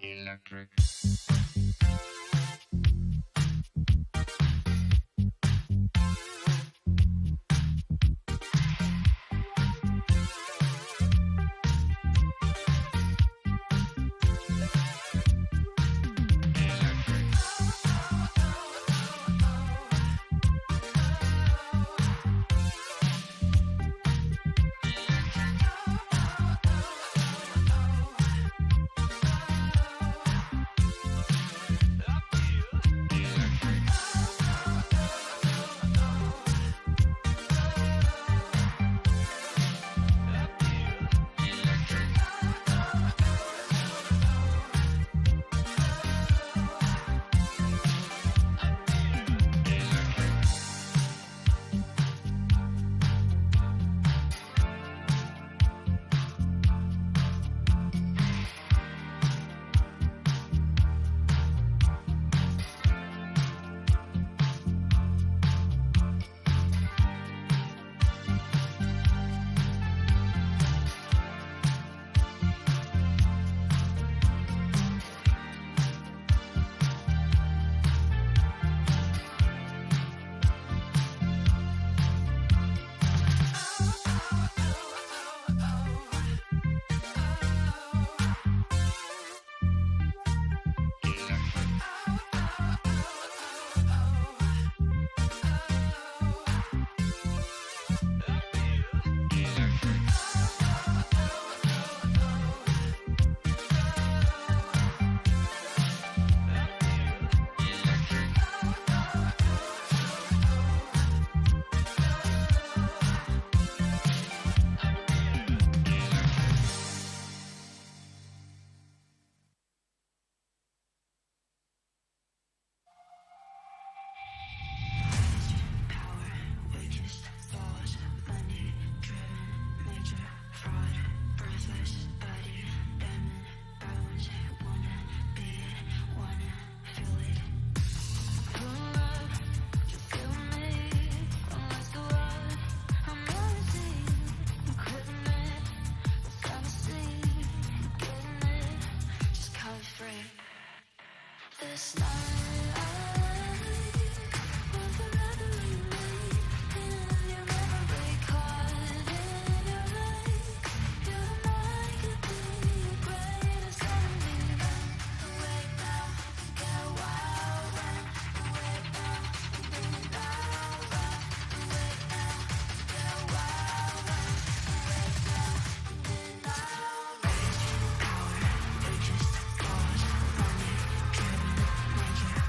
Electric. This night, with another me, and you'll never be caught in your light. Your mind could be your greatest enemy. Awake now, get wild. Awake now, be loud. Awake now, get wild. Awake now, be loud. Power, riches, flaws, money, driven, nature.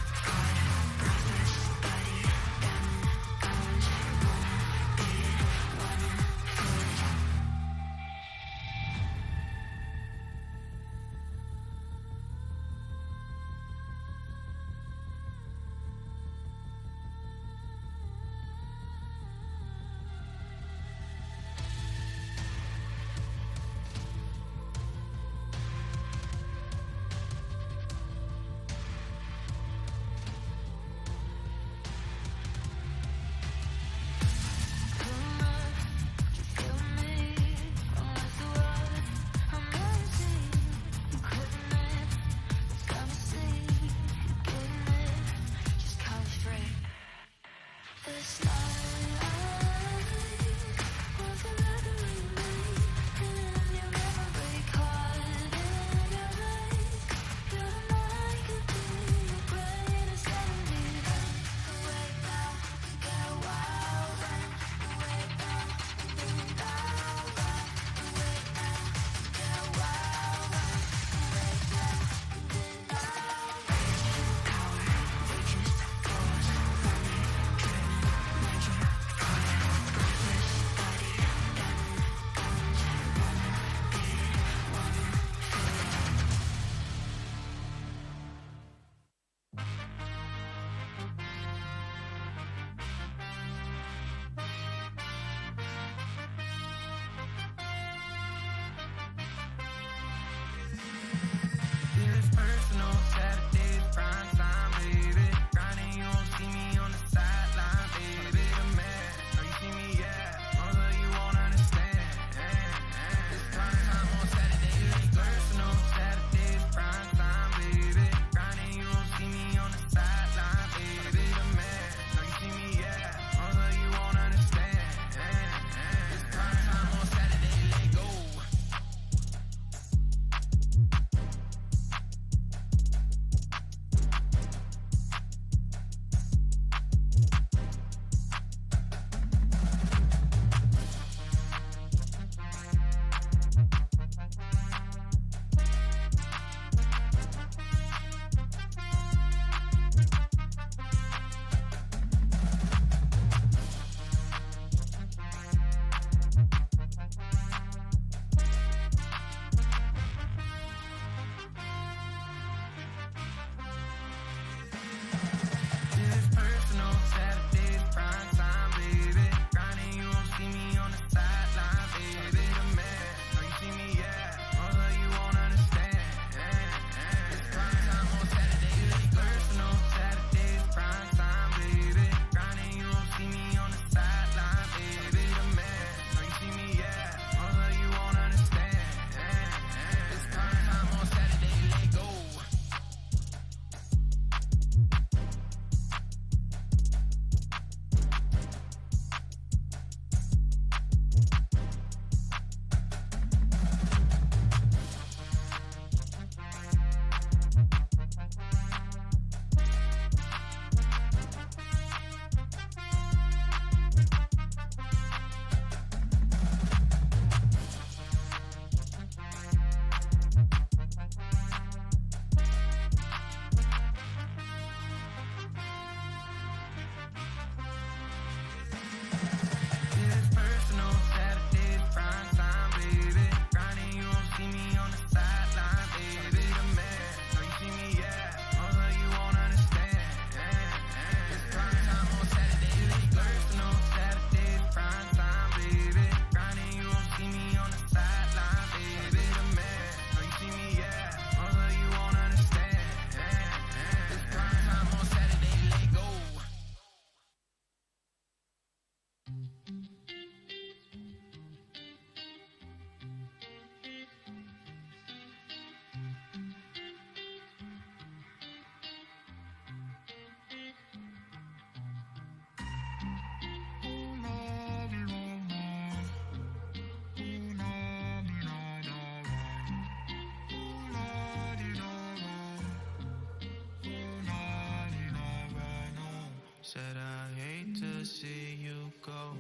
go,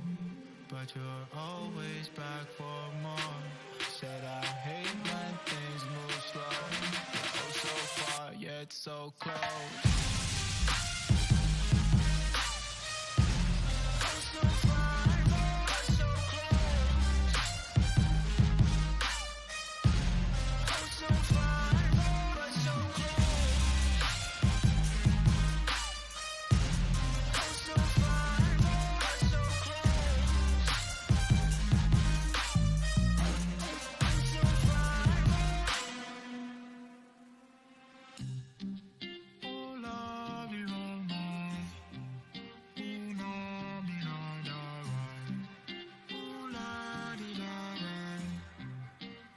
but you're always back for more. Said I hate when things move slow. You're oh so far yet so close. Oh so far but so close. Oh so far but so close. Oh so far but so close. Oh so far. Oh love you all night. Oh no me no da right. Oh la di da da.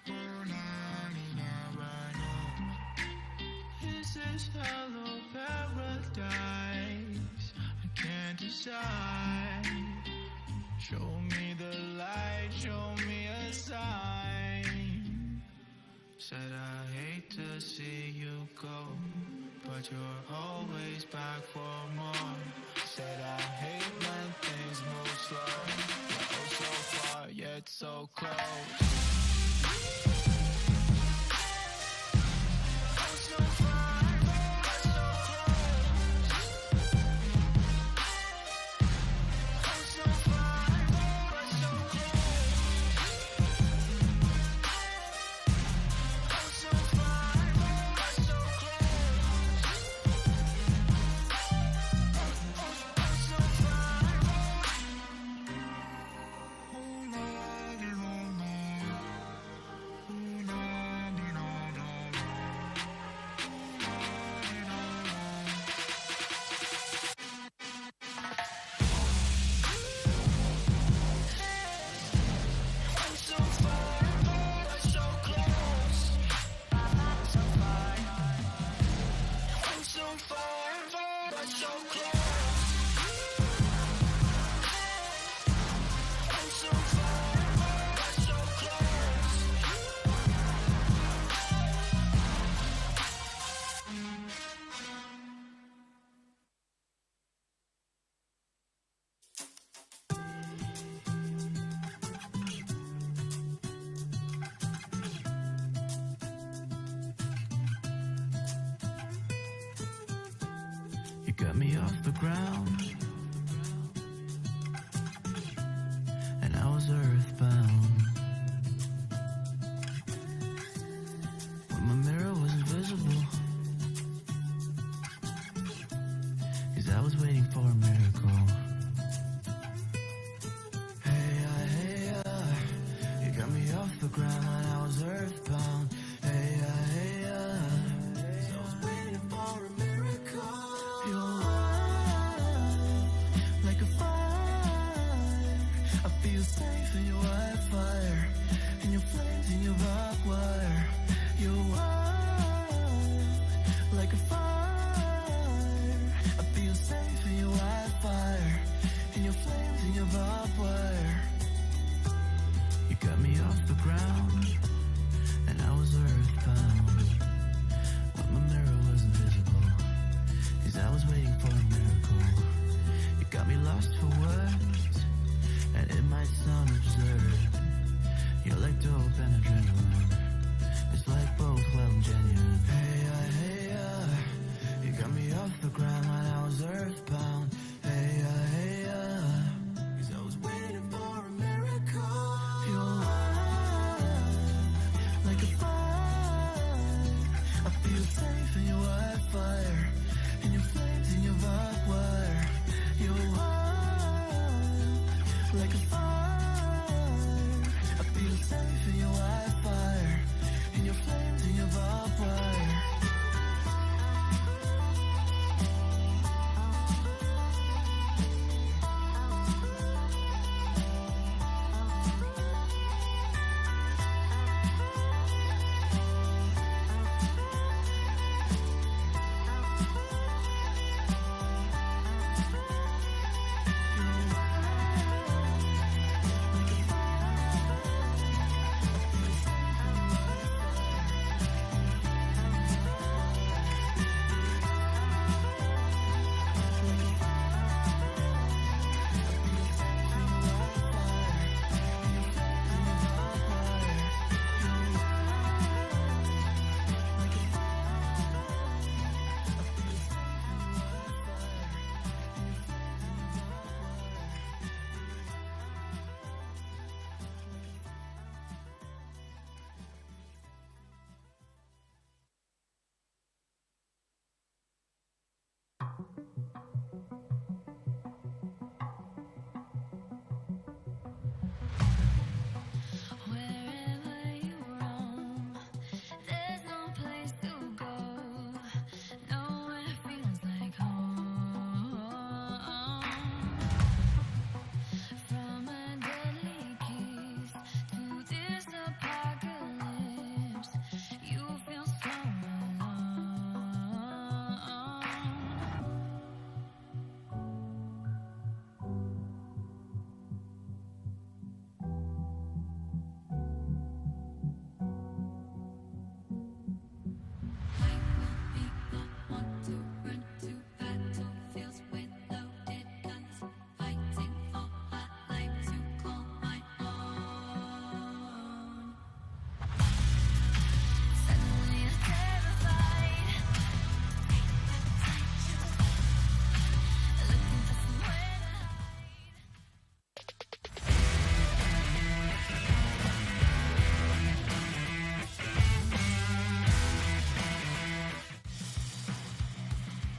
Oh la di da right. Is this hello paradise? I can't decide. Show me the light, show me a sign. Said I hate to see you go, but you're always back for more. Said I hate when things move slow. You're oh so far yet so close. Oh so far but so close. Oh so far but so close. Oh so far but so close. Oh so far. Oh love you all night. Oh no me no da right. Oh la di da right. Oh so far but so close. So far. Oh so far but so close. Oh so far but so close. You got me off the ground, and I was earthbound. When my mirror was invisible, 'cause I was waiting for a miracle. Hey, you got me off the ground when I was earthbound. Hey, 'cause I was waiting for a miracle. You're like a fire. I feel safe in your white fire, in your flames, in your barbed wire. You're like a fire. I feel safe in your white fire, in your flames, in your barbed wire. You got me off the ground, and I was earthbound. When my mirror was invisible, 'cause I was waiting for a miracle. You got me lost for words, and it might sound absurd. You're like dope and adrenaline. It's like both well and genuine. Hey, you got me off the ground when I was earthbound. Hey, 'cause I was waiting for a miracle. You're like a fire. I feel safe in your white fire, in your flames, in your barbed wire. You're like a fire. I feel safe in your white fire, in your flames, in your barbed wire.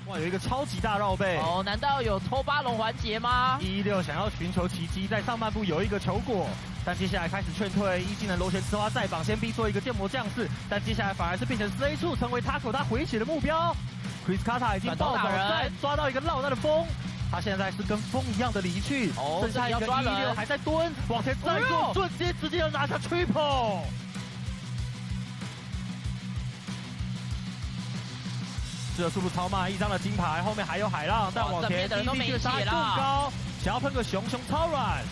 哇，有一个超级大绕背。哦，难道有抽巴龙环节吗116想要寻求奇迹，在上半部有一个球果，但接下来开始劝退，一技能螺旋刺花再绑，先逼做一个电魔降世，但接下来反而是变成 C 处，成为他回血的目标。Chris Carter 已经暴走，再抓到一个落单的风。他现在是跟风一样的离去，剩下一个116还在蹲，往前再做，瞬间直接要拿下 Triple。这个速度超慢，1张的金牌，后面还有海浪，但往前 DC 却杀更高，想要喷个熊超软。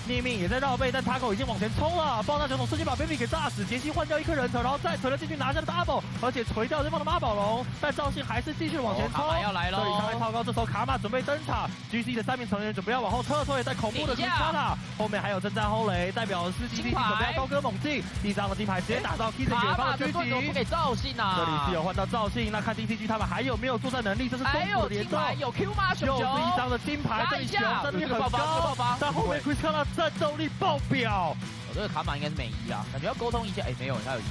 灭命也在绕背，但 Taco 已经往前冲了，爆炸球桶瞬间把 Baby 给炸死，杰西换掉一颗人头，然后再锤了进去拿下了 Double， 而且锤掉对方的妈宝龙，但赵信还是继续往前冲。卡玛要来了，这里伤害超高，这时候卡玛准备登场 ，GC 的3名成员准备要往后撤退，在恐怖的Chris Carter后面还有征战轰雷，代表的是 GC 准备要高歌猛进，1张的金牌直接打到 K 的远方的狙击，不给赵信啊！这里是有换到赵信，那看 DCG 他们还有没有作战能力？这是中途的联动，有 Q 吗？又是1张的金牌，这里熊战斗力很高，但后面 Chris Carter 战斗力爆表。我这个卡玛应该是美1啊，感觉要沟通一下。哎，没有，他有1，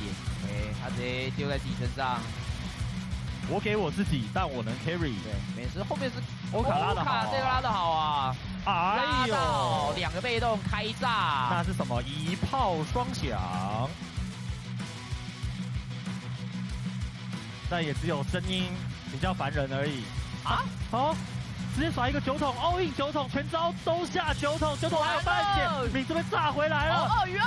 他直接丢在自己身上。我给我自己，但我能 carry。对，没事，后面是欧卡拉的好，这个拉的好啊。哎呦，2个被动开炸，那是什么？一炮双响。但也只有声音比较烦人而已。啊？哦。直接甩一个9桶 ，all in 9桶，全招都下9桶，9桶还有半血，米这边炸回来了。鳄鱼，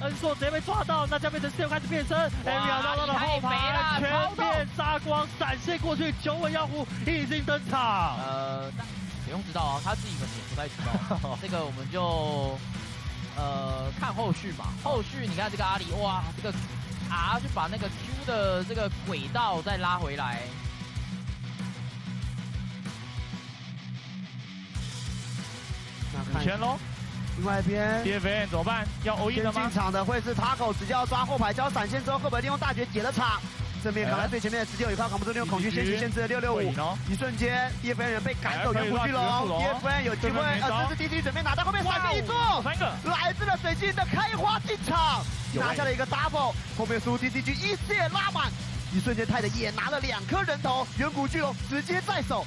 恩硕直接被抓到，那将变成4开始变身 ，Area 到的后排全面杀光，闪现过去，9尾妖狐已经登场。但不用知道啊，他自己可能也不太知道，这个我们就看后续嘛。后续你看这个阿里，哇，这个 R 去把那个 Q 的这个轨道再拉回来。5千喽，另外一边 DFN 怎么办？要 all in 了吗？进场的会是 Taco， 直接要抓后排交闪现之后，赫本利用大绝解了场。正面扛在最前面的直接有一炮扛不住，利用恐惧先行限制了665，一瞬间 DFN 人被赶走，远古巨龙 ，DFN 有机会，这是 DC 准备拿到后面闪现一做，3个来自了水晶的开花进场，拿下了一个 double， 后面输 DCG 一线拉满，一瞬间泰的也拿了2颗人头，远古巨龙直接在手。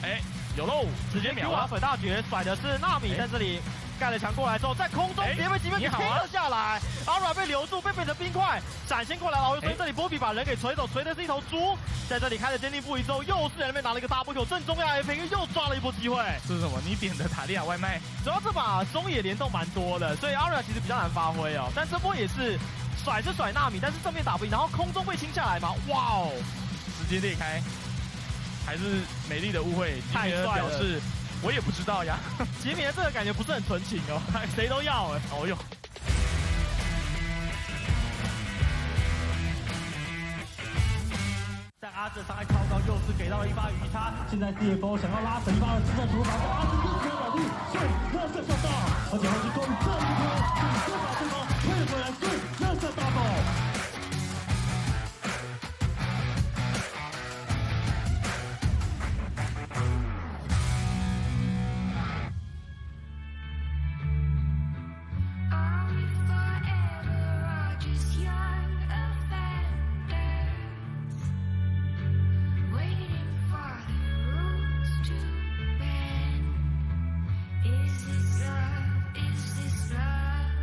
哎，有漏，直接秒了粉大绝，甩的是纳米在这里盖了墙过来之后，在空中直接被击飞踢了下来，阿软被留住，被变成冰块，闪现过来了，所以这里波比把人给锤走，锤的是一头猪，在这里开了坚定不移之后，又是人被拿了一个大波球，正中央 FP 又抓了一波机会。这是什么？你点的塔利亚外卖？主要这把中野联动蛮多的，所以阿软其实比较难发挥哦，但这波也是甩纳米，但是正面打不赢，然后空中被清下来嘛，哇哦，直接裂开。还是美丽的误会，太帅了。表示我也不知道呀。杰米的这个感觉不是很纯情哦，谁都要哎。哦哟。但阿志伤害超高，又是给到了一发鱼叉。现在 CFO 想要拉神发的实战厨房，但阿志又没有倒地，所以热射上到，而且后期终于这一波，先把对方退回来，所以热射大爆。Is this love?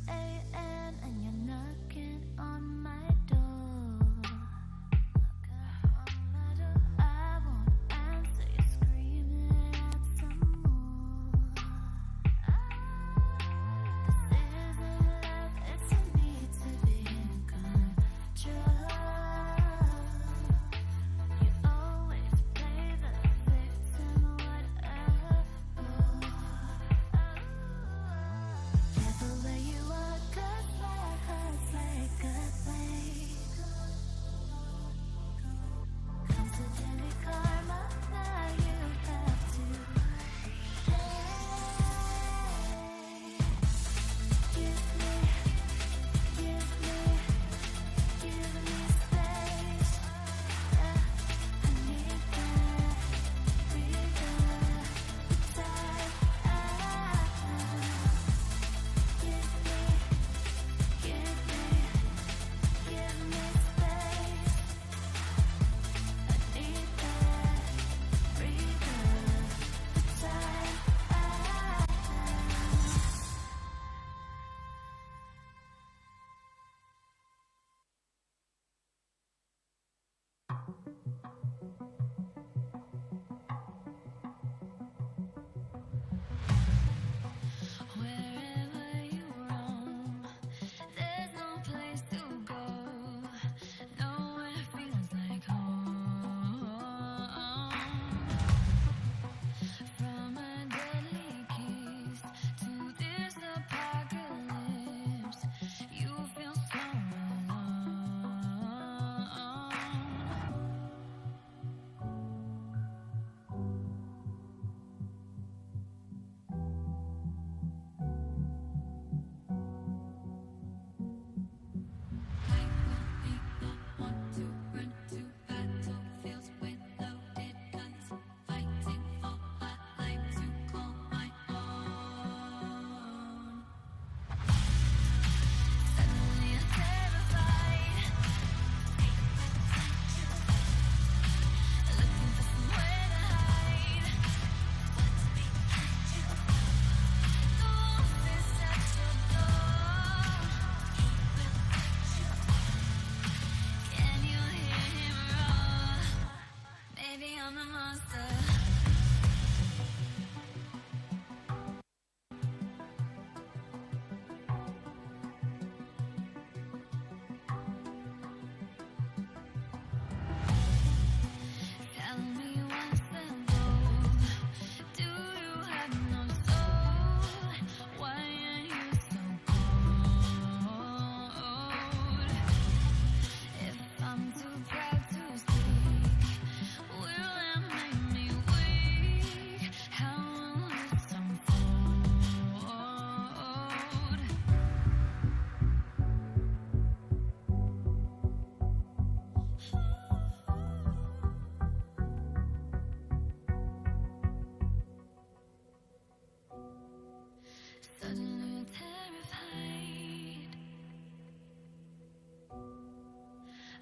a.m. and you're knocking on my door. I won't answer, you're screaming out some more. This isn't love, it's a need to be in control. You always play the victim, whatever. Careful where you are, 'cause my heart's like a flame. Considering karma, now you have to pay. Give me space. I need that breather, time. Give me space. I need that breather, time. Wherever you roam, there's no place to go. Nowhere feels like home. From a deadly kiss to this apocalypse, you feel so alone. Want to run to battlefields with loaded guns, fighting for a life to call my own. Suddenly I'm terrified, looking for somewhere to hide. The wolf is at your door. Can you hear him roar? Maybe I'm the monster. Tell me what's the goal? Do you have no soul? Why are you so cold? If I'm too proud to speak, will that make me weak? How will this unfold? Suddenly terrified,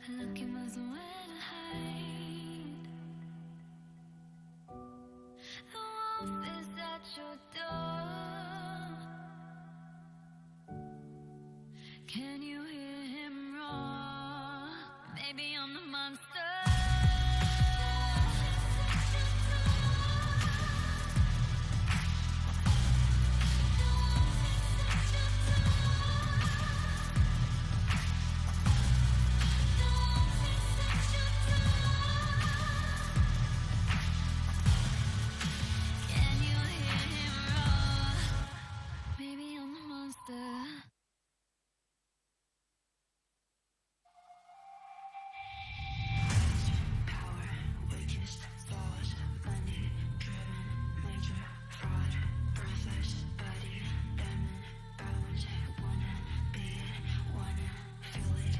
looking for somewhere to hide. The wolf is at your door. Can you hear him roar? Maybe I'm the monster. Can you hear him roar? Maybe I'm the monster. Power, weakest thought, money driven, major fraud, breathless body, diamond bound, wanna be it, wanna feel it.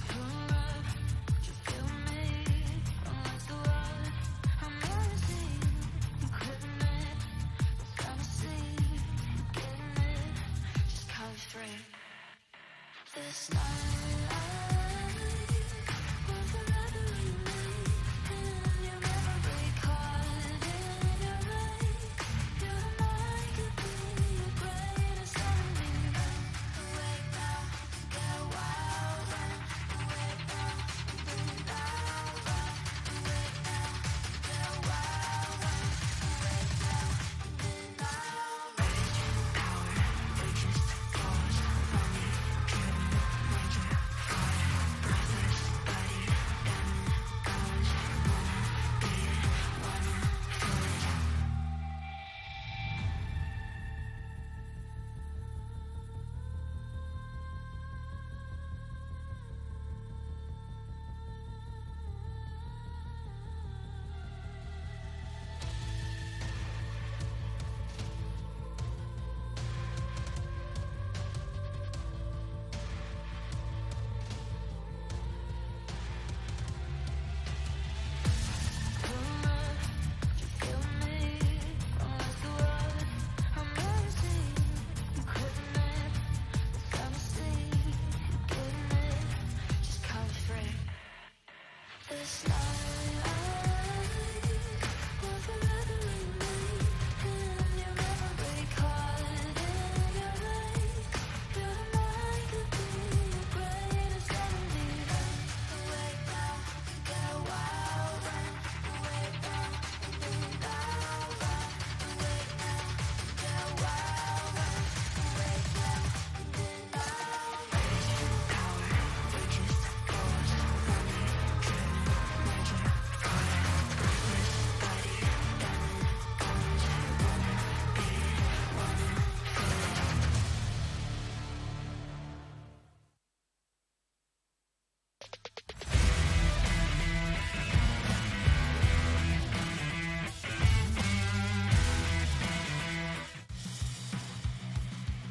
Pull up, you feel me? I'm like the world, I'm gonna see. Equipment, gonna see, getting it, just call it free. This night will forever remain in your memory, caught in your light. Your mind could be your greatest enemy.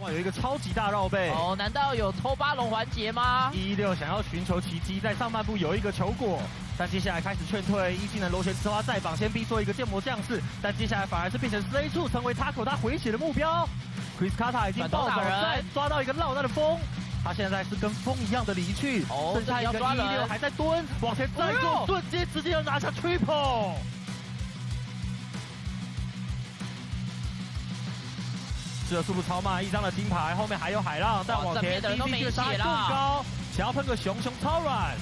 哇，有一个超级大绕背。哦，难道有抽巴龙环节吗116想要寻求奇迹，在上半部有一个球果，但接下来开始劝退。一技能螺旋刺花再绑，先逼出一个剑魔将士，但接下来反而是变成 slay 处，成为 Taco 他回血的目标。Chris Carter 已经暴走再抓到一个落单的风。他现在是跟风一样的离去，剩下一个116还在蹲，往前再做，瞬间直接要拿下 triple。这速度超慢，一张的金牌，后面还有海浪，但往前 DC 却杀更高，想要喷个熊超软。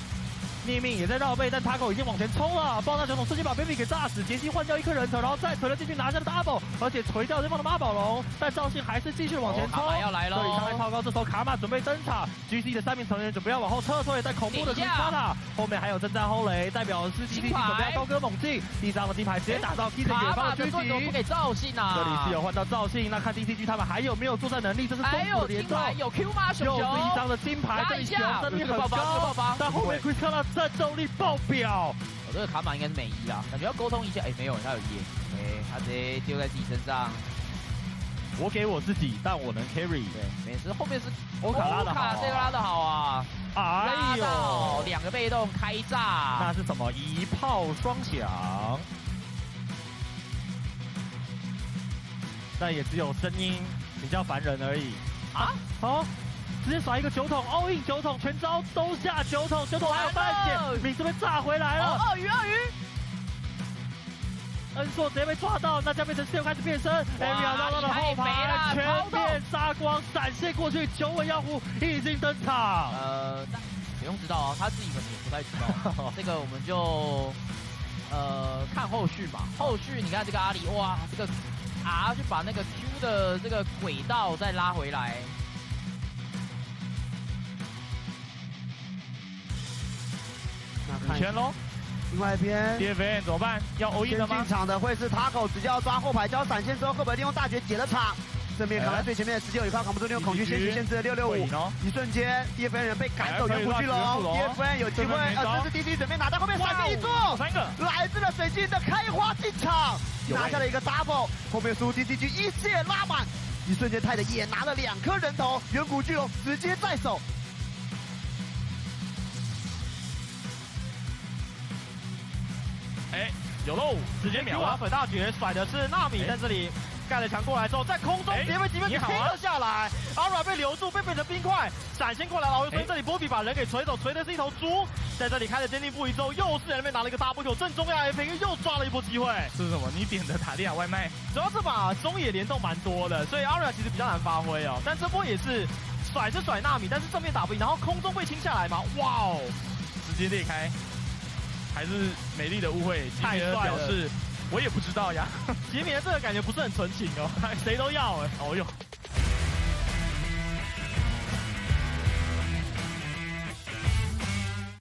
灭命也在绕背，但 Taco 已经往前冲了，爆炸球桶瞬间把 Baby 给炸死，杰西换掉一颗人头，然后再锤了进去拿下了 double， 而且锤掉对方的妈宝龙，但赵信还是继续往前冲。卡玛要来了，这里伤害超高，这时候卡玛准备登场 ，GC 的3名成员准备要往后撤退，在恐怖的金卡塔后面还有征战轰雷，代表的是 GC 准备要高歌猛进，一张的金牌直接打到 K 的远方的狙击，不给赵信啊！这里是有换到赵信，那看 DCG 他们还有没有作战能力？这是中国联动，有 Q 吗？熊又是一张的金牌，这里熊战力很高，但后面 Chris 看到战斗力爆表。这个卡玛应该是美1啦，感觉要沟通一下。没有，他有1，他直接丢在自己身上。我给我自己，但我能 carry。对，没事，后面是欧卡拉的好，这个拉的好啊！哎呦，2个被动开炸，那是什么？一炮双响。但也只有声音比较烦人而已。啊？好。直接甩一个9筒 ，all in 9筒，全招都下9筒，9筒还有半血，敏这边炸回来了。鳄鱼，恩硕直接被抓到，那将变成室友开始变身 ，Area 绕到了后排，全面杀光，闪现过去，9尾妖狐已经登场。不用知道啊，他自己可能也不太知道，这个我们就看后续嘛。后续你看这个阿里，哇，这个 R 去把那个 Q 的这个轨道再拉回来。5圈喽，另外一边 DFN 怎么办？要 all in 了吗？进场的会是 Taco， 直接要抓后排交闪现之后，赫本利用大绝解了场。正面扛在最前面的19有一靠扛不住，利用恐惧先行限制了665，一瞬间 DFN 人被赶走，远古巨龙 ，DFN 有机会，这是 DC 准备拿到后面闪电一做，3个来自了水晶的开花进场，拿下了一个 double， 后面输 DCG 一切拉满，一瞬间泰的也拿了2颗人头，远古巨龙直接在手。有喽，直接秒完粉大绝，甩的是纳米在这里盖了墙过来之后，在空中直接被击飞给踢了下来，阿软被留住，被变成冰块，闪现过来了，所以这里波比把人给锤走，锤的是一头猪，在这里开了坚定不移之后，又是人被拿了一个 double kill，正中亚 F 又抓了一波机会。这是什么？你点的塔利亚外卖？主要这把中野联动蛮多的，所以阿软其实比较难发挥哦，但这波也是甩纳米，但是正面打不赢，然后空中被清下来嘛，哇哦，直接裂开。还是美丽的误会，太帅了！表示我也不知道呀。吉米的这个感觉不是很纯情哦，谁都要哎。哦哟。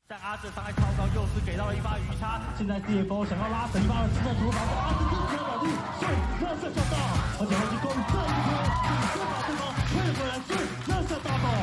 但阿哲伤害超高，又是给到了一发鱼叉。现在 DFO 想要拉神一发的实战图，把阿哲进去的保利，所以热射跳到，而且还是攻这一波，直接把对方推回来，所以热射大爆。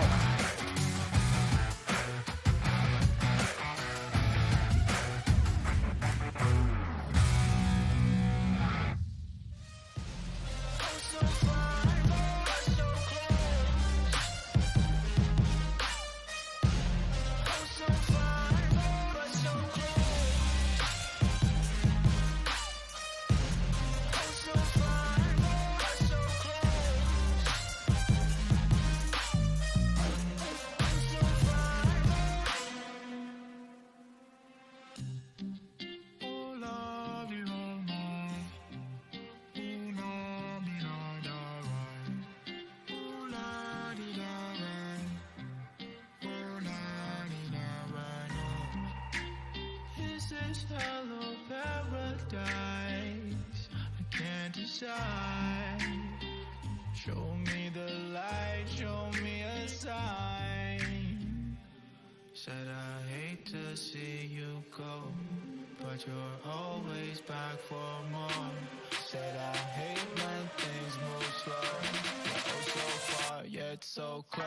Hello paradise, I can't decide. Show me the light, show me a sign. Said I hate to see you go, but you're always back for more. Said I hate when things move slow, oh so far yet so close.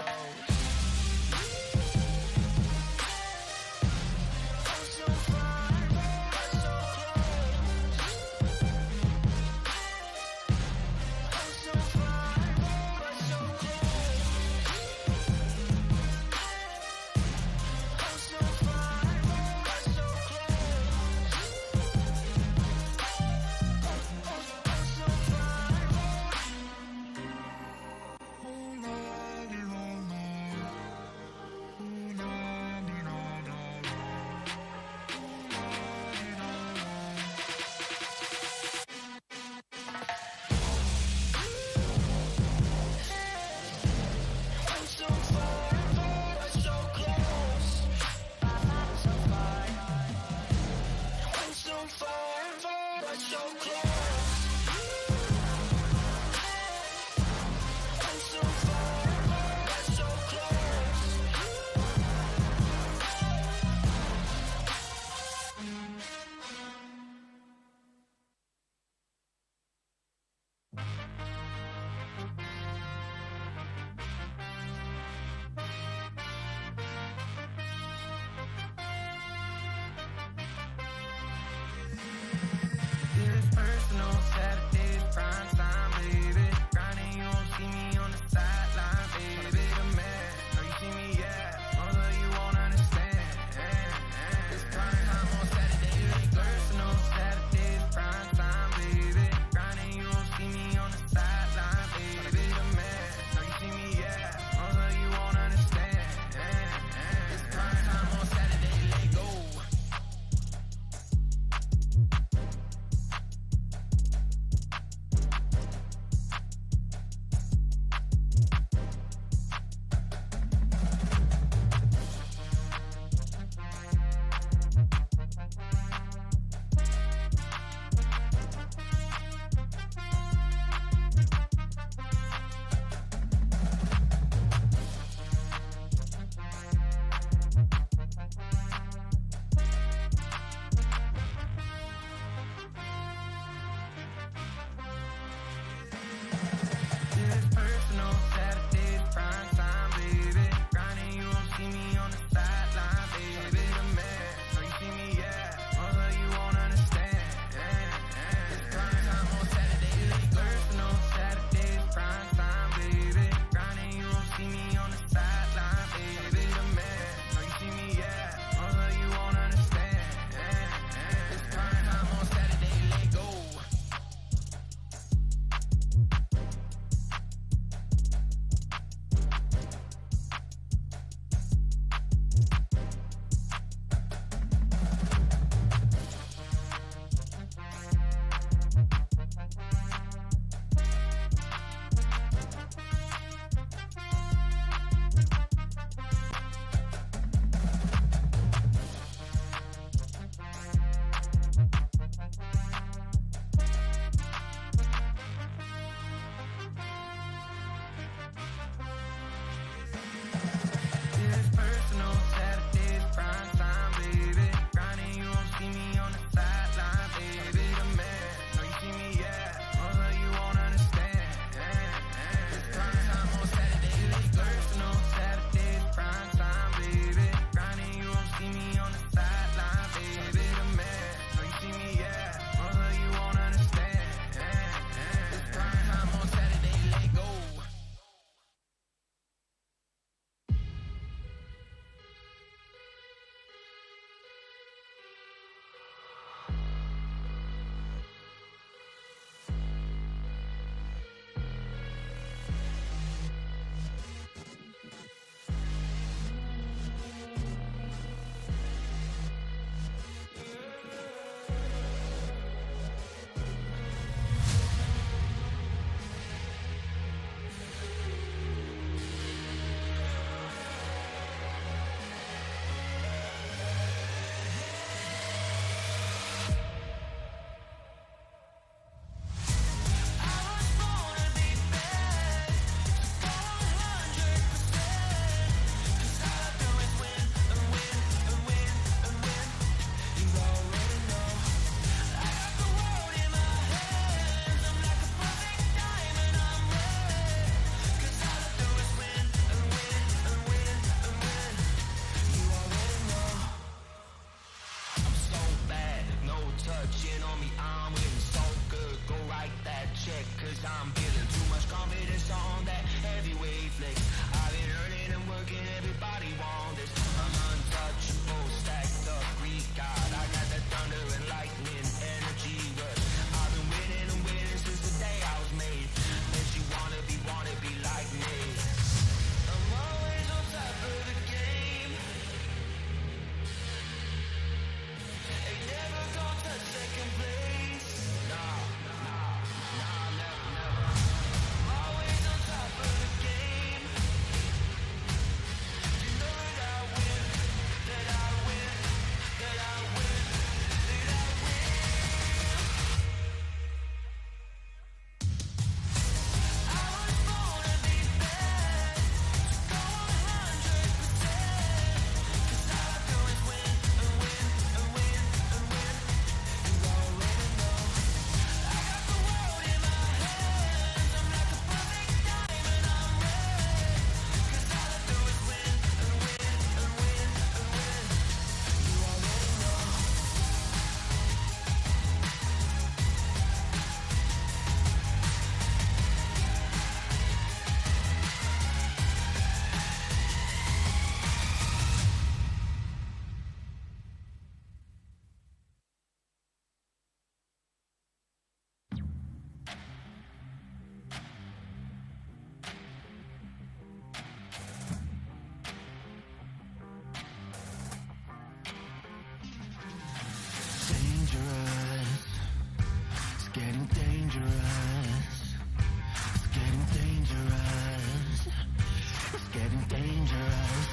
getting dangerous,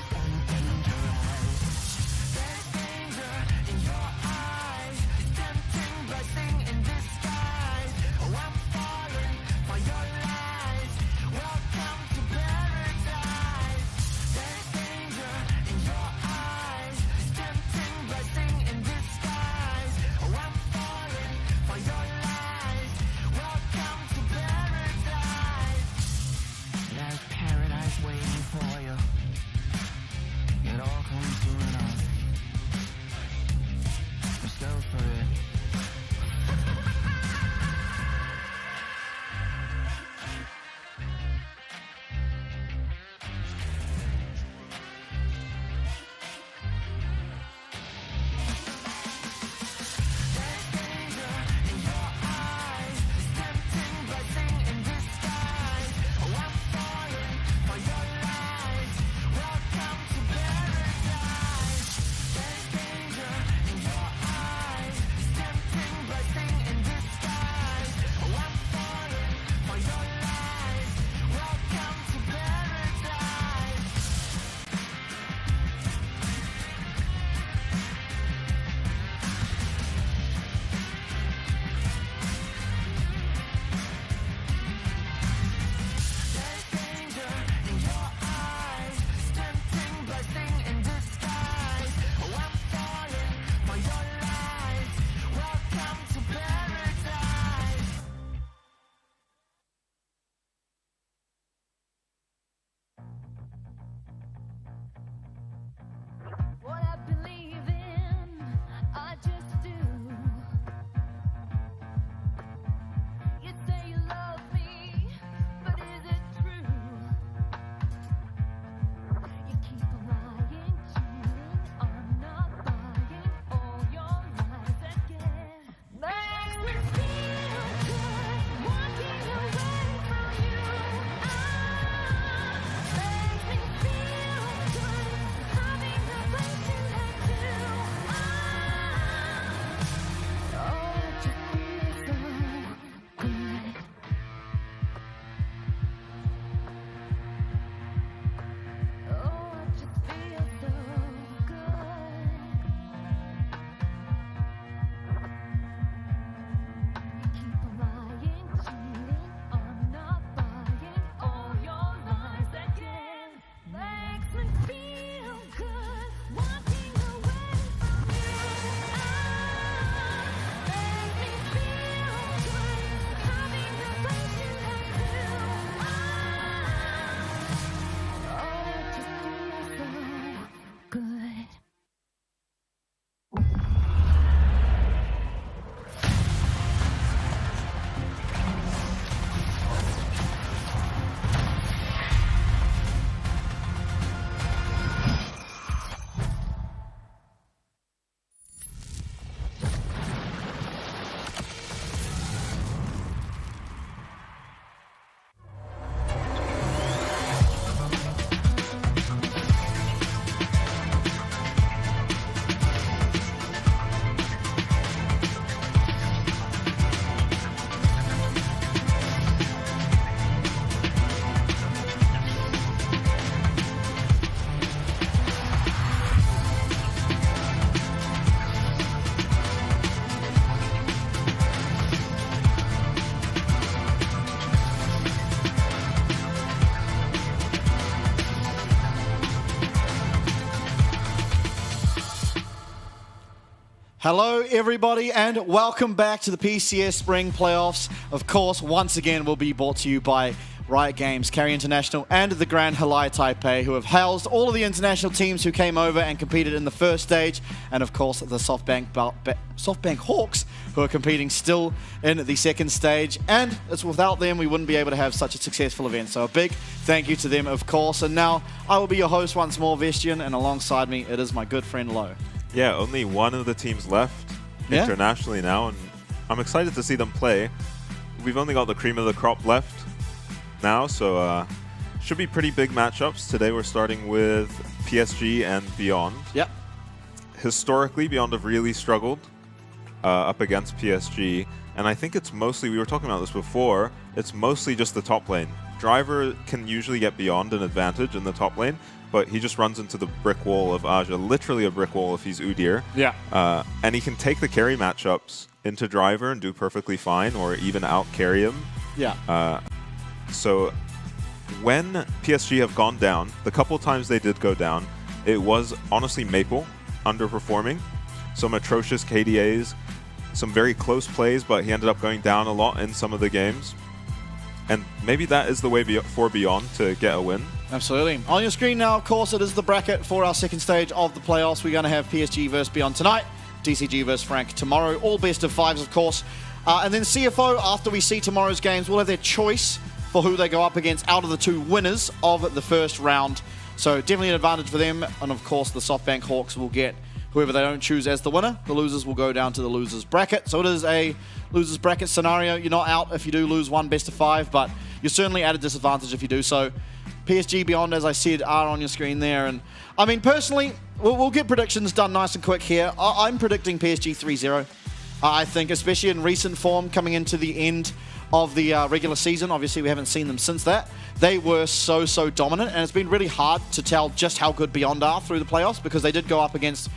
dangerous. There's danger in your eyes, tempting blessing in disguise. Oh, I'm falling for your lies. Welcome to paradise. There's danger in your eyes, tempting blessing in disguise. Oh, I'm falling for your lies. Welcome to paradise. There's paradise waiting for you. It all comes soon enough. Let's go for it. What I believe in, I just do. You say you love me, but is it true? You keep lying, cheating, I'm not buying all your lies again. Makes me feel good, walking away from you. Makes me feel good, having the place you had to. Oh, it just feels so good. Oh, it just feels so good. You keep lying, cheating, I'm not buying all your lies again. Makes me feel good, walking away from you. Makes me feel good, having the place you had to. Oh, it just feels so good. Hello, everybody, and welcome back to the PCS Spring Playoffs. Of course, once again, will be brought to you by Riot Games, Carry International, and the Grand Halai Taipei, who have housed all of the international teams who came over and competed in the first stage, and of course, the SoftBank Hawks, who are competing still in the second stage. And it's without them, we wouldn't be able to have such a successful event. So a big thank you to them, of course. And now, I will be your host once more, Vestian, and alongside me, it is my good friend, Lo. Yeah, only one of the teams left internationally now, and I'm excited to see them play. We've only got the cream of the crop left now, so should be pretty big matchups. Today we're starting with PSG and Beyond. Yep. Historically, Beyond have really struggled up against PSG, and I think it's mostly, we were talking about this before, it's mostly just the top lane. Driver can usually get beyond an advantage in the top lane, but he just runs into the brick wall of Aja, literally a brick wall if he's Udyr. Yeah. And he can take the carry matchups into Driver and do perfectly fine, or even out-carry him. Yeah. So when PSG have gone down, the couple times they did go down, it was honestly Maple underperforming. Some atrocious KDAs, some very close plays, but he ended up going down a lot in some of the games. And maybe that is the way for Beyond to get a win. Absolutely. On your screen now, of course, it is the bracket for our second stage of the playoffs. We're going to have PSG versus Beyond tonight, DCG versus Frank tomorrow, all best of fives, of course. And then CFO, after we see tomorrow's games, will have their choice for who they go up against out of the two winners of the first round. So definitely an advantage for them. And of course, the SoftBank Hawks will get whoever they don't choose as the winner. The losers will go down to the losers bracket. So it is a losers bracket scenario. You're not out if you do lose one best of five, but you're certainly at a disadvantage if you do so. PSG Beyond, as I said, are on your screen there. And I mean, personally, we'll get predictions done nice and quick here. I'm predicting PSG 3-0. I think, especially in recent form, coming into the end of the regular season. Obviously, we haven't seen them since that. They were so dominant, and it's been really hard to tell just how good Beyond are through the playoffs, because they did go up against,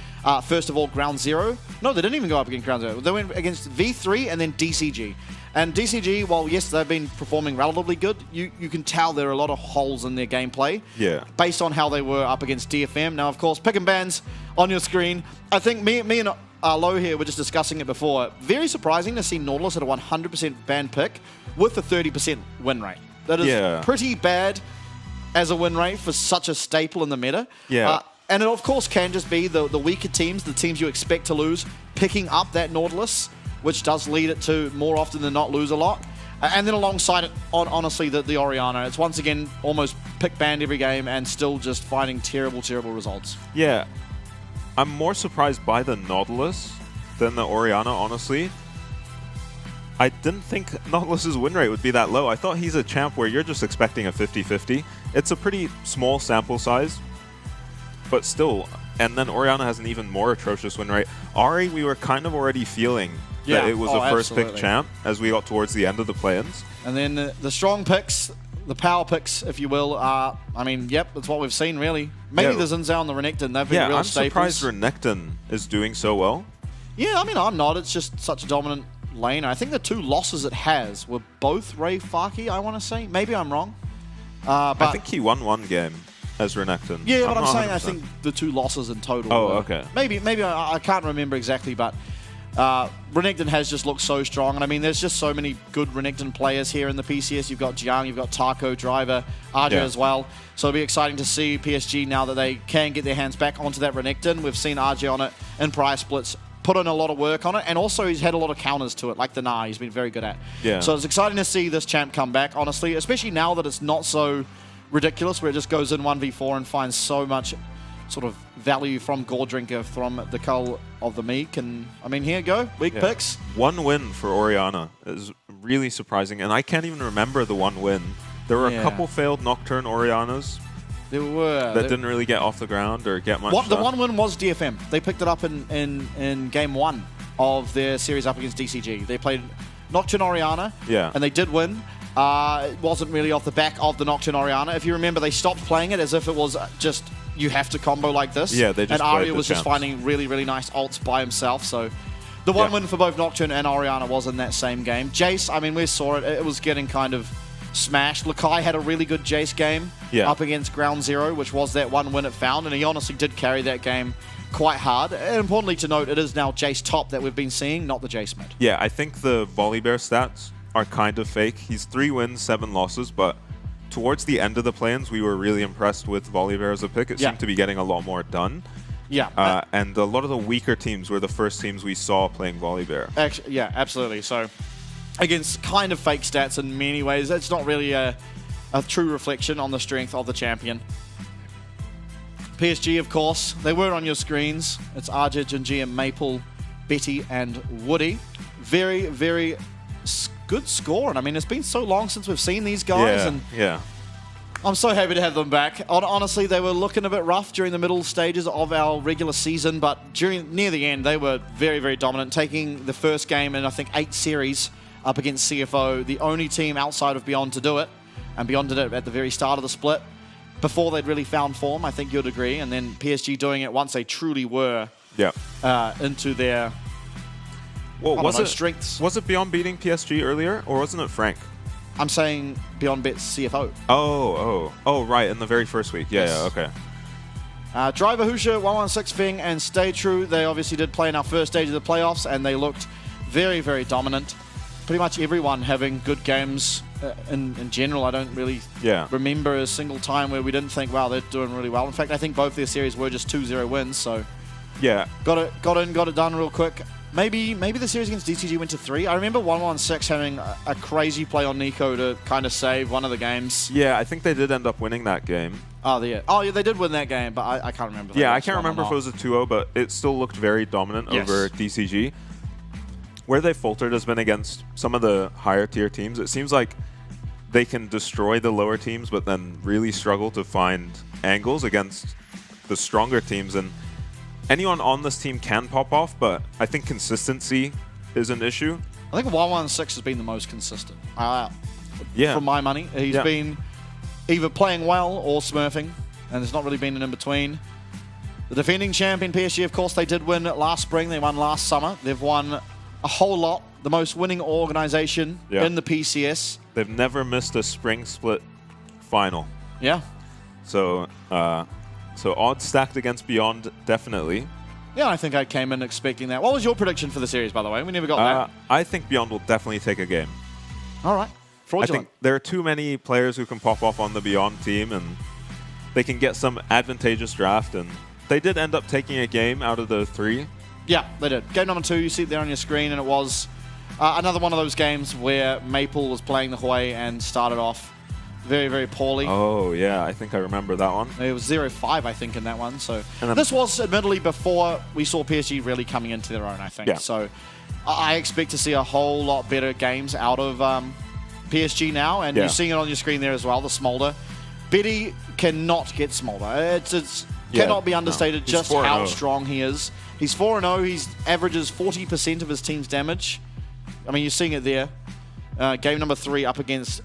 first of all, Ground Zero. No, they didn't even go up against Ground Zero. They went against V3 and then DCG. And DCG, while yes, they've been performing relatively good, you can tell there are a lot of holes in their gameplay. Yeah. Based on how they were up against DFM. Now, of course, pick and bans on your screen. I think me and Low here were just discussing it before. Very surprising to see Nautilus at a 100% ban pick with a 30% win rate. That is pretty bad as a win rate for such a staple in the meta. Yeah. And it, of course, can just be the weaker teams, the teams you expect to lose, picking up that Nautilus, which does lead it to more often than not lose a lot. And then alongside it, honestly, the Orianna. It's once again almost pick banned every game and still just finding terrible results. Yeah. I'm more surprised by the Nautilus than the Orianna, honestly. I didn't think Nautilus's win rate would be that low. I thought he's a champ where you're just expecting a 50-50. It's a pretty small sample size, but still. And then Orianna has an even more atrocious win rate. Ari, we were kind of already feeling that it was a first pick champ as we got towards the end of the play-ins. And then the strong picks, the power picks, if you will, are, I mean, yep, that's what we've seen, really. Maybe the Zinzao and the Renekton, they've been real staples. Surprised Renekton is doing so well. Yeah, I mean, I'm not. It's just such a dominant lane. I think the two losses it has were both Ray Faki, I want to say. Maybe I'm wrong. But I think he won one game as Renekton. Yeah, but I'm saying 100%. I think the two losses in total. Oh, okay. Maybe I can't remember exactly, but Renekton has just looked so strong. And I mean, there's just so many good Renekton players here in the PCS. You've got Jiang, you've got Taco, Driver, Arja as well. So it'll be exciting to see PSG now that they can get their hands back onto that Renekton. We've seen Arja on it in prior splits, put in a lot of work on it, and also he's had a lot of counters to it, like the Na he's been very good at. Yeah. So it's exciting to see this champ come back, honestly, especially now that it's not so ridiculous, where it just goes in 1v4 and finds so much sort of value from Gordrinker, from the Cull of the Meek. And I mean, here you go, weak picks. One win for Orianna is really surprising, and I can't even remember the one win. There were a couple failed Nocturne Oriannas. There were. That didn't really get off the ground or get much The one win was DFM. They picked it up in game one of their series up against DCG. They played Nocturne Orianna, and they did win. It wasn't really off the back of the Nocturne Orianna. If you remember, they stopped playing it as if it was just, you have to combo like this. Yeah, they just and Arya was just finding really nice ults by himself. So the one win for both Nocturne and Orianna was in that same game. Jace, I mean, we saw it. It was getting kind of smashed. Lakai had a really good Jace game up against Ground Zero, which was that one win it found, and he honestly did carry that game quite hard. And importantly to note, it is now Jace top that we've been seeing, not the Jace mid. Yeah, I think the Volibear stats are kind of fake. He's 3 wins, 7 losses, but towards the end of the play-ins, we were really impressed with Volibear as a pick. It seemed to be getting a lot more done. Yeah. And a lot of the weaker teams were the first teams we saw playing Volibear. Actually, yeah, absolutely. So, against kind of fake stats in many ways. It's not really a true reflection on the strength of the champion. PSG, of course, they were on your screens. It's Arja, Jinji, and Maple, Betty, and Woody. Very good score. And I mean, it's been so long since we've seen these guys. I'm so happy to have them back. Honestly, they were looking a bit rough during the middle stages of our regular season, but near the end, they were very dominant, taking the first game in, I think, 8 series up against CFO, the only team outside of Beyond to do it. and Beyond did it at the very start of the split, before they'd really found form, I think you'd agree, and then PSG doing it once they truly were into their strengths. Was it Beyond beating PSG earlier, or wasn't it Frank? I'm saying Beyond Bet's CFO. Oh, right, in the very first week. Yeah, okay. Driver Husha, 116 Fing, and Stay True, they obviously did play in our first stage of the playoffs, and they looked very, very dominant. Pretty much everyone having good games in general. I don't really remember a single time where we didn't think, wow, they're doing really well. In fact, I think both their series were just 2-0 wins, so got it done real quick. Maybe the series against DCG went to 3. I remember 116 having a crazy play on Nico to kind of save one of the games. Yeah, I think they did end up winning that game. Oh, yeah, they did win that game, but I can't remember. Yeah, I can't remember if it was a 2-0, but it still looked very dominant over DCG. Where they faltered has been against some of the higher tier teams. It seems like they can destroy the lower teams, but then really struggle to find angles against the stronger teams. And anyone on this team can pop off, but I think consistency is an issue. I think 116 has been the most consistent. For my money, he's been either playing well or smurfing, and there's not really been an in-between. The defending champion PSG, of course, they did win last spring. They won last summer. They've won a whole lot. The most winning organization in the PCS. They've never missed a spring split final. Yeah. So odds stacked against Beyond, definitely. Yeah, I think I came in expecting that. What was your prediction for the series, by the way? We never got that. I think Beyond will definitely take a game. All right. I think there are too many players who can pop off on the Beyond team, and they can get some advantageous draft, and they did end up taking a game out of the 3. Yeah, they did. Game number 2, you see it there on your screen, and it was another one of those games where Maple was playing the Hui and started off very, very poorly. Oh, yeah, I think I remember that one. It was 0-5, I think, in that one. So this was admittedly before we saw PSG really coming into their own, I think. Yeah. So I expect to see a whole lot better games out of PSG now, and you're seeing it on your screen there as well, the Smolder. Betty cannot get Smolder. It cannot be understated just how strong he is. He's 4-0. He averages 40% of his team's damage. I mean, you're seeing it there. Game number 3 up against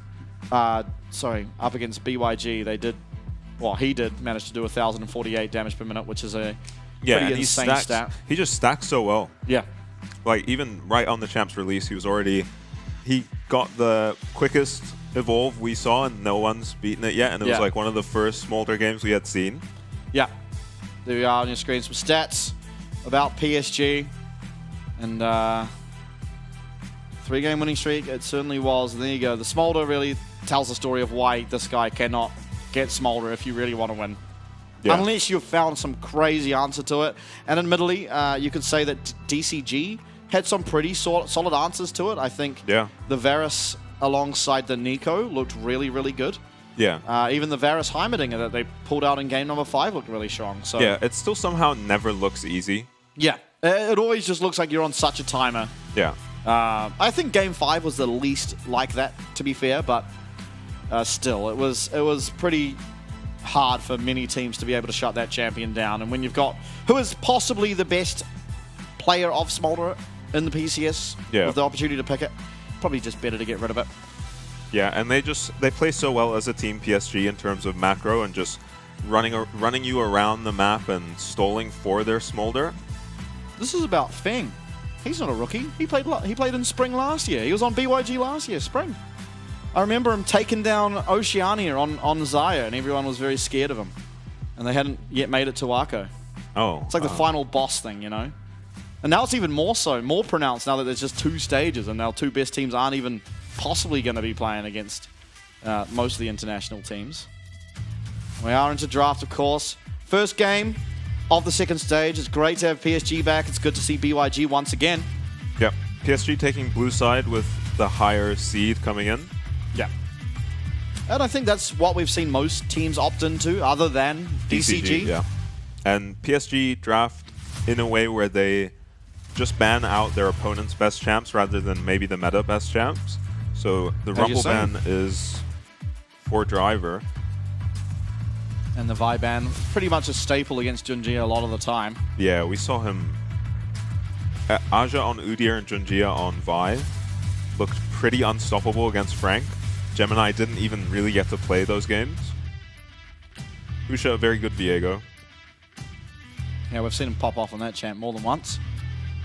BYG. He did manage to do 1,048 damage per minute, which is a pretty insane stat. He just stacks so well. Yeah. Like, even right on the champs release, he got the quickest evolve we saw, and no one's beaten it yet, and it was like one of the first Smolder games we had seen. Yeah. There you are on your screen, some stats about PSG, and 3-game winning streak, it certainly was. And there you go. The Smolder really tells the story of why this guy cannot get Smolder if you really want to win. Yeah. Unless you've found some crazy answer to it. And admittedly, you could say that DCG had some pretty solid answers to it. I think the Varus alongside the Nico looked really, really good. Yeah. Even the Varus Heimerdinger that they pulled out in game number 5 looked really strong. So yeah, it still somehow never looks easy. Yeah. It always just looks like you're on such a timer. Yeah. I think game 5 was the least like that, to be fair, but still, it was pretty hard for many teams to be able to shut that champion down. And when you've got who is possibly the best player of Smolder in the PCS with the opportunity to pick it, probably just better to get rid of it. Yeah, and they play so well as a team, PSG, in terms of macro and just running you around the map and stalling for their Smolder. This is about Feng. He's not a rookie. He played in spring last year. He was on BYG last year, spring. I remember him taking down Oceania on Zaya, and everyone was very scared of him. And they hadn't yet made it to Arco. Oh. It's like the final boss thing, you know? And now it's even more so, more pronounced now that there's just 2 stages, and now 2 best teams aren't even possibly going to be playing against most of the international teams. We are into draft, of course. First game of the second stage. It's great to have PSG back. It's good to see BYG once again. Yep. PSG taking blue side with the higher seed coming in. Yeah. And I think that's what we've seen most teams opt into, other than DCG. Yeah. And PSG draft in a way where they just ban out their opponent's best champs rather than maybe the meta best champs. So the Rumble ban is for Driver. And the Vi ban, pretty much a staple against Junjia a lot of the time. Yeah, we saw him. Aja on Udyr and Junjia on Vi looked pretty unstoppable against Frank. Gemini didn't even really get to play those games. Usha, a very good Viego. Yeah, we've seen him pop off on that champ more than once.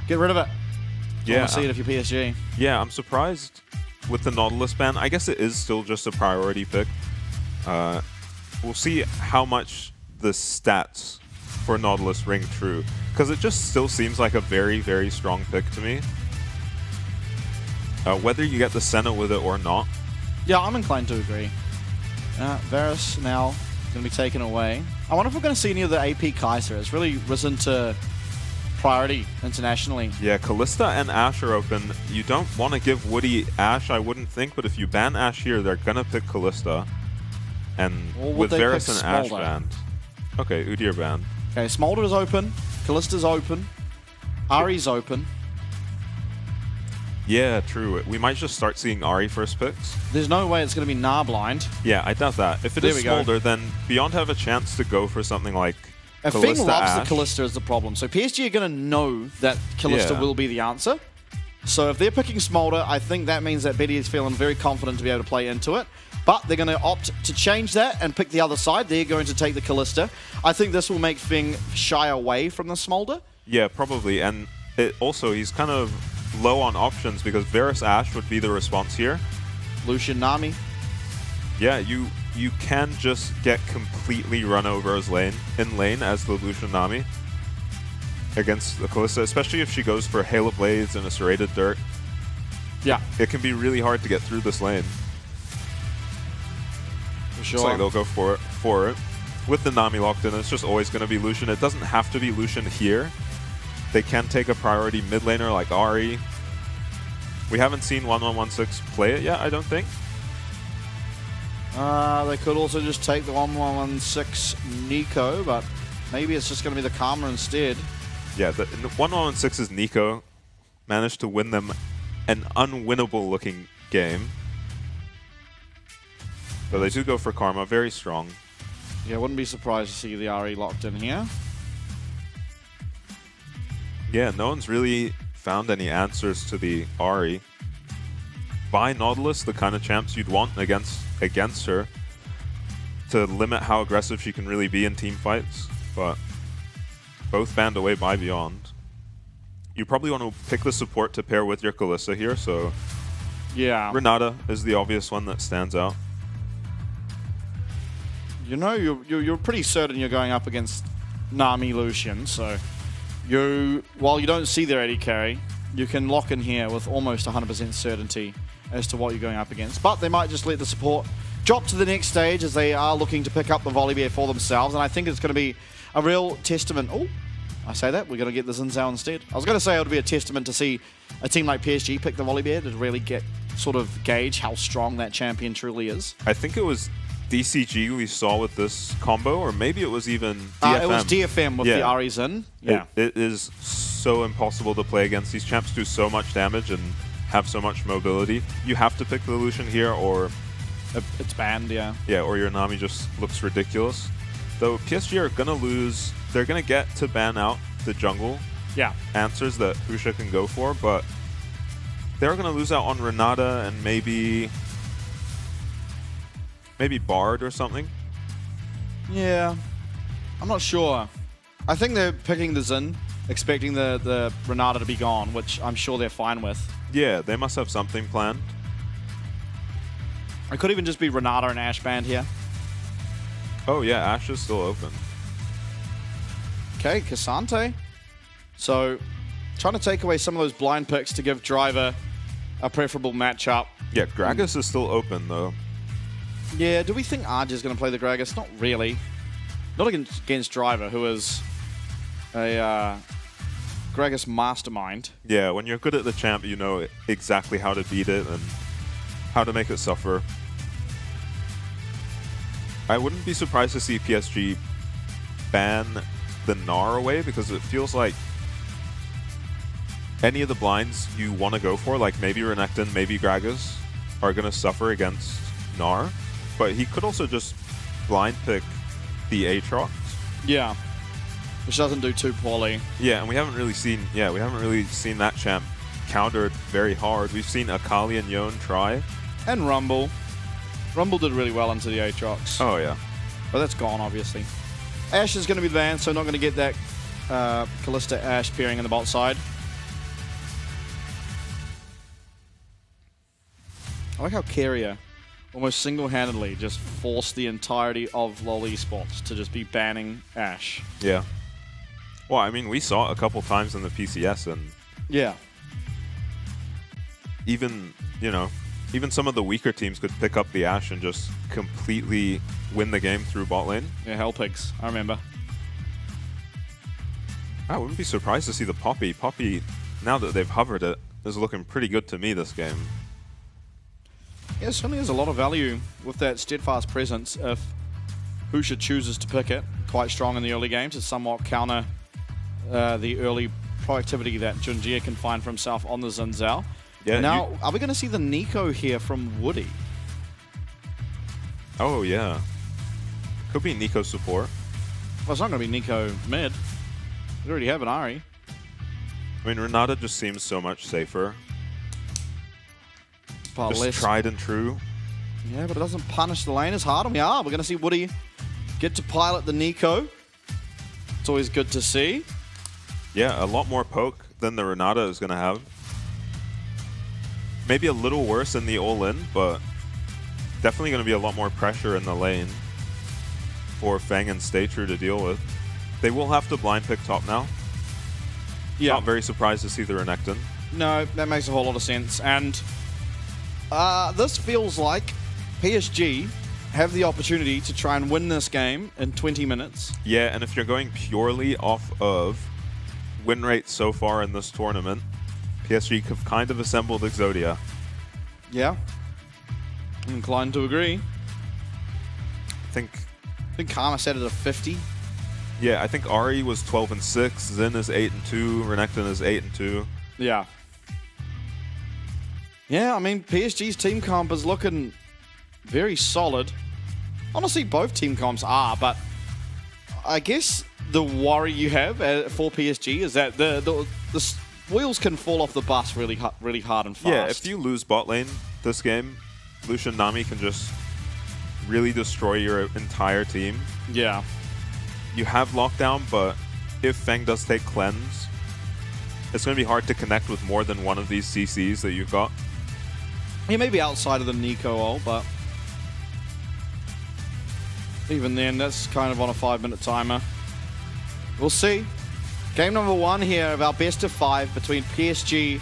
Get rid of it. Yeah. Want to see it if you're PSG. Yeah, I'm surprised with the Nautilus ban. I guess it is still just a priority pick. We'll see how much the stats for Nautilus ring true, because it just still seems like a very, very strong pick to me. Whether you get the Senna with it or not. Yeah, I'm inclined to agree. Varus now going to be taken away. I wonder if we're going to see any of the AP Kaiser. It's really risen to priority internationally. Yeah, Kalista and Ashe are open. You don't want to give Woody Ashe, I wouldn't think, but if you ban Ashe here, they're going to pick Kalista. And with Varus and Ashe banned. Okay, Udyr banned. Okay, Smolder is open. Kalista's open. Ahri's open. Yeah, true. We might just start seeing Ahri first picks. There's no way it's going to be Gnar blind. Yeah, I doubt that. If it is Smolder, then Beyond have a chance to go for something like Fing Kalista loves Ashe. the Kalista is the problem. So PSG are going to know that Kalista will be the answer. So if they're picking Smolder, I think that means that Betty is feeling very confident to be able to play into it. But they're going to opt to change that and pick the other side. They're going to take the Kalista. I think this will make Fing shy away from the Smolder. Yeah, probably. And it also, he's kind of low on options because Varus Ashe would be the response here. Lucian Nami. Yeah, you can just get completely run over as in lane as the Lucian Nami against the Kalista, especially if she goes for Hail of Blades and a Serrated Dirt. Yeah. It can be really hard to get through this lane. For sure. Looks like they'll go for it. With the Nami locked in, it's just always going to be Lucian. It doesn't have to be Lucian here. They can take a priority mid laner like Ahri. We haven't seen 1116 play it yet, I don't think. They could also just take the 1116 Nico, but maybe it's just going to be the Karma instead. Yeah, the 1116's Nico managed to win them an unwinnable looking game. But they do go for Karma, very strong. Yeah, wouldn't be surprised to see the Ahri locked in here. Yeah, no one's really found any answers to the Ahri. By Nautilus, the kind of champs you'd want against her to limit how aggressive she can really be in team fights, but both banned away by Beyond. You probably want to pick the support to pair with your Kalista here, so yeah, Renata is the obvious one that stands out. You know, you're pretty certain you're going up against Nami Lucian, so while you don't see their AD carry, you can lock in here with almost 100% certainty as to what you're going up against. But they might just let the support drop to the next stage as they are looking to pick up the Volibear for themselves, and I think it's going to be a real testament. Oh, I say that, we're going to get the Xin Zhao instead. I was going to say it would be a testament to see a team like PSG pick the Volibear to really sort of gauge how strong that champion truly is. I think it was DCG we saw with this combo, or maybe it was even DFM. It was DFM with the Ahri Xin. Yeah. It is so impossible to play against. These champs do so much damage and have so much mobility. You have to pick the Lucian here, or it's banned, yeah. Yeah, or your Nami just looks ridiculous. Though PSG are going to lose. They're going to get to ban out the jungle answers that Usha can go for, but they're going to lose out on Renata and maybe Bard or something. Yeah, I'm not sure. I think they're picking the Xin, expecting the Renata to be gone, which I'm sure they're fine with. Yeah, they must have something planned. It could even just be Renata and Ashe band here. Oh yeah, Ashe is still open. Okay, Cassante. So, trying to take away some of those blind picks to give Driver a preferable matchup. Yeah, Gragas is still open though. Yeah, do we think Arj is going to play the Gragas? Not really. Not against Driver, who is a Gragas mastermind. Yeah, when you're good at the champ, you know exactly how to beat it and how to make it suffer. I wouldn't be surprised to see PSG ban the Gnar away, because it feels like any of the blinds you want to go for, like maybe Renekton, maybe Gragas, are going to suffer against Gnar. But he could also just blind pick the Aatrox. Yeah, which doesn't do too poorly. Yeah, and we haven't really seen that champ countered very hard. We've seen Akali and Yone try. And Rumble. Rumble did really well into the Aatrox. Oh, yeah. But that's gone, obviously. Ashe is going to be the van, so not going to get that Kalista Ashe pairing in the bot side. I like how Carrier almost single-handedly just forced the entirety of LoL Esports to just be banning Ashe. Yeah. Well, I mean, we saw it a couple times in the PCS, and Yeah. even, you know, even some of the weaker teams could pick up the Ashe and just completely win the game through bot lane. Yeah, Hellpigs. I remember. I wouldn't be surprised to see the Poppy. Poppy, now that they've hovered it, is looking pretty good to me this game. Yeah, certainly has a lot of value with that steadfast presence if Husha chooses to pick it. Quite strong in the early game to somewhat counter the early proactivity that Junjia can find for himself on the Xin Zhao. Yeah. Now, are we going to see the Nico here from Woody? Oh, yeah. Could be Nico support. Well, it's not going to be Nico mid. We already have an Ahri. I mean, Renata just seems so much safer. But Just less, tried and true. yeah, but it doesn't punish the lane as hard. And we're going to see Woody get to pilot the Nico. It's always good to see. Yeah, a lot more poke than the Renata is going to have. Maybe a little worse in the all-in, but definitely going to be a lot more pressure in the lane for Feng and Stay True to deal with. They will have to blind pick top now. Yeah. Not very surprised to see the Renekton. No, that makes a whole lot of sense. And this feels like PSG have the opportunity to try and win this game in 20 minutes. Yeah, and if you're going purely off of win rate so far in this tournament, PSG have kind of assembled Exodia. Yeah. I'm inclined to agree. I think Karma set it at 50. Yeah, I think Ahri was 12-6, Xin is 8-2, Renekton is 8-2. Yeah. Yeah, I mean, PSG's team comp is looking very solid. Honestly, both team comps are, but I guess the worry you have for PSG is that the wheels can fall off the bus really hard and fast. Yeah, if you lose bot lane this game, Lucian Nami can just really destroy your entire team. Yeah. You have lockdown, but if Feng does take cleanse, it's going to be hard to connect with more than one of these CCs that you've got. He may be outside of the Nico ult, but even then, that's kind of on a 5-minute timer. We'll see. Game number 1 here of our best of 5 between PSG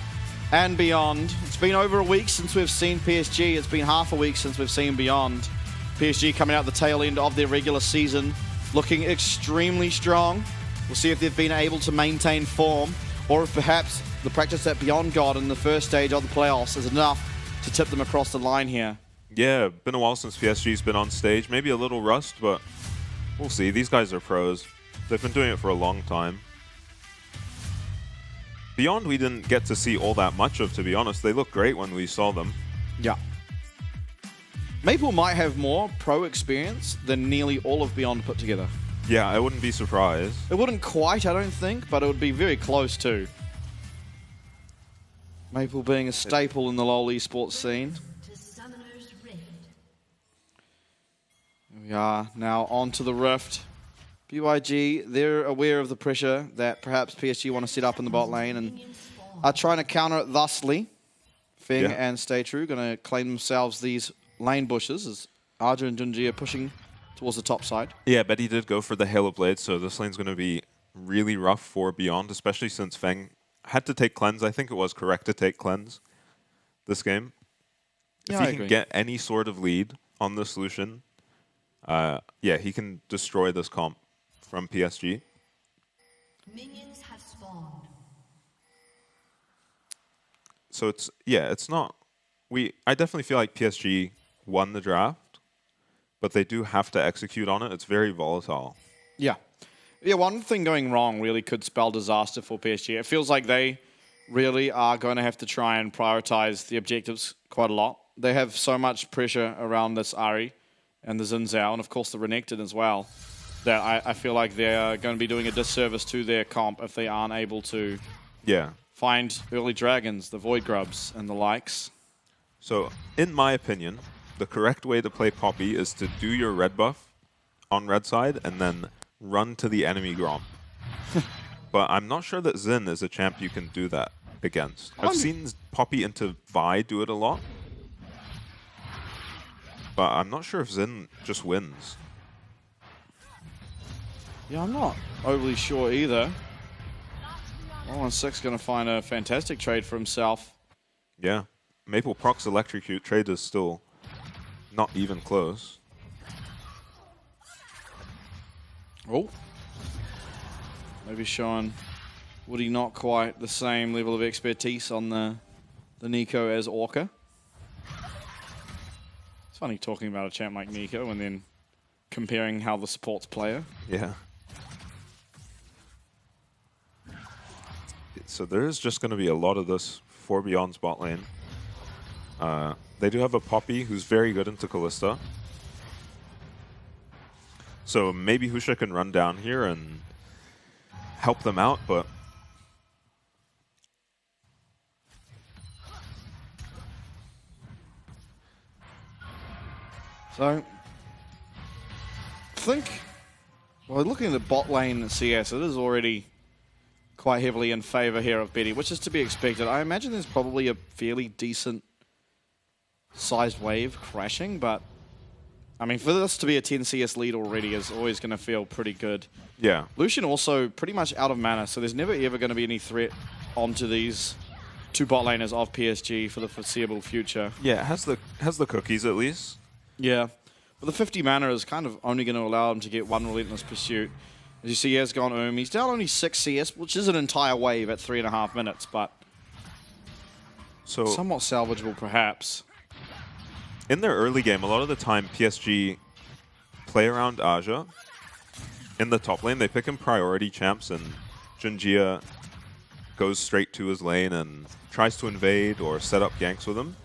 and Beyond. It's been over a week since we've seen PSG. It's been half a week since we've seen Beyond. PSG coming out the tail end of their regular season, looking extremely strong. We'll see if they've been able to maintain form, or if perhaps the practice that Beyond got in the first stage of the playoffs is enough to tip them across the line here. Yeah, been a while since PSG's been on stage. Maybe a little rust, but we'll see. These guys are pros. They've been doing it for a long time. Beyond we didn't get to see all that much of, to be honest. They looked great when we saw them. Yeah. Maple might have more pro experience than nearly all of Beyond put together. Yeah, I wouldn't be surprised. It wouldn't quite, I don't think, but it would be very close too. Maple being a staple in the LoL esports scene. Here we are now onto the Rift. BYG, they're aware of the pressure that perhaps PSG want to set up in the bot lane and are trying to counter it thusly. Feng and Stay True going to claim themselves these lane bushes as Arjun and Junji are pushing towards the top side. Yeah, Betty did go for the Halo Blade, so this lane's going to be really rough for Beyond, especially since Feng had to take cleanse. I think it was correct to take cleanse this game. Yeah, if he can get any sort of lead on the solution, yeah, he can destroy this comp from PSG. Minions have spawned. So it's not. I definitely feel like PSG won the draft, but they do have to execute on it. It's very volatile. Yeah. Yeah, one thing going wrong really could spell disaster for PSG. It feels like they really are going to have to try and prioritize the objectives quite a lot. They have so much pressure around this Ahri and the Xin Zhao, and of course the Renekton as well, that I feel like they're going to be doing a disservice to their comp if they aren't able to find early dragons, the Void Grubs, and the likes. So, in my opinion, the correct way to play Poppy is to do your red buff on red side and then run to the enemy Grom. But I'm not sure that Xin is a champ you can do that against. I've seen Poppy into Vi do it a lot. But I'm not sure if Xin just wins. Yeah, I'm not overly sure either. 116 going to find a fantastic trade for himself. Yeah. Maple procs electrocute trade is still not even close. Oh. Maybe showing Woody not quite the same level of expertise on the Nico as Orca. It's funny talking about a champ like Nico and then comparing how the supports player. Yeah. So there is just going to be a lot of this for Beyond's bot lane. They do have a Poppy who's very good into Kalista. So maybe Husha can run down here and help them out, but... So, I think, well, looking at the bot lane CS, it is already quite heavily in favor here of Betty, which is to be expected. I imagine there's probably a fairly decent sized wave crashing, but I mean, for this to be a 10 CS lead already is always going to feel pretty good. Yeah. Lucian also pretty much out of mana, so there's never ever going to be any threat onto these two bot laners of PSG for the foreseeable future. Yeah, it has the cookies at least. Yeah, but the 50 mana is kind of only going to allow him to get one Relentless Pursuit. As you see, he has gone He's down only 6 CS, which is an entire wave at 3.5 minutes, but so somewhat salvageable perhaps. In their early game, a lot of the time PSG play around Aja. In the top lane, they pick him priority champs, and Junjia goes straight to his lane and tries to invade or set up ganks with him.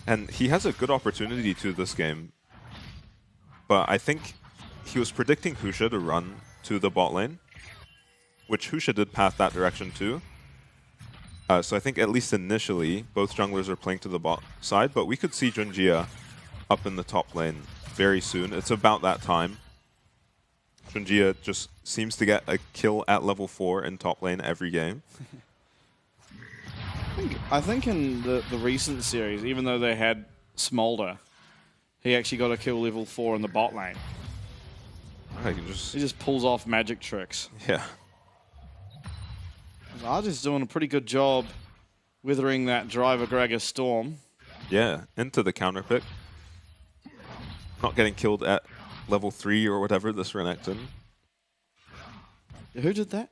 And he has a good opportunity to this game. But I think he was predicting Husha to run to the bot lane, which Husha did path that direction too. So I think at least initially, both junglers are playing to the bot side, but we could see Junjia up in the top lane very soon. It's about that time. Junjia just seems to get a kill at level 4 in top lane every game. I think in the recent series, even though they had Smolder, he actually got a kill level 4 in the bot lane. He just pulls off magic tricks. Yeah. Arja's doing a pretty good job withering that Driver Gregor Storm. Yeah, into the counter pick. Not getting killed at level 3 or whatever this Renekton. Who did that?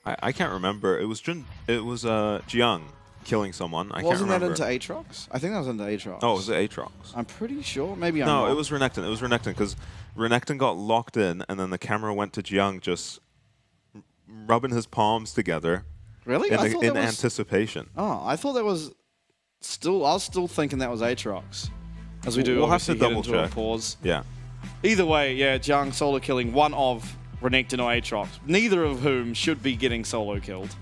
I can't remember. It was Jiang killing someone. I Wasn't can't remember. That into Aatrox? I think that was into Aatrox. Oh, was it Aatrox? I'm pretty sure. Maybe I'm No, wrong. it was Renekton. It was Renekton because Renekton got locked in and then the camera went to Jiang just rubbing his palms together. Really? In anticipation. Oh, I thought that was still... I was still thinking that was Aatrox. As we do, we'll have to obviously double head into a check. pause. Yeah. Either way, yeah, Jiang solo killing one of Renekton or Aatrox, neither of whom should be getting solo killed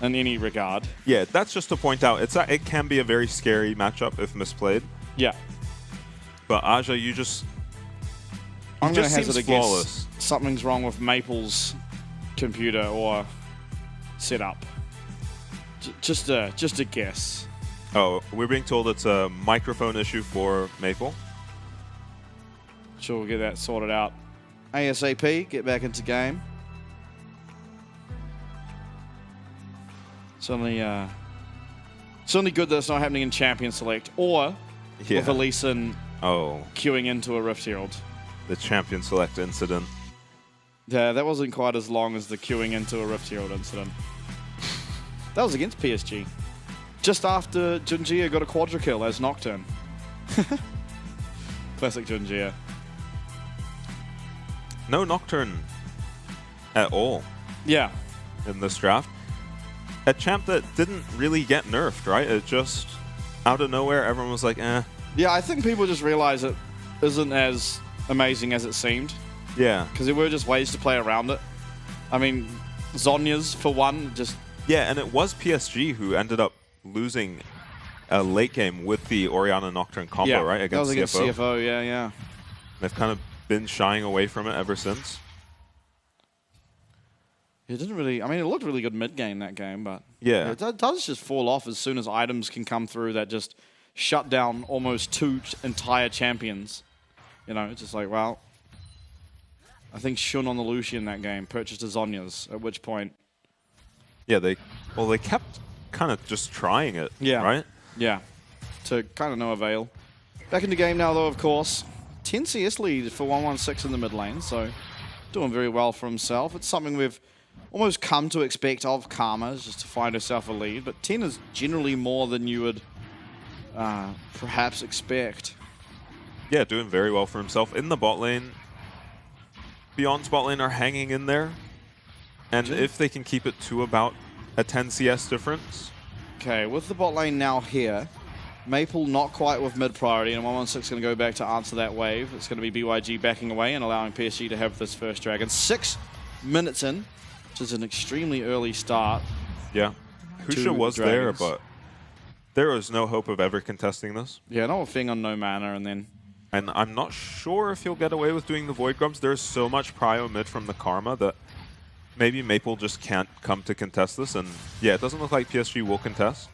in any regard. Yeah, that's just to point out, it can be a very scary matchup if misplayed. Yeah. But Aja, you just... I'm going to seems hazard a flawless. guess something's wrong with Maple's computer or setup. Just a guess. Oh, we're being told it's a microphone issue for Maple. Sure, we'll get that sorted out ASAP. Get back into game. Certainly good that it's not happening in Champion Select or with Elisen queuing into a Rift Herald. The Champion Select incident. Yeah, that wasn't quite as long as the queuing into a Rift Herald incident. That was against PSG. Just after Junjia got a quadra kill as Nocturne. Classic Junjia. No Nocturne at all. Yeah. In this draft. A champ that didn't really get nerfed, right? It just, out of nowhere, everyone was like, eh. Yeah, I think people just realize it isn't as amazing as it seemed. Yeah. Because there were just ways to play around it. I mean, Zonya's, for one, just... Yeah, and it was PSG who ended up losing a late game with the Orianna Nocturne combo, right? That was Against against CFO. CFO, yeah. They've kind of been shying away from it ever since. It didn't really, I mean, it looked really good mid-game that game, but Yeah. it does just fall off as soon as items can come through that just shut down almost 2 entire champions. You know, it's just like, well, I think Shun on the Lucian that game purchased a Zhonya's, at which point... Yeah, they kept kind of just trying it, right? Yeah, to kind of no avail. Back in the game now, though, of course. 10 CS lead for 116 in the mid lane, so doing very well for himself. It's something we've almost come to expect of Karma, is just to find herself a lead, but 10 is generally more than you would perhaps expect. Yeah, doing very well for himself. In the bot lane, Beyond's bot lane are hanging in there, and if they can keep it to about a 10 CS difference. Okay, with the bot lane now here, Maple not quite with mid priority, and 116 is going to go back to answer that wave. It's going to be BYG backing away and allowing PSG to have this first dragon. 6 minutes in, which is an extremely early start. Yeah, Husha was there, but there was no hope of ever contesting this. Yeah, not a thing on no mana, and then... And I'm not sure if he'll get away with doing the Void Grubs. There's so much prio mid from the Karma that maybe Maple just can't come to contest this. And yeah, it doesn't look like PSG will contest.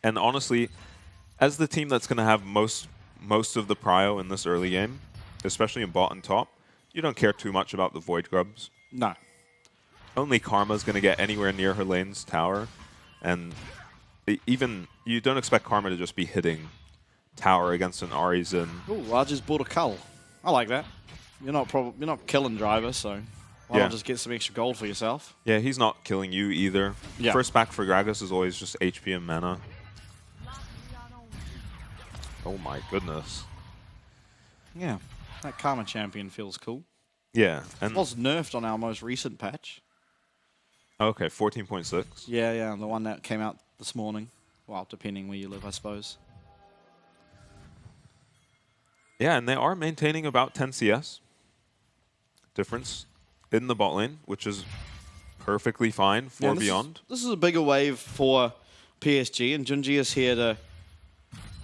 And honestly, as the team that's going to have most of the prio in this early game, especially in bot and top, you don't care too much about the Void Grubs. No. Only Karma's going to get anywhere near her lane's tower. And even you don't expect Karma to just be hitting tower against an Arizen. Ooh, I just bought a cull. I like that. You're not killing driver, so why not just get some extra gold for yourself? Yeah, he's not killing you either. Yeah. First back for Gragas is always just HP and mana. Oh my goodness. Yeah, that Karma champion feels cool. Yeah, and It was nerfed on our most recent patch. okay, 14.6. Yeah, the one that came out this morning. Well, depending where you live, I suppose. Yeah, and they are maintaining about 10 CS difference in the bot lane, which is perfectly fine for Beyond. This is a bigger wave for PSG, and Junji is here to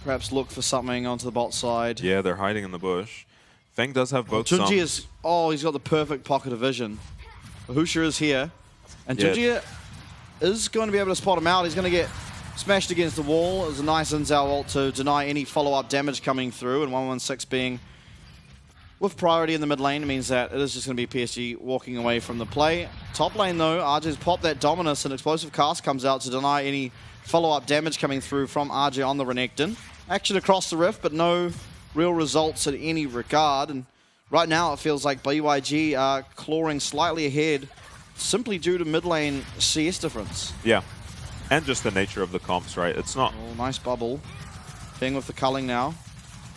perhaps look for something onto the bot side. Yeah, they're hiding in the bush. Feng does have both Junji sums. is... Oh, he's got the perfect pocket of vision. Husha is here, and Junji is going to be able to spot him out. He's going to get smashed against the wall. It was a nice Inzao ult to deny any follow-up damage coming through, and 116 being with priority in the mid lane means that it is just going to be PSG walking away from the play. Top lane, though, RJ's popped that Dominus, and Explosive Cast comes out to deny any follow-up damage coming through from RJ on the Renekton. Action across the rift, but no real results in any regard, and right now it feels like BYG are clawing slightly ahead simply due to mid lane CS difference. Yeah. And just the nature of the comps, right? It's not... Oh, nice bubble. Thing with the culling now.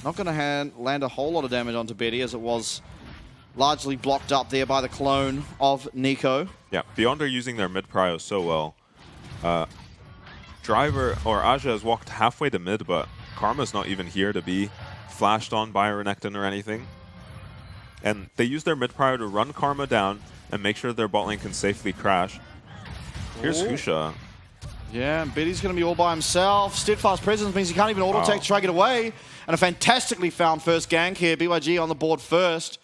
Not going to land a whole lot of damage onto Betty, as it was largely blocked up there by the clone of Nico. Yeah, Beyond are using their mid prio so well. Driver, or Aja has walked halfway to mid, but Karma's not even here to be flashed on by a Renekton or anything. And they use their mid prio to run Karma down and make sure their bot lane can safely crash. Here's Husha. Yeah, and Betty's going to be all by himself. Steadfast Presence means he can't even auto-attack to try to get away. And a fantastically found first gank here. BYG on the board first.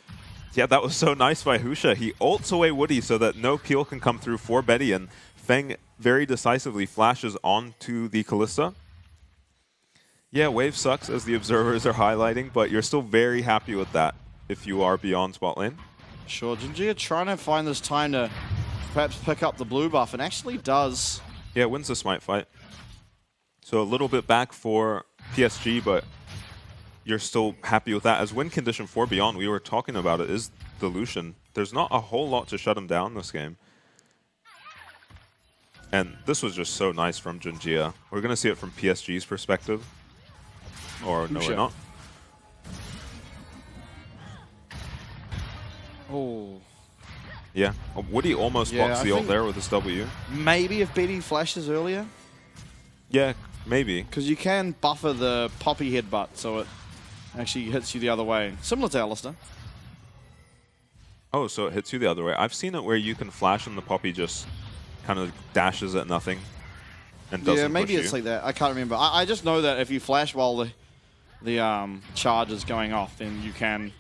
Yeah, that was so nice by Husha. He ults away Woody so that no peel can come through for Betty, and Feng very decisively flashes onto the Kalista. Yeah, wave sucks, as the observers are highlighting, but you're still very happy with that if you are Beyond bot lane. Sure, Jinji trying to find this time to perhaps pick up the blue buff, and actually does. Yeah, wins the smite fight. So a little bit back for PSG, but you're still happy with that. As win condition for Beyond, we were talking about it, is the Lucian. There's not a whole lot to shut him down this game. And this was just so nice from Junjia. We're going to see it from PSG's perspective. Or no, we're not. Oh. Yeah, Woody almost blocks the ult there with his W. Maybe if Betty flashes earlier? Yeah, maybe. Because you can buffer the Poppy headbutt, so it actually hits you the other way. Similar to Alistair. Oh, so it hits you the other way. I've seen it where you can flash and the Poppy just kind of dashes at nothing and doesn't Yeah, maybe push it's you. like that. I can't remember. I just know that if you flash while the charge is going off, then you can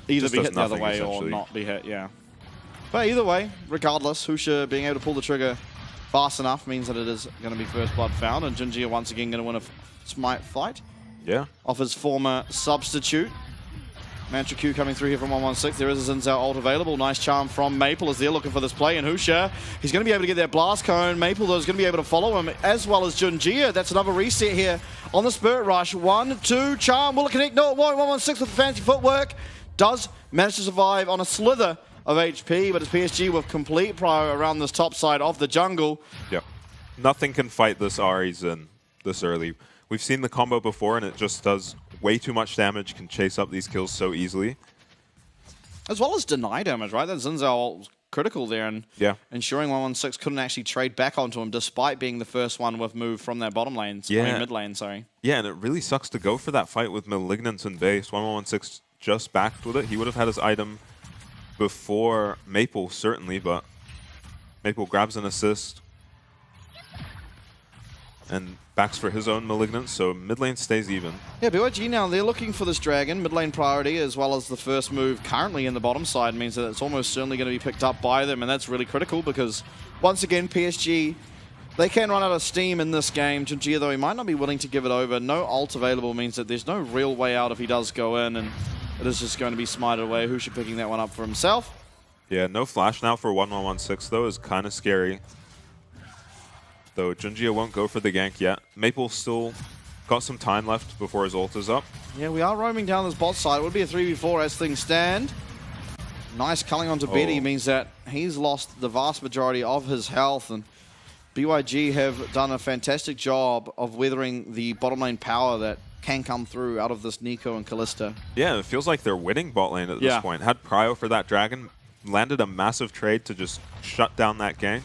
either Just be does hit the other nothing, way or essentially. not be hit, yeah. But either way, regardless, Husha being able to pull the trigger fast enough means that it is going to be first blood found, and Junjia once again going to win a smite fight Yeah. off his former substitute. Mantra Q coming through here from 116. There is a Xin Zhao ult available. Nice charm from Maple as they're looking for this play. And Husha, he's going to be able to get that blast cone. Maple, though, is going to be able to follow him as well as Junjia. That's another reset here on the Spirit Rush. 1, 2, charm. Will it connect? No, it won't. 116 with the fancy footwork. Does manage to survive on a slither of HP, but it's PSG with complete prio around this top side of the jungle. Yep. Nothing can fight this Ahri Xin this early. We've seen the combo before, and it just does way too much damage, can chase up these kills so easily. As well as deny damage, right? That Xin Zhao was critical there, and Yeah. ensuring 116 couldn't actually trade back onto him despite being the first one with move from that bottom lane, mid lane, sorry. Yeah, and it really sucks to go for that fight with Malignance in base. 1116 just backed with it. He would have had his item before Maple, certainly, but Maple grabs an assist and backs for his own Malignance, so mid lane stays even. Yeah, BYG now, they're looking for this dragon, mid lane priority, as well as the first move currently in the bottom side means that it's almost certainly going to be picked up by them, and that's really critical because, once again, PSG, they can run out of steam in this game. Junjia, though, he might not be willing to give it over. No ult available means that there's no real way out if he does go in, and it is just going to be smited away. Husha picking that one up for himself. Yeah, no flash now for 1116, though, is kind of scary. Though Junjia won't go for the gank yet. Maple still got some time left before his ult is up. Yeah, we are roaming down this bot side. It would be a 3v4 as things stand. Nice culling onto Betty means that he's lost the vast majority of his health, and BYG have done a fantastic job of weathering the bottom lane power that can come through out of this Nico and Kalista. Yeah, it feels like they're winning bot lane at this point. Had prio for that dragon, landed a massive trade to just shut down that gank.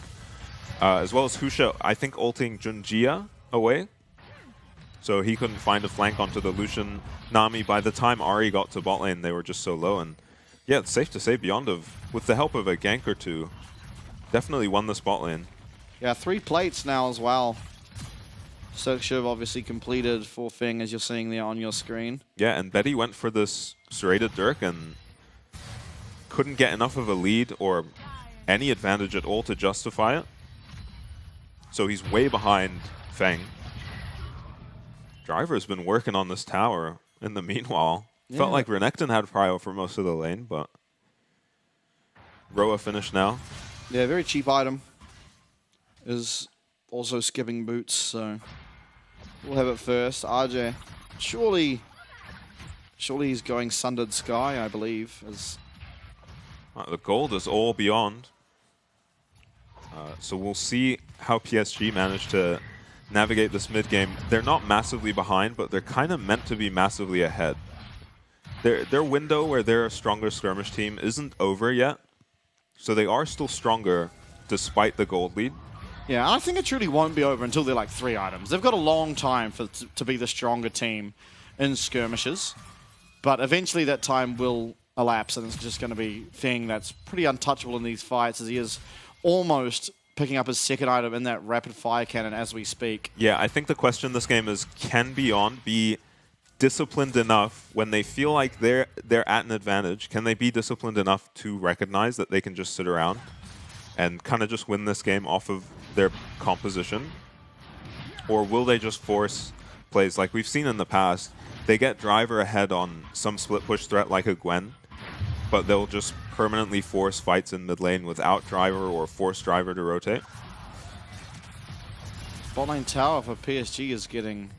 As well as Husha, I think, ulting Junjia away. So he couldn't find a flank onto the Lucian Nami. By the time Ahri got to bot lane, they were just so low. And yeah, it's safe to say Beyond, with the help of a gank or two, definitely won this bot lane. Yeah, 3 plates now as well. Serkshiv obviously completed for Fing, as you're seeing there on your screen. Yeah, and Betty went for this serrated Dirk and couldn't get enough of a lead or any advantage at all to justify it. So he's way behind Feng. Driver's been working on this tower in the meanwhile. Yeah. Felt like Renekton had prio for most of the lane, but Roa finished now. Yeah, very cheap item. Is also skipping boots, so we'll have it first. RJ, surely he's going Sundered Sky, I believe. The gold is all Beyond. So we'll see how PSG manage to navigate this mid game. They're not massively behind, but they're kind of meant to be massively ahead. Their window where they're a stronger skirmish team isn't over yet, so they are still stronger despite the gold lead. Yeah, I think it truly won't be over until they're like 3 items. They've got a long time to be the stronger team in skirmishes, but eventually that time will elapse, and it's just going to be Feng that's pretty untouchable in these fights, as he is almost picking up his second item in that rapid fire cannon as we speak. Yeah, I think the question in this game is, can Beyond be disciplined enough when they feel like they're at an advantage? Can they be disciplined enough to recognize that they can just sit around and kind of just win this game off of their composition? Or will they just force plays like we've seen in the past? They get Driver ahead on some split push threat like a Gwen, but they'll just permanently force fights in mid lane without Driver or force Driver to rotate. Bot lane tower for PSG is getting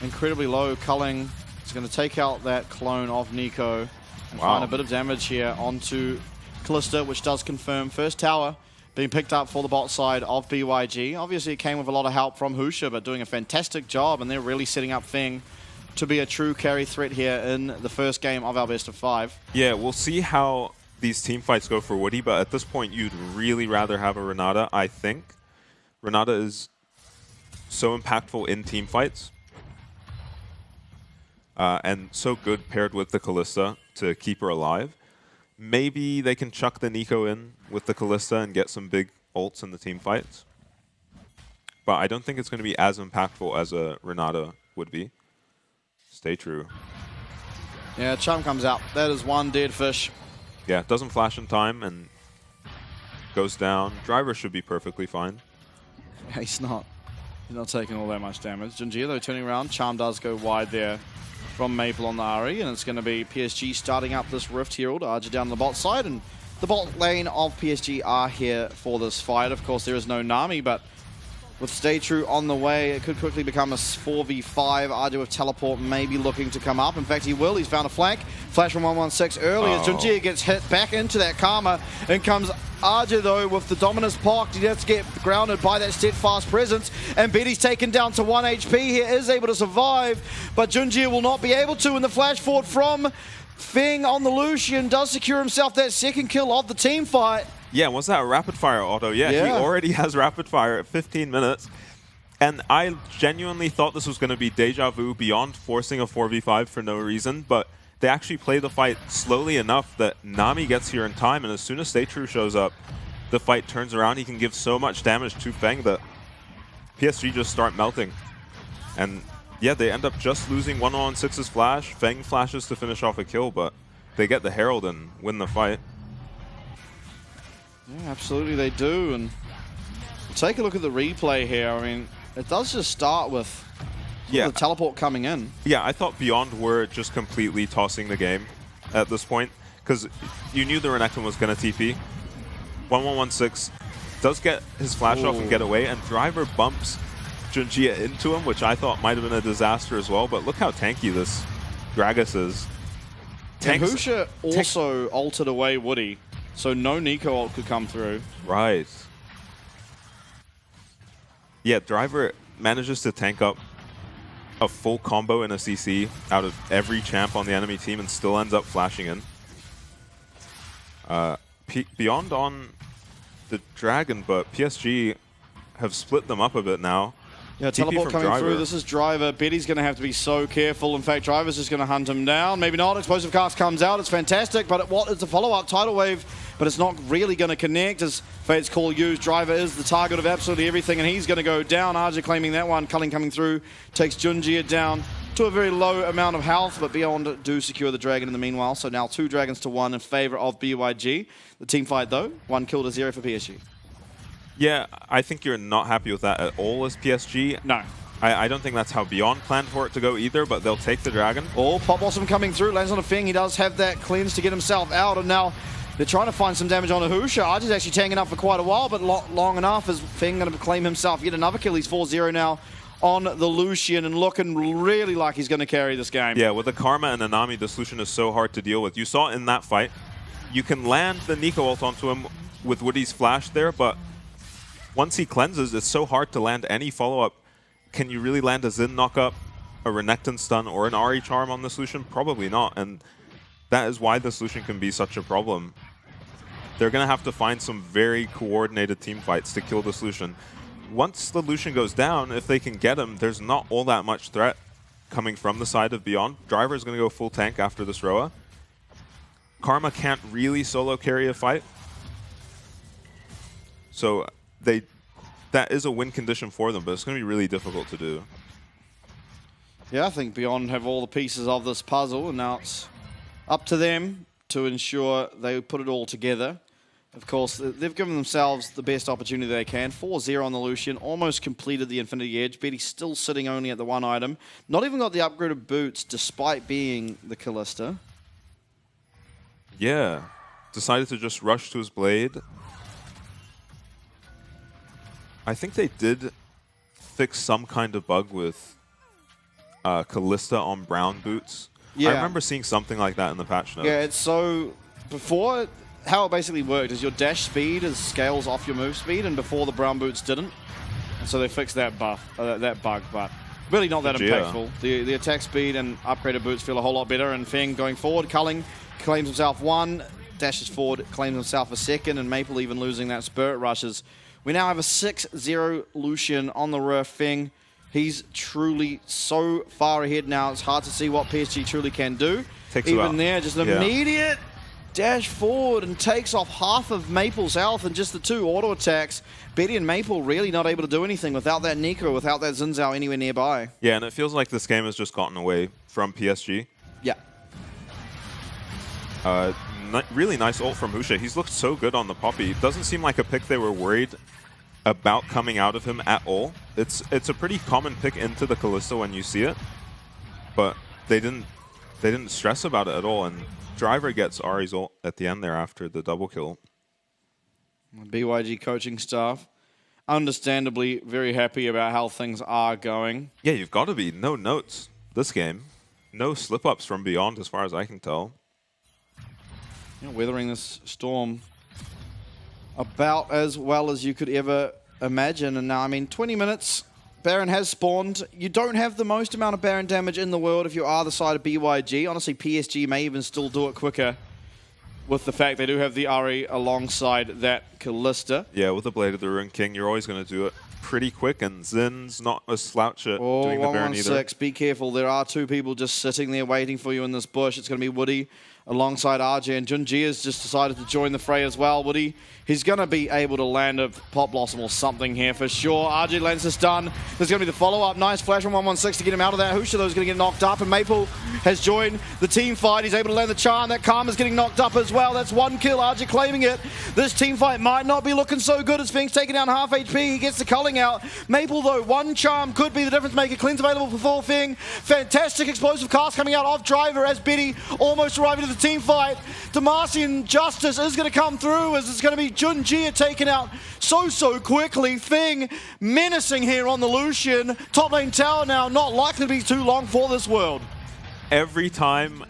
incredibly low. Culling is going to take out that clone of Nico and find a bit of damage here onto Kalista, which does confirm first tower being picked up for the bot side of BYG. Obviously, it came with a lot of help from Husha, but doing a fantastic job, and they're really setting up Feng to be a true carry threat here in the first game of our best of 5. Yeah, we'll see how these team fights go for Woody, but at this point, you'd really rather have a Renata, I think. Renata is so impactful in team fights, and so good paired with the Kalista to keep her alive. Maybe they can chuck the Nico in with the Kalista and get some big ults in the team fights. but I don't think it's going to be as impactful as a Renata would be. Stay true. Yeah, Chum comes out. That is one dead fish. Yeah, doesn't flash in time and goes down. Driver should be perfectly fine. Yeah, he's not taking all that much damage. Junjia, though, turning around. Charm does go wide there from Maple on the Ari, and it's going to be PSG starting up this Rift Herald. Arja down the bot side, and the bot lane of PSG are here for this fight. Of course, there is no Nami, but with Stay True on the way, it could quickly become a 4v5. Arja with teleport maybe looking to come up. In fact, he will. He's found a flank. Flash from 116 early as Junjia gets hit back into that Karma. In comes Arja, though, with the Dominus Poct. He does get grounded by that steadfast presence. And Betty's taken down to 1 HP. He is able to survive, but Junjia will not be able to. And the flash forward from Feng on the Lucian does secure himself that second kill of the team fight. Yeah, was that a rapid fire auto? Yeah, he already has rapid fire at 15 minutes. And I genuinely thought this was going to be deja vu beyond forcing a 4v5 for no reason, but they actually play the fight slowly enough that Nami gets here in time, and as soon as Stay True shows up, the fight turns around. He can give so much damage to Feng that PSG just start melting. And yeah, they end up just losing 116's flash. Feng flashes to finish off a kill, but they get the Herald and win the fight. Yeah, absolutely they do. And take a look at the replay here. I mean, it does just start with the teleport coming in. Yeah, I thought Beyond were just completely tossing the game at this point, because you knew the Renekton was going to TP. 1116 does get his flash off and get away, and Driver bumps Junjia into him, which I thought might have been a disaster as well, but look how tanky this Gragas is. And Husha also altered away Woody, so no Nico ult could come through. Right. Yeah, Driver manages to tank up a full combo in a CC out of every champ on the enemy team and still ends up flashing in. Beyond on the Dragon, but PSG have split them up a bit now. Yeah, teleport coming through. This is Driver. Betty's going to have to be so careful. In fact, Driver's just going to hunt him down. Maybe not. Explosive Cast comes out. It's fantastic, but what is the follow-up? Tidal Wave, but it's not really going to connect as Fate's Call used. Driver is the target of absolutely everything, and he's going to go down. Arja claiming that one. Culling coming through. Takes Junjia down to a very low amount of health, but Beyond do secure the Dragon in the meanwhile. So now 2 Dragons to 1 in favor of BYG. The team fight, though, 1 kill to 0 for PSG. Yeah, I think you're not happy with that at all as PSG. No. I don't think that's how Beyond planned for it to go either, but they'll take the Dragon. Oh, Pop Blossom coming through, lands on a Feng. He does have that cleanse to get himself out, and now they're trying to find some damage on Ahusha. Arja's actually tanking up for quite a while, but long enough as Feng going to claim himself yet another kill. He's 4-0 now on the Lucian and looking really like he's going to carry this game. Yeah, with the Karma and Anami, the solution is so hard to deal with. You saw in that fight, you can land the Nico ult onto him with Woody's flash there, but once he cleanses, it's so hard to land any follow-up. Can you really land a Xin knock-up, a Renekton stun, or an Ahri charm on the solution? Probably not, and that is why the solution can be such a problem. They're going to have to find some very coordinated team fights to kill the solution. Once the Lucian goes down, if they can get him, there's not all that much threat coming from the side of Beyond. Driver is going to go full tank after this Roa. Karma can't really solo carry a fight. So that is a win condition for them, but it's going to be really difficult to do. Yeah, I think Beyond have all the pieces of this puzzle, and now it's up to them to ensure they put it all together. Of course, they've given themselves the best opportunity they can. 4-0 on the Lucian, almost completed the Infinity Edge. Betty's still sitting only at the 1 item. Not even got the upgraded boots, despite being the Callista. Yeah, decided to just rush to his blade. I think they did fix some kind of bug with Callista on brown boots. Yeah. I remember seeing something like that in the patch notes. Yeah, it's so... Before, how it basically worked is your dash speed scales off your move speed, and before the brown boots didn't. And so they fixed that bug, but really not that impactful. The attack speed and upgraded boots feel a whole lot better, and Feng going forward, Culling claims himself 1, dashes forward, claims himself a 2nd, and Maple even losing that Spirit Rushes. We now have a 6-0 Lucian on the Rift. Feng, he's truly so far ahead now. It's hard to see what PSG truly can do. Takes even there, just an immediate dash forward and takes off half of Maple's health and just the 2 auto attacks. Betty and Maple really not able to do anything without that Nico, without that Xin Zhao anywhere nearby. Yeah, and it feels like this game has just gotten away from PSG. Yeah. Really nice ult from Husha. He's looked so good on the Poppy. Doesn't seem like a pick they were worried about coming out of him at all. It's a pretty common pick into the Kalista when you see it, but they didn't stress about it at all. And Driver gets Ari's ult at the end there after the double kill. BYG coaching staff, understandably very happy about how things are going. Yeah, you've got to be. No notes this game. No slip-ups from Beyond as far as I can tell. Weathering this storm about as well as you could ever imagine. And now, I mean, 20 minutes, Baron has spawned. You don't have the most amount of Baron damage in the world if you are the side of BYG. Honestly, PSG may even still do it quicker with the fact they do have the Ari alongside that Kalista. Yeah, with the Blade of the Ruin King, you're always going to do it pretty quick, and Zin's not a slouch at doing the Baron either. Be careful. There are 2 people just sitting there waiting for you in this bush. It's going to be Woody alongside RJ, and Junji has just decided to join the fray as well. Woody, he's going to be able to land a Pop Blossom or something here for sure. RJ lands this done. There's going to be the follow-up. Nice flash from 116 to get him out of that. Husha, though, is going to get knocked up, and Maple has joined the team fight. He's able to land the charm. That Karma's getting knocked up as well. That's 1 kill. RJ claiming it. This team fight might not be looking so good as Fink's taking down half HP. He gets the culling out. Maple, though, 1 charm could be the difference maker. Cleanse available for full Fing. Fantastic explosive cast coming out of Driver as Betty almost arriving to the team fight. Demacian Justice is going to come through as it's going to be Junji taken out so quickly. Fing menacing here on the Lucian. Top lane tower now not likely to be too long for this world. Every time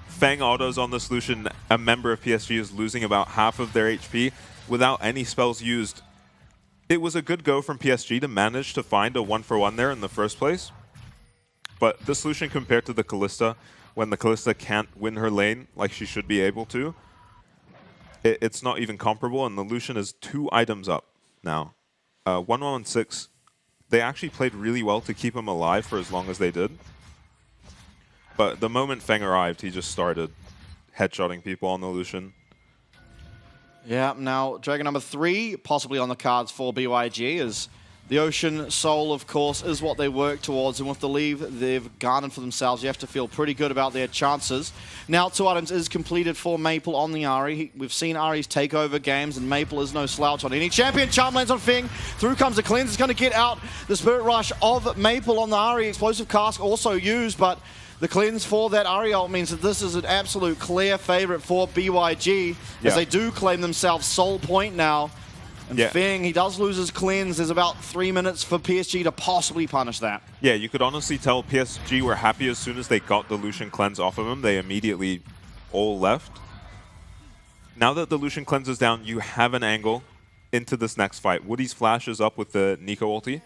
Fang autos on this Lucian, a member of PSG is losing about half of their HP without any spells used. It was a good go from PSG to manage to find a 1-for-1 there in the first place. But this Lucian compared to the Kalista, when the Kalista can't win her lane like she should be able to, it's not even comparable, and the Lucian is 2 items up now. 116, they actually played really well to keep him alive for as long as they did. But the moment Feng arrived, he just started headshotting people on the Lucian. Yeah, now Dragon number 3, possibly on the cards for BYG, is the Ocean Soul, of course, is what they work towards, and with the leave they've garnered for themselves, you have to feel pretty good about their chances. Now, 2 items is completed for Maple on the Ahri. We've seen Ahri's take over games, and Maple is no slouch on any champion. Charm lands on Fing. Through comes the cleanse. It's going to get out the Spirit Rush of Maple on the Ahri. Explosive Cask also used, but the cleanse for that Ahri ult means that this is an absolute clear favorite for BYG, as they do claim themselves Soul Point now. And Fing, he does lose his cleanse. There's about 3 minutes for PSG to possibly punish that. Yeah, you could honestly tell PSG were happy as soon as they got the Lucian cleanse off of him. They immediately all left. Now that the Lucian cleanse is down, you have an angle into this next fight. Woody's flash is up with the Nico ulti.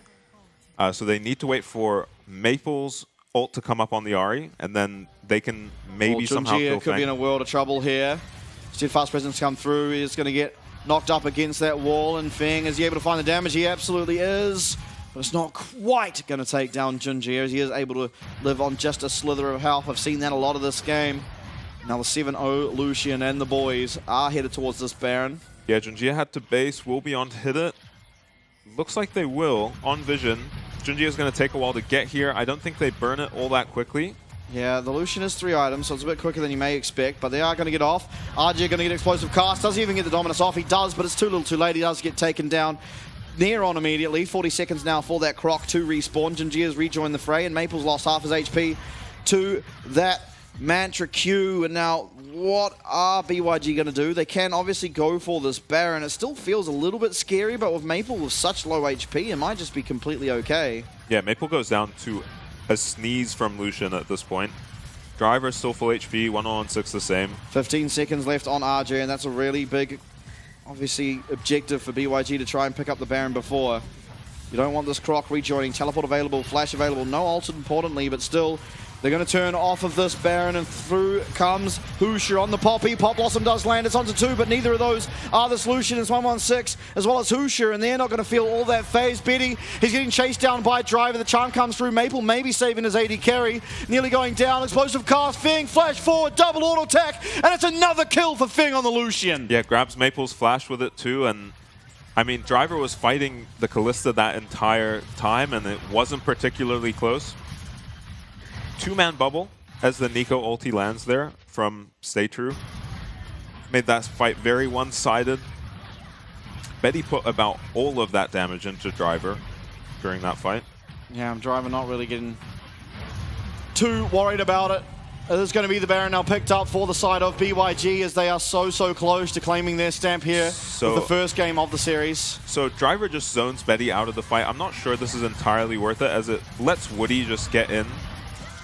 So they need to wait for Maple's ult to come up on the Ahri, and then they can maybe somehow kill Fang. Could be in a world of trouble here. Steadfast Presence come through. He's going to get knocked up against that wall, and Fing, is he able to find the damage? He absolutely is, but it's not quite going to take down Junji, as he is able to live on just a slither of health. I've seen that a lot of this game. Now the 7-0 Lucian and the boys are headed towards this Baron. Yeah, Junji had to base. Will Beyond hit it? Looks like they will on Vision. Junji is going to take a while to get here. I don't think they burn it all that quickly. Yeah, the Lucian is 3 items, so it's a bit quicker than you may expect, but they are going to get off. RJ going to get Explosive Cast. Does he even get the Dominus off? He does, but it's too little too late. He does get taken down near on immediately. 40 seconds now for that Croc to respawn. Junji has rejoined the fray, and Maple's lost half his HP to that Mantra Q. And now, what are BYG going to do? They can obviously go for this Baron. It still feels a little bit scary, but with Maple with such low HP, it might just be completely okay. Yeah, Maple goes down to a sneeze from Lucian at this point. Driver still full HP, 1-on-6 the same. 15 seconds left on RJ, and that's a really big, obviously, objective for BYG to try and pick up the Baron before. You don't want this Croc rejoining. Teleport available, flash available, no ult importantly, but still, They're going to turn off of this Baron, and through comes Hoosier on the Poppy. Pop Blossom does land. It's onto 2, but neither of those are the solution. It's 116 as well as Hoosier, and they're not going to feel all that phase. Betty, he's getting chased down by Driver. The charm comes through. Maple maybe saving his AD carry. Nearly going down. Explosive cast. Fing, flash forward, double auto attack, and it's another kill for Fing on the Lucian. Yeah, grabs Maple's flash with it too, and I mean, Driver was fighting the Kalista that entire time, and it wasn't particularly close. 2-man bubble as the Nico ulti lands there from Stay True. Made that fight very one-sided. Betty put about all of that damage into Driver during that fight. Yeah, Driver not really getting too worried about it. There's going to be the Baron now picked up for the side of BYG as they are so close to claiming their stamp here with the first game of the series. So Driver just zones Betty out of the fight. I'm not sure this is entirely worth it as it lets Woody just get in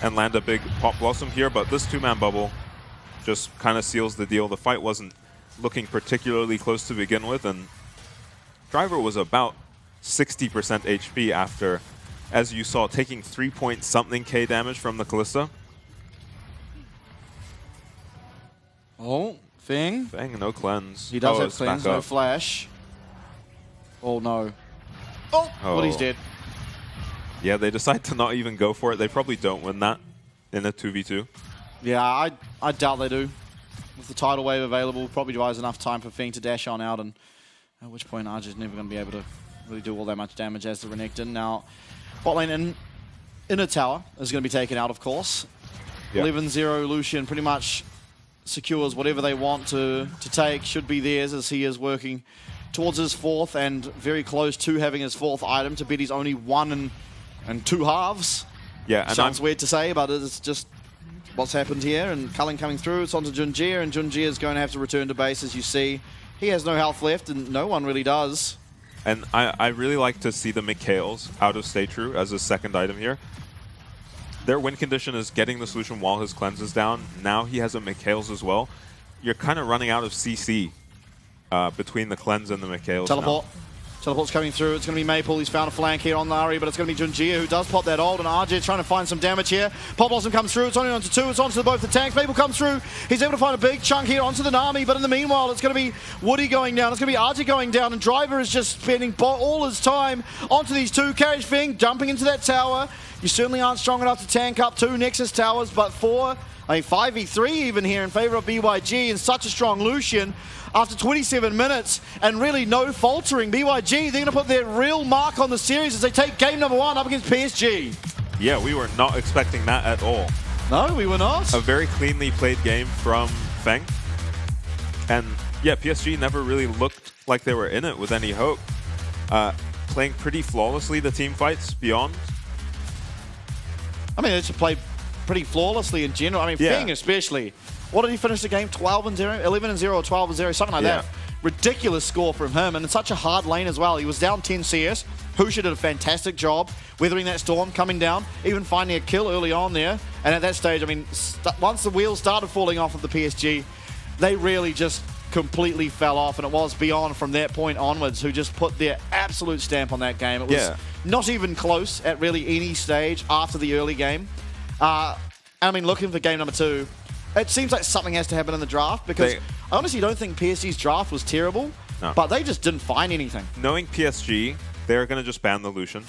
and land a big Pop Blossom here, but this 2-man bubble just kind of seals the deal. The fight wasn't looking particularly close to begin with, and Driver was about 60% HP after, as you saw, taking 3-point-something K damage from the Kalista. Oh, Fing. Fing, no cleanse. He does have cleanse, no flash. Oh, no. Oh, Woody's dead. Yeah, they decide to not even go for it. They probably don't win that in a 2v2. Yeah, I doubt they do. With the tidal wave available, probably buys enough time for Fing to dash on out, and at which point Arj's never going to be able to really do all that much damage as the Renekton. Now, bot lane in a tower is going to be taken out, of course. 11-0 Lucian pretty much secures whatever they want to take. Should be theirs as he is working towards his 4th and very close to having his 4th item. To Betty's only 1 and 2 halves. Yeah, and sounds weird to say, but it's just what's happened here. And Culling coming through, it's onto Junjia, and Junjia is going to have to return to base, as you see. He has no health left, and no one really does. And I really like to see the Mikhails out of Stay True as a second item here. Their win condition is getting the solution while his cleanse is down. Now he has a Mikhails as well. You're kind of running out of CC between the cleanse and the Mikhails. Teleport. Teleport's coming through. It's going to be Maple. He's found a flank here on Nari, but it's going to be Junjia who does pop that ult, and RJ trying to find some damage here. Pop Blossom comes through. It's only onto 2. It's onto both the tanks. Maple comes through. He's able to find a big chunk here onto the Nami, but in the meanwhile, it's going to be Woody going down. It's going to be RJ going down, and Driver is just spending all his time onto these 2. Carriage Fing dumping into that tower. You certainly aren't strong enough to tank up 2 Nexus towers, but 5v3 even here in favor of BYG, and such a strong Lucian. After 27 minutes and really no faltering, BYG, they're going to put their real mark on the series as they take game number 1 up against PSG. Yeah, we were not expecting that at all. No, we were not. A very cleanly played game from Feng. And yeah, PSG never really looked like they were in it with any hope. Playing pretty flawlessly the team fights beyond. I mean, they just played pretty flawlessly in general. I mean, Feng especially. What did he finish the game? 12-0? 11-0 or 12-0? Something like that. Ridiculous score from him, and it's such a hard lane as well. He was down 10 CS. Hoosier did a fantastic job weathering that storm, coming down, even finding a kill early on there. And at that stage, I mean, once the wheels started falling off of the PSG, they really just completely fell off, and it was Beyond from that point onwards who just put their absolute stamp on that game. It was not even close at really any stage after the early game. I mean, looking for game number 2, it seems like something has to happen in the draft, because I honestly don't think PSG's draft was terrible, but they just didn't find anything. Knowing PSG, they're going to just ban the Lucian.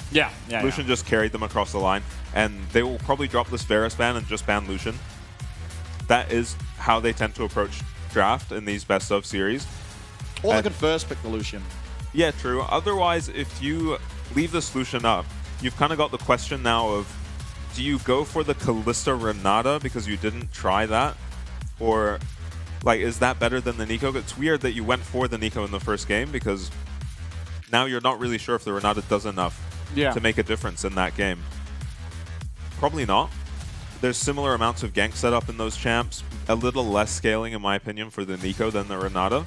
Lucian just carried them across the line, and they will probably drop this Varus ban and just ban Lucian. That is how they tend to approach draft in these best of series. Or they could first pick the Lucian. Yeah, true. Otherwise, if you leave this Lucian up, you've kind of got the question now of, do you go for the Kalista Renata because you didn't try that? Or, like, is that better than the Nico? It's weird that you went for the Nico in the first game, because now you're not really sure if the Renata does enough to make a difference in that game. Probably not. There's similar amounts of gank setup in those champs. A little less scaling, in my opinion, for the Nico than the Renata.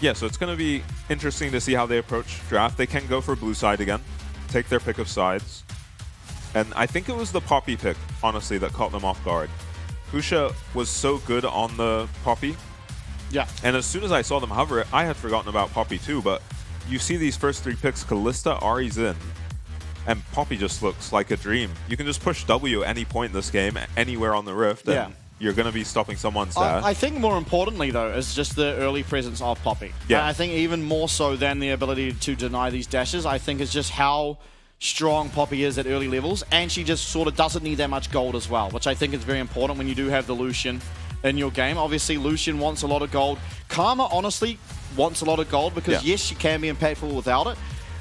Yeah, so it's going to be interesting to see how they approach draft. They can go for blue side again, take their pick of sides. And I think it was the Poppy pick, honestly, that caught them off guard. Husha was so good on the Poppy. Yeah. And as soon as I saw them hover it, I had forgotten about Poppy too, but you see these first 3 picks, Kalista, Ahri's in. and Poppy just looks like a dream. You can just push W at any point in this game, anywhere on the Rift, and you're going to be stopping someone's dash. I think more importantly, though, is just the early presence of Poppy. Yeah. I think even more so than the ability to deny these dashes, I think it's just how strong Poppy is at early levels, and she just sort of doesn't need that much gold as well, which I think is very important when you do have the Lucian in your game. Obviously, Lucian wants a lot of gold. Karma, honestly, wants a lot of gold because, yes, she can be impactful without it.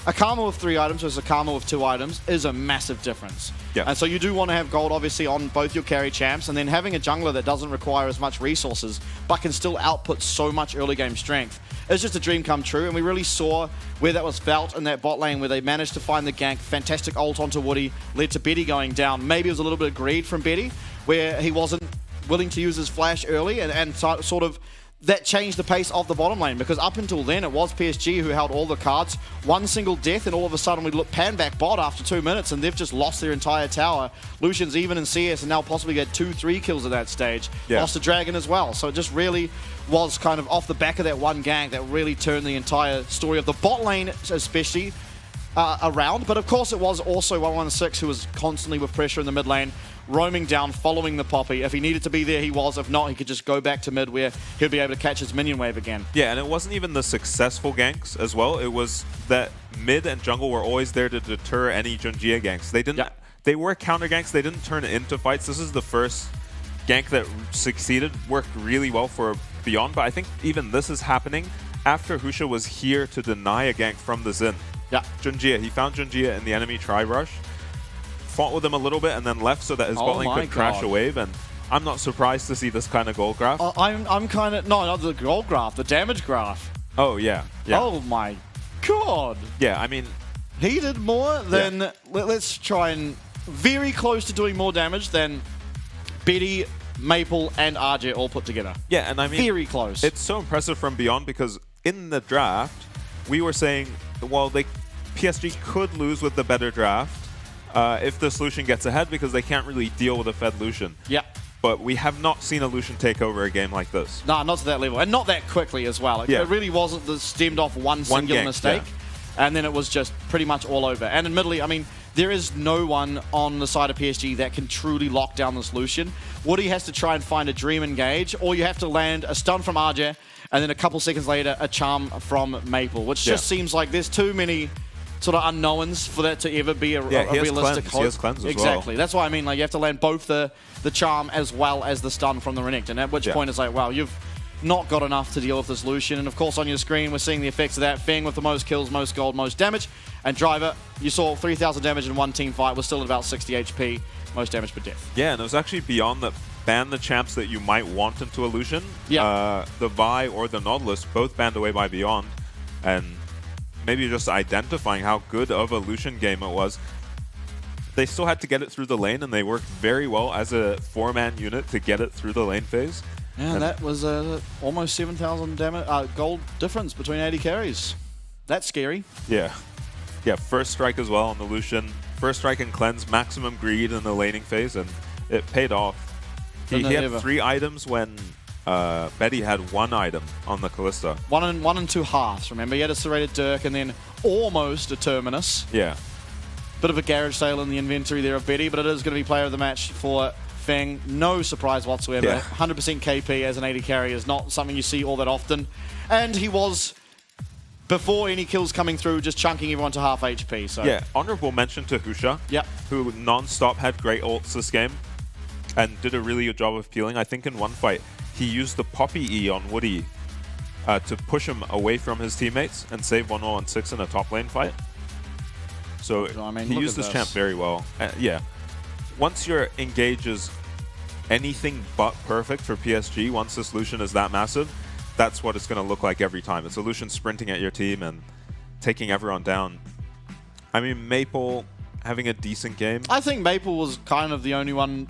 A Karma with 3 items versus a Karma with 2 items is a massive difference. Yeah. And so you do want to have gold, obviously, on both your carry champs, and then having a jungler that doesn't require as much resources, but can still output so much early game strength, is just a dream come true. And we really saw where that was felt in that bot lane, where they managed to find the gank. Fantastic ult onto Woody, led to Betty going down. Maybe it was a little bit of greed from Betty, where he wasn't willing to use his flash early, and sort of that changed the pace of the bottom lane, because up until then it was PSG who held all the cards. One single death and all of a sudden we look pan back bot after 2 minutes and they've just lost their entire tower. Lucian's even in CS and now possibly get 2-3 kills at that stage. Lost a dragon as well. So it just really was kind of off the back of that one gank that really turned the entire story of the bot lane especially around. But of course it was also 116 who was constantly with pressure in the mid lane, roaming down, following the Poppy. If he needed to be there, he was. If not, he could just go back to mid where he'll be able to catch his minion wave again. Yeah, and it wasn't even the successful ganks as well. It was that mid and jungle were always there to deter any Junjie ganks. They didn't. They were counter ganks. They didn't turn into fights. This is the first gank that succeeded, worked really well for Beyond. But I think even this is happening after Husha was here to deny a gank from the Xin. Yeah, Junjie. He found Junjie in the enemy tri-rush, fought with him a little bit, and then left so that his bot lane could crash a wave. And I'm not surprised to see this kind of gold graph. I'm kind of... No, not the gold graph, the damage graph. Oh, yeah. Oh, my God. Yeah, I mean... He did more than... Let's try and... Very close to doing more damage than Betty, Maple, and RJ all put together. Yeah, and I mean... Very close. It's so impressive from Beyond because in the draft, we were saying, well, PSG could lose with the better draft if this Lucian gets ahead because they can't really deal with a fed Lucian. Yeah. But we have not seen a Lucian take over a game like this. No, not to that level. And not that quickly as well. It really wasn't stemmed off one singular mistake. Yeah. And then it was just pretty much all over. And admittedly, I mean, there is no one on the side of PSG that can truly lock down this Lucian. Woody has to try and find a dream engage, or you have to land a stun from RJ, and then a couple seconds later, a charm from Maple, which just seems like there's too many sort of unknowns for that to ever be a realistic hope. He has cleanse as Exactly. well. That's why I mean, like, you have to land both the charm as well as the stun from the Renekton, at which point it's like, wow, you've not got enough to deal with this Lucian. And of course on your screen we're seeing the effects of that. Feng with the most kills, most gold, most damage. And Driver, you saw 3,000 damage in one team fight, was still at about 60 HP, most damage per death. Yeah, and it was actually Beyond that banned the champs that you might want into a Lucian. Yeah. The Vi or the Nautilus, both banned away by Beyond. And maybe just identifying how good of a Lucian game it was. They still had to get it through the lane, and they worked very well as a 4-man unit to get it through the lane phase. Yeah, and that was almost 7,000 gold difference between 80 carries. That's scary. Yeah. Yeah, first strike as well on the Lucian. First strike and cleanse, maximum greed in the laning phase, and it paid off. He had 3 items when Betty had 1 item on the Kalista. One and 2 halves, remember? He had a serrated Dirk and then almost a Terminus. Yeah. Bit of a garage sale in the inventory there of Betty, but it is going to be player of the match for Feng. No surprise whatsoever. 100% KP as an 80 carry is not something you see all that often. And he was, before any kills coming through, just chunking everyone to half HP. So yeah, honorable mention to Husha, who non-stop had great ults this game and did a really good job of peeling. I think in one fight, he used the Poppy E on Woody to push him away from his teammates and save 1-1-6 in a top lane fight. So he used this champ very well. Yeah. Once your engage is anything but perfect for PSG, once this Lucian is that massive, that's what it's going to look like every time. It's a Lucian sprinting at your team and taking everyone down. I mean, Maple having a decent game. I think Maple was kind of the only one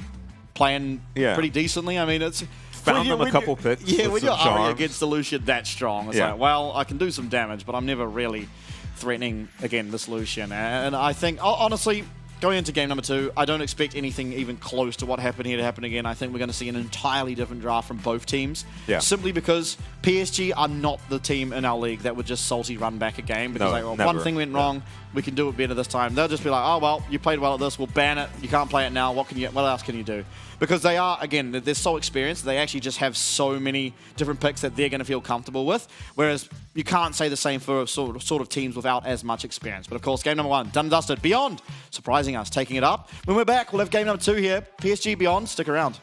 playing pretty decently. I mean, it's... Found them a couple picks. Yeah, when you're Ari against the Lucian that strong, it's like, well, I can do some damage, but I'm never really threatening, again, this Lucian. And I think, honestly, going into game number 2, I don't expect anything even close to what happened here to happen again. I think we're going to see an entirely different draft from both teams. Yeah. Simply because PSG are not the team in our league that would just salty run back a game because No, like, never. one thing went wrong, we can do it better this time. They'll just be like, oh, well, you played well at this, we'll ban it. You can't play it now. What else can you do? Because they are, again, they're so experienced. They actually just have so many different picks that they're going to feel comfortable with. Whereas you can't say the same for sort of teams without as much experience. But of course, game number 1, done and dusted. Beyond, surprising us, taking it up. When we're back, we'll have game number 2 here. PSG Beyond, stick around.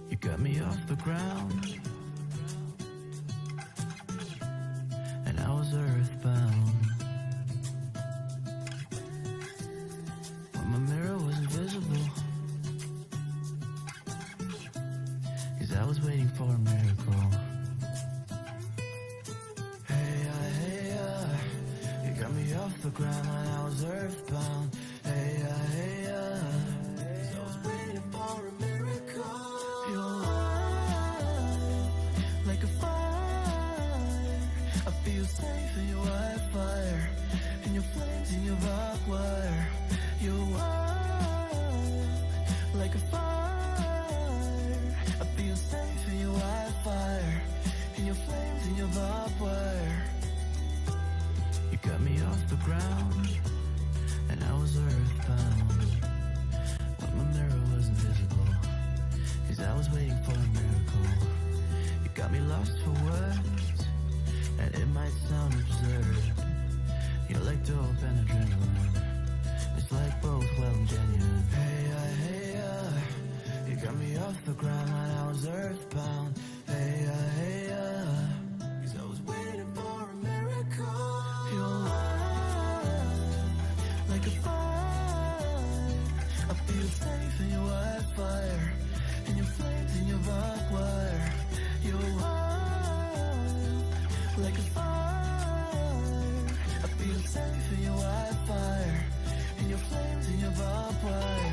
You got me off the ground, and I was earthbound. When my mirror was invisible, 'cause I was waiting for a miracle. Hey, you got me off the ground when I was earthbound. Hey, 'cause I was waiting for a miracle. You're alive, like a fire. I feel safe in your white fire, in your flames, in your barbed wire. You're alive, like a fire. I feel safe in your white fire, in your flames, in your barbed wire. You got me off the ground, and I was earthbound. When my mirror was invisible, 'cause I was waiting for a miracle. You got me lost for words, and it might sound absurd. You're like dope and adrenaline, it's like both well and genuine. Hey, you got me off the ground when I was earthbound. Hey, 'cause I was waiting for a miracle. You're alive, like a fire. I feel safe in your white fire, in your flames, in your barbed wire. You're alive, like a fire. I feel safe in your white fire, in your flames, in your barbed wire.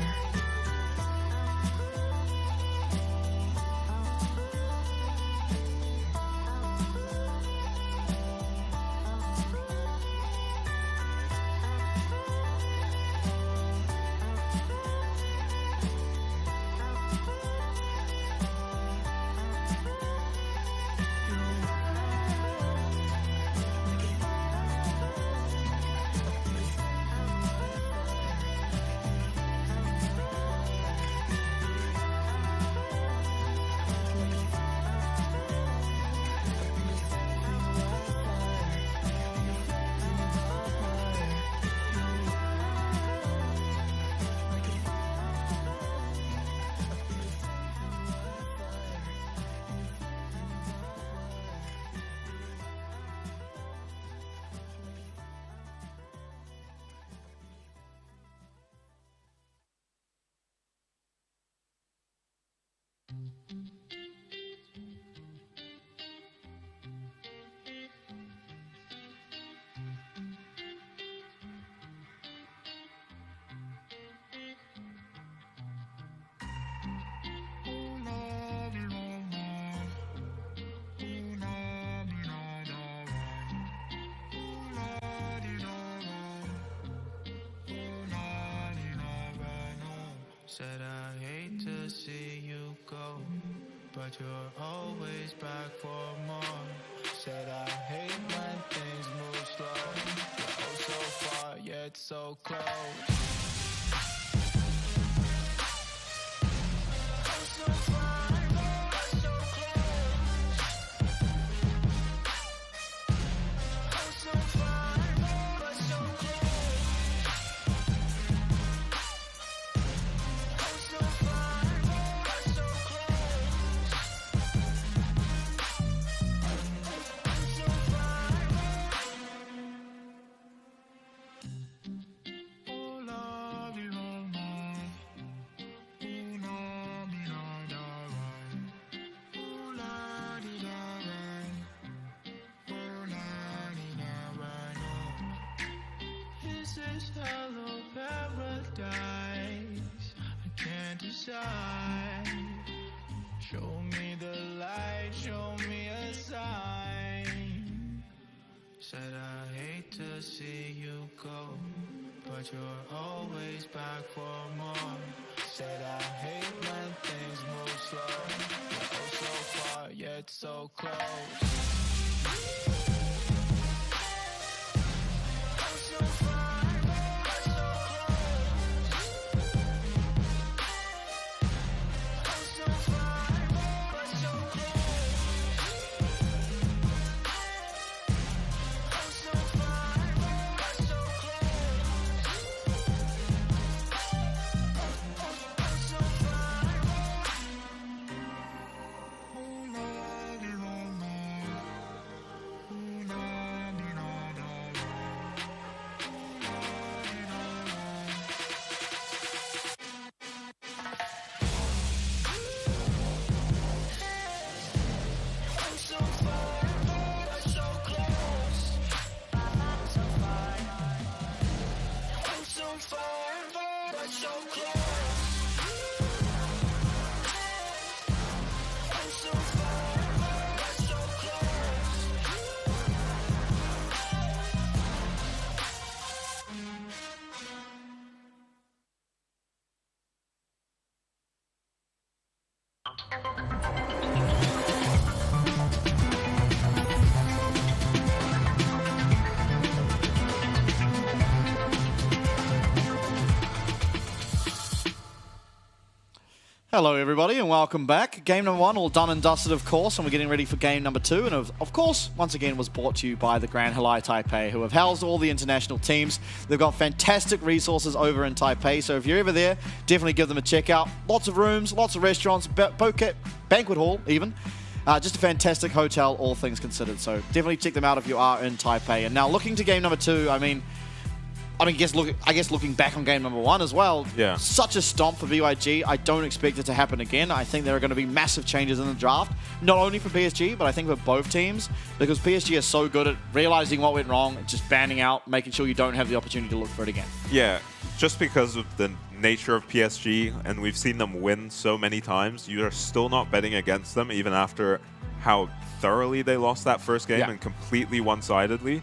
Said I hate to see you go, but you're always back for more. Said I hate when things move slow. You're oh so far yet so close. Oh so far, but so close. Oh so far, but so close. This hello paradise, I can't decide. Show me the light, show me a sign. Said I hate to see you go, but you're always back for more. Said I hate when things move slow. You're oh so far yet so close. Oh so far. Hello everybody and welcome back. Game number 1 all done and dusted of course, and we're getting ready for game number 2, and of course once again was brought to you by the Grand Halai Taipei, who have housed all the international teams. They've got fantastic resources over in Taipei, so if you're ever there, definitely give them a check out. Lots of rooms, lots of restaurants, banquet hall even. Just a fantastic hotel, all things considered, so definitely check them out if you are in Taipei. And now looking to game number 2, I guess looking back on game number 1 as well, yeah, such a stomp for BYG. I don't expect it to happen again. I think there are going to be massive changes in the draft, not only for PSG, but I think for both teams, because PSG is so good at realizing what went wrong, just banning out, making sure you don't have the opportunity to look for it again. Yeah, just because of the nature of PSG, and we've seen them win so many times, you are still not betting against them, even after how thoroughly they lost that first game and completely one-sidedly.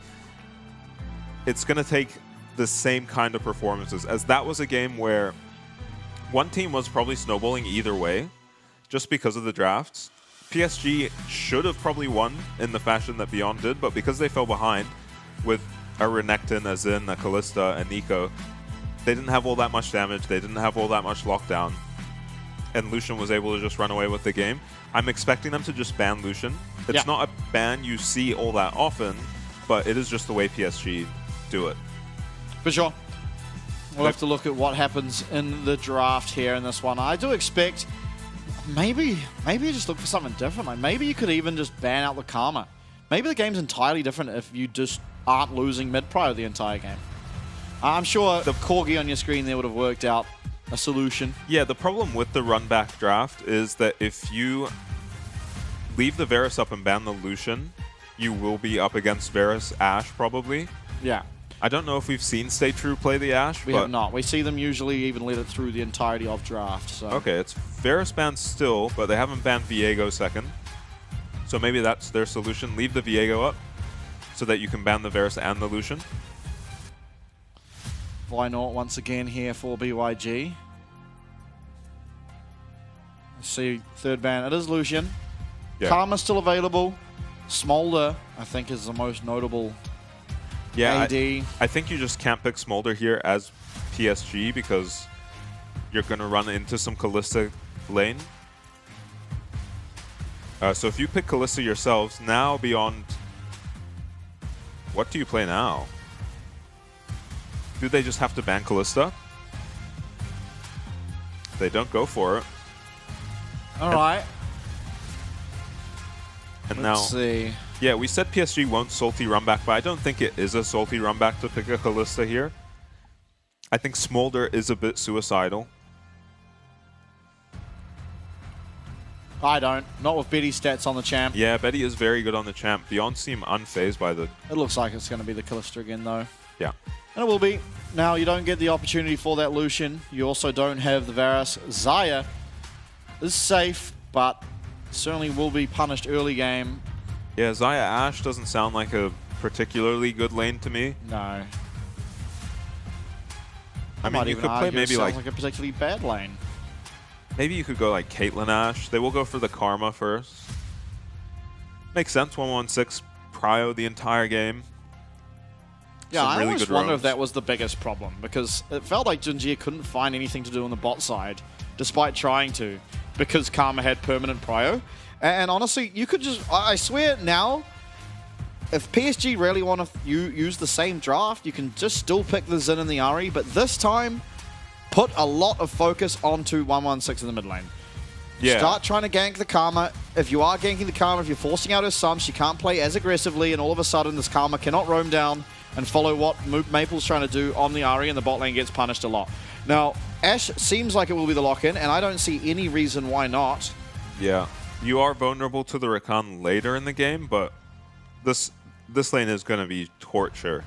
It's going to take the same kind of performances, as that was a game where one team was probably snowballing either way just because of the drafts. PSG should have probably won in the fashion that Beyond did, but because they fell behind with a Renekton, a Xin, a Kalista, and Nico, they didn't have all that much damage, they didn't have all that much lockdown, and Lucian was able to just run away with the game. I'm expecting them to just ban Lucian. It's not a ban you see all that often, but it is just the way PSG do it. For sure. We'll have to look at what happens in the draft here in this one. I do expect maybe you just look for something different. Like maybe you could even just ban out the Karma. Maybe the game's entirely different if you just aren't losing mid-prio the entire game. I'm sure the corgi on your screen there would have worked out a solution. Yeah, the problem with the run back draft is that if you leave the Varus up and ban the Lucian, you will be up against Varus Ashe probably. Yeah. I don't know if we've seen Stay True play the Ashe. We have not. We see them usually even let it through the entirety of draft. So. Okay, it's Varus banned still, but they haven't banned Viego second. So maybe that's their solution. Leave the Viego up so that you can ban the Varus and the Lucian. Why not once again here for BYG? Let's see, third ban. It is Lucian. Yeah. Karma's still available. Smolder, I think, is the most notable Yeah, AD. I think you just can't pick Smolder here as PSG because you're going to run into some Kalista lane. So if you pick Kalista yourselves, now beyond... What do you play now? Do they just have to ban Kalista? They don't go for it. All right. And Let's now... see. Yeah, we said PSG won't salty run back, but I don't think it is a salty run back to pick a Kalista here. I think Smolder is a bit suicidal. I don't. Not with Betty's stats on the champ. Yeah, Betty is very good on the champ. Beyond seem unfazed by the... It looks like it's going to be the Kalista again, though. Yeah. And it will be. Now, you don't get the opportunity for that Lucian. You also don't have the Varus. Xayah is safe, but certainly will be punished early game. Yeah, Xayah Ashe doesn't sound like a particularly good lane to me. No. I mean, you could play maybe like like a particularly bad lane. maybe you could go like Caitlyn Ashe. They will go for the Karma first. Makes sense. 116 prio the entire game. Yeah, Some I really always good wonder roams. if that was the biggest problem, because it felt like Junjie couldn't find anything to do on the bot side, despite trying to, because Karma had permanent prio. And honestly, you could just, I swear now, if PSG really want to use the same draft, you can just still pick the Xin and the Ahri, but this time, put a lot of focus onto 116 in the mid lane. Yeah. Start trying to gank the Karma. If you are ganking the Karma, if you're forcing out her Sum, she can't play as aggressively, and all of a sudden this Karma cannot roam down and follow what Maple's trying to do on the Ahri, and the bot lane gets punished a lot. Now, Ashe seems like it will be the lock-in, and I don't see any reason why not. Yeah. You are vulnerable to the Rakan later in the game, but this lane is going to be torture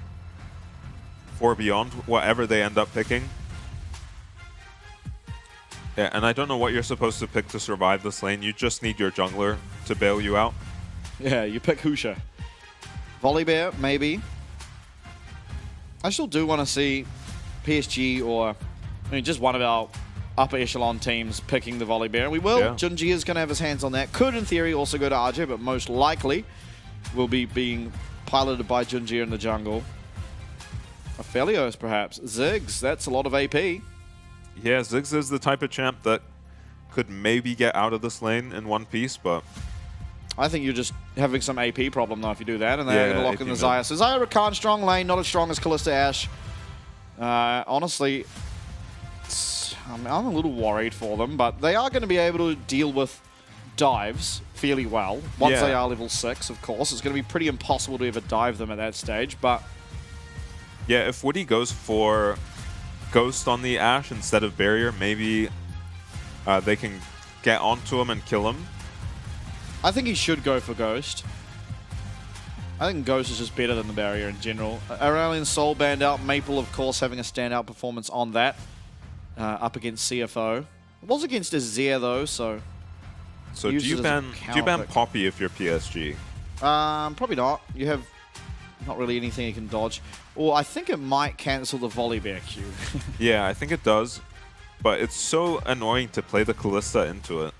for Beyond, whatever they end up picking. Yeah, and I don't know what you're supposed to pick to survive this lane. You just need your jungler to bail you out. Yeah, you pick Husha. Volibear, maybe. I still do want to see PSG or, I mean, just one of our upper echelon teams picking the Volibear. We will. Yeah. Junji is going to have his hands on that. Could, in theory, also go to RJ, but most likely will be being piloted by Junji in the jungle. Aphelios, perhaps. Ziggs, that's a lot of AP. Yeah, Ziggs is the type of champ that could maybe get out of this lane in one piece, but... I think you're just having some AP problem, though, if you do that, and they're Yeah, going to lock AP in the mid. Xayah. So Xayah, Rakan, strong lane, not as strong as Kalista Ashe. Honestly, I'm a little worried for them, but they are going to be able to deal with dives fairly well. Once Yeah. they are level 6, of course. It's going to be pretty impossible to ever dive them at that stage, but... Yeah, if Woody goes for Ghost on the Ashe instead of Barrier, maybe they can get onto him and kill him. I think he should go for Ghost. I think Ghost is just better than the Barrier in general. Aurelion Soul banned out. Maple, of course, having a standout performance on that. Up against CFO. It was against Azir, though, so... So do Use you it as a ban counter pick. Poppy if you're PSG? Probably not. You have not really anything you can dodge. Or I think it might cancel the Volibear Q. Yeah, I think it does. But it's so annoying to play the Kalista into it.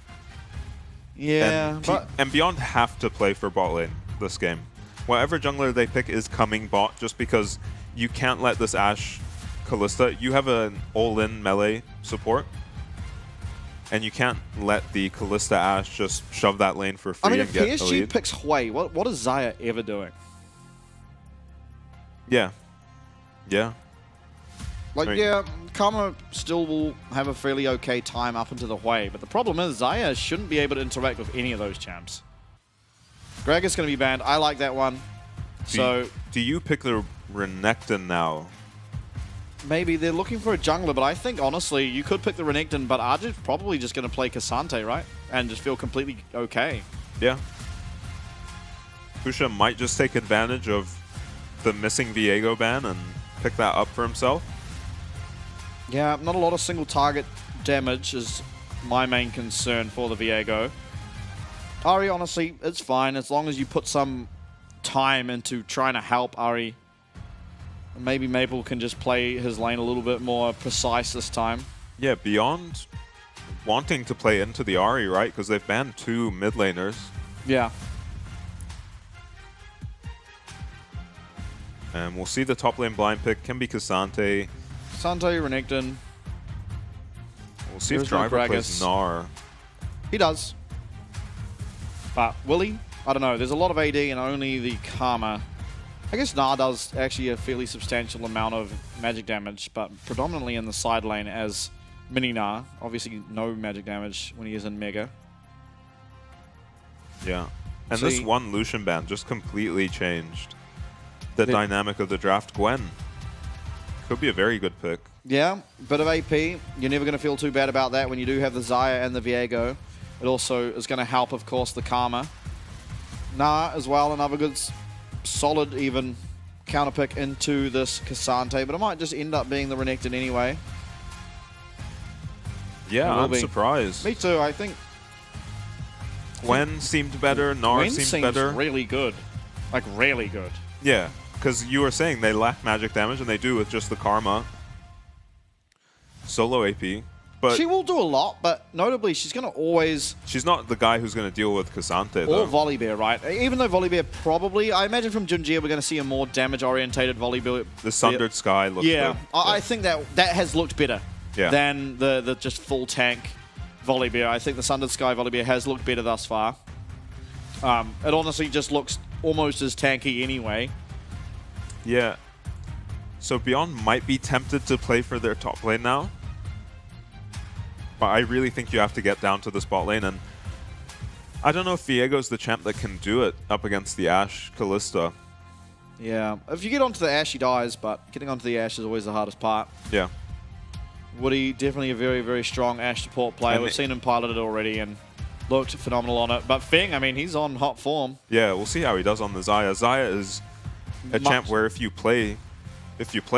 Yeah, And Beyond have to play for bot lane this game. Whatever jungler they pick is coming bot just because you can't let this Ashe Kalista... You have an all-in melee support. And you can't let the Kalista Ashe just shove that lane for free I mean, and if get the PSG lead. picks Hui, what is Xayah ever doing? Yeah. Yeah. Like, Right. yeah, Karma still will have a fairly okay time up into the Hui, but the problem is Xayah shouldn't be able to interact with any of those champs. Greg is going to be banned. I like that one. Do you pick the Renekton now? maybe they're looking for a jungler, but I think honestly you could pick the Renekton, but Arjun's probably just going to play Cassante, right? And just feel completely okay. Yeah. Pusha might just take advantage of the missing Viego ban and pick that up for himself. Yeah, not a lot of single target damage is my main concern for the Viego. Ahri, honestly, it's fine as long as you put some time into trying to help Ahri. Maybe Maple can just play his lane a little bit more precise this time. Yeah, beyond wanting to play into the Ahri, right? Because they've banned 2 mid laners. Yeah. And we'll see the top lane blind pick can be Cassante. Cassante, Renekton. We'll see There's if Driver no plays Gragas. Gnar. He does. But will he? I don't know. There's a lot of AD and only the Karma. I guess Gnar does actually a fairly substantial amount of magic damage, but predominantly in the side lane as Mini Gnar. Obviously no magic damage when he is in Mega. Yeah. And See, this one Lucian ban just completely changed the dynamic of the draft. Gwen could be a very good pick. Yeah, bit of AP. You're never going to feel too bad about that when you do have the Xayah and the Viego. It also is going to help, of course, the Karma. Gnar as well, another good, solid, even counter pick into this Cassante, but it might just end up being the Renekton anyway. Yeah, I'm be. surprised. Me too, I think. Gwen seemed better, Gnar Gwen seemed seems better. really good. Like, really good. Yeah, because you were saying they lack magic damage, and they do with just the Karma. Solo AP. But She will do a lot, but notably, she's going to always... she's not the guy who's going to deal with Cassante, though. Or Volibear, right? Even though Volibear probably... I imagine from Junjia we're going to see a more damage-orientated Volibear. The Sundered Sky looks Yeah, good. I think that has looked better Yeah. than the just full tank Volibear. I think the Sundered Sky Volibear has looked better thus far. It honestly just looks almost as tanky anyway. Yeah. So Beyond might be tempted to play for their top lane now. But I really think you have to get down to the spot lane, and I don't know if Viego's the champ that can do it up against the Ashe Kalista. Yeah, if you get onto the Ashe, he dies, but getting onto the Ashe is always the hardest part. Yeah. Woody, definitely a very, very strong Ashe support player. And We've seen him pilot it already and looked phenomenal on it. But Feng, I mean, he's on hot form. Yeah, we'll see how he does on the Xayah. Xayah is a champ where if you play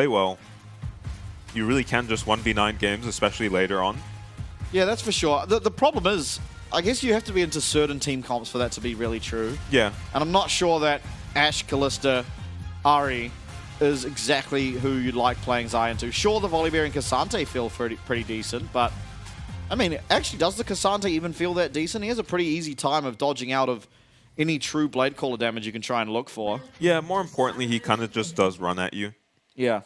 well, you really can just 1v9 games, especially later on. Yeah, that's for sure. The problem is, I guess you have to be into certain team comps for that to be really true. Yeah. And I'm not sure that Ashe, Kalista, Ahri is exactly who you'd like playing Xayah into. Sure, the Volibear and Cassante feel pretty decent, but I mean, actually, does the Cassante even feel that decent? He has a pretty easy time of dodging out of any true Blade Caller damage you can try and look for. Yeah, more importantly, he kind of just does run at you. Yeah.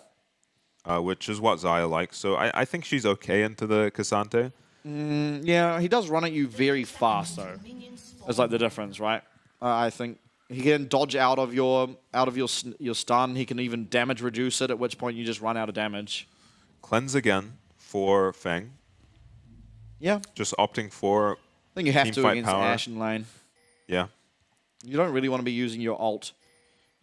Which is what Xayah likes. So I think she's okay into the Cassante. Yeah, he does run at you very fast, though. That's like the difference, right? I think he can dodge out of your stun. He can even damage reduce it, at which point you just run out of damage. Cleanse again for Feng. Yeah. Just opting for I think you have to teamfight against power. Ashe in lane. Yeah. You don't really want to be using your ult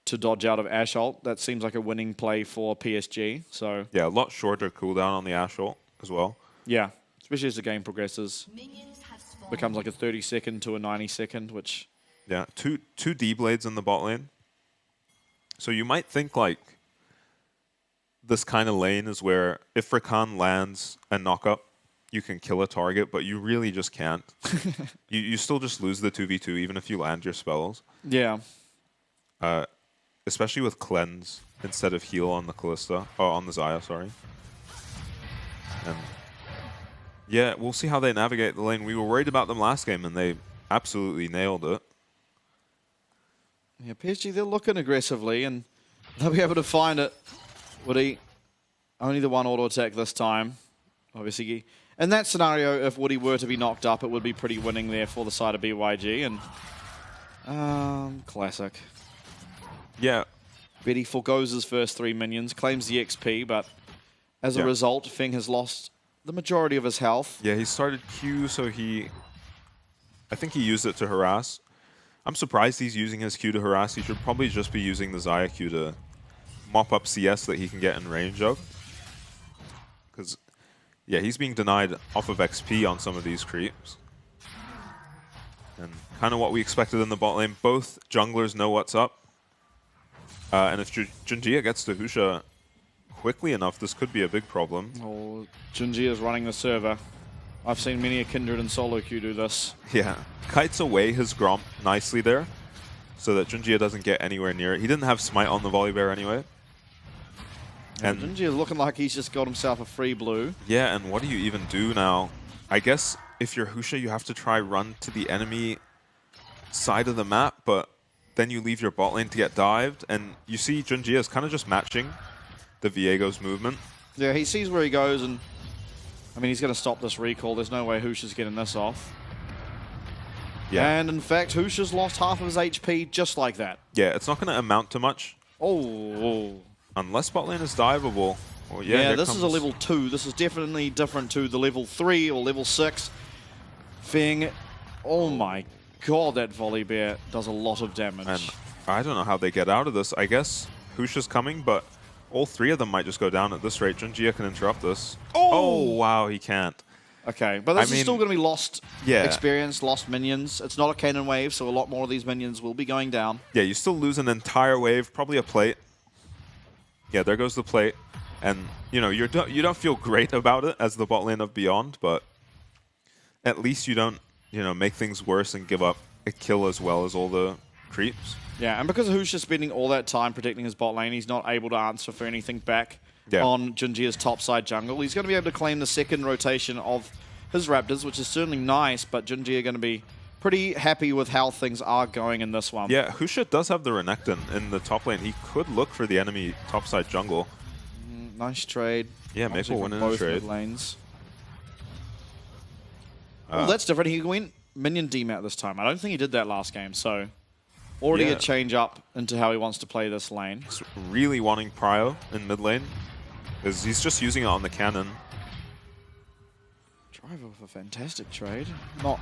to dodge out of Ashe ult. That seems like a winning play for PSG. So Yeah, a lot shorter cooldown on the Ashe ult as well. yeah, especially as the game progresses, Minions have spawned. becomes like a 30-second to a 90-second, which Yeah, two D-Blades in the bot lane. So you might think like this kind of lane is where if Rakan lands a knock-up, you can kill a target, but you really just can't. you still just lose the 2v2 even if you land your spells. yeah. Especially with Cleanse instead of heal on the Kalista. Oh, on the Xayah, sorry. And yeah, we'll see how they navigate the lane. We were worried about them last game, and they absolutely nailed it. Yeah, PSG, they're looking aggressively, and they'll be able to find it. Woody, only the one auto attack this time. Obviously, in that scenario, if Woody were to be knocked up, it would be pretty winning there for the side of BYG, and classic. Yeah, Betty forgoes his first 3 minions, claims the XP, but as a result, Feng has lost the majority of his health. yeah, he started Q, so I think he used it to harass. I'm surprised he's using his Q to harass. He should probably just be using the Xayah Q to mop up CS that he can get in range of. Yeah, he's being denied off of XP on some of these creeps. And kind of what we expected in the bot lane. Both junglers know what's up. And if Junjia gets to Husha quickly enough, this could be a big problem. Oh, Junjia is running the server. I've seen many a Kindred and solo queue do this. Yeah, kites away his Gromp nicely there, so that Junjia doesn't get anywhere near it. He didn't have Smite on the Volley Bear anyway. And Junjia looking like he's just got himself a free blue. Yeah, and what do you even do now? I guess if you're Husha, you have to try run to the enemy side of the map, but then you leave your bot lane to get dived, and you see Junjia is kind of just matching the Viego's movement. Yeah, he sees where he goes, and I mean, he's going to stop this recall. There's no way Husha's getting this off. Yeah. And in fact, Husha's lost half of his HP just like that. Yeah, it's not going to amount to much. Oh. Unless bot lane is diveable. Well, yeah, this is a level 2. This is definitely different to the level 3 or level 6. Feng, oh my god, that Volley Bear does a lot of damage. And I don't know how they get out of this. I guess Husha's coming, but all three of them might just go down at this rate. Junjia can interrupt this. Oh, wow, he can't. Okay, but this is still going to be lost experience, lost minions. It's not a cannon wave, so a lot more of these minions will be going down. Yeah, you still lose an entire wave, probably a plate. Yeah, there goes the plate. And, you know, you don't feel great about it as the bot lane of Beyond, but at least you don't, you know, make things worse and give up a kill as well as all the creeps. Yeah, and because Husha's spending all that time protecting his bot lane, he's not able to answer for anything back on Junjia's topside jungle. He's going to be able to claim the second rotation of his Raptors, which is certainly nice, but Junjia going to be pretty happy with how things are going in this one. Yeah, Husha does have the Renekton in the top lane. He could look for the enemy topside jungle. Nice trade. Yeah, Maple winning the trade. Lanes. Well, that's different. He went minion demat this time. I don't think he did that last game, so already a change up into how he wants to play this lane. He's really wanting Prio in mid lane, because he's just using it on the cannon. Driver with a fantastic trade. Not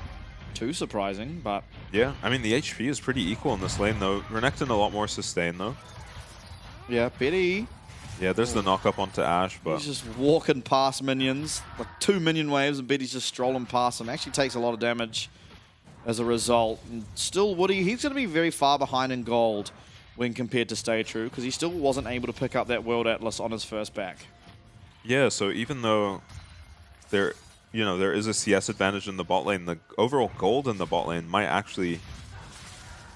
too surprising, but... Yeah, I mean, the HP is pretty equal in this lane, though. Renekton a lot more sustain, though. Yeah, Betty. Yeah, there's the knock up onto Ashe, but... He's just walking past minions, like 2 minion waves, and Betty's just strolling past him. Actually takes a lot of damage as a result. And still, Woody, he's going to be very far behind in gold when compared to Stay True, because he still wasn't able to pick up that World Atlas on his first back. Yeah, so even though there is a CS advantage in the bot lane, the overall gold in the bot lane might actually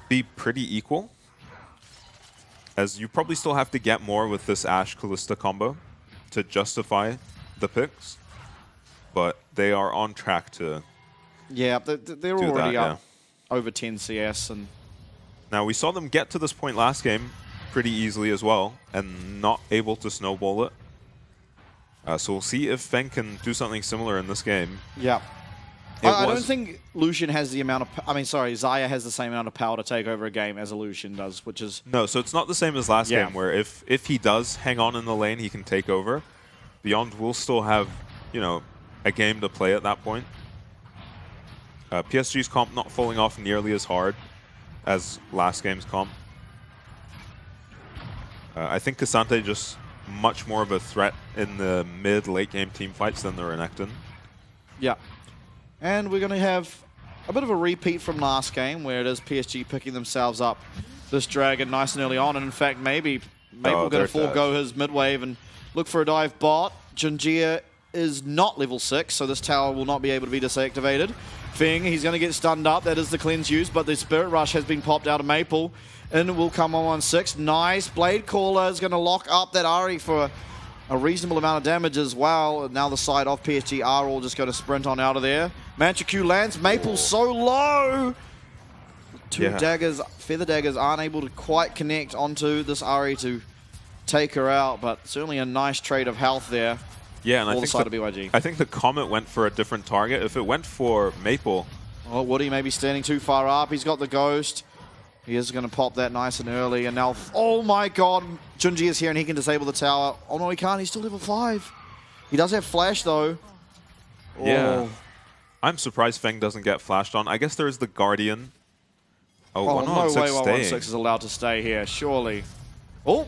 be pretty equal. As you probably still have to get more with this Ashe Kalista combo to justify the picks, but they are on track to they're already up over 10 CS. And now we saw them get to this point last game pretty easily as well, and not able to snowball it. So we'll see if Feng can do something similar in this game. Yeah. I don't think Lucian has the amount of... Xayah has the same amount of power to take over a game as a Lucian does, which is... No, so it's not the same as last game, where if he does hang on in the lane, he can take over. Beyond will still have, you know, a game to play at that point. PSG's comp not falling off nearly as hard as last game's comp. I think Cassante just much more of a threat in the mid-late game team fights than the Renekton. Yeah. And we're going to have a bit of a repeat from last game, where it is PSG picking themselves up this dragon nice and early on. And in fact, maybe Maple going to forego his mid-wave and look for a dive bot. Junjia is not level 6, so this tower will not be able to be disactivated. Feng, he's going to get stunned up. That is the cleanse used, but the Spirit Rush has been popped out of Maple. And will come on 1-6. Nice. Blade Caller is going to lock up that Ahri for a reasonable amount of damage as well. And now the side of PSG are all just going to sprint on out of there. Mantra Q lands. Maple so low. Two daggers, feather daggers, aren't able to quite connect onto this Ahri to take her out, but certainly a nice trade of health there. Yeah, and I think the Comet went for a different target. If it went for Maple... Oh, Woody may be standing too far up. He's got the Ghost. He is going to pop that nice and early, and now... Oh my god! Junji is here, and he can disable the tower. Oh no, he can't. He's still level 5. He does have Flash, though. Yeah. I'm surprised Feng doesn't get flashed on. I guess there is the Guardian. No way 116 is allowed to stay here, surely. Oh!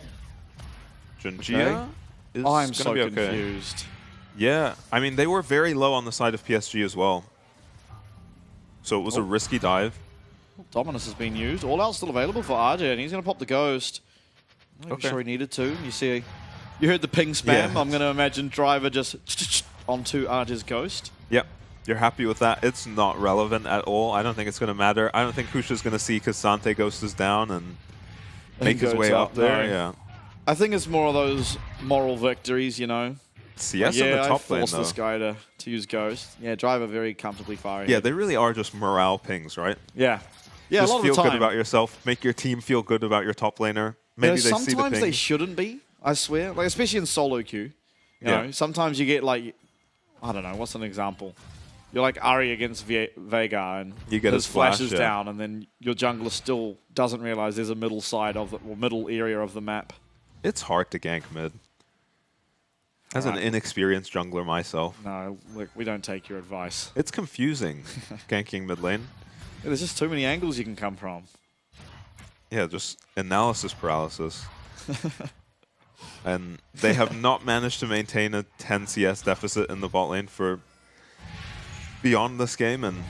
Junjia is I'm so be okay. confused. Yeah, I mean, they were very low on the side of PSG as well. So it was a risky dive. Dominus has been used. All else still available for RJ, and he's going to pop the Ghost. I'm sure he needed to. You heard the ping spam. Yeah. I'm going to imagine Driver just onto RJ's Ghost. Yep. You're happy with that. It's not relevant at all. I don't think it's going to matter. I don't think Husha's going to see Cassante Ghost is down and make his way up there. No. Yeah. I think it's more of those moral victories, you know. CS in the top lane, I forced though. this guy to use Ghost. Yeah, Driver very comfortably far ahead. Yeah, they really are just morale pings, right? Yeah. Yeah, just a lot feel of the time. good about yourself. Make your team feel good about your top laner. Maybe they see the ping. Sometimes they shouldn't be, I swear. Like, especially in solo queue. You know, sometimes you get like, I don't know, what's an example? You're like Ari against Vega, and you get his flash is down, and then your jungler still doesn't realize there's a middle side of the, or middle area of the map. It's hard to gank mid. As an inexperienced jungler myself. No, look, we don't take your advice. It's confusing, ganking mid lane. There's just too many angles you can come from. Yeah, just analysis paralysis. And they have not managed to maintain a 10 CS deficit in the bot lane for beyond this game. And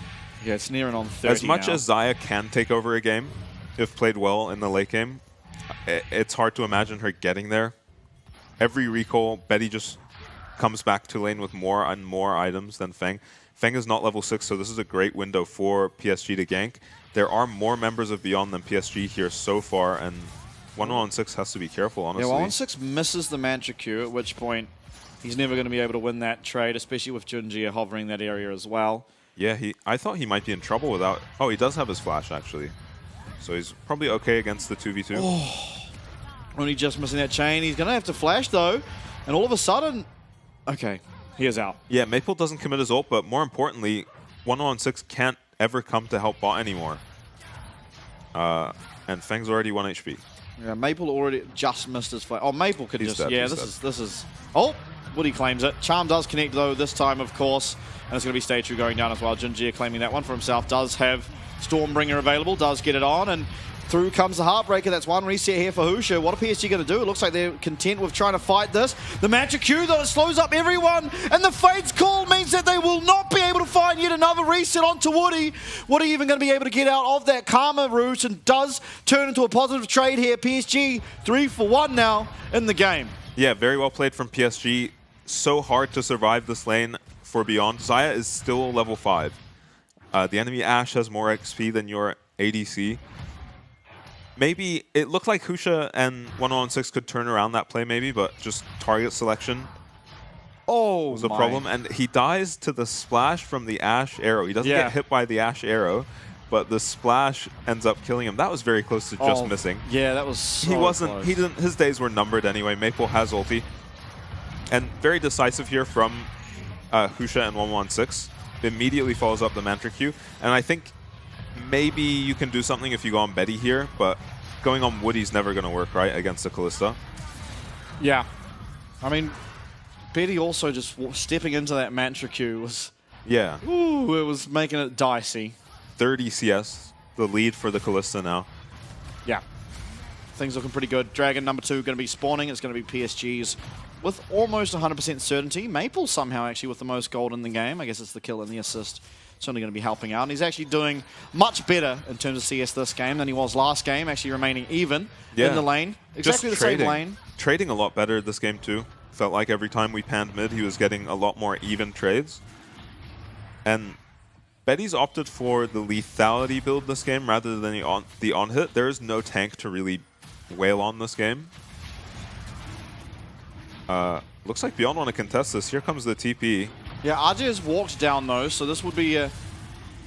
yeah, it's nearing on 30 as much now. as Xayah can take over a game, if played well in the late game, it's hard to imagine her getting there. Every recall, Betty just comes back to lane with more and more items than Feng. Feng is not level 6, so this is a great window for PSG to gank. There are more members of Beyond than PSG here so far, and 116 has to be careful, honestly. Yeah, 116 misses the Mantra Q, at which point he's never going to be able to win that trade, especially with Junjie hovering that area as well. Yeah, I thought he might be in trouble without... Oh, he does have his flash, actually. So he's probably okay against the 2v2. Oh, only just missing that chain. He's going to have to flash, though. And all of a sudden... Okay, he is out. Yeah, Maple doesn't commit his ult, but more importantly, 116 can't ever come to help bot anymore. And Feng's already 1 HP. Yeah, Maple already just missed his flash. Oh, Maple could He's just... dead, Yeah, he's this is... Oh, Woody claims it. Charm does connect, though, this time, of course. And it's going to be Stage 2 going down as well. Junjie claiming that one for himself. Does have Stormbringer available. Does get it on. And through comes the Heartbreaker. That's one reset here for Husha. What are PSG going to do? It looks like they're content with trying to fight this. The Magic Q, though, it slows up everyone. And the Fate's Call means that they will not be able to find yet another reset onto Woody. Woody even going to be able to get out of that Karma route and does turn into a positive trade here. PSG 3 for 1 now in the game. Yeah, very well played from PSG. So hard to survive this lane for Beyond. Xayah is still level 5. The enemy Ashe has more XP than your ADC. Maybe it looked like Husha and 116 could turn around that play maybe, but just target selection was a problem. And he dies to the splash from the Ashe arrow. He doesn't get hit by the Ashe arrow, but the splash ends up killing him. That was very close to just missing. Yeah, that was so He wasn't, close. he didn't, his days were numbered anyway. Maple has ulti. And very decisive here from Husha and 116. Immediately follows up the Mantra Q. And I think maybe you can do something if you go on Betty here, but going on Woody's never going to work, right, against the Kalista. Yeah. I mean, Betty also just stepping into that Mantra Q was... Yeah. Ooh, it was making it dicey. 30 CS, the lead for the Kalista now. Yeah. Things looking pretty good. Dragon number 2 going to be spawning. It's going to be PSG's with almost 100% certainty. Maple somehow actually with the most gold in the game. I guess it's the kill and the assist. Certainly going to be helping out. And he's actually doing much better in terms of CS this game than he was last game, actually remaining even in the lane. Exactly Just the same lane. Trading a lot better this game too. Felt like every time we panned mid, he was getting a lot more even trades. And Betty's opted for the lethality build this game rather than the on-hit. There is no tank to really wail on this game. Looks like Beyond want to contest this. Here comes the TP. Yeah, RJ has walked down though, so this would be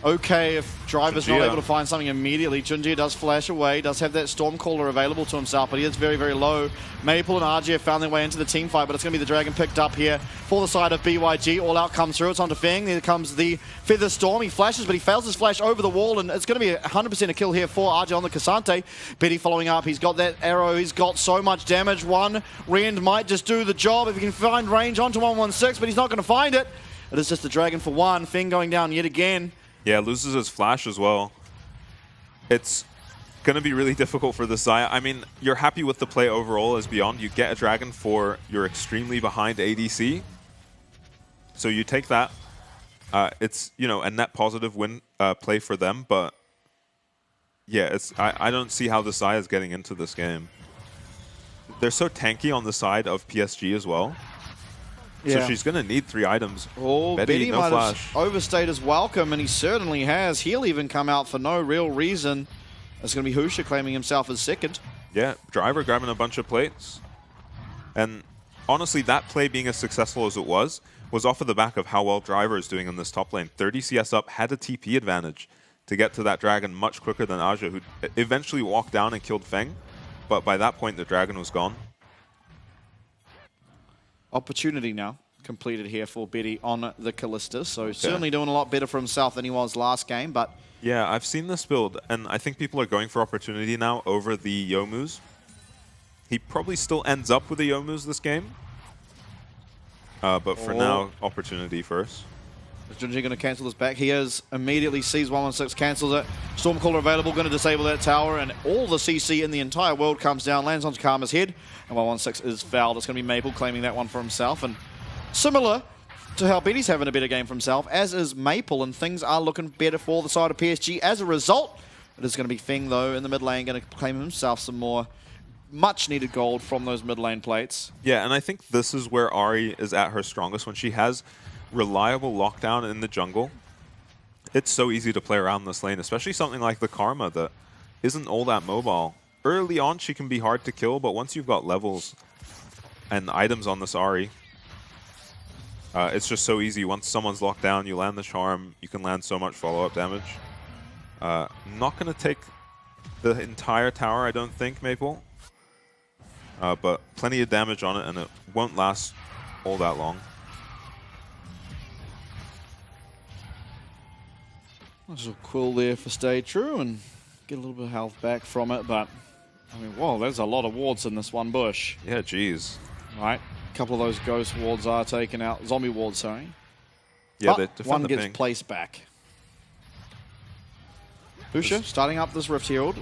okay if Driver's not able to find something immediately. Junjie does flash away, does have that Stormcaller available to himself, but he is very, very low. Maple and RJ have found their way into the team fight, but it's going to be the Dragon picked up here for the side of BYG. All out comes through, it's onto Feng. There comes the Feather Storm. He flashes, but he fails his flash over the wall, and it's going to be 100% a kill here for RJ on the Cassante. Betty following up, he's got that arrow, he's got so much damage. One Rend might just do the job if he can find range onto 116, but he's not going to find it. It is just the Dragon for 1. Feng going down yet again. Yeah, loses his flash as well. It's going to be really difficult for the Xayah. I mean, you're happy with the play overall as Beyond. You get a Dragon for your extremely behind ADC. So you take that. It's, you know, a net positive win play for them, but yeah, I don't see how the Sai is getting into this game. They're so tanky on the side of PSG as well. Yeah. So she's going to need 3 items. Oh, Betty no might flash. have overstayed his welcome, and he certainly has. He'll even come out for no real reason. It's going to be Husha claiming himself as second. Yeah, Driver grabbing a bunch of plates. And honestly, that play being as successful as it was off of the back of how well Driver is doing in this top lane. 30 CS up, had a TP advantage to get to that Dragon much quicker than Aja, who eventually walked down and killed Feng. But by that point, the Dragon was gone. Opportunity now completed here for Betty on the Callista. So certainly doing a lot better for himself than he was last game, but... Yeah, I've seen this build, and I think people are going for opportunity now over the Youmu's. He probably still ends up with the Youmu's this game. But for now, opportunity first. Is Junji going to cancel this back? He is. Immediately sees 116, cancels it. Stormcaller available, going to disable that tower, and all the CC in the entire world comes down, lands onto Karma's head, and 116 is fouled. It's going to be Maple claiming that one for himself, and similar to how Betty's having a better game for himself, as is Maple, and things are looking better for the side of PSG. As a result, it is going to be Feng, though, in the mid lane, going to claim himself some more much-needed gold from those mid lane plates. Yeah, and I think this is where Ahri is at her strongest, when she has reliable lockdown in the jungle. It's so easy to play around this lane, especially something like the Karma that isn't all that mobile. Early on, she can be hard to kill, but once you've got levels and items on this Ahri, it's just so easy. Once someone's locked down, you land the charm, you can land so much follow-up damage. Not going to take the entire tower, I don't think, Maple. But plenty of damage on it, and it won't last all that long. That's a quill there for Stay True and get a little bit of health back from it, but I mean, whoa, there's a lot of wards in this one bush. Yeah, geez. Right, a couple of those ghost wards are taken out. Zombie wards, sorry. Yeah, but one gets placed back. Husha starting up this Rift Herald.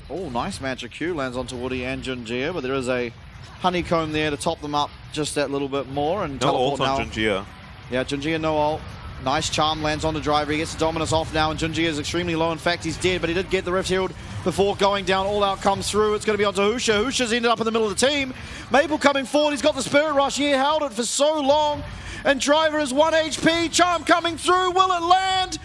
Oh, nice magic Q, lands onto Woody and Junjia, but there is a honeycomb there to top them up just that little bit more. And no ult now. on Junjia. Yeah, Junjia no ult. Nice charm lands on the Driver. He gets the Dominus off now, and Junjia is extremely low. In fact, he's dead, but he did get the Rift Herald before going down. All out comes through. It's going to be onto Husha. Husha's ended up in the middle of the team. Maple coming forward. He's got the Spirit Rush. He held it for so long. And Driver is 1 HP. Charm coming through. Will it land?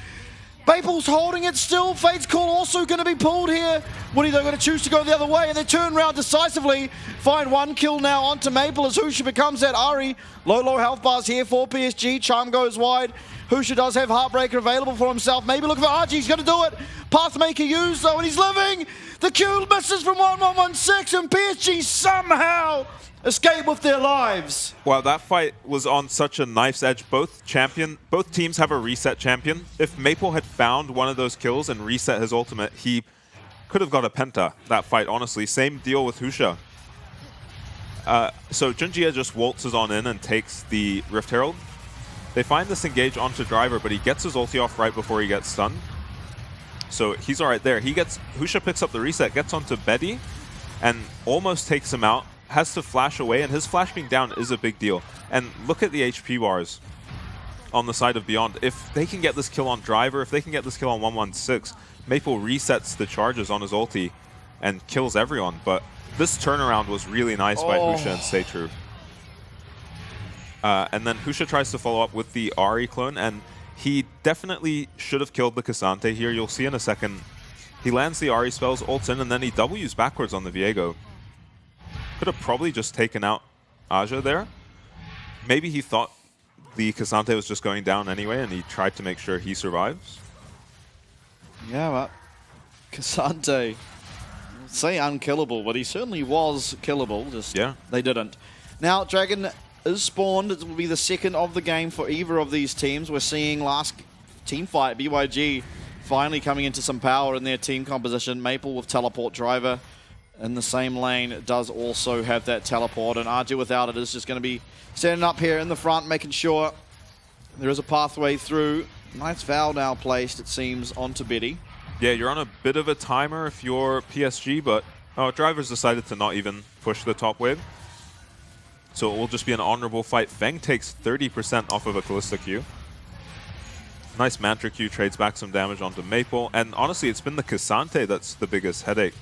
Maple's holding it still. Fate's Call also going to be pulled here. Woody, they're going to choose to go the other way, and they turn around decisively. Find 1 kill now onto Maple as Husha becomes that Ahri. Low health bars here for PSG. Charm goes wide. Husha does have Heartbreaker available for himself. Maybe looking for RG. He's going to do it. Pathmaker used, though, and he's living. The Q misses from 116, and PSG somehow escape with their lives. Wow, that fight was on such a knife's edge. Both teams have a reset champion. If Maple had found one of those kills and reset his ultimate, he could have got a penta, that fight, honestly. Same deal with Husha. So Junjia just waltzes on in and takes the Rift Herald. They find this engage onto Driver, but he gets his ulti off right before he gets stunned. So he's all right there. Husha picks up the reset, gets onto Betty, and almost takes him out. Has to flash away, and his flash being down is a big deal. And look at the HP bars on the side of Beyond. If they can get this kill on Driver, if they can get this kill on 116, Maple resets the charges on his ulti and kills everyone. But this turnaround was really nice by Husha and Stay True. And then Husha tries to follow up with the Ahri clone, and he definitely should have killed the Cassante here. You'll see in a second. He lands the Ahri spells, ults in, and then he W's backwards on the Viego. Could have probably just taken out Aja there. Maybe he thought the Cassante was just going down anyway, and he tried to make sure he survives. Yeah, but Cassante, say unkillable, but he certainly was killable. Just they didn't. Now, Dragon is spawned. It will be the second of the game for either of these teams. We're seeing last team fight, BYG finally coming into some power in their team composition. Maple with teleport. Driver in the same lane does also have that teleport, and RG without it is just going to be standing up here in the front, making sure there is a pathway through. Nice foul now placed, it seems, onto Betty. Yeah, you're on a bit of a timer if you're PSG, but Driver's decided to not even push the top wave. So it will just be an honorable fight. Feng takes 30% off of a Callista Q. Nice Mantra Q, trades back some damage onto Maple. And honestly, it's been the Cassante that's the biggest headache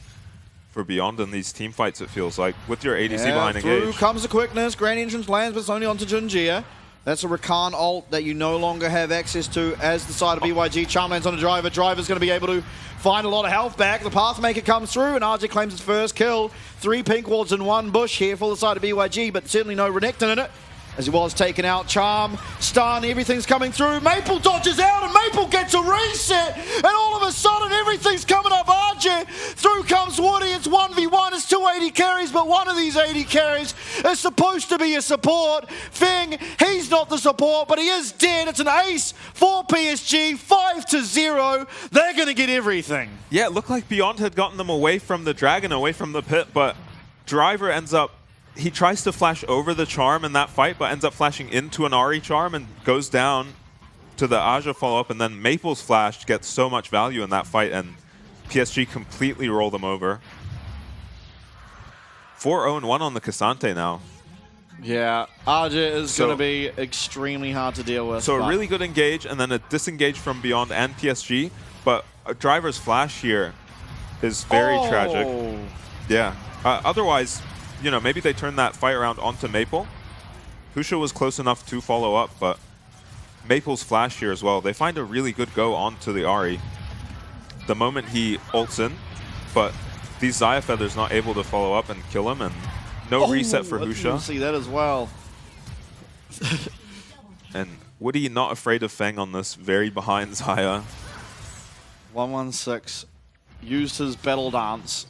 for Beyond in these team fights, it feels like, with your ADC behind through engage. comes the quickness. Grand Entrance lands, but it's only onto Junjia. That's a Rakan ult that you no longer have access to as the side of BYG. Charm lands on a Driver. Driver's going to be able to find a lot of health back. The Pathmaker comes through, and RJ claims his first kill. 3 pink wards in 1 bush here for the side of BYG, but certainly no Renekton in it. As he was taken out, Charm, stun, everything's coming through. Maple dodges out, and Maple gets a reset. And all of a sudden, everything's coming up RJ. Through comes Woody. It's 1v1. It's 280 carries, but one of these 80 carries is supposed to be a support. Feng, he's not the support, but he is dead. It's an ace for PSG, 5-0. They're going to get everything. Yeah, it looked like Beyond had gotten them away from the Dragon, away from the pit, but Driver ends up, he tries to flash over the Charm in that fight, but ends up flashing into an Ahri Charm and goes down to the Aja follow-up, and then Maple's flash gets so much value in that fight, and PSG completely roll them over. 4-0-1 on the Cassante now. Yeah, Aja is going to be extremely hard to deal with. So a really good engage, and then a disengage from Beyond and PSG, but a Driver's flash here is very tragic. Yeah. Otherwise, you know, maybe they turn that fight around onto Maple. Husha was close enough to follow up, but Maple's flash here as well. They find a really good go onto the Ahri the moment he ults in, but these Xayah Feathers not able to follow up and kill him, and no reset for Husha. I see that as well. And Woody not afraid of Feng on this, very behind Xayah. 116 used his battle dance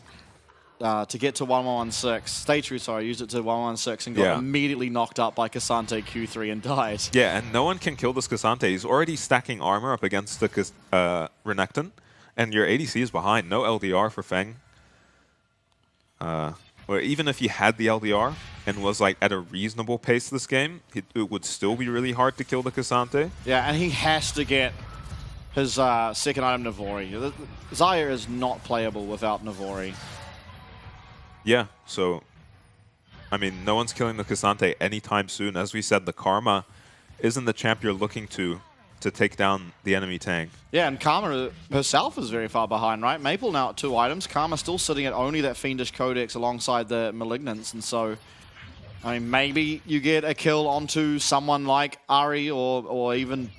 to get to 1116. Stay true, sorry, used it to 116 and got immediately knocked up by Cassante Q3 and died. Yeah, and no one can kill this Cassante. He's already stacking armor up against the Renekton, and your ADC is behind. No LDR for Feng. Or even if he had the LDR and was like at a reasonable pace this game, it would still be really hard to kill the Cassante. Yeah, and he has to get his second item, Navori. Xayah is not playable without Navori. Yeah, so, I mean, no one's killing the Cassante anytime soon. As we said, the Karma isn't the champ you're looking to take down the enemy tank. Yeah, and Karma herself is very far behind, right? Maple now at 2 items. Karma still sitting at only that Fiendish Codex alongside the Malignants, and so, I mean, maybe you get a kill onto someone like Ahri or even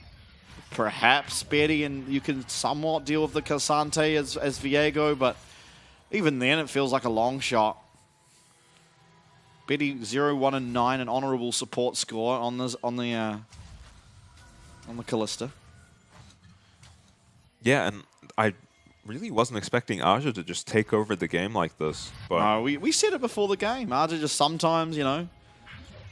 perhaps Betty, and you can somewhat deal with the Cassante as Viego, but even then, it feels like a long shot. Betty 0-1-9, an honorable support score on the Callista. Yeah, and I really wasn't expecting Aja to just take over the game like this. But no, we said it before the game. Aja just sometimes, you know,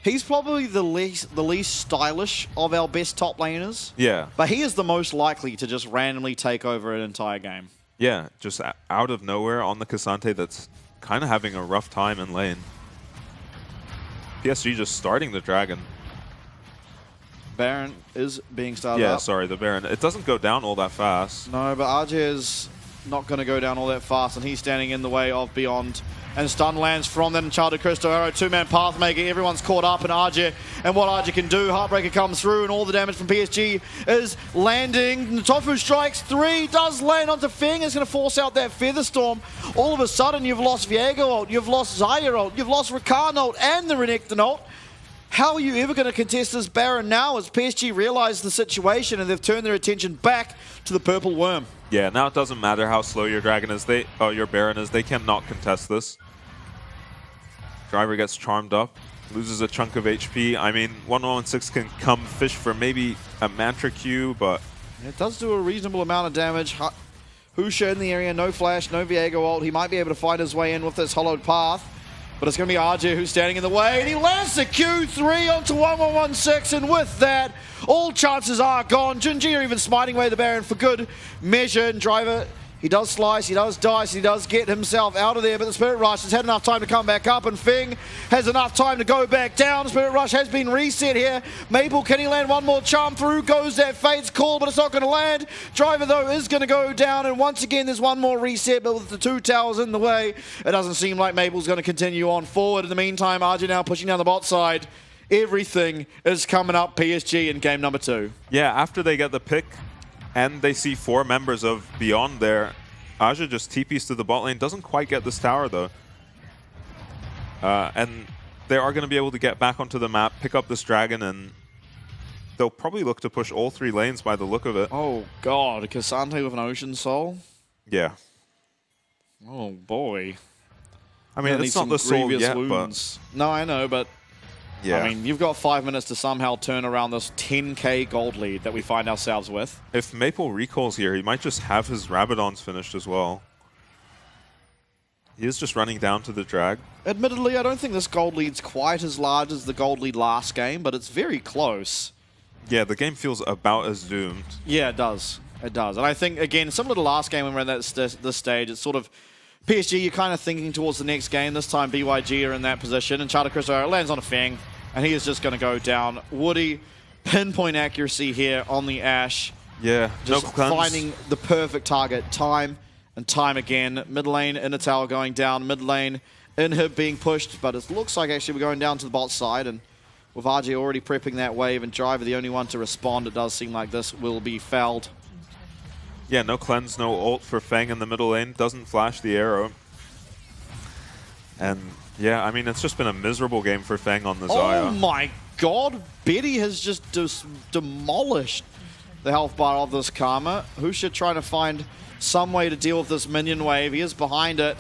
he's probably the least stylish of our best top laners. Yeah, but he is the most likely to just randomly take over an entire game. Yeah, just out of nowhere on the Cassante that's kind of having a rough time in lane. PSG just starting the Dragon. Baron is being started up. Yeah, sorry, the Baron. It doesn't go down all that fast. No, but RJ is not going to go down all that fast, and he's standing in the way of Beyond. And stun lands from that Enchanted Crystal Arrow, 2-man Pathmaker. Everyone's caught up in RJ and what RJ can do. Heartbreaker comes through, and all the damage from PSG is landing. Ntofu strikes 3, does land onto Feng. It's going to force out that Featherstorm. All of a sudden, you've lost Viego ult, you've lost Xayah ult, you've lost Rakan ult, and the Renekton ult. How are you ever going to contest this Baron now as PSG realize the situation and they've turned their attention back to the Purple Worm? Yeah, now it doesn't matter how slow your Dragon is, your Baron is, they cannot contest this. Driver gets charmed up, loses a chunk of HP. I mean, 1116 can come fish for maybe a Mantra Q, but it does do a reasonable amount of damage. Husha in the area, no flash, no Viego ult. He might be able to find his way in with this hollowed path. But it's going to be RJ who's standing in the way, and he lands the Q3 onto 1116, and with that, all chances are gone. Junji are even smiting away the Baron for good measure, and Driver, He does slice, he does dice, he does get himself out of there, but the Spirit Rush has had enough time to come back up, and Feng has enough time to go back down. Spirit Rush has been reset here. Maple, can he land one more charm? Through goes that Fate's Call, but it's not going to land. Driver, though, is going to go down, and once again, there's one more reset, but with the 2 towers in the way, it doesn't seem like Maple's going to continue on forward. In the meantime, RG now pushing down the bot side. Everything is coming up PSG in game number 2. Yeah, after they get the pick, and they see 4 members of Beyond there, Aja just TPs to the bot lane. Doesn't quite get this tower, though. And they are going to be able to get back onto the map, pick up this dragon, and they'll probably look to push all 3 lanes by the look of it. Oh, God. Cassante with an Ocean Soul? Yeah. Oh, boy. I mean, it's not the soul yet, wounds. But... No, I know, but... Yeah. I mean, you've got 5 minutes to somehow turn around this 10k gold lead that we find ourselves with. If Maple recalls here, he might just have his Rabadons finished as well. He is just running down to the drag. Admittedly, I don't think this gold lead's quite as large as the gold lead last game, but it's very close. Yeah, the game feels about as doomed. Yeah, it does. It does. And I think, again, similar to last game when we were in this stage, it's sort of... PSG, you're kind of thinking towards the next game. This time, BYG are in that position, and Charter Crystal lands on a Feng, and he is just going to go down. Woody, pinpoint accuracy here on the Ashe. Yeah, just finding the perfect target time and time again. Mid lane, inner tower going down. Mid lane, inhib being pushed, but it looks like actually we're going down to the bot side, and with RG already prepping that wave and Driver the only one to respond, it does seem like this will be felled. Yeah, no cleanse, no ult for Feng in the middle lane. Doesn't flash the arrow. And yeah, I mean, it's just been a miserable game for Feng on the Xayah. Oh my god, Betty has just demolished the health bar of this Karma. Husha trying to find some way to deal with this minion wave. He is behind it.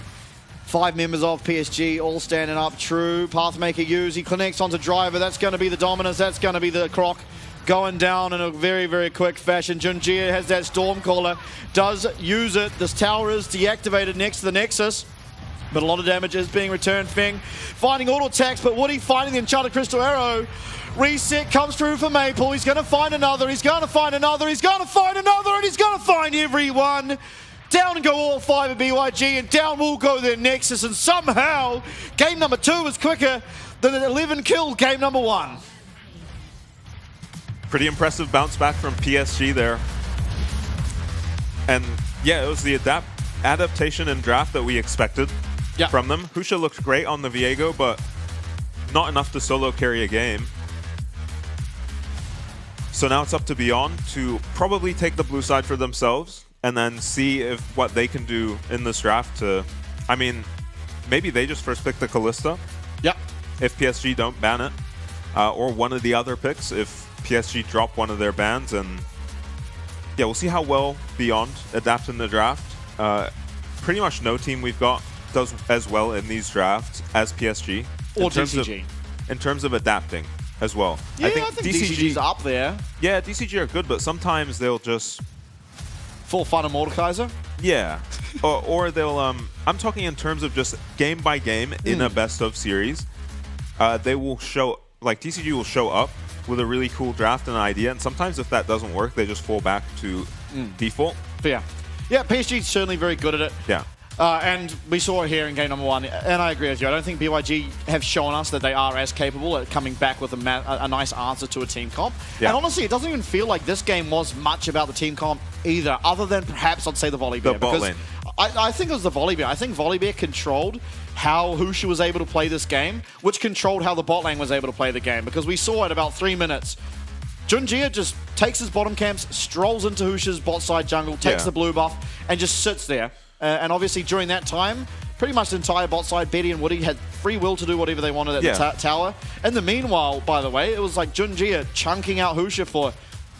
5 members of PSG all standing up. True, Pathmaker use. He connects onto Driver. That's going to be the dominance. That's going to be the Croc going down in a very, very quick fashion. Junjia has that Stormcaller. Does use it. This tower is deactivated next to the Nexus. But a lot of damage is being returned. Feng finding auto attacks, but Woody finding the Enchanted Crystal Arrow. Reset comes through for Maple. He's going to find another. He's going to find another. He's going to find another. And he's going to find everyone. Down and go all 5 of BYG, and down will go their Nexus. And somehow, game number 2 is quicker than an 11 kill game number 1. Pretty impressive bounce back from PSG there. And yeah, it was the adaptation and draft that we expected from them. Husha looked great on the Viego, but not enough to solo carry a game. So now it's up to Beyond to probably take the blue side for themselves and then see if what they can do in this draft to... I mean, maybe they just first pick the Kalista. Yep. If PSG don't ban it. Or one of the other picks if PSG drop one of their bans. And yeah, we'll see how well Beyond adapt in the draft. Pretty much no team we've got does as well in these drafts as PSG. Or DCG. In terms of adapting as well. Yeah, I think DCG's up there. Yeah, DCG are good, but sometimes they'll just... Full fun of Mordekaiser? Yeah. or they'll... I'm talking in terms of just game by game in a best of series. They will show... Like, DCG will show up with a really cool draft and an idea, and sometimes if that doesn't work, they just fall back to default. But yeah, PSG's certainly very good at it. Yeah. And we saw it here in game number 1, and I agree with you. I don't think BYG have shown us that they are as capable at coming back with a nice answer to a team comp. Yeah. And honestly, it doesn't even feel like this game was much about the team comp either, other than perhaps I'd say the Volley Bear. The bot lane. I think it was the Volley Bear. I think Volley Bear controlled how Husha was able to play this game, which controlled how the bot lane was able to play the game, because we saw at about 3 minutes, Junjia just takes his bottom camps, strolls into Husha's bot side jungle, takes the blue buff, and just sits there. And obviously during that time, pretty much the entire bot side, Betty and Woody had free will to do whatever they wanted at the tower. In the meanwhile, by the way, it was like Junjia chunking out Husha for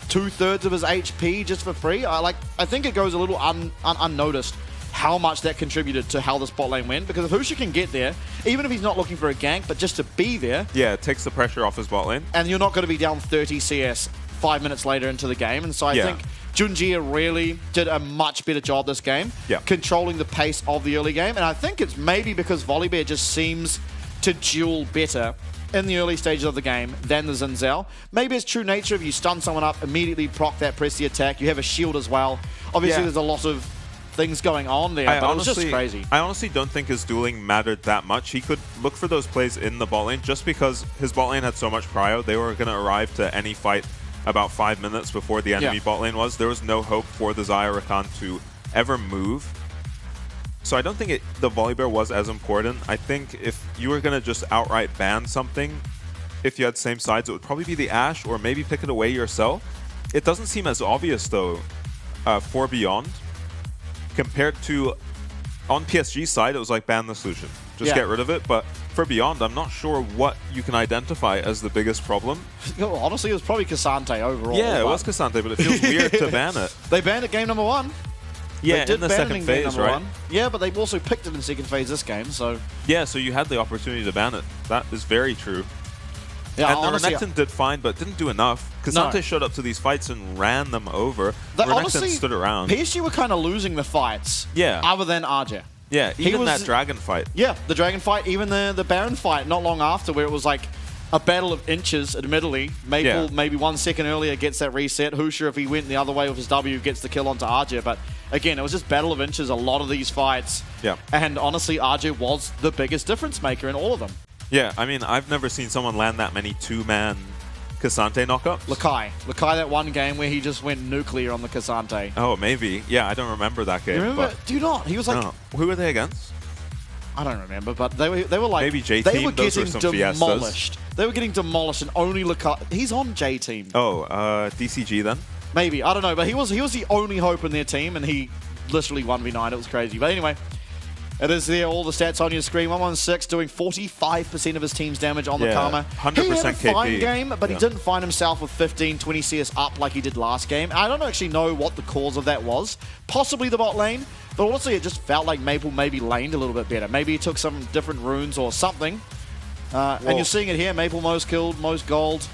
2/3 of his HP just for free. I think it goes a little unnoticed how much that contributed to how this bot lane went, because if Husha can get there, even if he's not looking for a gank, but just to be there... Yeah, it takes the pressure off his bot lane. And you're not going to be down 30 CS 5 minutes later into the game, and so I think Junjia really did a much better job this game, controlling the pace of the early game, and I think it's maybe because Volley Bear just seems to duel better in the early stages of the game than the Zinzel. Maybe it's true nature, if you stun someone up, immediately proc that, press the attack, you have a shield as well. Obviously there's a lot of things going on there, but it was just crazy. I honestly don't think his dueling mattered that much. He could look for those plays in the bot lane just because his bot lane had so much prio. They were going to arrive to any fight about 5 minutes before the enemy bot lane was. There was no hope for the Xayah Rakan to ever move. So I don't think the Volibear was as important. I think if you were going to just outright ban something, if you had same sides, it would probably be the Ashe or maybe pick it away yourself. It doesn't seem as obvious, though, for Beyond. Compared to, on PSG's side, it was like ban the solution. Just get rid of it. But for Beyond, I'm not sure what you can identify as the biggest problem. Honestly, it was probably Cassante overall. Yeah, it was Cassante, but it feels weird to ban it. They banned it game number 1. Yeah, in the second phase, right? Yeah, but they've also picked it in second phase this game, so... Yeah, so you had the opportunity to ban it. That is very true. Yeah, and honestly, Renekton did fine, but didn't do enough. Cassante showed up to these fights and ran them over. Renekton stood around. PSG were kind of losing the fights. Yeah. Other than RJ. Yeah, even that Dragon fight. Yeah, the Dragon fight, even the Baron fight not long after, where it was like a battle of inches, admittedly. Maple maybe 1 second earlier gets that reset. Hoosher, if he went the other way with his W, gets the kill onto RJ. But again, it was just battle of inches, a lot of these fights. Yeah. And honestly, RJ was the biggest difference maker in all of them. Yeah, I mean, I've never seen someone land that many two-man Cassante knockups. Lakai, that one game where he just went nuclear on the Cassante. Oh, maybe. Yeah, I don't remember that game. You remember? Do you not? He was like... No. Who were they against? I don't remember, but they were like... Maybe J-Team? They were getting demolished. They were getting demolished, and only Lakai... He's on J-Team. Oh, DCG then? Maybe. I don't know, but he was the only hope in their team, and he literally 1v9. It was crazy. But anyway... It is there, all the stats on your screen. 116 doing 45% of his team's damage on the Karma. 100% he had a fine KP. game, but he didn't find himself with 15, 20 CS up like he did last game. I don't actually know what the cause of that was. Possibly the bot lane, but honestly, it just felt like Maple maybe laned a little bit better. Maybe he took some different runes or something. And you're seeing it here. Maple most killed, most gold.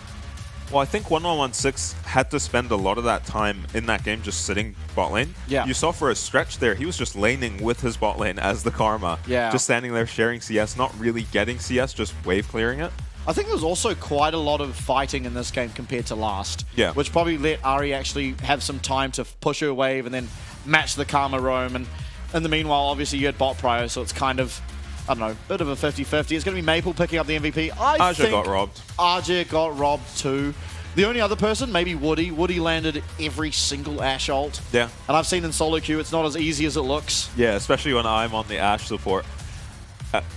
Well, I think 1116 had to spend a lot of that time in that game just sitting bot lane. Yeah. You saw for a stretch there, he was just laning with his bot lane as the Karma. Yeah. Just standing there sharing CS, not really getting CS, just wave clearing it. I think there was also quite a lot of fighting in this game compared to last. Yeah. Which probably let Ari actually have some time to push her wave and then match the Karma roam. And in the meanwhile, obviously, you had bot prio, so it's kind of... I don't know, bit of a 50-50. It's going to be Maple picking up the MVP. I think got robbed. RJ got robbed too. The only other person, maybe Woody. Woody landed every single Ashe ult. Yeah. And I've seen in solo queue, it's not as easy as it looks. Yeah, especially when I'm on the Ashe support.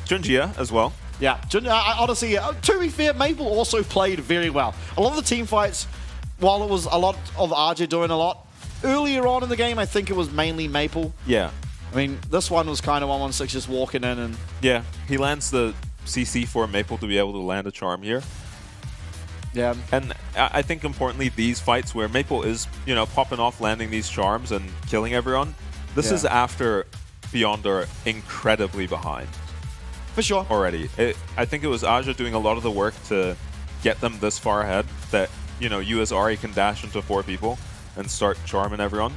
Junjia as well. Yeah, honestly, to be fair, Maple also played very well. A lot of the team fights, while it was a lot of RJ doing a lot, earlier on in the game, I think it was mainly Maple. Yeah. I mean, this one was kind of 116 just walking in and... Yeah, he lands the CC for Maple to be able to land a charm here. Yeah. And I think importantly, these fights where Maple is, you know, popping off, landing these charms and killing everyone, this is after Beyond are incredibly behind. For sure. Already. I think it was Aja doing a lot of the work to get them this far ahead that, you know, you as Ari can dash into 4 people and start charming everyone.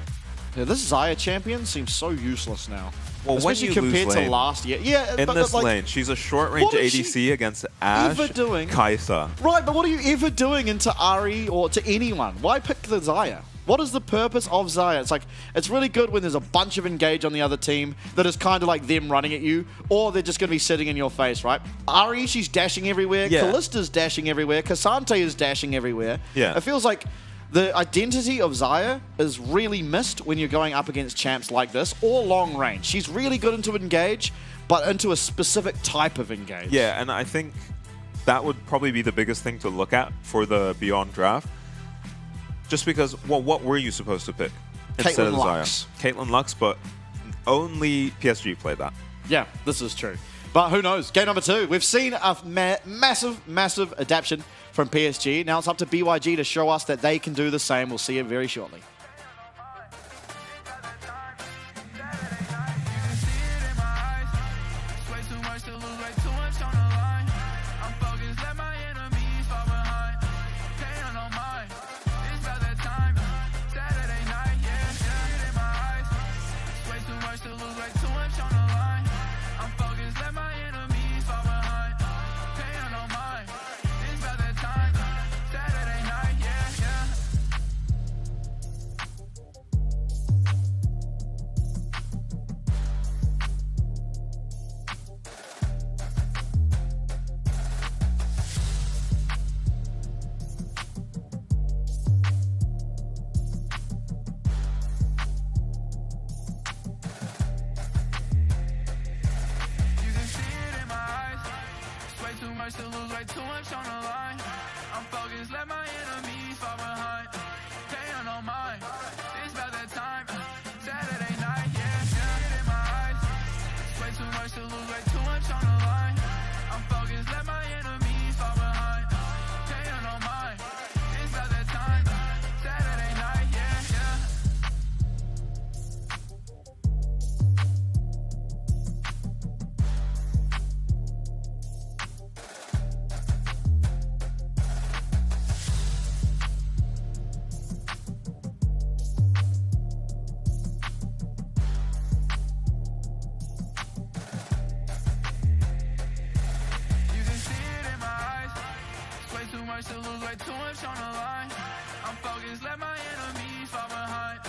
Yeah, this Xayah champion seems so useless now. Well, especially when you compared lose to lane, last year. Yeah, in this like, lane, she's a short-range ADC against Ashe, Kai'Sa. Right, but what are you ever doing into Ari or to anyone? Why pick the Xayah? What is the purpose of Xayah? It's like, it's really good when there's a bunch of engage on the other team that is kind of like them running at you, or they're just going to be sitting in your face, right? Ari, she's dashing everywhere. Yeah. Kallista's dashing everywhere. Cassante is dashing everywhere. Yeah. It feels like the identity of Xayah is really missed when you're going up against champs like this, or long range. She's really good into engage, but into a specific type of engage. Yeah, and I think that would probably be the biggest thing to look at for the Beyond draft. Just because, well, what were you supposed to pick instead of Xayah? Caitlyn Lux, but only PSG played that. Yeah, this is true. But who knows? Game number 2. We've seen a massive adaptation from PSG. Now it's up to BYG to show us that they can do the same. We'll see it very shortly. much to lose, way too much on the line. I'm focused, let my enemies fall behind. Pay on no mind, it's about that time. Saturday night, yeah, it in my eyes. Way too much to lose, way too much on the line. I'm focused, let my enemies fall behind. Pay on no mind, it's about that time. Saturday night, yeah. You can see it in my eyes. It's way too much to lose, way too much on the line. I'm focused, let my enemies fall behind.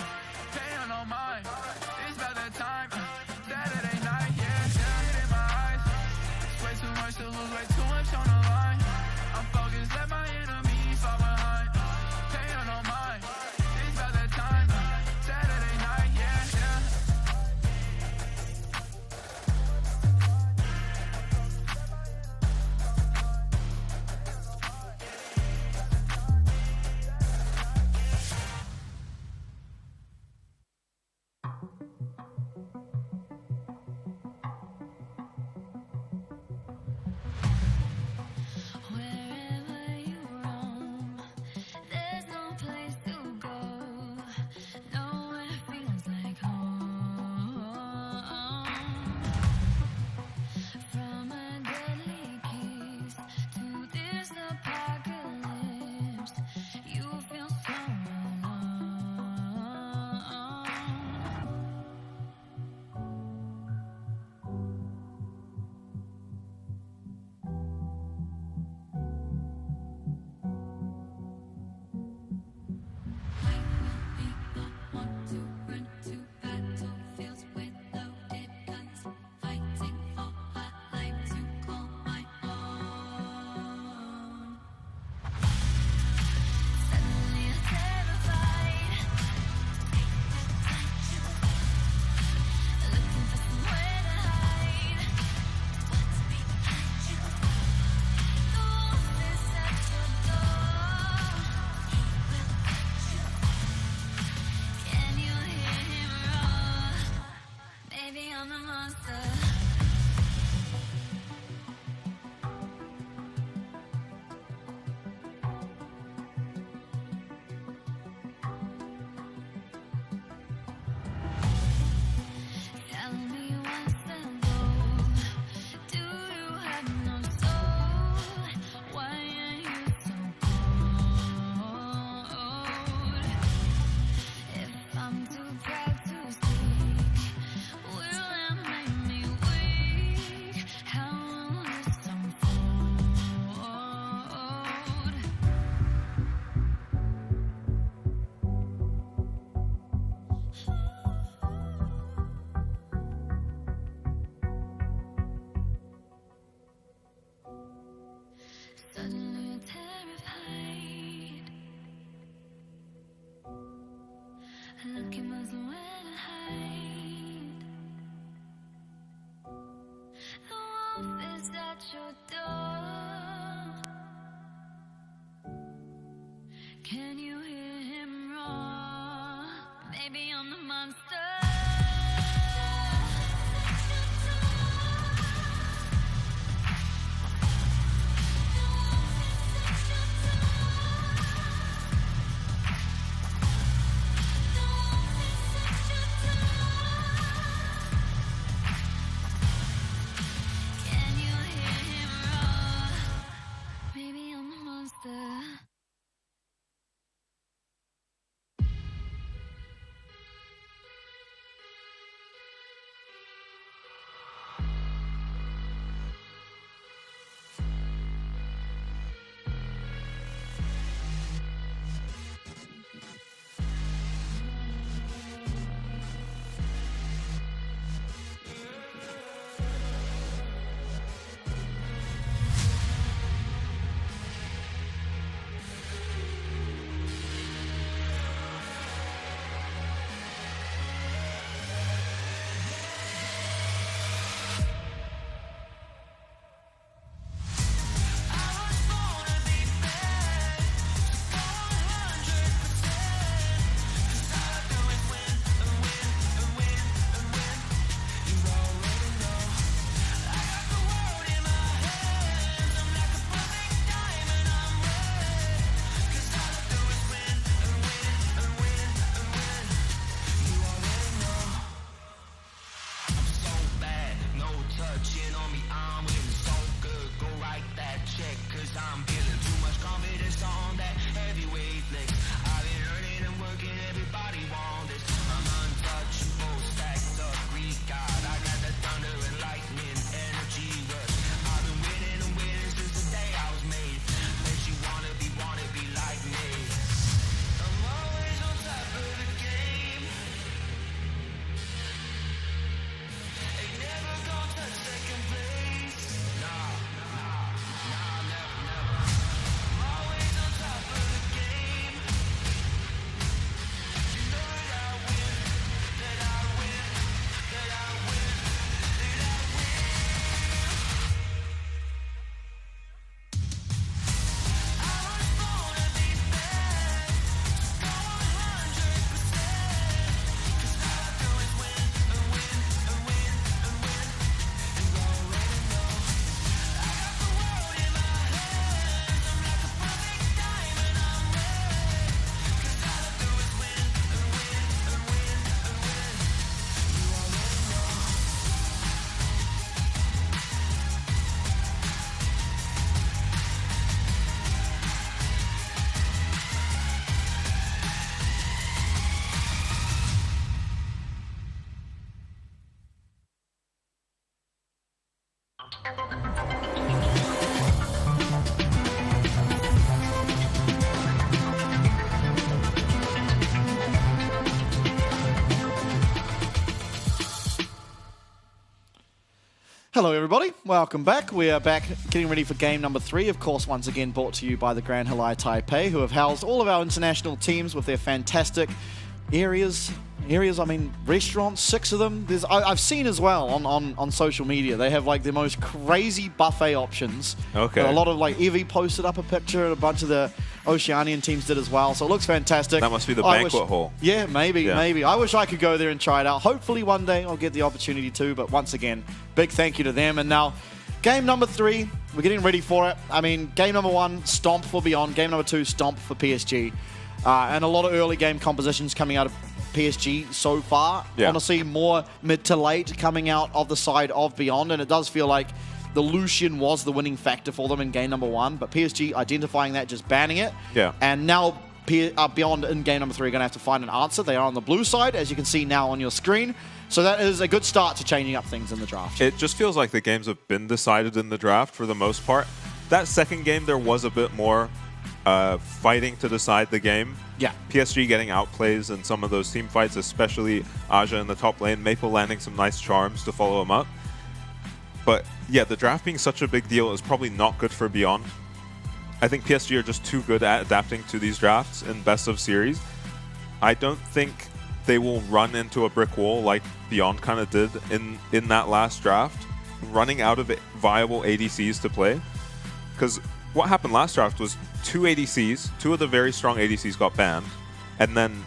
Pay on no mind, it's about that time. Saturday night, yeah, it in my eyes. It's way too much to lose, way too much on the line. I'm focused, let my enemies fall behind. Pay on no mind, it's about that time. Saturday night, yeah. Wherever you roam, there's no place to go. Nowhere feels like home. From a deadly kiss to this apocalypse, you feel so alone. Want to run to battlefields with loaded guns, fighting for a life to call my own. Suddenly I'm terrified, looking for somewhere to hide. What's behind you? The wolf is at your door. Can you hear him roar? Maybe I'm the monster. Tell me what's the goal? Do you have no soul? Why are you so cold? If I'm too proud to speak, will that make me weak? How will this unfold? Suddenly terrified, looking for somewhere to hide. The wolf is at your door. Can you hear him roar? Maybe I'm the monster. Can you hear him roar? I'm feeling too much confidence on that heavyweight flex. I've been earning and working, everybody want this. I'm untouchable, stacked up, Greek god. I got the thunder and lightning, energy rush. I've been winning and winning since the day I was made. Makes you wanna be like me. I'm always on top of the game. Ain't never gonna touch second place. Nah, never. I'm always on top of the game. You know that I win, that I win, that I win, that I win. I was born to be bad, go 100%. 'Cause all I do is win and win and win and win. You already know. I got the world in my hands. I'm like a perfect diamond, I'm red. 'Cause all I do is win and win and win and win. You already know. Hello everybody, welcome back. We are back getting ready for game number 3, of course once again brought to you by the Grand Halai Taipei, who have housed all of our international teams with their fantastic areas, I mean restaurants, 6 of them. I've seen as well on social media, they have like the most crazy buffet options. Okay. A lot of like Evie posted up a picture and a bunch of the Oceanian teams did as well, so it looks fantastic. That must be the banquet hall. Yeah, maybe. I wish I could go there and try it out. Hopefully one day I'll get the opportunity to, but once again, big thank you to them. And now, game number 3, we're getting ready for it. I mean, game number 1, stomp for Beyond. Game number 2, stomp for PSG. And a lot of early game compositions coming out of PSG so far. Yeah. Honestly, more mid to late coming out of the side of Beyond, and it does feel like the Lucian was the winning factor for them in game number 1, but PSG identifying that, just banning it. Yeah. And now Beyond in game number 3 are going to have to find an answer. They are on the blue side, as you can see now on your screen. So that is a good start to changing up things in the draft. It just feels like the games have been decided in the draft for the most part. That second game, there was a bit more fighting to decide the game. Yeah. PSG getting outplays in some of those team fights, especially Aja in the top lane, Maple landing some nice charms to follow him up. But yeah, the draft being such a big deal is probably not good for Beyond. I think PSG are just too good at adapting to these drafts in best of series. I don't think they will run into a brick wall like Beyond kind of did in that last draft, running out of viable ADCs to play. Because what happened last draft was 2 ADCs, 2 of the very strong ADCs got banned, and then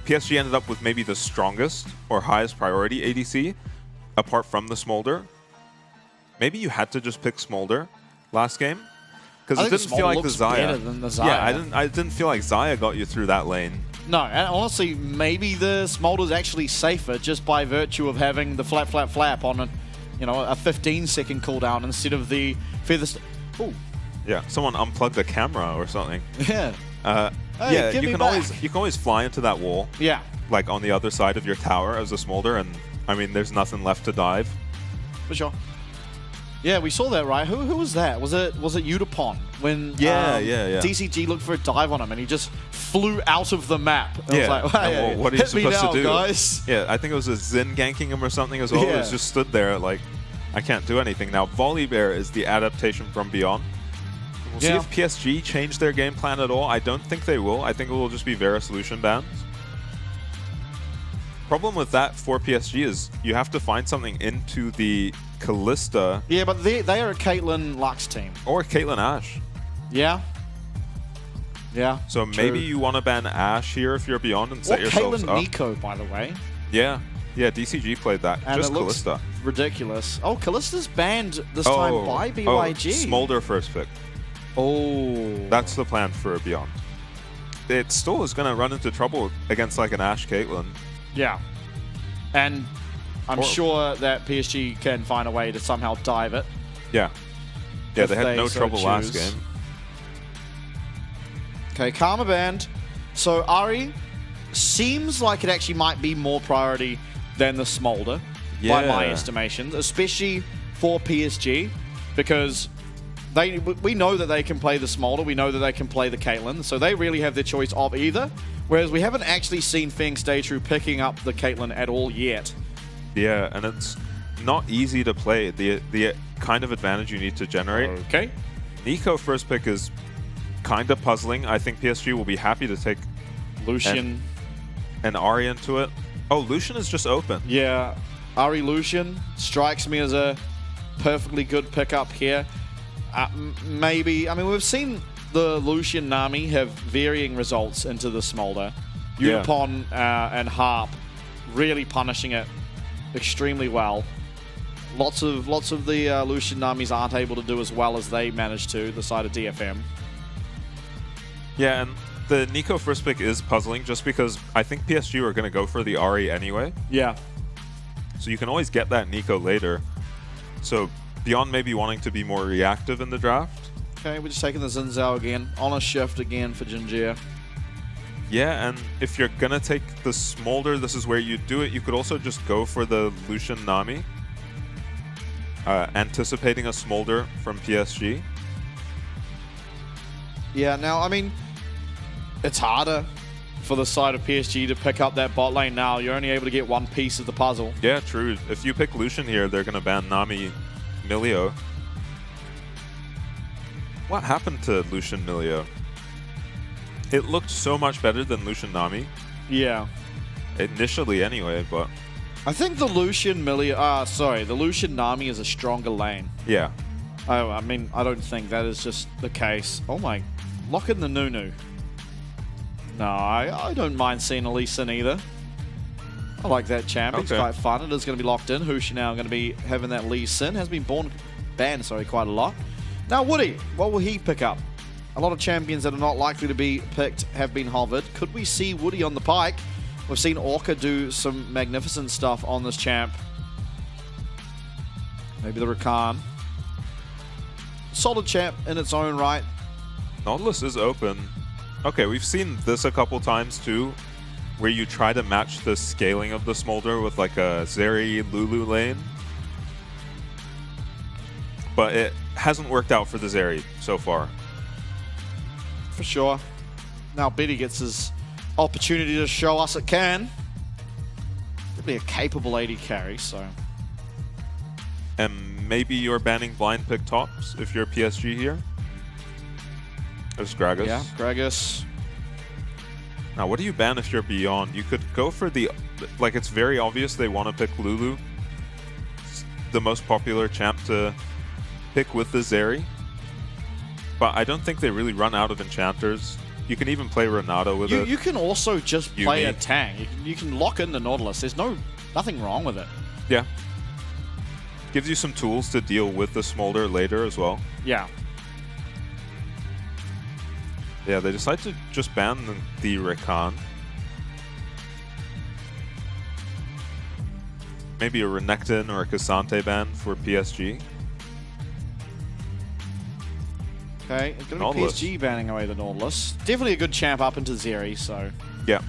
PSG ended up with maybe the strongest or highest priority ADC, apart from the Smolder. Maybe you had to just pick Smolder last game, because it didn't feel like the Xayah. Yeah, I didn't feel like Xayah got you through that lane. No, and honestly, maybe the Smolder's actually safer just by virtue of having the flap on a 15-second cooldown instead of the feather. Ooh. Yeah, someone unplugged the camera or something. Yeah. Hey, yeah, you can always fly into that wall. Yeah. Like on the other side of your tower as a Smolder, and I mean, there's nothing left to dive. For sure. Yeah, we saw that, right? Who was that? Was it Udapon when DCG looked for a dive on him and he just flew out of the map? I was like, well, what are you supposed to do, guys? Yeah, I think it was a Xin ganking him or something as well. Yeah. It was just stood there like, I can't do anything. Now, Volibear is the adaptation from Beyond. We'll see if PSG change their game plan at all. I don't think they will. I think it will just be Vera solution bans. Problem with that for PSG is you have to find something into the Kalista. Yeah, but they are a Caitlyn Lux team. Or Caitlyn Ashe. Yeah. Yeah. So maybe you want to ban Ashe here if you're Beyond and set yourselves Caitlyn up. Nico, by the way. Yeah. Yeah, DCG played that. And just it looks Kalista. Ridiculous. Oh, Kalista's banned this time by BYG. Oh, Smolder first pick. Oh. That's the plan for Beyond. It still is going to run into trouble against like an Ashe Caitlyn. Yeah. And I'm sure that PSG can find a way to somehow dive it. Yeah. Yeah, they had no so trouble last choose. game. Okay, Karma banned. So Ari seems like it actually might be more priority than the Smolder, by my estimation, especially for PSG, because we know that they can play the Smolder, we know that they can play the Caitlyn, so they really have their choice of either, whereas we haven't actually seen Feng Stay True picking up the Caitlyn at all yet. Yeah, and it's not easy to play, the kind of advantage you need to generate. Okay. Nico first pick is kind of puzzling. I think PSG will be happy to take Lucian and Ari into it. Oh, Lucian is just open. Yeah, Ari Lucian strikes me as a perfectly good pickup here. Maybe, I mean, we've seen the Lucian Nami have varying results into the Smolder. Yeah. Yupon and Harp really punishing it extremely well. Lots of the Lucian Namis aren't able to do as well as they managed to, the side of DFM. Yeah, and the Nico first pick is puzzling just because I think PSG are going to go for the Ari anyway. Yeah. So you can always get that Nico later. So beyond maybe wanting to be more reactive in the draft. Okay, we're just taking the Xin Zhao again. On a shift again for Jinjia. Yeah, and if you're going to take the Smolder, this is where you do it. You could also just go for the Lucian Nami. Anticipating a Smolder from PSG. Yeah, now, I mean, it's harder for the side of PSG to pick up that bot lane now. You're only able to get one piece of the puzzle. Yeah, true. If you pick Lucian here, they're going to ban Nami Milio. What happened to Lucian Milio? It looked so much better than Lucian Nami. Yeah. Initially anyway, but... I think the Lucian the Lucian Nami is a stronger lane. Yeah. Oh, I mean, I don't think that is just the case. Oh my, lock in the Nunu. No, I don't mind seeing a Lee Sin either. I like that champ. It's quite fun. It is going to be locked in. Hushi now going to be having that Lee Sin. Has been banned quite a lot. Now Woody, what will he pick up? A lot of champions that are not likely to be picked have been hovered. Could we see Woody on the pike? We've seen Orca do some magnificent stuff on this champ. Maybe the Rakan. Solid champ in its own right. Nautilus is open. Okay, we've seen this a couple times too, where you try to match the scaling of the Smolder with like a Zeri Lulu lane. But it hasn't worked out for the Zeri so far. For sure. Now Betty gets his opportunity to show us it can. Could be a capable AD carry, so. And maybe you're banning blind pick tops if you're PSG here. There's Gragas. Yeah, Gragas. Now, what do you ban if you're beyond? You could go for the... Like, it's very obvious they want to pick Lulu. It's the most popular champ to pick with the Zeri. But I don't think they really run out of enchanters. You can even play Renato with it. You can also just play a Tang. You can lock in the Nautilus. There's nothing wrong with it. Yeah. Gives you some tools to deal with the Smolder later as well. Yeah. Yeah, they decide to just ban the Rakan. Maybe a Renekton or a Cassante ban for PSG. Okay, it's going to be PSG banning away the Nautilus. Definitely a good champ up into Zeri, so... Yeah.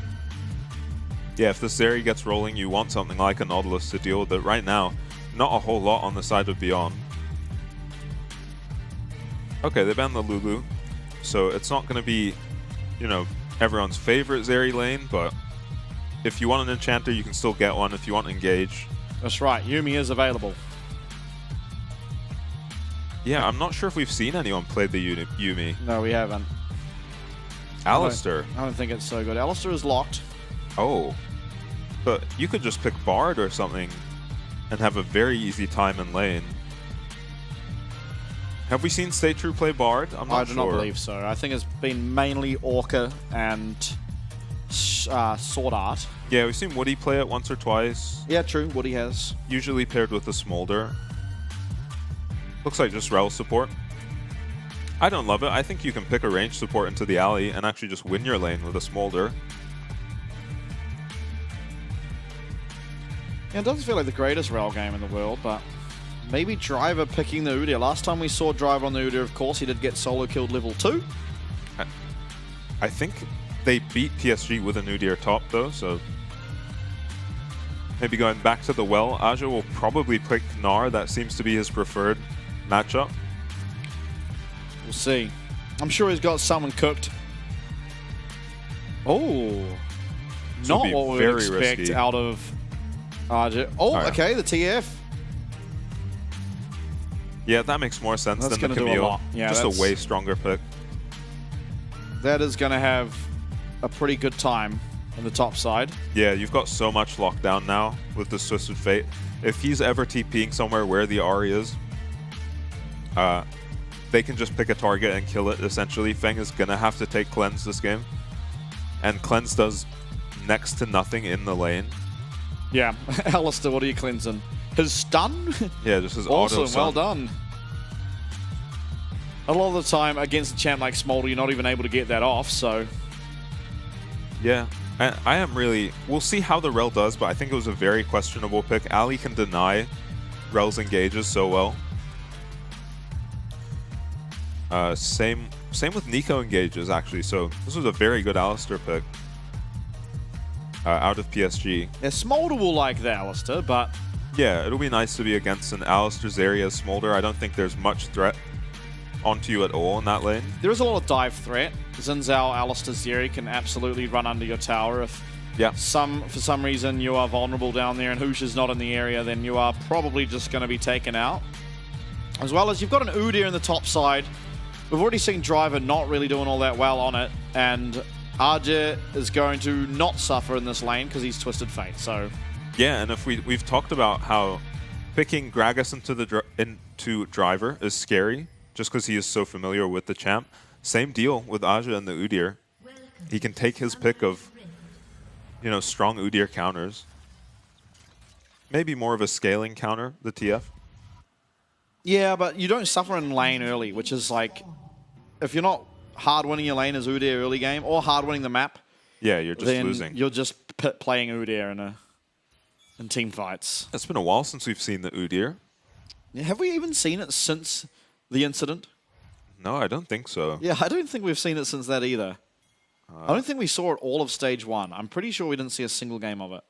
Yeah, if the Zeri gets rolling, you want something like a Nautilus to deal with it. Right now, not a whole lot on the side of Beyond. Okay, they banned the Lulu. So it's not going to be, you know, everyone's favorite Zeri lane, but if you want an enchanter, you can still get one if you want Engage. That's right, Yuumi is available. Yeah, I'm not sure if we've seen anyone play the Yuumi. No, we haven't. Alistair. I don't think it's so good. Alistair is locked. Oh. But you could just pick Bard or something and have a very easy time in lane. Have we seen Stay True play Bard? I'm not sure. I do not believe so. I think it's been mainly Orca and Sword Art. Yeah, we've seen Woody play it once or twice. Yeah, true. Woody has. Usually paired with the Smolder. Looks like just Rel support. I don't love it. I think you can pick a range support into the alley and actually just win your lane with a Smolder. Yeah, it doesn't feel like the greatest Rel game in the world, but maybe Driver picking the Udyr. Last time we saw Driver on the Udyr, of course, he did get solo killed level 2. I think they beat PSG with a Udyr top though, so maybe going back to the well, Aja will probably pick Gnar. That seems to be his preferred matchup. We'll see. I'm sure he's got someone cooked. Oh, not what we would expect risky. Out of Aja. Oh, yeah. Okay, the TF. Yeah, that makes more sense than the Camille. Yeah, just a way stronger pick. That is going to have a pretty good time on the top side. Yeah, you've got so much lockdown now with this Twisted Fate. If he's ever TPing somewhere where the Ahri is, they can just pick a target and kill it, essentially. Feng is going to have to take Cleanse this game. And Cleanse does next to nothing in the lane. Yeah. Alistair, what are you cleansing? His stun? Yeah, just his awesome, auto stun. Well done. A lot of the time against a champ like Smolder, you're not even able to get that off, so... Yeah, I am really... We'll see how the Rel does, but I think it was a very questionable pick. Ali can deny Rel's engages so well. Same with Nico engages, actually, so this was a very good Alistair pick out of PSG. Yeah, Smolder will like the Alistair, but... Yeah, it'll be nice to be against an Alistair, Zarya, Smolder. I don't think there's much threat onto you at all in that lane. There is a lot of dive threat. Xin Zhao, Alistair, Zarya can absolutely run under your tower. If for some reason you are vulnerable down there and Hoosh is not in the area, then you are probably just going to be taken out. As well as you've got an Udyr in the top side. We've already seen Driver not really doing all that well on it, and Aja is going to not suffer in this lane because he's Twisted Fate, so... Yeah, and if we've talked about how picking Gragas into Driver is scary, just because he is so familiar with the champ. Same deal with Aja and the Udyr. He can take his pick of, you know, strong Udyr counters. Maybe more of a scaling counter, the TF. Yeah, but you don't suffer in lane early, which is like, if you're not hard winning your lane as Udyr early game, or hard winning the map, yeah, you're just losing. You're just playing Udyr in team fights. It's been a while since we've seen the Udyr. Yeah, have we even seen it since the incident? No, I don't think so. Yeah, I don't think we've seen it since that either. I don't think we saw it all of stage 1. I'm pretty sure we didn't see a single game of it.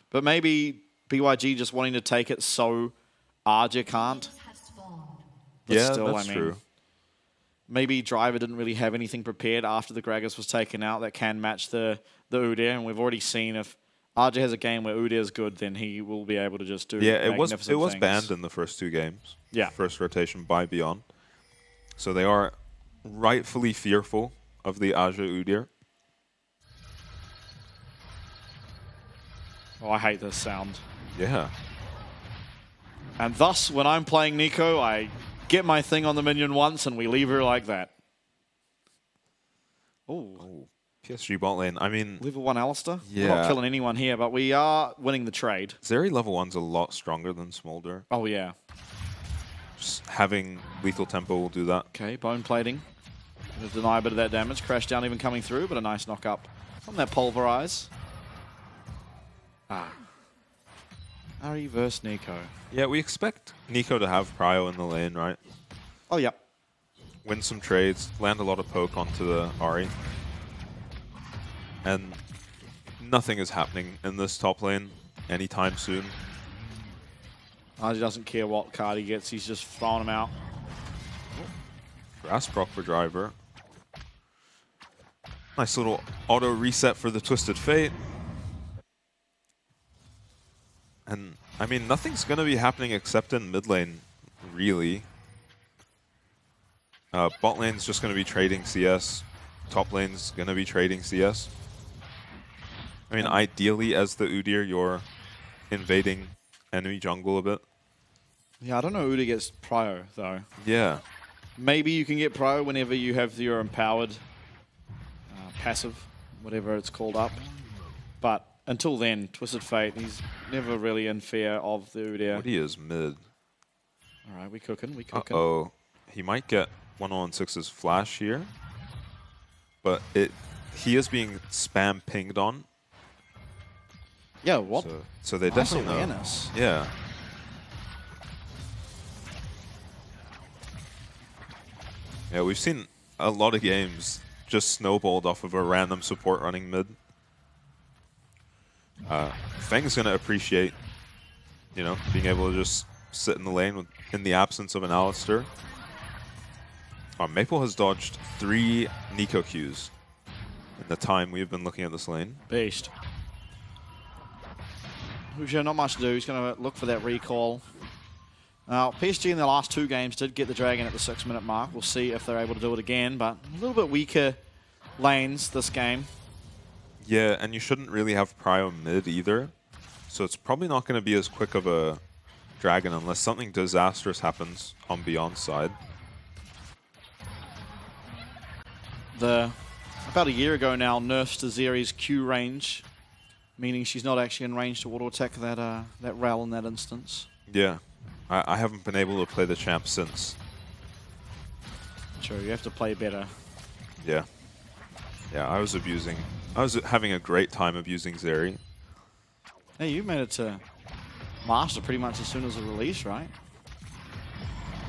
But maybe BYG just wanting to take it so Aja can't. But yeah, still, that's true. Maybe Driver didn't really have anything prepared after the Gragas was taken out that can match the Udyr, and we've already seen if Aja has a game where Udyr is good, then he will be able to just do it was things. banned in the first 2 games. Yeah. First rotation by Beyond. So they are rightfully fearful of the Aja Udyr. Oh, I hate this sound. Yeah. And thus, when I'm playing Nico, I get my thing on the minion once and we leave her like that. Oh. PSG bot lane. I mean... Level 1 Alistair? Yeah. We're not killing anyone here, but we are winning the trade. Zeri level 1's a lot stronger than Smolder. Oh, yeah. Just having lethal tempo will do that. Okay, bone plating. Gonna deny a bit of that damage. Crash down even coming through, but a nice knock up from that pulverize. Ahri versus Nico. Yeah, we expect Nico to have prio in the lane, right? Oh, yeah. Win some trades, land a lot of poke onto the Ahri. And nothing is happening in this top lane anytime soon. Ahri doesn't care what card he gets, he's just throwing him out. Grass proc for Driver. Nice little auto reset for the Twisted Fate. And, I mean, nothing's going to be happening except in mid lane, really. Bot lane's just going to be trading CS. Top lane's going to be trading CS. I mean, ideally, as the Udyr, you're invading enemy jungle a bit. Yeah, I don't know who to get prio, though. Yeah. Maybe you can get prio whenever you have your empowered passive, whatever it's called up. But until then, Twisted Fate, he's never really in fear of the Udyr. What he is mid. All right, we cooking, we cooking. Uh-oh. He might get 1-on-6's flash here. But he is being spam pinged on. Yeah, what? So they nice definitely awareness. know. Yeah. Yeah, we've seen a lot of games just snowballed off of a random support running mid. Feng's going to appreciate, you know, being able to just sit in the lane in the absence of an Alistar. Maple has dodged 3 Nico Qs in the time we've been looking at this lane. Beast. Husha, not much to do. He's going to look for that recall. Now, PSG in the last 2 games did get the Dragon at the 6-minute mark. We'll see if they're able to do it again, but a little bit weaker lanes this game. Yeah, and you shouldn't really have prio mid either. So it's probably not going to be as quick of a Dragon unless something disastrous happens on Beyond's side. About a year ago now, nerfed Aziri's Q range, meaning she's not actually in range to auto-attack that Rel in that instance. Yeah. I haven't been able to play the champ since. True, you have to play better. Yeah. Yeah, I was having a great time abusing Zeri. Hey, you made it to Master pretty much as soon as the release, right?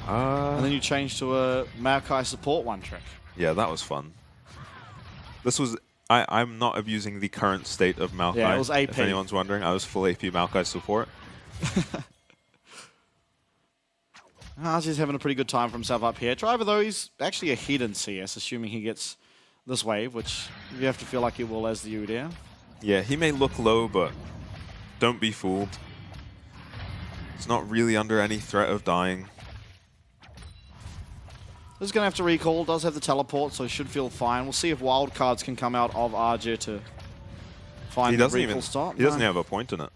And then you changed to a Maokai support one trick. Yeah, that was fun. This was... I'm not abusing the current state of Maokai. Yeah, it was AP. If anyone's wondering, I was full AP Maokai support. Azi's having a pretty good time for himself up here. Driver, though, he's actually ahead in CS, assuming he gets this wave, which you have to feel like he will as the Udyr. Yeah, he may look low, but don't be fooled. He's not really under any threat of dying. This is going to have to recall. Does have the teleport, so he should feel fine. We'll see if wild cards can come out of Arjir to find the recall stop. He doesn't have a point in it.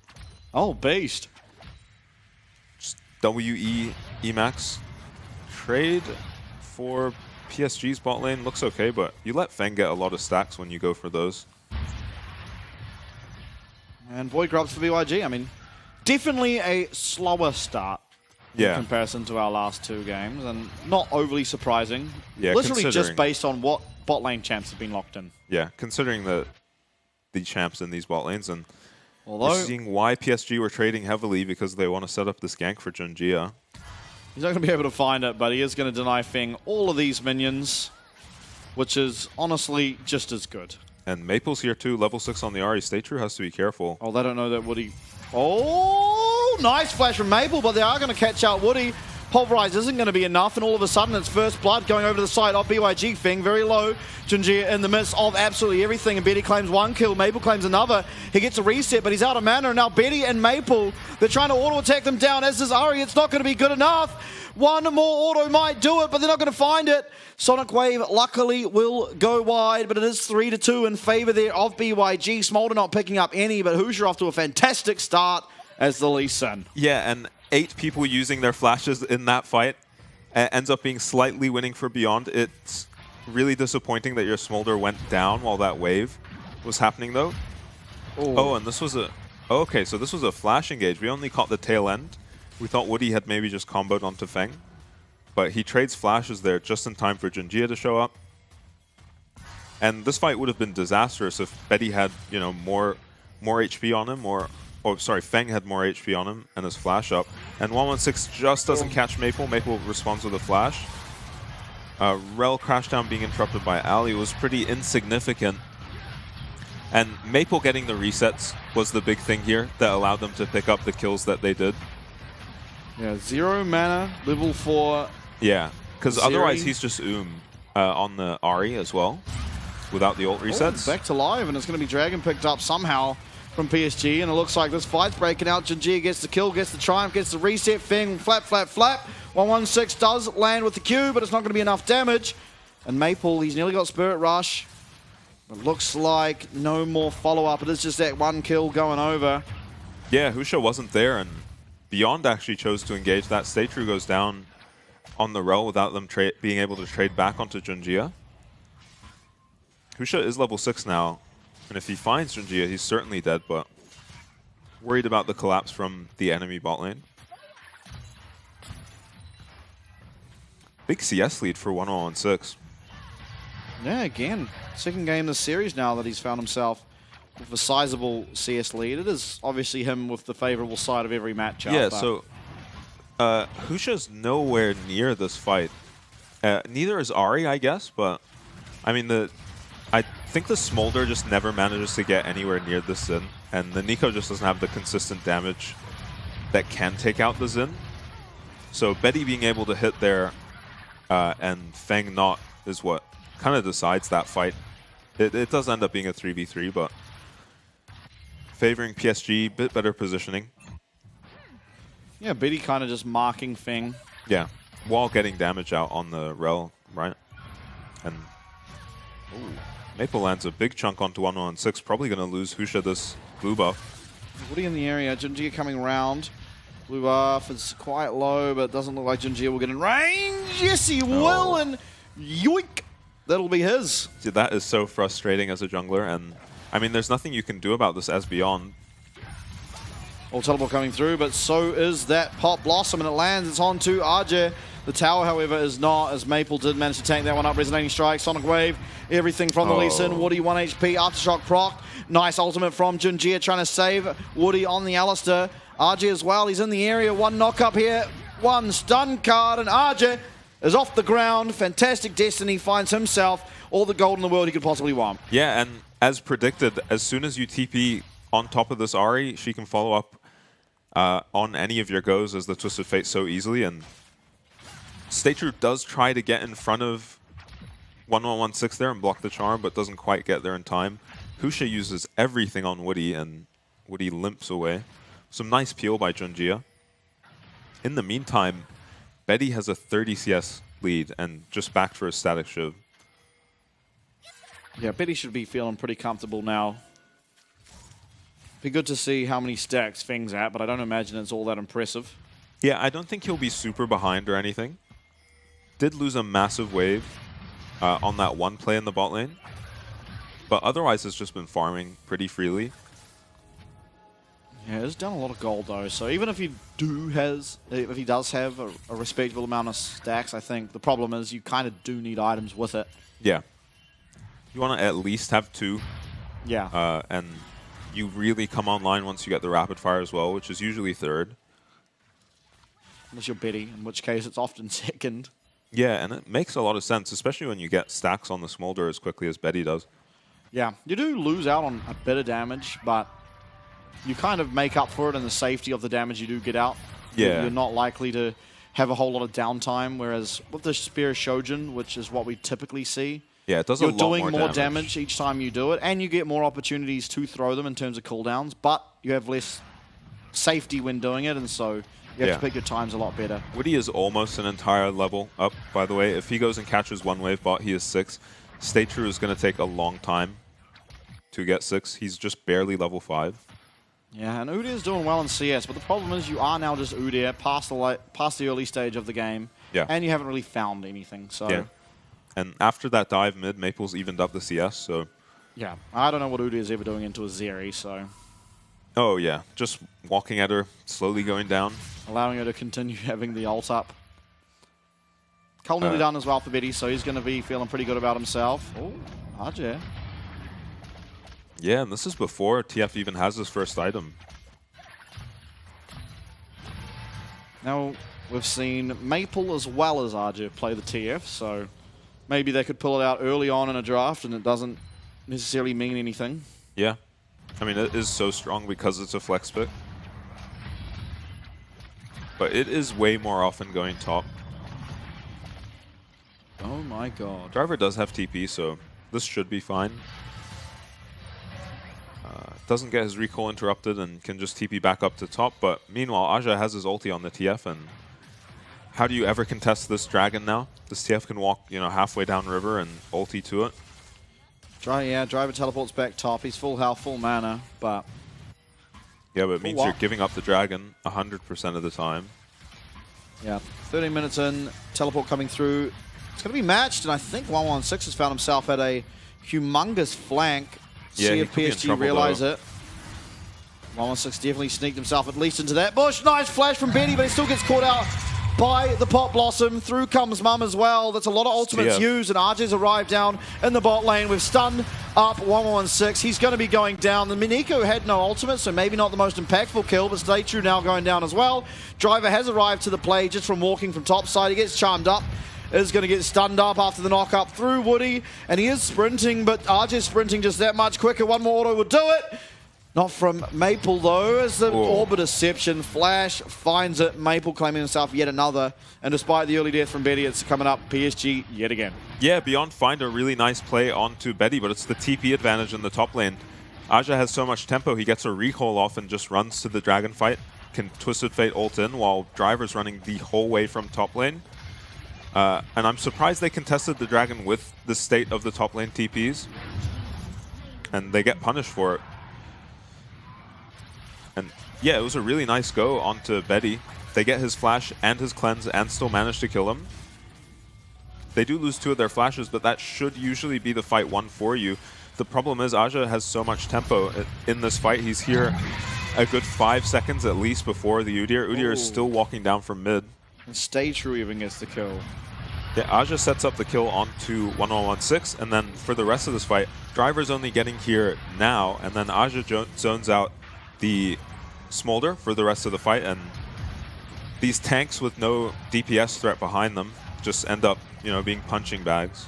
Oh, beast. Just WE Emax. Trade for PSG's bot lane looks okay, but you let Feng get a lot of stacks when you go for those. And Void Grubs for BYG. I mean, definitely a slower start in comparison to our last 2 games, and not overly surprising. Yeah, literally just based on what bot lane champs have been locked in. Yeah, considering the champs in these bot lanes, and although you're seeing why PSG were trading heavily because they want to set up this gank for Junjia. He's not going to be able to find it, but he is going to deny Feng all of these minions, which is honestly just as good. And Maple's here too, level 6 on the Ahri. Stay true, has to be careful. Oh, they don't know that Woody. Oh, nice flash from Maple, but they are going to catch out Woody. Pulverize isn't going to be enough, and all of a sudden it's first blood going over to the side of BYG. Feng very low. Junjia in the midst of absolutely everything, and Betty claims 1 kill. Maple claims another. He gets a reset, but he's out of mana. And now Betty and Maple, they're trying to auto-attack them down, as is Ahri. It's not going to be good enough. 1 more auto might do it, but they're not going to find it. Sonic Wave luckily will go wide, but it is 3-2 in favor there of BYG. Smolder not picking up any, but Hoosier off to a fantastic start as the Lee Sin. Yeah, and 8 people using their flashes in that fight ends up being slightly winning for Beyond. It's really disappointing that your Smolder went down while that wave was happening, though. Oh, and this was a... Okay, so this was a flash engage. We only caught the tail end. We thought Woody had maybe just comboed onto Feng. But he trades flashes there just in time for Junjia to show up. And this fight would have been disastrous if Betty had, you know, more HP on him, or... Oh, sorry, Feng had more HP on him and his flash up. And 116 just doesn't catch Maple. Maple responds with a flash. Rel crashdown being interrupted by Ali was pretty insignificant. And Maple getting the resets was the big thing here that allowed them to pick up the kills that they did. Yeah, 0 mana, level 4. Yeah, because otherwise he's just on the Ahri as well, without the ult resets. Back to live, and it's going to be Dragon picked up somehow from PSG, and it looks like this fight's breaking out. Junjia gets the kill, gets the triumph, gets the reset. Feng, flap, flap, flap. 116 does land with the Q, but it's not going to be enough damage. And Maple, he's nearly got Spirit Rush. It looks like no more follow-up. It is just that 1 kill going over. Yeah, Husha wasn't there, and Beyond actually chose to engage. That Stay True goes down on the Rel without them being able to trade back onto Junjia. Husha is level 6 now, and if he finds Junjia, he's certainly dead, but worried about the collapse from the enemy bot lane. Big CS lead for 116. Yeah, again, second game this series now that he's found himself with a sizable CS lead. It is obviously him with the favorable side of every matchup. Yeah, so Husha's nowhere near this fight. Neither is Ahri, I guess, but I mean, the I think the Smolder just never manages to get anywhere near the Xin, and the Nico just doesn't have the consistent damage that can take out the Xin. So Betty being able to hit there and Feng not is what kind of decides that fight. It does end up being a 3v3, but favoring PSG, bit better positioning. Yeah, Betty kind of just marking Feng. Yeah, while getting damage out on the rel, right? And ooh, Maple lands a big chunk onto 116, probably going to lose Husha this blue buff. Woody in the area, Junjia coming around. Blue buff is quite low, but it doesn't look like Junjia will get in range. Yes, he will, and yoink! That'll be his. See, that is so frustrating as a jungler, and I mean, there's nothing you can do about this as Beyond. All teleport coming through, but so is that Pop Blossom, and it lands. It's on to RJ. The tower, however, is not, as Maple did manage to tank that one up. Resonating Strike, Sonic Wave, everything from the Lee Sin. Woody 1 HP, Aftershock proc. Nice ultimate from Junjia trying to save Woody on the Alistair. RJ as well, he's in the area. One knock up here, one stun card, and RJ is off the ground. Fantastic Destiny finds himself all the gold in the world he could possibly want. Yeah, and as predicted, as soon as you TP on top of this Ahri, she can follow up on any of your goes as the Twisted Fate so easily, and Stay True does try to get in front of 1116 there and block the charm, but doesn't quite get there in time. Husha uses everything on Woody, and Woody limps away. Some nice peel by Junjia. In the meantime, Betty has a 30 CS lead and just backed for a static shiv. Yeah, Betty should be feeling pretty comfortable now. Be good to see how many stacks Feng's at, but I don't imagine it's all that impressive. Yeah, I don't think he'll be super behind or anything. Did lose a massive wave on that one play in the bot lane, but otherwise has just been farming pretty freely. Yeah, he's done a lot of gold though, so even if he does have a respectable amount of stacks, I think the problem is you kind of do need items with it. Yeah. You want to at least have 2. Yeah. And you really come online once you get the rapid fire as well, which is usually 3rd. Unless you're Betty, in which case it's often 2nd. Yeah, and it makes a lot of sense, especially when you get stacks on the Smolder as quickly as Betty does. Yeah, you do lose out on a bit of damage, but you kind of make up for it in the safety of the damage you do get out. Yeah. You're not likely to have a whole lot of downtime, whereas with the Spear Shojin, which is what we typically see, yeah, it does you're a lot doing more damage each time you do it, and you get more opportunities to throw them in terms of cooldowns, but you have less safety when doing it, and so you have to pick your times a lot better. Woody is almost an entire level up, by the way. If he goes and catches one wave bot, he is 6. Stay True is going to take a long time to get 6. He's just barely level 5. Yeah, and Udyr is doing well in CS, but the problem is you are now just Udyr past the early stage of the game, and you haven't really found anything. So. Yeah. And after that dive mid, Maple's evened up the CS, so... Yeah, I don't know what Udyr is ever doing into a Zeri, so... Oh yeah, just walking at her, slowly going down. Allowing her to continue having the ult up. Cole nearly done as well for Betty, so he's going to be feeling pretty good about himself. Oh, RJ. Yeah, and this is before TF even has his first item. Now, we've seen Maple as well as RJ play the TF, so maybe they could pull it out early on in a draft and it doesn't necessarily mean anything. Yeah. I mean, it is so strong because it's a flex pick. But it is way more often going top. Oh my god. Driver does have TP, so this should be fine. Doesn't get his recall interrupted and can just TP back up to top, but meanwhile, Aja has his ulti on the TF, and how do you ever contest this dragon now? This TF can walk, you know, halfway down river and ulti to it. Driver teleports back top. He's full health, full mana, but... Yeah, but it means you're giving up the dragon 100% of the time. Yeah, 13 minutes in, teleport coming through. It's going to be matched, and I think 116 has found himself at a humongous flank. Yeah, See if PSG realize it. 116 definitely sneaked himself at least into that bush. Nice flash from Betty, but he still gets caught out by the Pop Blossom. Through comes Mum as well. That's a lot of ultimates used, and RJ's arrived down in the bot lane. We've stunned up 116. He's going to be going down. The Miniko had no ultimate, so maybe not the most impactful kill, but Stay True now going down as well. Driver has arrived to the play just from walking from top side. He gets charmed up is going to get stunned up after the knock up through Woody, and he is sprinting, but RJ's sprinting just that much quicker. One more auto will do it. Not from Maple, though, as the Orbit Deception. Flash finds it. Maple claiming himself yet another. And despite the early death from Betty, it's coming up PSG yet again. Yeah, Beyond find a really nice play onto Betty, but it's the TP advantage in the top lane. Aja has so much tempo, he gets a recall off and just runs to the Dragon fight. Can Twisted Fate ult in while Driver's running the whole way from top lane. And I'm surprised they contested the Dragon with the state of the top lane TPs. And they get punished for it. And yeah, it was a really nice go onto Betty. They get his flash and his cleanse and still manage to kill him. They do lose 2 of their flashes, but that should usually be the fight won for you. The problem is Aja has so much tempo in this fight. He's here a good 5 seconds at least before the Udyr. Udyr is still walking down from mid. And Stay True even gets the kill. Yeah, Aja sets up the kill onto 1116, and then for the rest of this fight, Driver's only getting here now, and then Aja zones out the Smolder for the rest of the fight, and these tanks with no DPS threat behind them just end up, you know, being punching bags.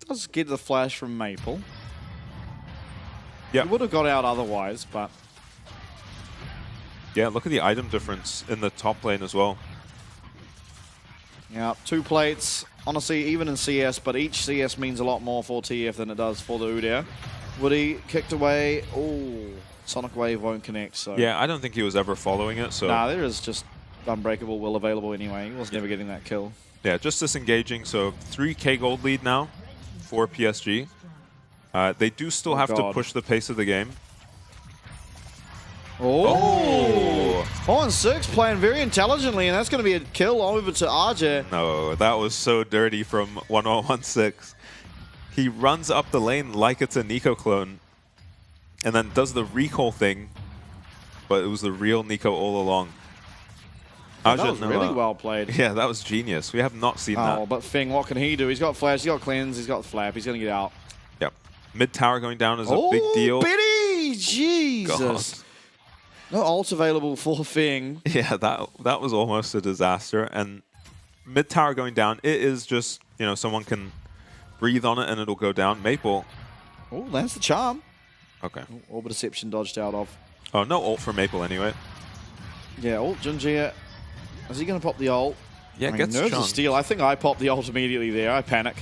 Does get the flash from Maple. Yeah. He would have got out otherwise, but... Yeah, look at the item difference in the top lane as well. Yeah, 2 plates. Honestly, even in CS, but each CS means a lot more for TF than it does for the Udyr. Woody kicked away. Oh, Sonic Wave won't connect, so... Yeah, I don't think he was ever following it, so... Nah, there is just Unbreakable will available anyway. He was never getting that kill. Yeah, just disengaging, so 3k gold lead now for PSG. They do still have to push the pace of the game. Oh! 4-6 playing very intelligently, and that's going to be a kill over to RJ. No, that was so dirty from 1116. He runs up the lane like it's a Nico clone, and then does the recall thing, but it was the real Nico all along. Yeah, that was really well played. Yeah, that was genius. We have not seen that. Oh, but Fing, what can he do? He's got Flash, he's got Cleanse, he's got Flap, he's going to get out. Yep. Mid tower going down is a big deal. Bitty! Jesus! God. No ult available for Fing. Yeah, that was almost a disaster. And mid tower going down, it is just, you know, someone can breathe on it and it'll go down. Maple. Oh, that's the charm. Okay. Orbit Deception dodged out of. Oh, no ult for Maple anyway. Yeah, ult Junjie. Is he going to pop the ult? Yeah, I gets nerves chunked. of steel. I think I popped the ult immediately there. I panic.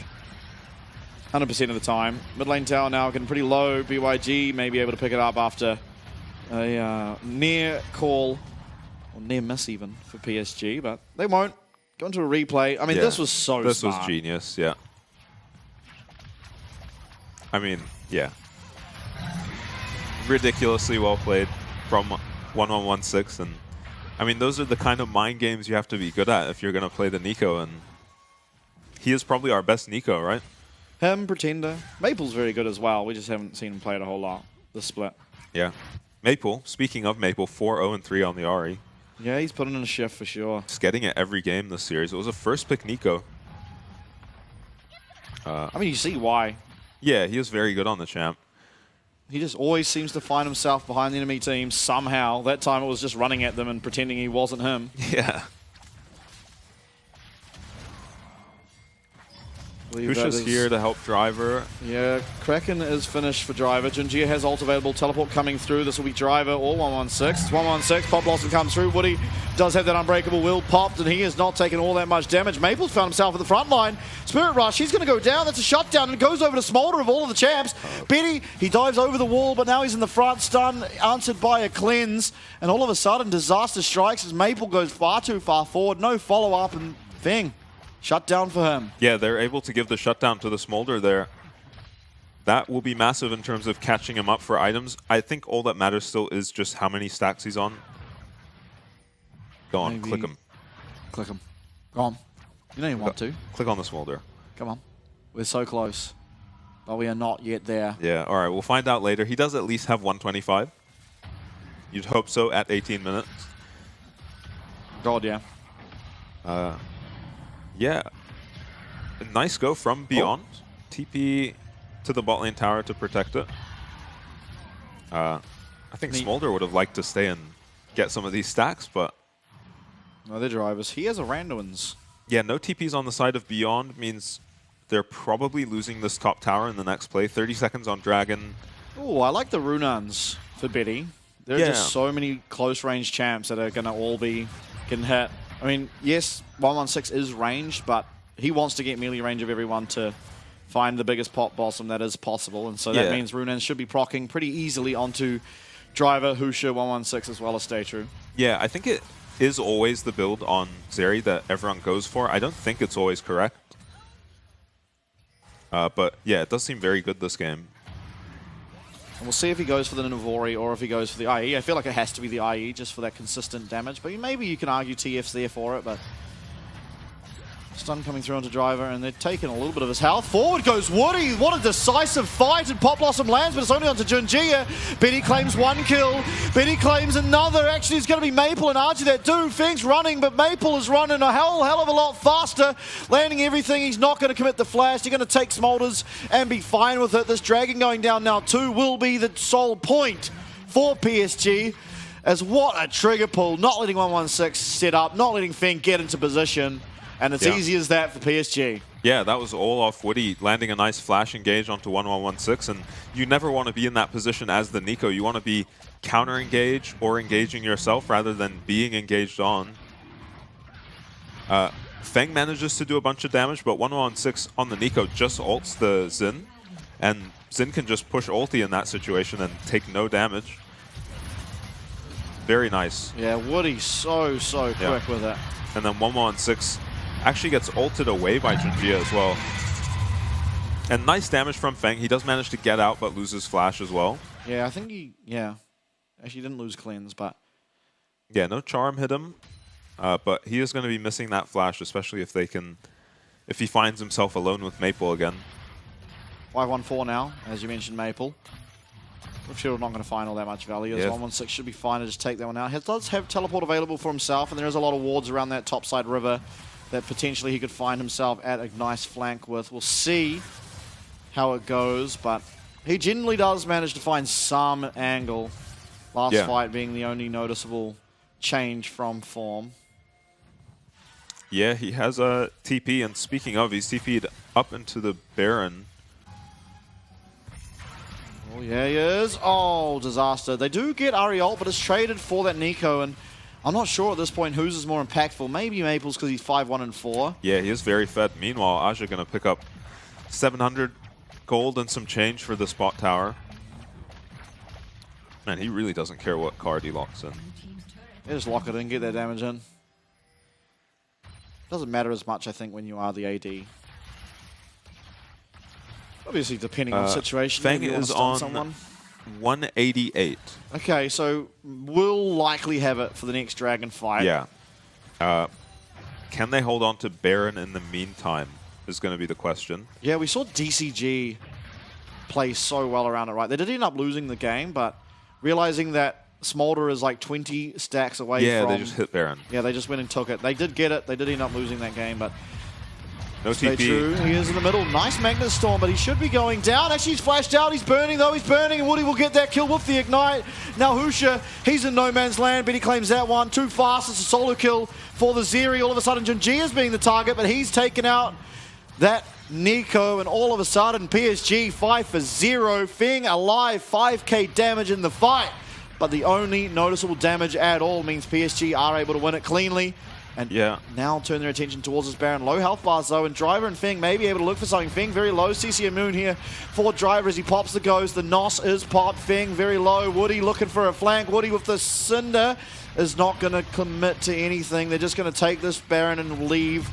100% of the time. Mid lane tower now getting pretty low. BYG may be able to pick it up after a near call, or near miss even, for PSG, but they won't. Go into a replay. I mean, this was so smart. This was genius, yeah. I mean, yeah. Ridiculously well played from 1116, and I mean, those are the kind of mind games you have to be good at if you're going to play the Nico, and he is probably our best Nico, right? Him, Pretender. Maple's very good as well. We just haven't seen him play it a whole lot, the split. Yeah. Maple, speaking of Maple, 4-0-3 on the Ahri. Yeah, he's putting in a shift for sure. He's getting it every game this series. It was a first pick Nico. I mean, you see why. Yeah, he is very good on the champ. He just always seems to find himself behind the enemy team somehow. That time it was just running at them and pretending he wasn't him. Yeah. Pusha's here to help Driver. Yeah, Kraken is finished for Driver. Junjie has ult available. Teleport coming through. This will be Driver or 116. It's 116. Pop Blossom comes through. Woody does have that Unbreakable Will popped, and he is not taking all that much damage. Maple's found himself at the front line. Spirit Rush, he's going to go down. That's a shutdown, and it goes over to Smolder of all of the champs. Betty, he dives over the wall, but now he's in the front. Stun answered by a cleanse, and all of a sudden, disaster strikes as Maple goes far too far forward. No follow-up, and Thing. Shutdown for him. Yeah, they're able to give the shutdown to the Smolder there. That will be massive in terms of catching him up for items. I think all that matters still is just how many stacks he's on. Go on, click him. Click him. Go on. You know you want to. Click on the Smolder. Come on. We're so close. But we are not yet there. Yeah, all right, we'll find out later. He does at least have 125. You'd hope so at 18 minutes. God, yeah. Yeah. A nice go from Beyond. TP to the bot lane tower to protect it. I think Smolder would have liked to stay and get some of these stacks, but... No, they're drivers. He has a Randuin's. Yeah, no TPs on the side of Beyond means they're probably losing this top tower in the next play. 30 seconds on Dragon. Oh, I like the Runans for Betty. There are just so many close-range champs that are going to all be getting hit. I mean, yes, 116 is ranged, but he wants to get melee range of everyone to find the biggest pop blossom that is possible. And so that means Runans should be proccing pretty easily onto Driver, Husha, 116 as well as Stay True. Yeah, I think it is always the build on Zeri that everyone goes for. I don't think it's always correct. But yeah, it does seem very good this game. And we'll see if he goes for the Navori or if he goes for the IE. I feel like it has to be the IE just for that consistent damage. But maybe you can argue TF's there for it, but stun coming through onto Driver, and they're taking a little bit of his health. Forward goes Woody. What a decisive fight, and Pop Blossom lands, but it's only onto Junjia. Betty claims 1 kill. Betty claims another. Actually, it's going to be Maple and Archie that do. Feng's running, but Maple is running a hell of a lot faster, landing everything. He's not going to commit the flash. He's going to take Smolders and be fine with it. This Dragon going down now too will be the sole point for PSG. As what a trigger pull. Not letting 116 set up, not letting Feng get into position. And it's easy as that for PSG. Yeah, that was all off Woody, landing a nice flash engage onto 1116. And you never want to be in that position as the Nico. You want to be counter-engage or engaging yourself rather than being engaged on. Feng manages to do a bunch of damage, but 1116 on the Nico just ults the Xin. And Xin can just push ulti in that situation and take no damage. Very nice. Yeah, Woody's so quick with it. And then 1116 actually gets ulted away by Junjia as well. And nice damage from Feng. He does manage to get out, but loses flash as well. Yeah, I think he, actually didn't lose cleanse, but... Yeah, no charm hit him. But he is going to be missing that flash, especially if he finds himself alone with Maple again. 5-1-4 now, as you mentioned, Maple. If Shield not going to find all that much value. 116 should be fine to just take that one out. He does have teleport available for himself, and there is a lot of wards around that topside river that potentially he could find himself at a nice flank with. We'll see how it goes, but he generally does manage to find some angle. Last fight being the only noticeable change from form. Yeah, he has a TP, and speaking of, he's TP'd up into the Baron. Oh, yeah, he is. Oh, disaster. They do get Ariel, but it's traded for that Nico, and I'm not sure at this point whose is more impactful. Maybe Maple's because he's 5-1-4. Yeah, he is very fed. Meanwhile, Aja going to pick up 700 gold and some change for the spot tower. Man, he really doesn't care what card he locks in. Yeah, just lock it in, get that damage in. Doesn't matter as much, I think, when you are the AD. Obviously, depending on the situation. Feng is on someone. 188. Okay, so we'll likely have it for the next Dragon fight. Yeah. Can they hold on to Baron in the meantime is going to be the question. Yeah, we saw DCG play so well around it, right? They did end up losing the game, but realizing that Smolder is like 20 stacks away from... Yeah, they just hit Baron. Yeah, they just went and took it. They did get it. They did end up losing that game, but... No TP. True. He is in the middle. Nice Magnet Storm, but he should be going down. Actually, he's flashed out. He's burning, though. He's burning, and Woody will get that kill with the Ignite. Now, Husha, he's in no man's land, but he claims that one. Too fast. It's a solo kill for the Zeri. All of a sudden, Junjia's being the target, but he's taken out that Nico, and all of a sudden, PSG 5-0. Feng alive, 5k damage in the fight. But the only noticeable damage at all means PSG are able to win it cleanly. And now turn their attention towards this Baron. Low health bars though, and Driver and Feng may be able to look for something. Feng very low, CC Moon here for Driver as he pops the ghost. The Nos is popped, Feng very low. Woody looking for a flank. Woody with the Cinder is not going to commit to anything. They're just going to take this Baron and leave.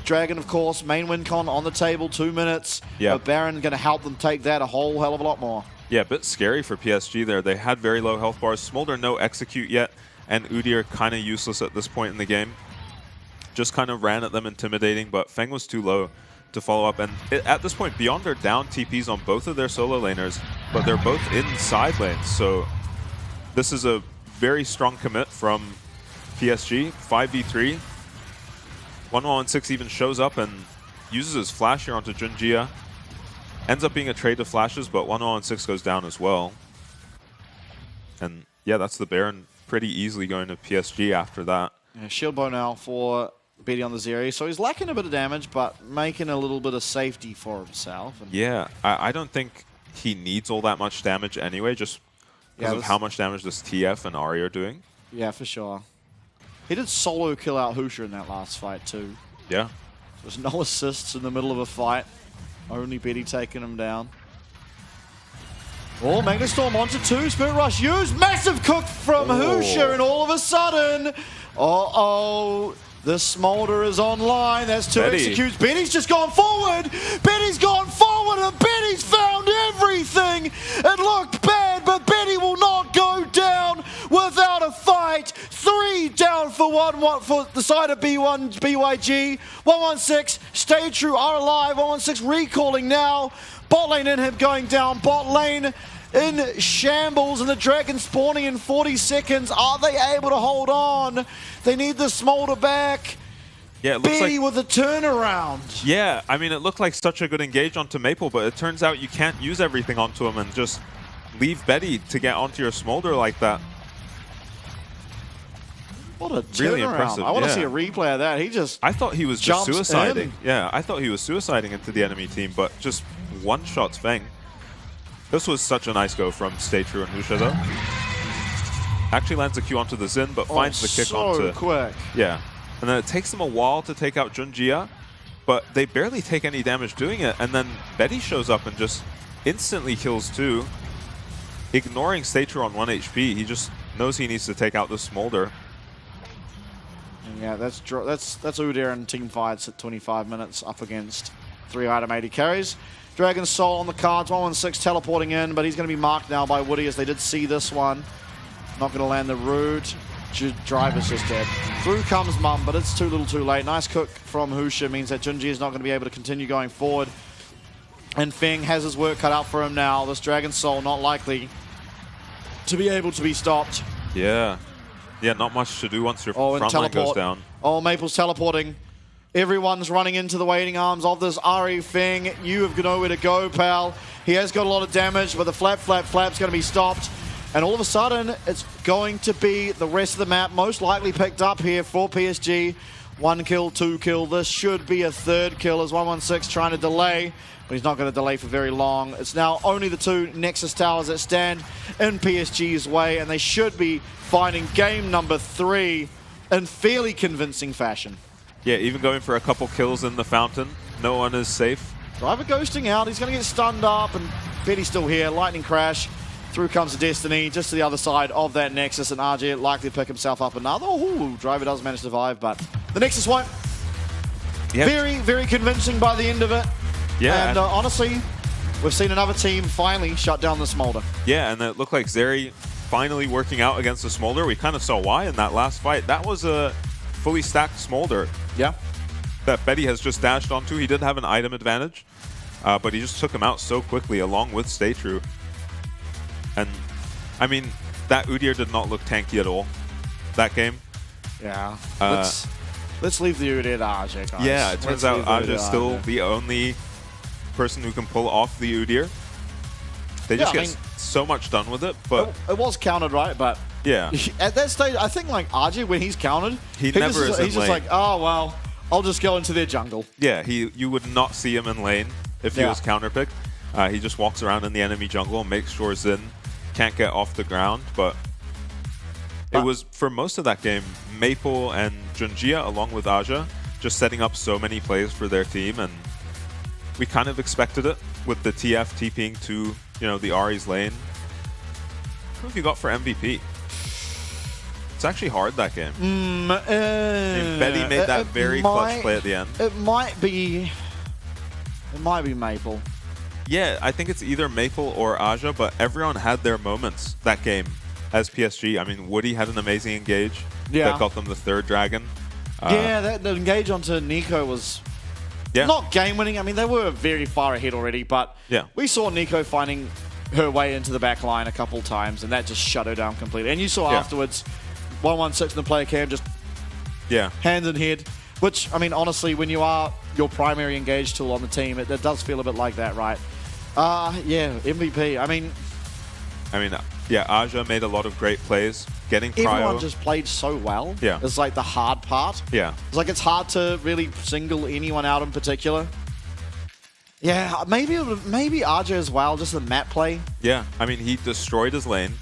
Dragon, of course, main win con on the table, 2 minutes. But Baron going to help them take that a whole hell of a lot more. Yeah, a bit scary for PSG there. They had very low health bars. Smolder no execute yet, and Udyr kind of useless at this point in the game. Just kind of ran at them, intimidating, but Feng was too low to follow up. And at this point, Beyond are down TPs on both of their solo laners, but they're both in side lanes. So this is a very strong commit from PSG, 5v3. 1116 even shows up and uses his flash here onto Junjia. Ends up being a trade of flashes, but 1116 goes down as well. And yeah, that's the Baron pretty easily going to PSG after that. Yeah, shield bow now for Betty on the Zeri. So he's lacking a bit of damage, but making a little bit of safety for himself. And Yeah, I don't think he needs all that much damage anyway, just because of how much damage this TF and Ari are doing. Yeah, for sure. He did solo kill out Husha in that last fight too. Yeah. There's no assists in the middle of a fight. Only Betty taking him down. Oh, Magna Storm onto 2. Spirit Rush used. Massive cook from Husha, and all of a sudden, uh-oh, the Smolder is online. That's 2 executes. Betty's just gone forward. Betty's gone forward, and Betty's found everything. It looked bad, but Betty will not go down without a fight. 3 down for for the side of BYG. 116, Stay True are alive. 116 recalling now. Bot lane inhib going down. Bot lane in shambles, and the Dragon spawning in 40 seconds. Are they able to hold on? They need the Smolder back. Yeah, it looks Betty like, with a turnaround. yeah, I mean, it looked like such a good engage onto Maple, but it turns out you can't use everything onto him and just leave Betty to get onto your Smolder like that. What a turnaround. Really impressive, I want to yeah. see a replay of that. He just I thought he was just jumps suiciding. in. Yeah, I thought he was suiciding into the enemy team, but just one-shots Feng. This was such a nice go from Stay True and Husha, though. Actually lands a Q onto the Xin, but finds the kick so onto... quick. Yeah. And then it takes them a while to take out Junjia, but they barely take any damage doing it. And then Betty shows up and just instantly kills 2, ignoring Stay True on 1 HP. He just knows he needs to take out the Smolder. Yeah, that's Udyr and team fights at 25 minutes up against 3 item 80 carries. Dragon Soul on the cards, 116 teleporting in, but he's going to be marked now by Woody as they did see this one. Not going to land the Root. Driver's just dead. Through comes Mum, but it's too little too late. Nice cook from Husha means that Junji is not going to be able to continue going forward. And Feng has his work cut out for him now. This Dragon Soul not likely to be able to be stopped. Yeah. Yeah, not much to do once your front line goes down. Oh, Maple's teleporting. Everyone's running into the waiting arms of this Ari Feng. You have nowhere to go, pal. He has got a lot of damage, but the flap's going to be stopped. And all of a sudden, it's going to be the rest of the map most likely picked up here for PSG. 1 kill, 2 kill. This should be a 3rd kill as 116 trying to delay, but he's not going to delay for very long. It's now only the 2 Nexus towers that stand in PSG's way, and they should be finding game number 3 in fairly convincing fashion. Yeah, even going for a couple kills in the fountain. No one is safe. Driver ghosting out. He's going to get stunned up, and Betty's still here. Lightning crash. Through comes the Destiny, just to the other side of that Nexus, and RJ likely to pick himself up another. Ooh, Driver does manage to survive, but the Nexus won't. Yep. Very, very convincing by the end of it. Yeah. And honestly, we've seen another team finally shut down the Smolder. Yeah, and it looked like Zeri finally working out against the Smolder. We kind of saw why in that last fight. That was a fully stacked Smolder. Yeah. That Betty has just dashed onto. He did have an item advantage, but he just took him out so quickly along with Stay True. And, I mean, that Udyr did not look tanky at all, that game. Yeah. Let's leave the Udyr to RJ, guys. Yeah, it turns out RJ is still the only person who can pull off the Udyr. They just get so much done with it, but... It was countered, right? But yeah. At that stage, I think, like, RJ, when he's countered, he's just like, oh, well, I'll just go into their jungle. Yeah, you would not see him in lane if he was counterpicked. He just walks around in the enemy jungle and makes sure Xin can't get off the ground, but it was, for most of that game, Maple and Junjia, along with Aja, just setting up so many plays for their team, and we kind of expected it with the TF TPing to, the Ari's lane. Who have you got for MVP? It's actually hard, that game. I mean, Betty made that very clutch play at the end. It might be Maple. Yeah, I think it's either Maple or Aja, but everyone had their moments that game as PSG. I mean, Woody had an amazing engage that got them the 3rd dragon. That engage onto Nico was not game-winning. I mean, they were very far ahead already, but we saw Nico finding her way into the back line a couple times, and that just shut her down completely. And you saw afterwards, 116 in the player cam, just hands in head. Which, I mean, honestly, when you are your primary engage tool on the team, it does feel a bit like that, right? MVP. I mean, Yeah, Aja made a lot of great plays. Getting Cryo. Everyone just played so well. Yeah. It's like the hard part. Yeah. It's like it's hard to really single anyone out in particular. Yeah, maybe Aja as well, just the map play. Yeah, I mean, he destroyed his lane.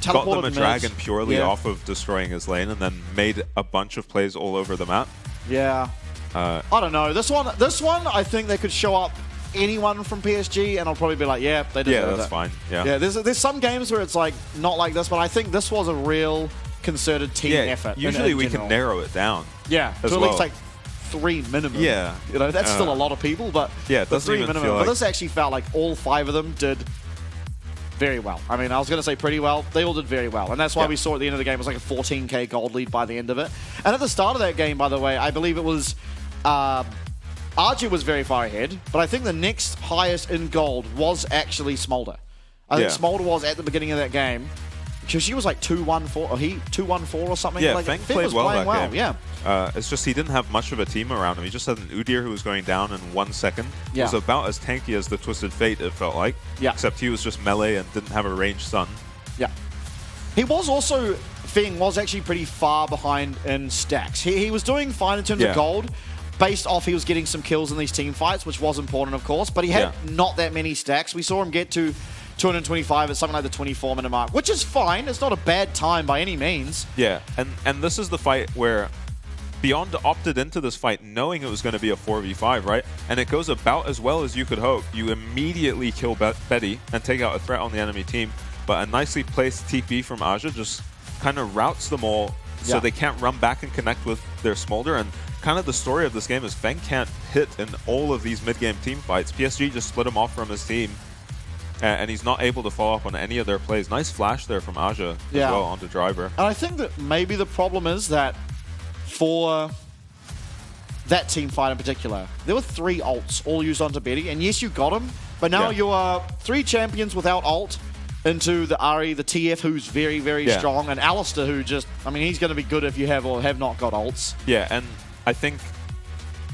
Got them a dragon purely off of destroying his lane, and then made a bunch of plays all over the map. Yeah. I don't know. This one, I think they could show up anyone from PSG, and I'll probably be like, yeah, they deserve it. Yeah, that's fine. Yeah. Yeah, there's some games where it's like not like this, but I think this was a real concerted team effort. Usually we can narrow it down. Yeah, to at least like 3 minimum. Yeah. You know, that's still a lot of people, but yeah, it doesn't 3 even minimum. feel But like... this actually felt like all 5 of them did very well. I mean, I was going to say pretty well. They all did very well. And that's why we saw at the end of the game it was like a 14k gold lead by the end of it. And at the start of that game, by the way, I believe it was... Arju was very far ahead, but I think the next highest in gold was actually Smolder. I think Smolder was at the beginning of that game. Because she was like 2-1-4, or he 2-1-4 or something. Yeah, like, Feng played well that game. Yeah. It's just he didn't have much of a team around him. He just had an Udyr who was going down in 1 second. He was about as tanky as the Twisted Fate, it felt like. Yeah. Except he was just melee and didn't have a ranged stun. Yeah. He was also, Feng was actually pretty far behind in stacks. He was doing fine in terms of gold, based off he was getting some kills in these team fights, which was important, of course, but he had not that many stacks. We saw him get to 225 at something like the 24-minute mark, which is fine. It's not a bad time by any means. Yeah, and this is the fight where Beyond opted into this fight knowing it was going to be a 4v5, right? And it goes about as well as you could hope. You immediately kill Betty and take out a threat on the enemy team, but a nicely placed TP from Aja just kind of routes them all so they can't run back and connect with their Smolder. And kind of the story of this game is Feng can't hit in all of these mid-game team fights. PSG just split him off from his team. And he's not able to follow up on any of their plays. Nice flash there from Aja as well onto Driver. And I think that maybe the problem is that for that team fight in particular, there were 3 ults all used onto Betty. And yes, you got him, but now you are 3 champions without ult into the Ahri, the TF, who's very, very strong, and Alistair, who just, I mean, he's going to be good if you have or have not got ults. Yeah, and I think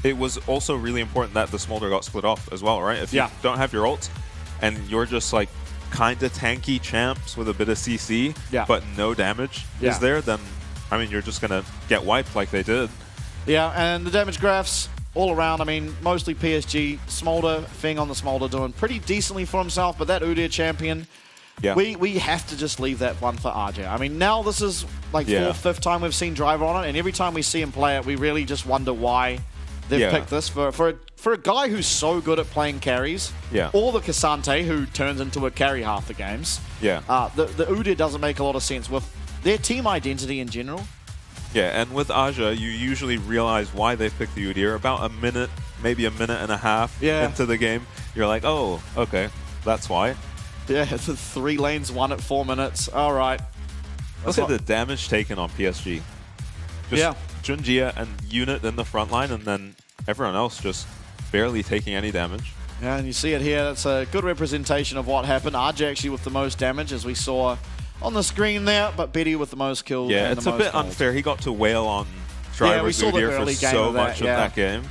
it was also really important that the Smolder got split off as well, right? If you don't have your ult, and you're just like kind of tanky champs with a bit of CC, but no damage is there, then, I mean, you're just going to get wiped like they did. Yeah, and the damage graphs all around, I mean, mostly PSG. Smolder, Feng on the Smolder doing pretty decently for himself, but that Udyr champion, we have to just leave that one for RJ. I mean, now this is like 4th, 5th time we've seen Driver on it, and every time we see him play it, we really just wonder why they've picked this for a guy who's so good at playing carries, or the Cassante, who turns into a carry half the games. The Udyr doesn't make a lot of sense with their team identity in general. Yeah, and with Aja, you usually realize why they picked the Udyr about a minute, maybe a minute and a half into the game. You're like, oh, okay, that's why. Yeah, it's 3 lanes, 1 at 4 minutes. All right. Look at the damage taken on PSG. Just Junjia and Unit in the front line, and then everyone else just barely taking any damage. Yeah, and you see it here. That's a good representation of what happened. RJ actually with the most damage, as we saw on the screen there, but Betty with the most kills. Yeah, it's a bit unfair. He got to wail on Driver's Udyr for so much of that game.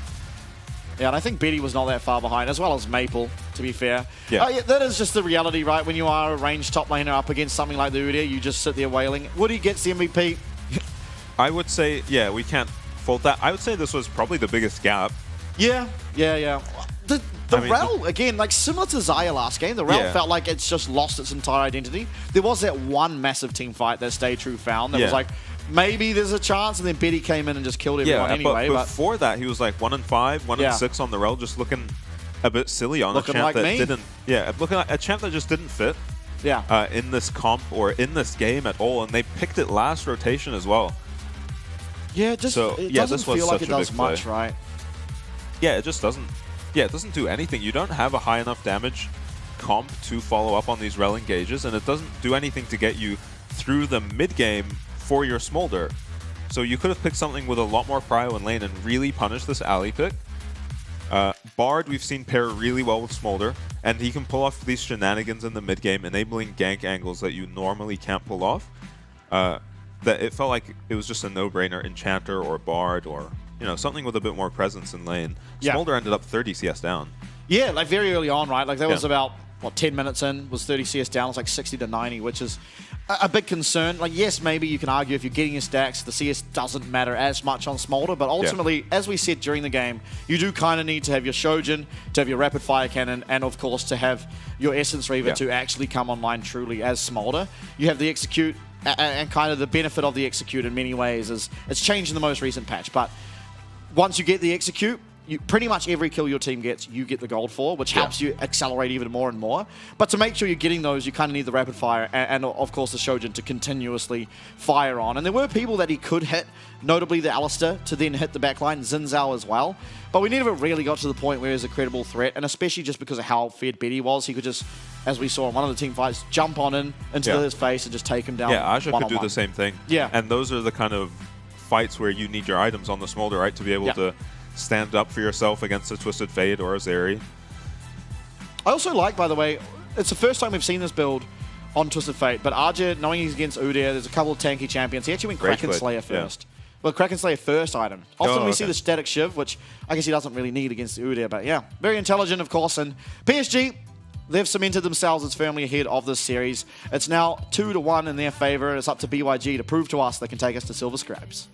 Yeah, and I think Betty was not that far behind, as well as Maple, to be fair. That is just the reality, right? When you are a ranged top laner up against something like the Udyr, you just sit there wailing. Woody gets the MVP. I would say, we can't fault that. I would say this was probably the biggest gap. The Rel, again, like similar to Xayah last game, the Rel felt like it's just lost its entire identity. There was that one massive team fight that Stay True found that was like, maybe there's a chance, and then Betty came in and just killed everyone anyway. But before that, he was like 1-5, 1-6 on the Rel, just looking a bit silly on a champ that didn't. Looking like a champ that just didn't fit. In this comp or in this game at all, and they picked it last rotation as well. It doesn't feel like it does much, right? Yeah, it just doesn't. Yeah, it doesn't do anything. You don't have a high enough damage comp to follow up on these Rel engages, and it doesn't do anything to get you through the mid-game for your Smolder. So you could have picked something with a lot more prio in lane and really punish this alley pick. Bard, we've seen pair really well with Smolder, and he can pull off these shenanigans in the mid-game, enabling gank angles that you normally can't pull off. That it felt like it was just a no-brainer Enchanter or Bard or something with a bit more presence in lane. Smolder ended up 30 CS down. Yeah, like very early on, right? Like that was about what, 10 minutes in, was 30 CS down. It's like 60 to 90, which is a big concern. Like, yes, maybe you can argue if you're getting your stacks, the CS doesn't matter as much on Smolder, but ultimately, as we said during the game, you do kind of need to have your Shojin, to have your rapid fire cannon, and of course to have your Essence Reaver to actually come online truly as Smolder. You have the Execute, and kind of the benefit of the Execute in many ways is it's changed in the most recent patch, but once you get the Execute, pretty much every kill your team gets, you get the gold for, which helps you accelerate even more and more. But to make sure you're getting those, you kind of need the rapid fire and of course the Shojin to continuously fire on. And there were people that he could hit, notably the Alistair, to then hit the backline, Xin Zhao as well. But we never really got to the point where he was a credible threat, and especially just because of how fed Betty was, he could just, as we saw in one of the team fights, jump on into his face and just take him down. Yeah, Aja could do the same thing. Yeah. And those are the kind of fights where you need your items on the Smolder, right, to be able to stand up for yourself against a Twisted Fate or a Zeri. I also like, by the way, it's the first time we've seen this build on Twisted Fate, but Arja, knowing he's against Udyr, there's a couple of tanky champions. He actually went Kraken Slayer first. Well, Kraken Slayer first item. Often we see the Static Shiv, which I guess he doesn't really need against Udyr, but yeah, very intelligent, of course. And PSG, they've cemented themselves as firmly ahead of this series. It's now 2-1 in their favor, and it's up to BYG to prove to us they can take us to Silver Scraps.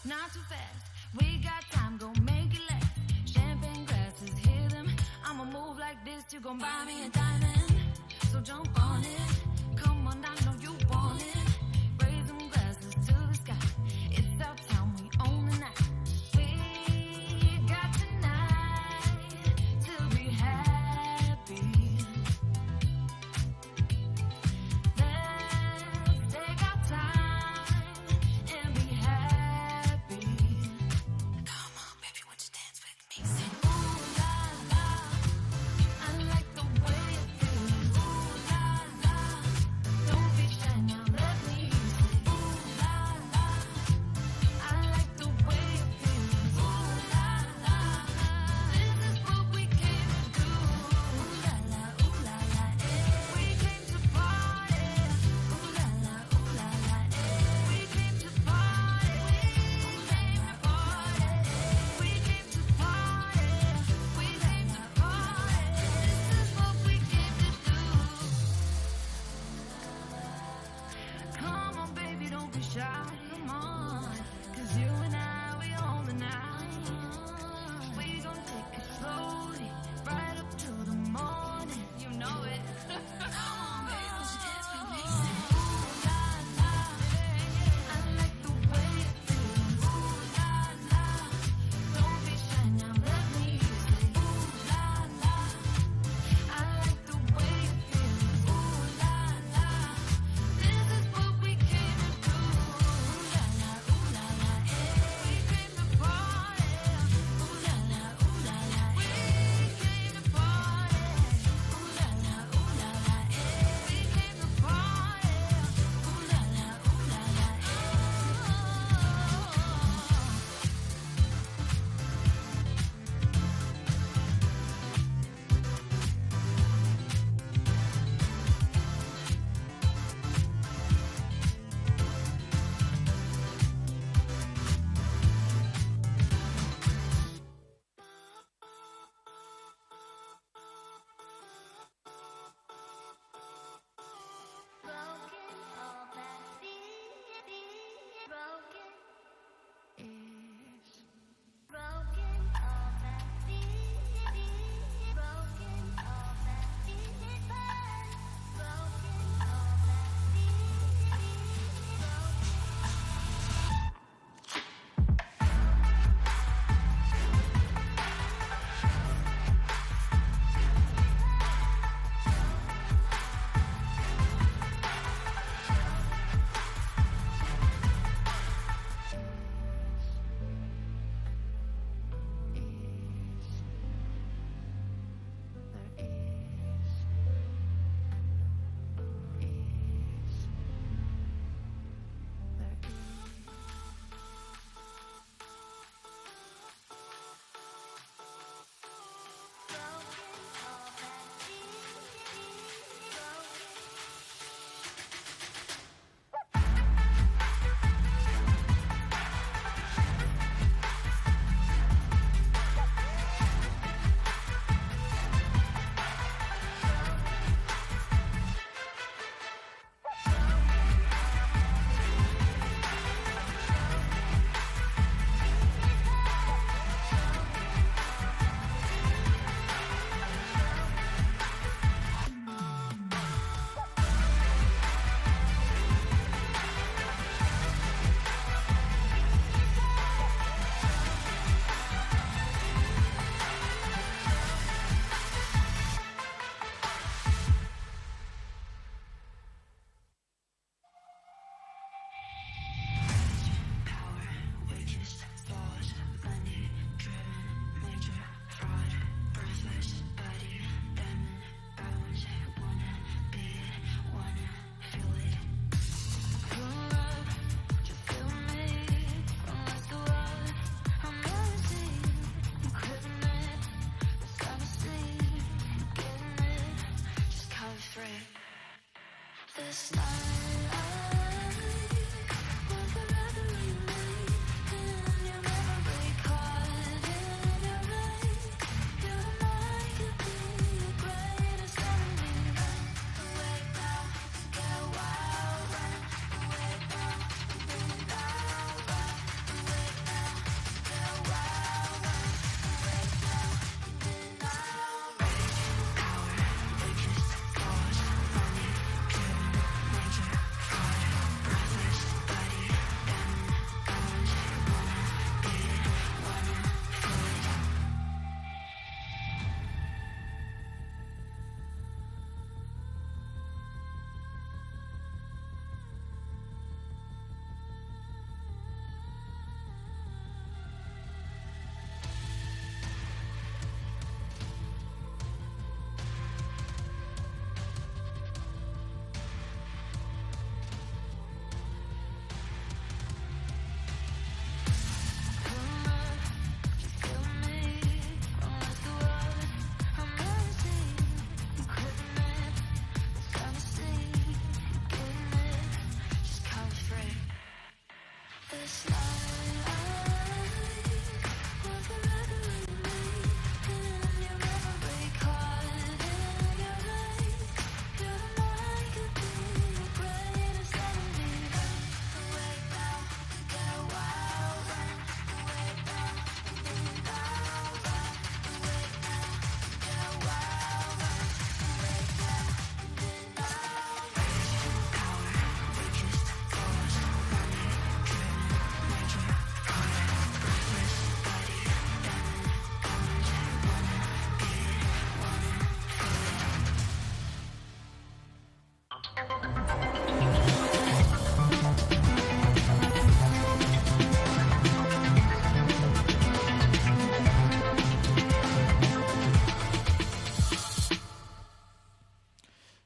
Not too fast. We got time, go make it last. Champagne glasses, hear them. I'ma move like this, you gon' buy me a diamond. So jump on it. Come on, I know you want it. Raise them glasses to the sky. It's our time, we own the night. We got tonight to be happy. Let's take our time and be happy. Come on, baby, won't you dance with me? Say, ooh la la, I like the way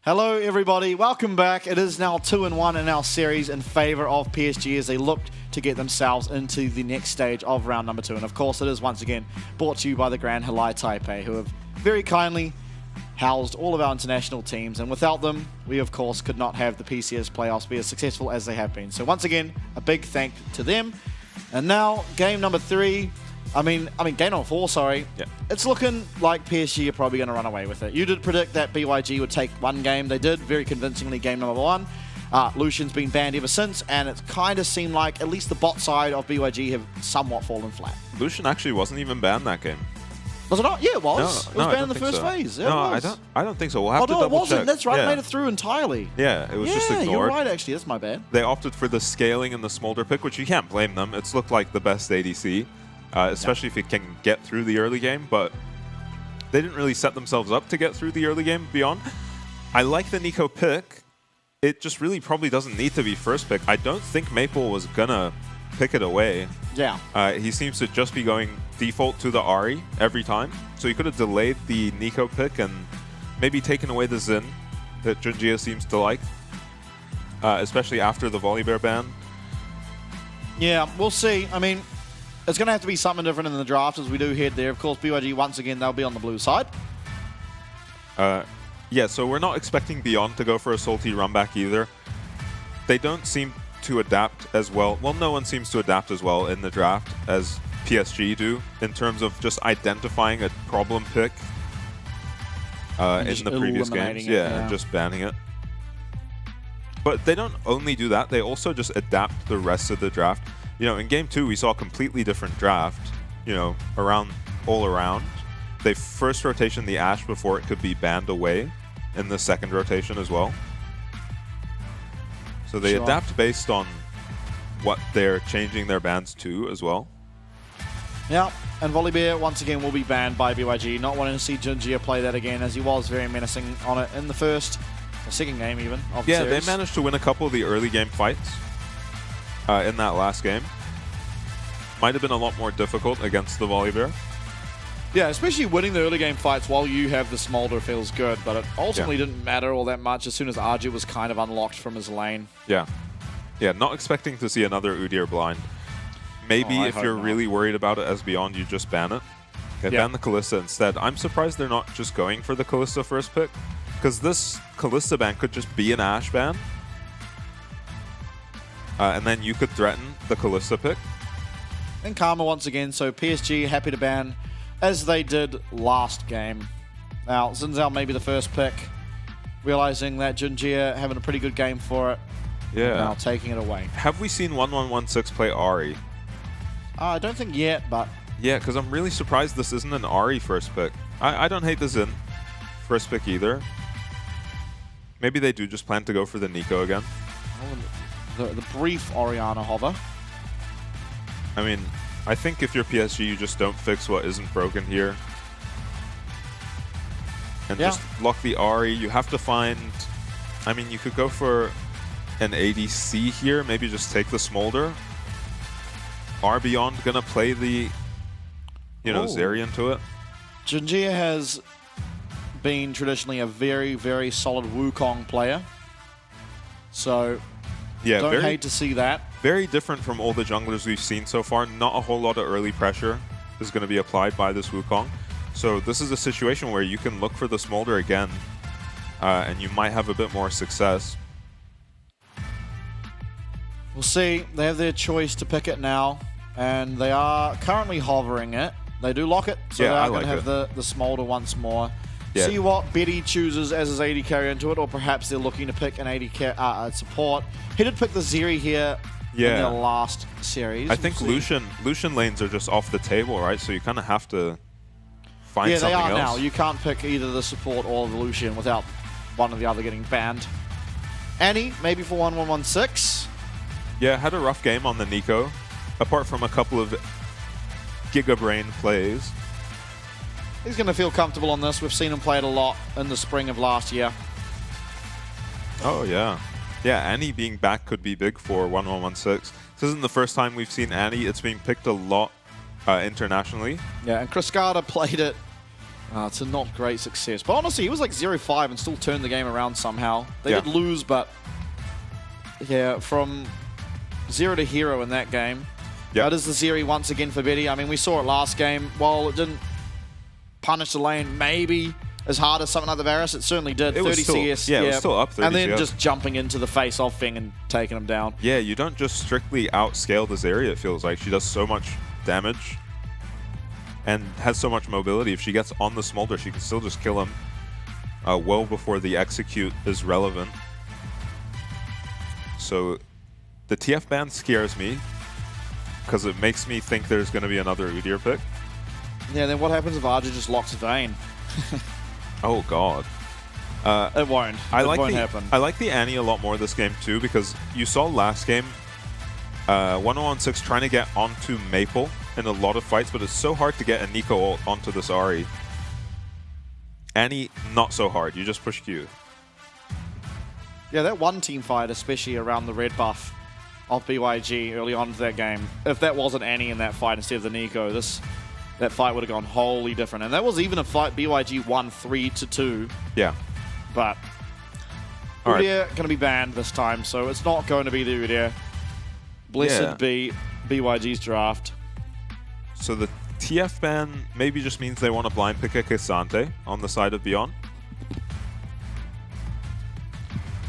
Hello, everybody. Welcome back. It is now 2-1 in our series in favor of PSG as they look to get themselves into the next stage of round number 2. And of course, it is once again brought to you by the Grand Halai Taipei, who have very kindly housed all of our international teams. And without them, we of course could not have the PCS playoffs be as successful as they have been. So once again, a big thank to them. And now, game number 3. I mean, game number 4, sorry. Yeah. It's looking like PSG are probably going to run away with it. You did predict that BYG would take one game. They did, very convincingly, game number 1. Lucian's been banned ever since, and it's kind of seemed like at least the bot side of BYG have somewhat fallen flat. Lucian actually wasn't even banned that game. Was it not? Yeah, it was. No, it was I banned in the don't think first so. phase. Yeah, No, it was. I don't think so. We'll have to no, it double wasn't. check. That's right. Yeah. It made it through entirely. Yeah, it was just ignored. You're right, actually. That's my bad. They opted for the scaling and the smolder pick, which you can't blame them. It's looked like the best ADC, especially if it can get through the early game, but they didn't really set themselves up to get through the early game beyond. I like the Nico pick. It just really probably doesn't need to be first pick. I don't think Maple was gonna pick it away. Yeah. He seems to just be going default to the Ahri every time. So he could have delayed the Nico pick and maybe taken away the Xin that Junjia seems to like, especially after the Volibear ban. Yeah, we'll see. I mean, it's going to have to be something different in the draft as we do head there. Of course, BYG, once again, they'll be on the blue side. Yeah, so we're not expecting Beyond to go for a salty run back either. They don't seem to adapt as well. Well, no one seems to adapt as well in the draft as PSG do in terms of just identifying a problem pick in the previous games. Yeah, and just banning it. But they don't only do that, they also just adapt the rest of the draft. You know, in game 2, we saw a completely different draft, you know, all around. They first rotation the Ashe before it could be banned away in the second rotation as well. So they adapt based on what they're changing their bans to as well. Yeah, and Volibear once again will be banned by BYG. Not wanting to see Junjia play that again, as he was very menacing on it in the first or second game even of the series. They managed to win a couple of the early game fights in that last game. Might have been a lot more difficult against the Volibear. Yeah, especially winning the early game fights while you have the Smolder feels good, but it ultimately didn't matter all that much as soon as Arju was kind of unlocked from his lane. Yeah. Yeah, not expecting to see another Udyr blind. Maybe if you're really worried about it as Beyond, you just ban it. Ban the Kalista instead. I'm surprised they're not just going for the Kalista first pick, because this Kalista ban could just be an Ashe ban. And then you could threaten the Kalista pick. And Karma once again, so PSG happy to ban as they did last game. Now, Xin Zhao may be the first pick, realizing that Junjia having a pretty good game for it. Yeah. Now taking it away. Have we seen 1116 play Ahri? I don't think yet, but... Yeah, because I'm really surprised this isn't an Ahri first pick. I don't hate the Xin first pick either. Maybe they do just plan to go for the Nico again. Oh, the brief Orianna hover. I mean, I think if you're PSG, you just don't fix what isn't broken here. And just lock the Ahri. You have to find... I mean, you could go for an ADC here. Maybe just take the Smolder. Are Beyond going to play the, Zeri into it? Junjia has been traditionally a very, very solid Wukong player. So, don't hate to see that. Very different from all the junglers we've seen so far. Not a whole lot of early pressure is going to be applied by this Wukong. So this is a situation where you can look for the Smolder again, and you might have a bit more success. We'll see. They have their choice to pick it now, and they are currently hovering it. They do lock it, so Yeah, they're I going to like have the smolder once more. Yeah. See what Betty chooses as his AD carry into it, or perhaps they're looking to pick an AD support. He did pick the Zeri here in their last series. I think Lucian lanes are just off the table, right? So you kind of have to find something else. Yeah, they are now. You can't pick either the support or the Lucian without one or the other getting banned. Annie, maybe for 1116. Yeah, had a rough game on the Nico, apart from a couple of Giga Brain plays. He's going to feel comfortable on this. We've seen him play it a lot in the spring of last year. Oh, yeah. Yeah, Annie being back could be big for 1116. This isn't the first time we've seen Annie. It's being picked a lot internationally. Yeah, and Cascada played it to not great success. But honestly, he was like 0-5 and still turned the game around somehow. They did lose, but yeah, from 0 to hero in that game. Yeah. That is the Zeri once again for Betty. I mean, we saw it last game. While it didn't punish the lane maybe as hard as something like the Varus, it certainly did. It 30 was still, CS. yeah, it was still up 30 And then CS. just jumping into the face-off thing and taking him down. Yeah, you don't just strictly outscale this area, it feels like. She does so much damage and has so much mobility. If she gets on the Smolder, she can still just kill him well before the execute is relevant. So the TF ban scares me because it makes me think there's going to be another Udyr pick. Yeah, then what happens if Arja just locks Vayne? Oh, God. It won't. I won't happen. I like the Annie a lot more this game, too, because you saw last game 1016 trying to get onto Maple in a lot of fights, but it's so hard to get a Nico ult onto this Ahri. Annie, not so hard. You just push Q. Yeah, that one team fight, especially around the red buff of BYG early on into that game, if that wasn't Annie in that fight instead of the Nico, that fight would have gone wholly different. And that was even a fight BYG won 3-2. Yeah. But Udyr going to be banned this time, so it's not going to be the Udyr. Blessed be BYG's draft. So the TF ban maybe just means they want to blind pick a Cassante on the side of Beyond.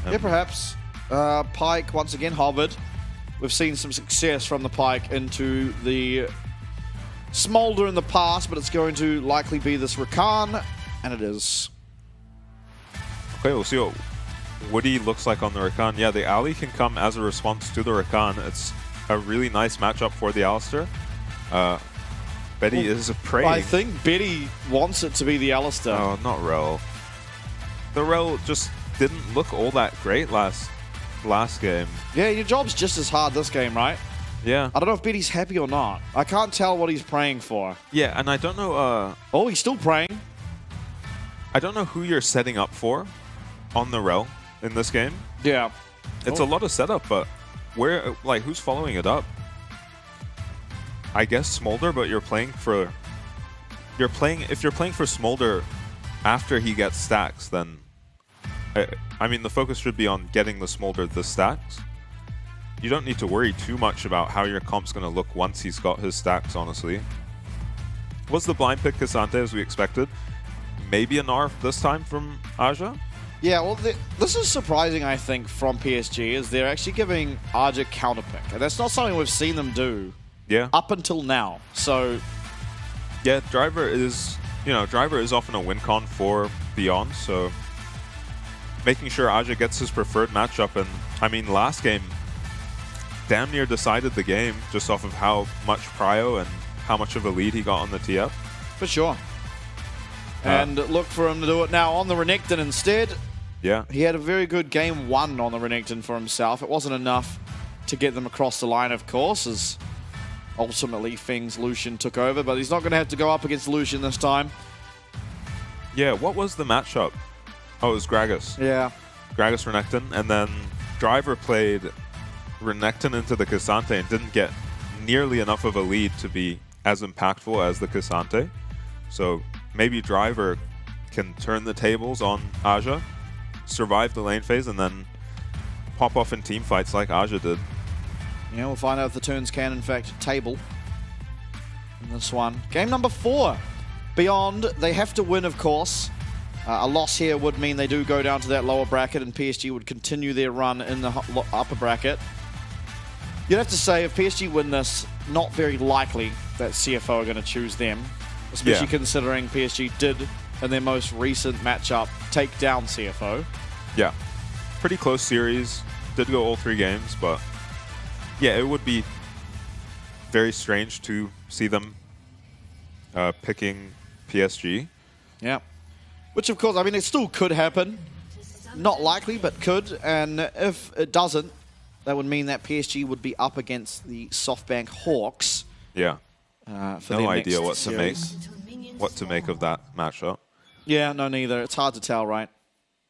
Yeah, perhaps. Pyke, once again, hovered. We've seen some success from the Pyke into the Smolder in the past, but it's going to likely be this Rakan, and it is. Okay, we'll see what Woody looks like on the Rakan. Yeah, the Ali can come as a response to the Rakan. It's a really nice matchup for the Alistar. Betty is praying. I think Betty wants it to be the Alistar. Oh, not Rel. The Rel just didn't look all that great last game. Yeah, your job's just as hard this game, right? Yeah. I don't know if Betty's happy or not. I can't tell what he's praying for. Yeah, and I don't know... oh, he's still praying. I don't know who you're setting up for on the Rel in this game. Yeah. It's a lot of setup, but where, like, who's following it up? I guess Smolder, but if you're playing for Smolder after he gets stacks, then I mean the focus should be on getting the Smolder the stacks. You don't need to worry too much about how your comp's going to look once he's got his stacks, honestly. Was the blind pick Cassante as we expected? Maybe a Narf this time from Aja? Yeah, well, this is surprising, I think, from PSG, is they're actually giving Aja counterpick. And that's not something we've seen them do up until now. So, yeah, Driver is often a win con for Beyond, so making sure Aja gets his preferred matchup. And I mean, last game damn near decided the game just off of how much prio and how much of a lead he got on the TF. For sure. And look for him to do it now on the Renekton instead. Yeah. He had a very good game 1 on the Renekton for himself. It wasn't enough to get them across the line, of course, as ultimately Feng's Lucian took over, but he's not going to have to go up against Lucian this time. Yeah, what was the matchup? Oh, it was Gragas. Yeah. Gragas Renekton, and then Driver played Renekton into the Cassante and didn't get nearly enough of a lead to be as impactful as the Cassante. So maybe Driver can turn the tables on Aja, survive the lane phase, and then pop off in team fights like Aja did. Yeah, we'll find out if the turns can, in fact, table in this one. Game number 4. Beyond, they have to win, of course. A loss here would mean they do go down to that lower bracket, and PSG would continue their run in the upper bracket. You'd have to say if PSG win this, not very likely that CFO are going to choose them, especially considering PSG did, in their most recent matchup, take down CFO. Yeah. Pretty close series. Did go all 3 games, but yeah, it would be very strange to see them picking PSG. Yeah. Which, of course, I mean, it still could happen. Not likely, but could. And if it doesn't, that would mean that PSG would be up against the SoftBank Hawks. Yeah. For no idea next what series. to make of that matchup. Yeah, no, neither. It's hard to tell, right?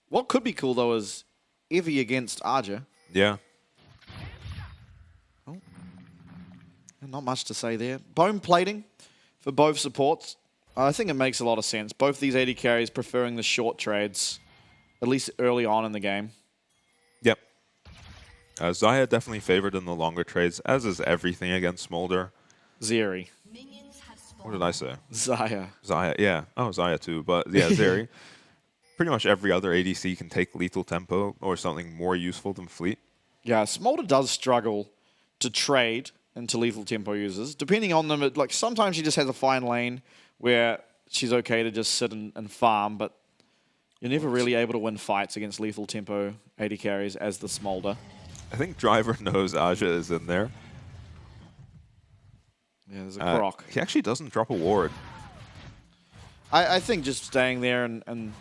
What could be cool, though, is Evie against Arja. Yeah. Oh. Not much to say there. Bone plating for both supports. I think it makes a lot of sense. Both these AD carries preferring the short trades, at least early on in the game. Yep. Xayah definitely favored in the longer trades, as is everything against Smolder. Zeri. What did I say? Xayah. Xayah, yeah. Oh, Xayah too, but yeah, Zeri. Pretty much every other ADC can take lethal tempo or something more useful than Fleet. Yeah, Smolder does struggle to trade into lethal tempo users. Depending on them, like sometimes she just has a fine lane where she's okay to just sit and farm, but you're never really able to win fights against lethal tempo AD carries as the Smolder. I think Driver knows Aja is in there. Yeah, there's a Croc. He actually doesn't drop a ward. I think just staying there and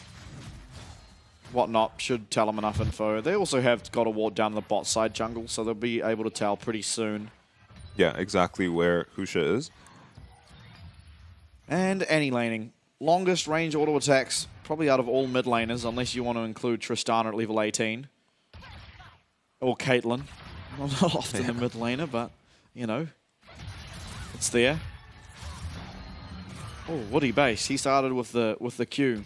whatnot should tell them enough info. They also have got a ward down the bot side jungle, so they'll be able to tell pretty soon. Yeah, exactly where Husha is. And Annie laning. Longest range auto attacks, probably out of all mid laners, unless you want to include Tristana at level 18. Or Caitlyn. Not often a mid laner, but, you know, it's there. Oh, Woody base. He started with the Q.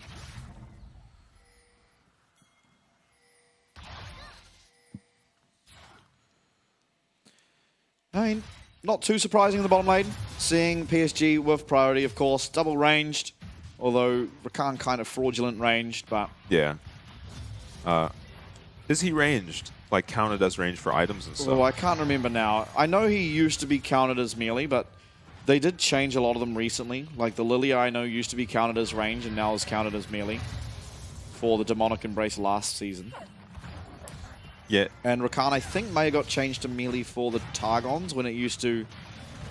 I mean, not too surprising in the bottom lane. Seeing PSG with priority, of course. Double ranged, although Rakan kind of fraudulent ranged, but... Yeah. Is he ranged? Like, counted as range for items and stuff? Oh, I can't remember now. I know he used to be counted as melee, but they did change a lot of them recently. Like, the Lilia, I know, used to be counted as range and now is counted as melee for the Demonic Embrace last season. Yeah. And Rakan, I think, may have got changed to melee for the Targons when it used to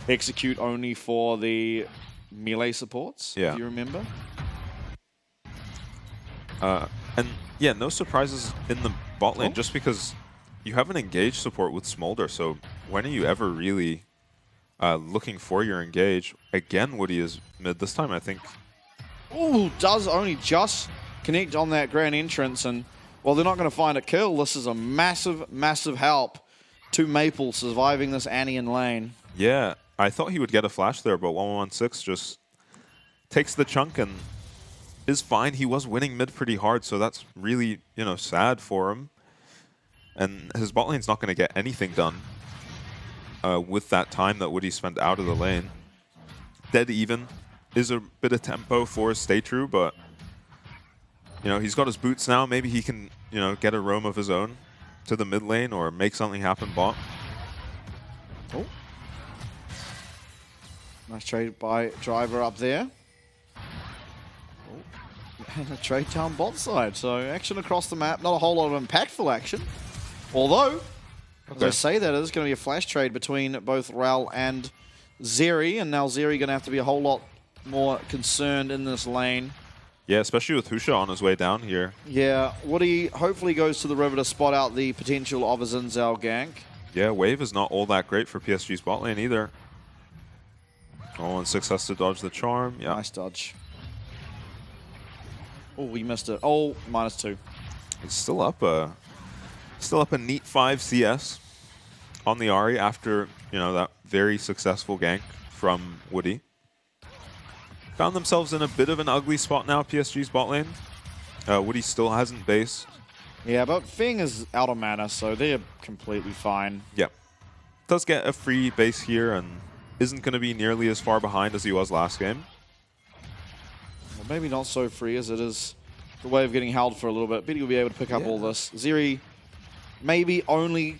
execute only for the melee supports, if you remember. And yeah, no surprises in the bot lane just because you have an engage support with Smolder, so when are you ever really looking for your engage? Again, Woody is mid this time, I think. Ooh, does only just connect on that grand entrance, and well, they're not going to find a kill. This is a massive, massive help to Maple surviving this Annie in lane. Yeah, I thought he would get a flash there, but 116 just takes the chunk and is fine. He was winning mid pretty hard, so that's really, you know, sad for him. And his bot lane's not going to get anything done with that time that Woody spent out of the lane. Dead even is a bit of tempo for Stay True, but you know, he's got his boots now. Maybe he can, you know, get a roam of his own to the mid lane or make something happen bot. Oh. Nice trade by Driver up there. And a trade down bot side. So action across the map. Not a whole lot of impactful action. Although, as I say that, it's going to be a flash trade between both Rel and Zeri. And now Zeri going to have to be a whole lot more concerned in this lane. Yeah, especially with Husha on his way down here. Yeah, Woody hopefully goes to the river to spot out the potential of a Xin Zhao gank. Yeah, wave is not all that great for PSG's bot lane either. 116 has to dodge the charm. Yeah. Nice dodge. Oh, we missed it. Oh, -2. He's still up a neat 5 CS on the Ahri after, you know, that very successful gank from Woody. Found themselves in a bit of an ugly spot now, PSG's bot lane. Woody still hasn't based. Yeah, but Feng is out of mana, so they're completely fine. Yep. Does get a free base here and isn't going to be nearly as far behind as he was last game. Well, maybe not so free as it is the way of getting held for a little bit. But he'll be able to pick up all this. Zeri maybe only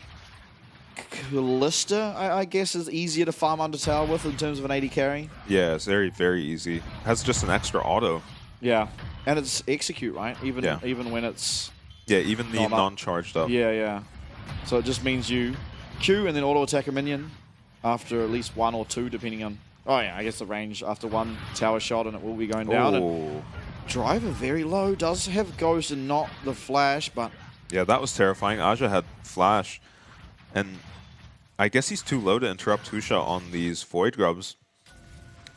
Kalista, I guess, is easier to farm under tower with in terms of an AD carry. Yeah, it's very, very easy. Has just an extra auto. Yeah, and it's execute, right? Even when it's... Yeah, even the non-charged up. Yeah. So it just means you Q and then auto attack a minion after at least 1 or 2, depending on... Oh yeah, I guess the range after 1 tower shot and it will be going down. And Driver very low, does have Ghost and not the Flash, but... Yeah, that was terrifying. Aja had Flash, and I guess he's too low to interrupt Husha on these Void Grubs.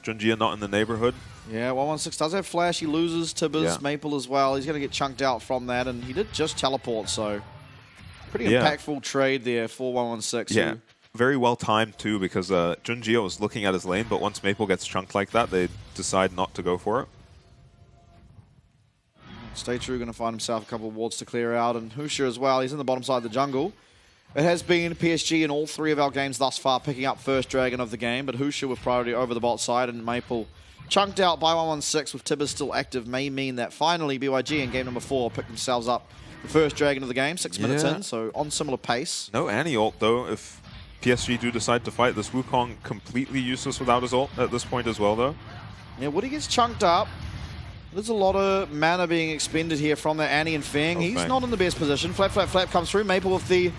Junjia not in the neighborhood. Yeah, 116 does have Flash. He loses Tibbers, Maple as well. He's going to get chunked out from that, and he did just teleport, so pretty impactful trade there for 116. Yeah, very well timed too, because Junjia was looking at his lane, but once Maple gets chunked like that, they decide not to go for it. Stay True going to find himself a couple of wards to clear out, and Husha as well. He's in the bottom side of the jungle. It has been PSG in all 3 of our games thus far, picking up first Dragon of the game, but Husha with priority over the bot side, and Maple chunked out by 116 with Tibbers still active may mean that finally BYG in game number 4 picked themselves up the first Dragon of the game, 6 minutes in, so on similar pace. No Annie ult though, if PSG do decide to fight. This Wukong completely useless without his ult at this point as well though. Yeah, Woody gets chunked up. There's a lot of mana being expended here from the Annie and Feng. He's not in the best position. Flap comes through. Maple with the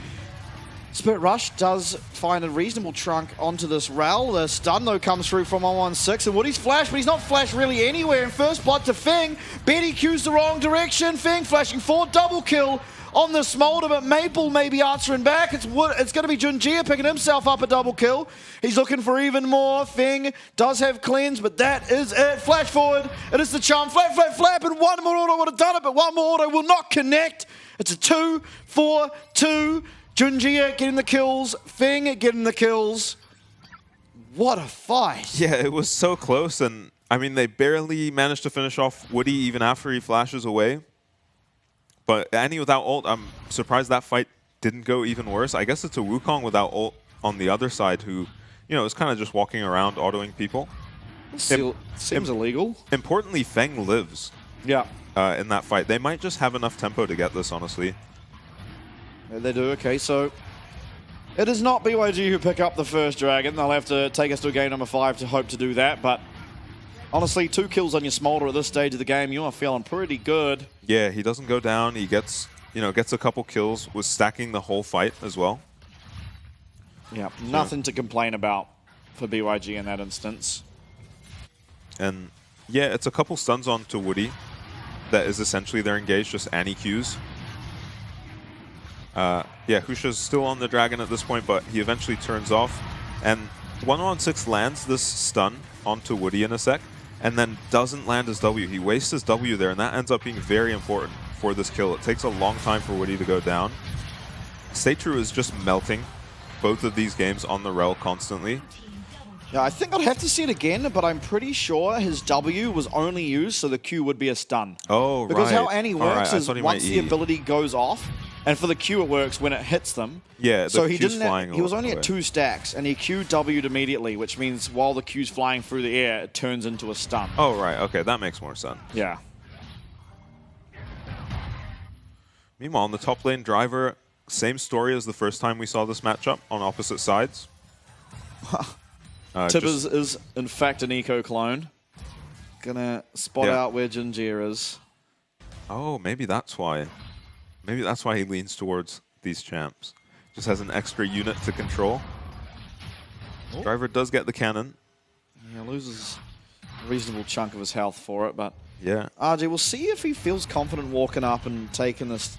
Spirit Rush does find a reasonable trunk onto this Rel. The stun, though, comes through from 116. And Woody's flash, but he's not flashed really anywhere. And first blood to Feng. Betty Q's the wrong direction. Feng flashing forward. Double kill on the Smolder, but Maple may be answering back. It's going to be Junjia picking himself up a double kill. He's looking for even more. Feng does have cleanse, but that is it. Flash forward. It is the charm. Flap, and one more auto would have done it, but one more auto will not connect. It's a 2-4-2. Junjia getting the kills. Feng getting the kills. What a fight. Yeah, it was so close, and I mean, they barely managed to finish off Woody even after he flashes away. But Annie without ult, I'm surprised that fight didn't go even worse. I guess it's a Wukong without ult on the other side who, you know, is kind of just walking around autoing people. Seems illegal. Importantly, Feng lives. Yeah. In that fight. They might just have enough tempo to get this, honestly. Yeah, they do. Okay, so it is not BYG who pick up the first Dragon. They'll have to take us to game number 5 to hope to do that, but honestly, 2 kills on your Smolder at this stage of the game, you are feeling pretty good. Yeah, he doesn't go down. He gets, you know, gets a couple kills, was stacking the whole fight as well. Yeah, nothing to complain about for BYG in that instance. And yeah, it's a couple stuns onto Woody. That is essentially their engage, just Annie Qs. Yeah, Husha's still on the Dragon at this point, but he eventually turns off. And 116 lands this stun onto Woody in a sec, and then doesn't land his W. He wastes his W there, and that ends up being very important for this kill. It takes a long time for Woody to go down. Stay True is just melting both of these games on the Rel constantly. Yeah, I think I'd have to see it again, but I'm pretty sure his W was only used so the Q would be a stun. Oh, right. Because how Annie works is once the ability goes off, and for the Q it works when it hits them. Yeah, so he was only at 2 stacks, and he Q-W'd immediately, which means while the Q's flying through the air, it turns into a stun. Oh, right. Okay, that makes more sense. Yeah. Meanwhile, on the top lane, Driver, same story as the first time we saw this matchup on opposite sides. Tibbers is, in fact, an eco clone. Gonna spot out where Junjia is. Oh, maybe that's why. Maybe that's why he leans towards these champs. Just has an extra unit to control. Oh. Driver does get the cannon. Yeah, loses a reasonable chunk of his health for it, but yeah. RJ, we'll see if he feels confident walking up and taking this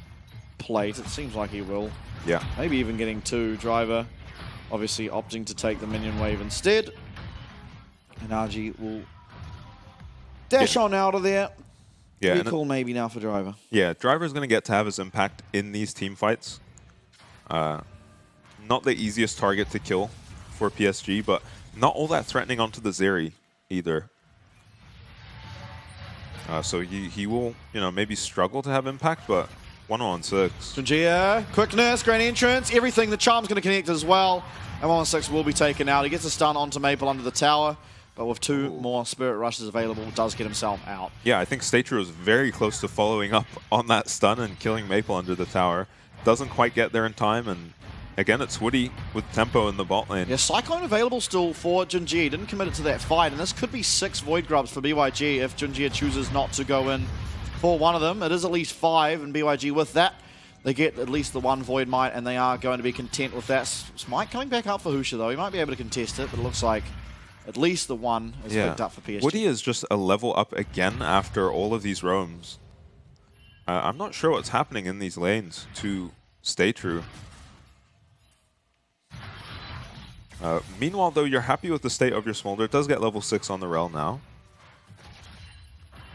plate. It seems like he will. Yeah. Maybe even getting 2. Driver obviously opting to take the minion wave instead. And RG will dash on out of there. Yeah, Recall maybe now for Driver. Yeah, Driver's going to get to have his impact in these team fights. Not the easiest target to kill for PSG, but not all that threatening onto the Zeri either. So he will, you know, maybe struggle to have impact, but 116. Junjia, quickness, great entrance, everything. The charm's going to connect as well. And 116 will be taken out. He gets a stun onto Maple under the tower. But with 2 more Spirit Rushes available, does get himself out. Yeah, I think Stay True is very close to following up on that stun and killing Maple under the tower. Doesn't quite get there in time, and again, it's Woody with tempo in the bot lane. Yeah, Cyclone available still for Junjie. Didn't commit it to that fight, and this could be 6 Void Grubs for BYG if Junjie chooses not to go in for one of them. It is at least 5, and BYG with that, they get at least the 1 Void Might, and they are going to be content with that. Smite coming back up for Husha, though. He might be able to contest it, but it looks like at least the 1 is picked up for PSG. Woody is just a level up again after all of these roams. I'm not sure what's happening in these lanes to stay true. Meanwhile, though, you're happy with the state of your Smolder. It does get level 6 on the Rel now.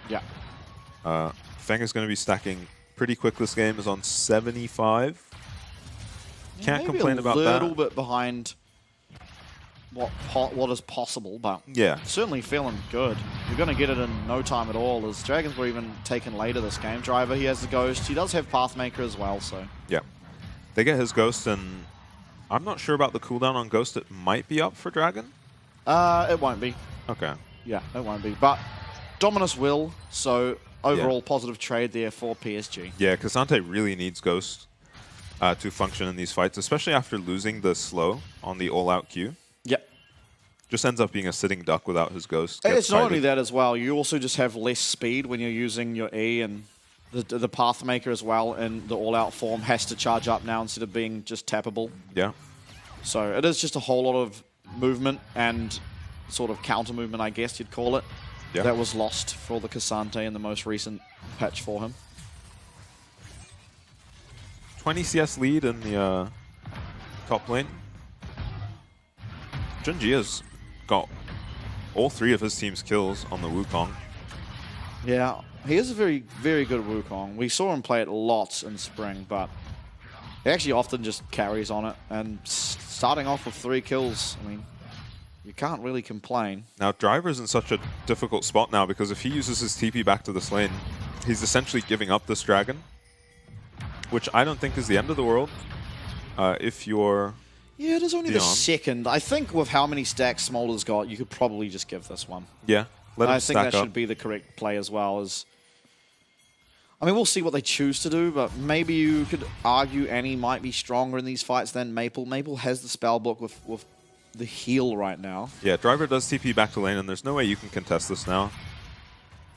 Yeah. Feng is going to be stacking pretty quick this game, is on 75. Can't complain about that. A little bit behind what is possible, but yeah, certainly feeling good. You're going to get it in no time at all, as Dragons were even taken later this game. Driver, he has the Ghost. He does have Pathmaker as well, so... Yeah. They get his Ghost, and I'm not sure about the cooldown on Ghost. It might be up for Dragon? It won't be. Okay. Yeah, it won't be. But Dominus will, so overall positive trade there for PSG. Yeah, Cassante really needs Ghost to function in these fights, especially after losing the slow on the all-out Q. Yep. Just ends up being a sitting duck without his Ghost. It's not only that as well. You also just have less speed when you're using your E, and the Pathmaker as well in the all-out form has to charge up now instead of being just tappable. Yeah. So it is just a whole lot of movement and sort of counter movement, I guess you'd call it, that was lost for the Cassante in the most recent patch for him. 20 CS lead in the top lane. Junjie has got all 3 of his team's kills on the Wukong. Yeah, he is a very, very good Wukong. We saw him play it lots in spring, but he actually often just carries on it. And starting off with 3 kills, I mean, you can't really complain. Now, Driver's in such a difficult spot now because if he uses his TP back to this lane, he's essentially giving up this Dragon, which I don't think is the end of the world if you're... Yeah, it is only the second. I think with how many stacks Smolder's got, you could probably just give this one. Yeah, let him I think stack that up. should be the correct play as well. I mean, we'll see what they choose to do, but maybe you could argue Annie might be stronger in these fights than Maple. Maple has the spell book with the heal right now. Yeah, Driver does TP back to lane, and there's no way you can contest this now.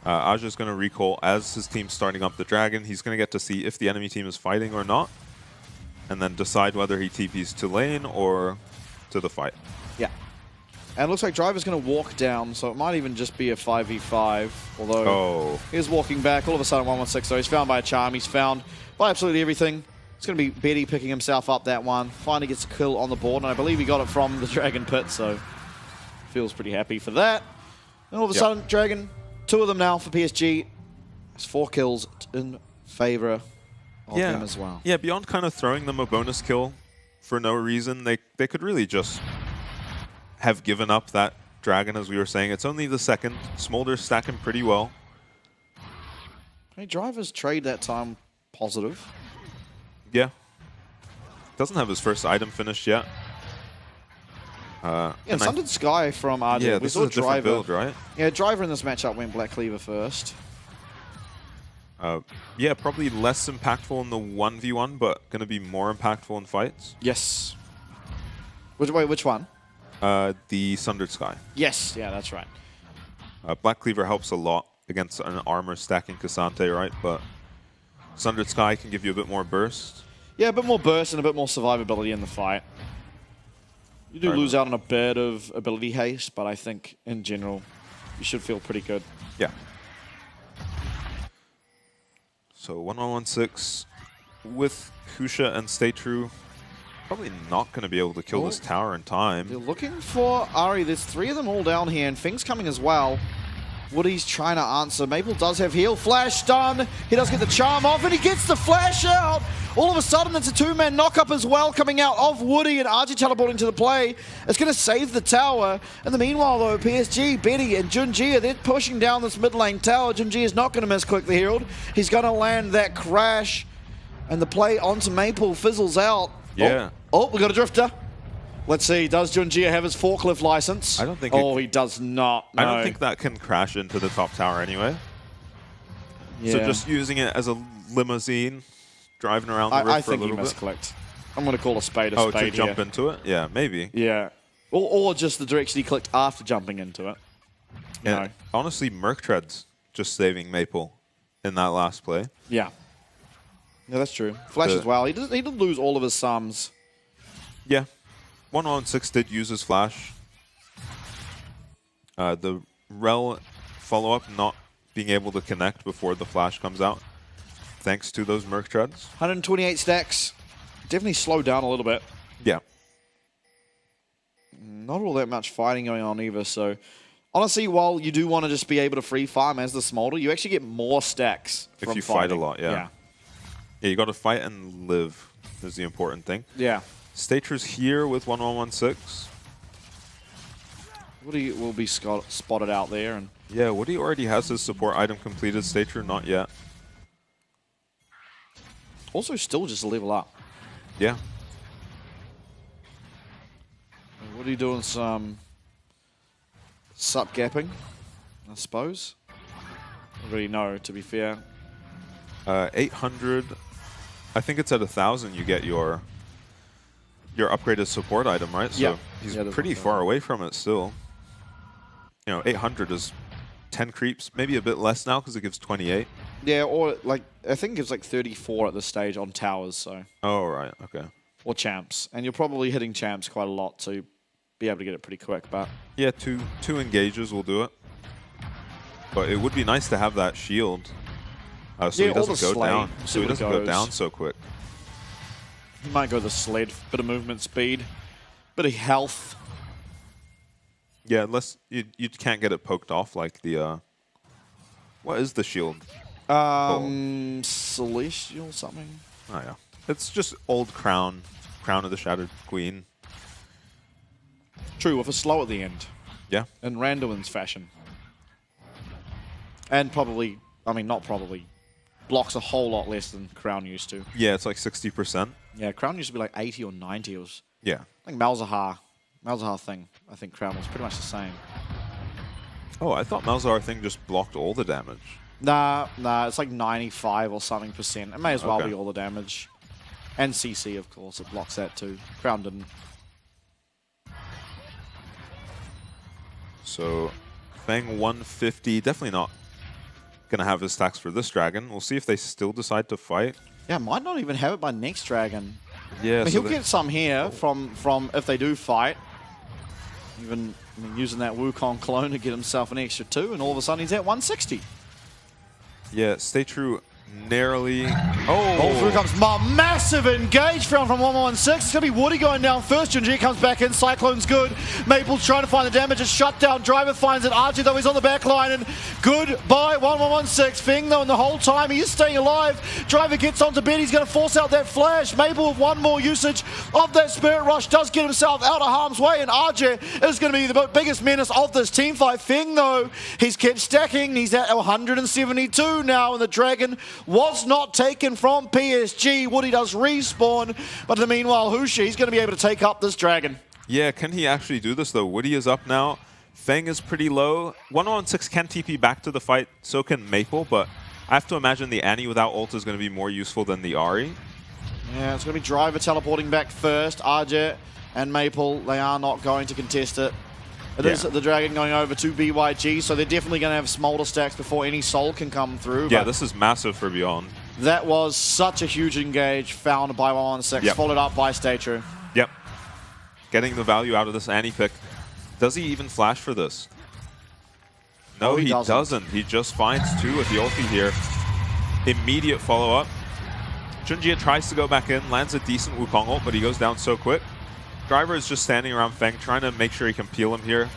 Aja's going to recall as his team's starting up the Dragon. He's going to get to see if the enemy team is fighting or not, and then decide whether he TPs to lane or to the fight. Yeah. And it looks like Driver's going to walk down, so it might even just be a 5v5, although he's walking back. All of a sudden, 116, though. He's found by a charm. He's found by absolutely everything. It's going to be Betty picking himself up that one. Finally gets a kill on the board, and I believe he got it from the Dragon Pit, so feels pretty happy for that. And all of a sudden, Dragon, 2 of them now for PSG. It's 4 kills in favor of them as well. Yeah, beyond kind of throwing them a bonus kill for no reason, they could really just have given up that Dragon, as we were saying. It's only the second. Smolder's stacking pretty well. Hey, Driver's trade that time positive. Yeah. Doesn't have his first item finished yet. And Sundered Sky from RD. Yeah, we this saw is a different Driver build, right? Yeah, Driver in this matchup went Black Cleaver first. Yeah, probably less impactful in the 1v1, but going to be more impactful in fights. Yes. Which one? The Sundered Sky. Yes, yeah, that's right. Black Cleaver helps a lot against an armor stacking Cassante, right? But Sundered Sky can give you a bit more burst. Yeah, a bit more burst and a bit more survivability in the fight. You do lose out on a bit of ability haste, but I think in general, you should feel pretty good. Yeah. So 1116 with Husha and Stay True. Probably not going to be able to kill this tower in time. They're looking for Ari. There's 3 of them all down here, and Fing's coming as well. Woody's trying to answer. Maple does have heal. Flash stun. He does get the charm off, and he gets the flash out. All of a sudden, it's a 2-man knock-up as well coming out of Woody, and RG teleporting to the play. It's going to save the tower. In the meanwhile, though, PSG, Betty, and Junjie, they're pushing down this mid lane tower. Junjie is not going to miss quickly herald. He's going to land that crash, and the play onto Maple fizzles out. Yeah. Oh, we got a drifter. Let's see, does Junjie have his forklift license? I don't think he does not. No. I don't think that can crash into the top tower anyway. Yeah. So just using it as a limousine, driving around the roof for a little bit. I think he misclicked. I'm going to call a spade Oh, to here. jump into it? Yeah, maybe. Yeah. Or just the direction he clicked after jumping into it. Yeah. No. Honestly, Merc Tread's just saving Maple in that last play. Yeah. Yeah, that's true. Flash as well. He didn't lose all of his sums. Yeah. 116 did use his flash. The Rel follow-up not being able to connect before the flash comes out, thanks to those Merc Treads. 128 stacks. Definitely slowed down a little bit. Yeah. Not all that much fighting going on either, so... Honestly, while you do want to just be able to free farm as the Smolder, you actually get more stacks If from you fighting. fight a lot, yeah. Yeah, you got to fight and live is the important thing. Yeah. Stater's here with 1116. Woody will be spotted out there. And yeah, Woody already has his support item completed. Stater, not yet. also still just level up. Yeah. Woody doing some sup gapping, I suppose. I don't really know, to be fair. 800. I think it's at 1,000 you get your upgraded support item, right? So yeah. he's Yeah, pretty far away from it still. You know, 800 is 10 creeps, maybe a bit less now because it gives 28. Yeah, or like I think it gives like 34 at this stage on towers, so. Oh, right, okay. Or champs. And you're probably hitting champs quite a lot to be able to get it pretty quick, but. Yeah, two engages will do it. But it would be nice to have that shield. So yeah, he doesn't go down. So he doesn't go down so quick. He might go the sled, bit of movement speed, bit of health. Yeah, unless you can't get it poked off like the what is the shield? Celestial something. Oh yeah. It's just old crown of the Shattered Queen. True, with a slow at the end. Yeah. In Randuin's fashion. And probably, I mean not probably, blocks a whole lot less than Crown used to. Yeah, it's like 60%. Yeah, Crown used to be like 80 or 90. It was, Yeah. I think Malzahar thing, I think Crown was pretty much the same. Oh, I thought Malzahar thing just blocked all the damage. Nah, it's like 95 or something percent. It may as well Okay. be all the damage. And CC, of course, it blocks that too. Crown didn't. So, Fang 150, definitely not going to have his stacks for this dragon. We'll see if they still decide to fight. Yeah, might not even have it by next dragon. Yeah, I mean, so he'll get some here from if they do fight. Even using that Wukong clone to get himself an extra 2, and all of a sudden he's at 160. Yeah, stay true. Narrowly. Oh, Through comes Ma. Massive engage from 116. It's going to be Woody going down first. Junji comes back in. Cyclone's good. Maple's trying to find the damage. It's shut down. Driver finds it. Archie, though, he's on the back line. And goodbye, 1116. Fing, though, and the whole time he is staying alive. Driver gets onto bed. He's going to force out that flash. Maple with one more usage of that Spirit Rush does get himself out of harm's way. And RJ is going to be the biggest menace of this team fight. Fing, though, he's kept stacking. He's at 172 now. And the Dragon was not taken from PSG. Woody does respawn, but in the meanwhile, Hushi is going to be able to take up this Dragon. Yeah, can he actually do this though? Woody is up now. Feng is pretty low. 116 can TP back to the fight, so can Maple, but I have to imagine the Annie without ult is going to be more useful than the Ahri. Yeah, it's going to be Driver teleporting back first. RJ and Maple, they are not going to contest it. It is the Dragon going over to BYG, so they're definitely going to have Smolder stacks before any Soul can come through. Yeah, this is massive for Beyond. That was such a huge engage found by 116, followed up by Stay True. Yep. Getting the value out of this Annie pick. Does he even flash for this? No, he doesn't. He just finds 2 with the ulti here. Immediate follow-up. Junjie tries to go back in, lands a decent Wukong ult, but he goes down so quick. Driver is just standing around Feng, trying to make sure he can peel him here.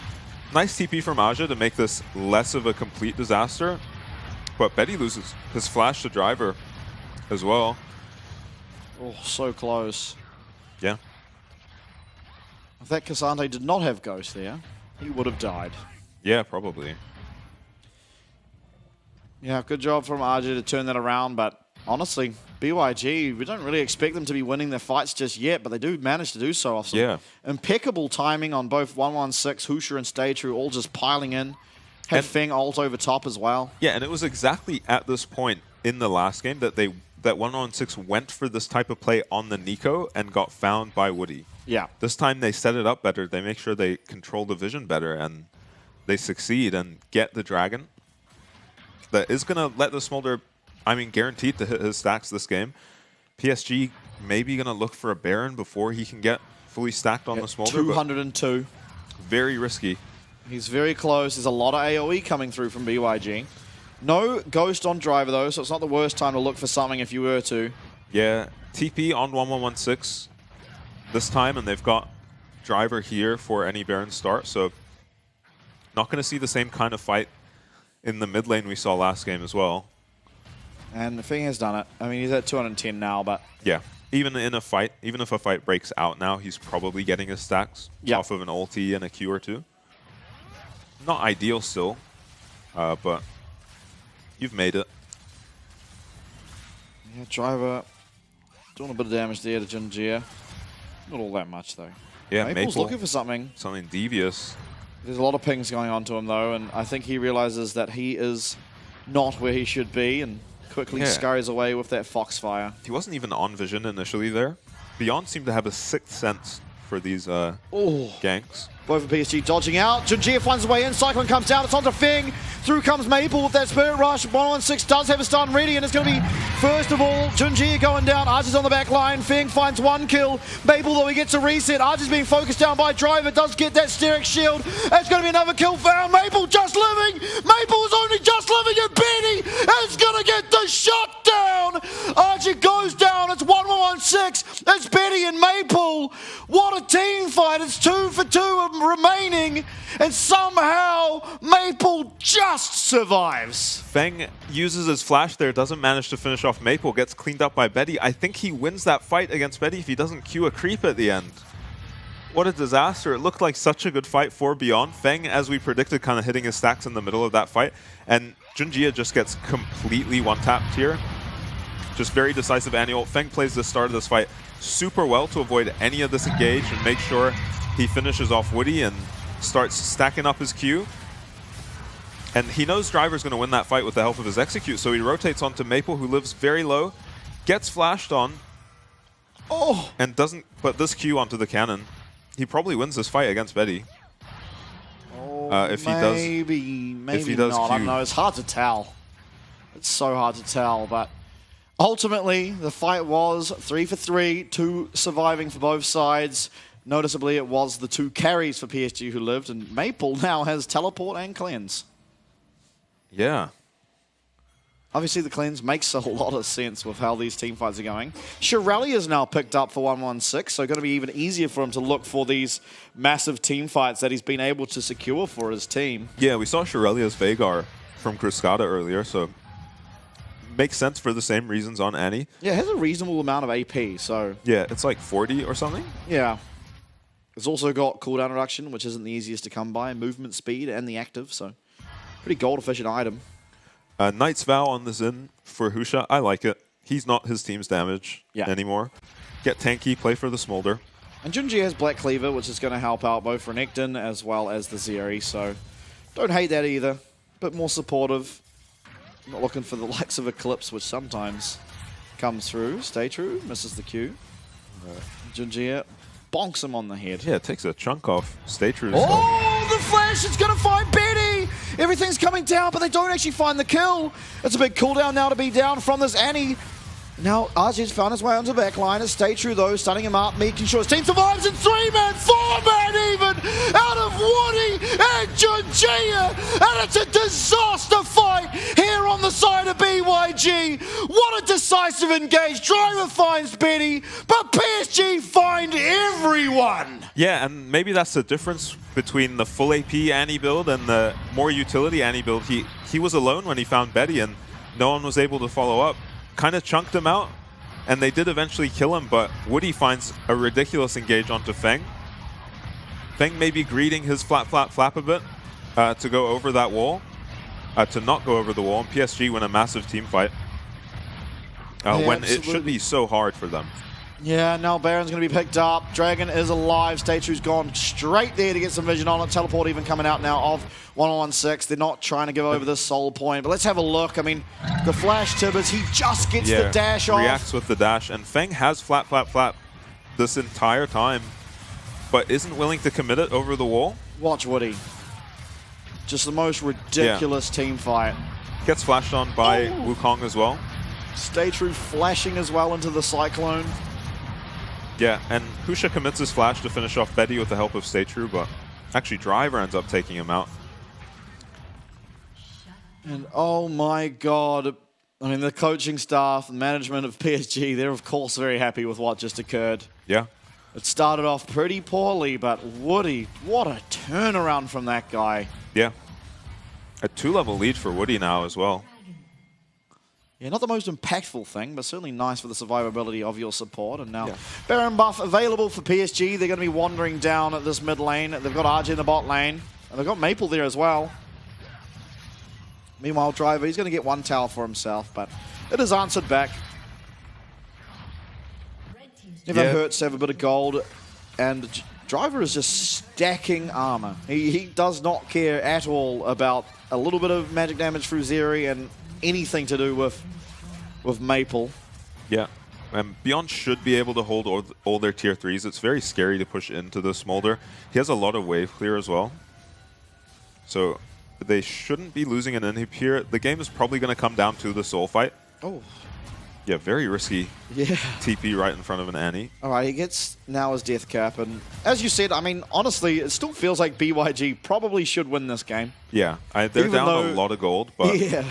Nice TP from Aja to make this less of a complete disaster. But Betty loses his flash to Driver as well. Oh, so close. Yeah. If that Cassandre did not have Ghost there, he would have died. Yeah, probably. Yeah, good job from RJ to turn that around, but honestly, BYG, we don't really expect them to be winning their fights just yet, but they do manage to do so off some impeccable timing on both 116, Husha, and Stay True, all just piling in. Had Feng ult over top as well. Yeah, and it was exactly at this point in the last game that they that 116 went for this type of play on the Nico and got found by Woody. Yeah. This time they set it up better. They make sure they control the vision better, and they succeed and get the Dragon. That is going to let the Smolder, I mean, guaranteed to hit his stacks this game. PSG maybe going to look for a Baron before he can get fully stacked on the Smolder. 202. Very risky. He's very close. There's a lot of AoE coming through from BYG. No Ghost on Driver, though, so it's not the worst time to look for something if you were to. Yeah, TP on 1116 this time, and they've got Driver here for any Baron start, so not going to see the same kind of fight in the mid lane we saw last game as well. And the thing has done it. I mean, he's at 210 now, but... Yeah, even in a fight, even if a fight breaks out now, he's probably getting his stacks off of an ulti and a Q or two. Not ideal still, but you've made it. Yeah, Driver doing a bit of damage there to Junjia. Not all that much, though. Yeah, Maple's Maple, looking for something. something devious. There's a lot of pings going on to him, though, and I think he realizes that he is not where he should be and quickly scurries away with that Foxfire. He wasn't even on vision initially there. Beyond seemed to have a sixth sense for these ganks. Both of PSG dodging out. Junjia finds his way in. Cyclone comes down. It's onto Fing. Through comes Maple with that Spirit Rush. 116 does have a stun ready, and it's going to be, first of all, Junjia going down. Archer's on the back line. Fing finds one kill. Maple, though, he gets a reset. Archer's being focused down by Driver. Does get that Steric Shield. It's going to be another kill found. Maple just living. Maple is only just living, and Benny is going to get the shot down. Archer goes down. It's 116. It's Benny and Maple. What a team fight. It's 2 for 2 remaining, and somehow Maple just survives. Feng uses his flash there, doesn't manage to finish off Maple, gets cleaned up by Betty. I think he wins that fight against Betty if he doesn't queue a creep at the end. What a disaster. It looked like such a good fight for Beyond. Feng, as we predicted, kind of hitting his stacks in the middle of that fight, and Junjia just gets completely one-tapped here. Just very decisive annual. Feng plays the start of this fight super well to avoid any of this engage and make sure he finishes off Woody and starts stacking up his Q. And he knows Driver's going to win that fight with the help of his execute, so he rotates onto Maple, who lives very low, gets flashed on, and doesn't put this Q onto the cannon. He probably wins this fight against Betty. If Maybe he does not. Q. I don't know. It's hard to tell. It's so hard to tell, but ultimately, the fight was 3 for 3, 2 surviving for both sides. Noticeably, it was the 2 carries for PSG who lived, and Maple now has Teleport and Cleanse. Yeah. Obviously, the Cleanse makes a lot of sense with how these team fights are going. Shirelli is now picked up for 116, so going to be even easier for him to look for these massive team fights that he's been able to secure for his team. Yeah, we saw Shirelia's Vagar from Cruscata earlier, so makes sense for the same reasons on Annie. Yeah, it has a reasonable amount of AP, so... Yeah, it's like 40 or something. Yeah. It's also got cooldown reduction, which isn't the easiest to come by, movement speed, and the active, so pretty gold-efficient item. Knight's Vow on the Xin for Husha. I like it. He's not his team's damage anymore. Get tanky, play for the Smolder. And Junji has Black Cleaver, which is going to help out both Renekton as well as the Zeri, so don't hate that either. Bit more supportive. Not looking for the likes of Eclipse, which sometimes comes through. Stay true, misses the Q. Junji bonks him on the head. Yeah, it takes a chunk off. Stay true. Oh, the flash! It's going to find Betty! Everything's coming down, but they don't actually find the kill. It's a big cooldown now to be down from this Annie. Now, RG's found his way onto the back line. Stay true, though, stunning him up, making sure his team survives in 3-man, 4-man even, out of Woody and Junjia. And it's a disaster fight here on the side of BYG. What a decisive engage. Driver finds Betty, but PSG find everyone. Yeah, and maybe that's the difference between the full AP Annie build and the more utility Annie build. He was alone when he found Betty, and no one was able to follow up. Kind of chunked him out, and they did eventually kill him, but Woody finds a ridiculous engage onto Feng. Feng may be greeting his flap a bit to go over that wall, to not go over the wall, and PSG win a massive team fight when it should be so hard for them. Yeah, now Baron's going to be picked up. Dragon is alive. Stage 2's gone straight there to get some vision on it. Teleport even coming out now of 116. They're not trying to give over this soul point. But let's have a look. I mean, the flash Tibbers, he just gets the dash off. Reacts with the dash. And Feng has flat this entire time, but isn't willing to commit it over the wall. Watch Woody. Just the most ridiculous team fight. Gets flashed on by Wukong as well. Stay True flashing as well into the Cyclone. Yeah, and Husha commits his flash to finish off Betty with the help of Stay True, but actually Driver ends up taking him out. And oh my god. I mean, the coaching staff and management of PSG, they're of course very happy with what just occurred. Yeah. It started off pretty poorly, but Woody, what a turnaround from that guy. Yeah. A 2-level lead for Woody now as well. Yeah, not the most impactful thing, but certainly nice for the survivability of your support. And now Baron buff available for PSG. They're going to be wandering down at this mid lane. They've got RJ in the bot lane. And they've got Maple there as well. Meanwhile, Driver, he's going to get one tower for himself, but it is answered back. Never hurts to have a bit of gold. And Driver is just stacking armor. He does not care at all about a little bit of magic damage through Zeri and anything to do with Maple. Yeah. And Beyond should be able to hold all their tier 3s. It's very scary to push into the Smolder. He has a lot of wave clear as well. So they shouldn't be losing an inhib here. The game is probably going to come down to the soul fight. Oh. Yeah, very risky TP right in front of an Annie. All right, he gets now his death cap. And as you said, I mean, honestly, it still feels like BYG probably should win this game. Yeah, they're down a lot of gold, but... Yeah.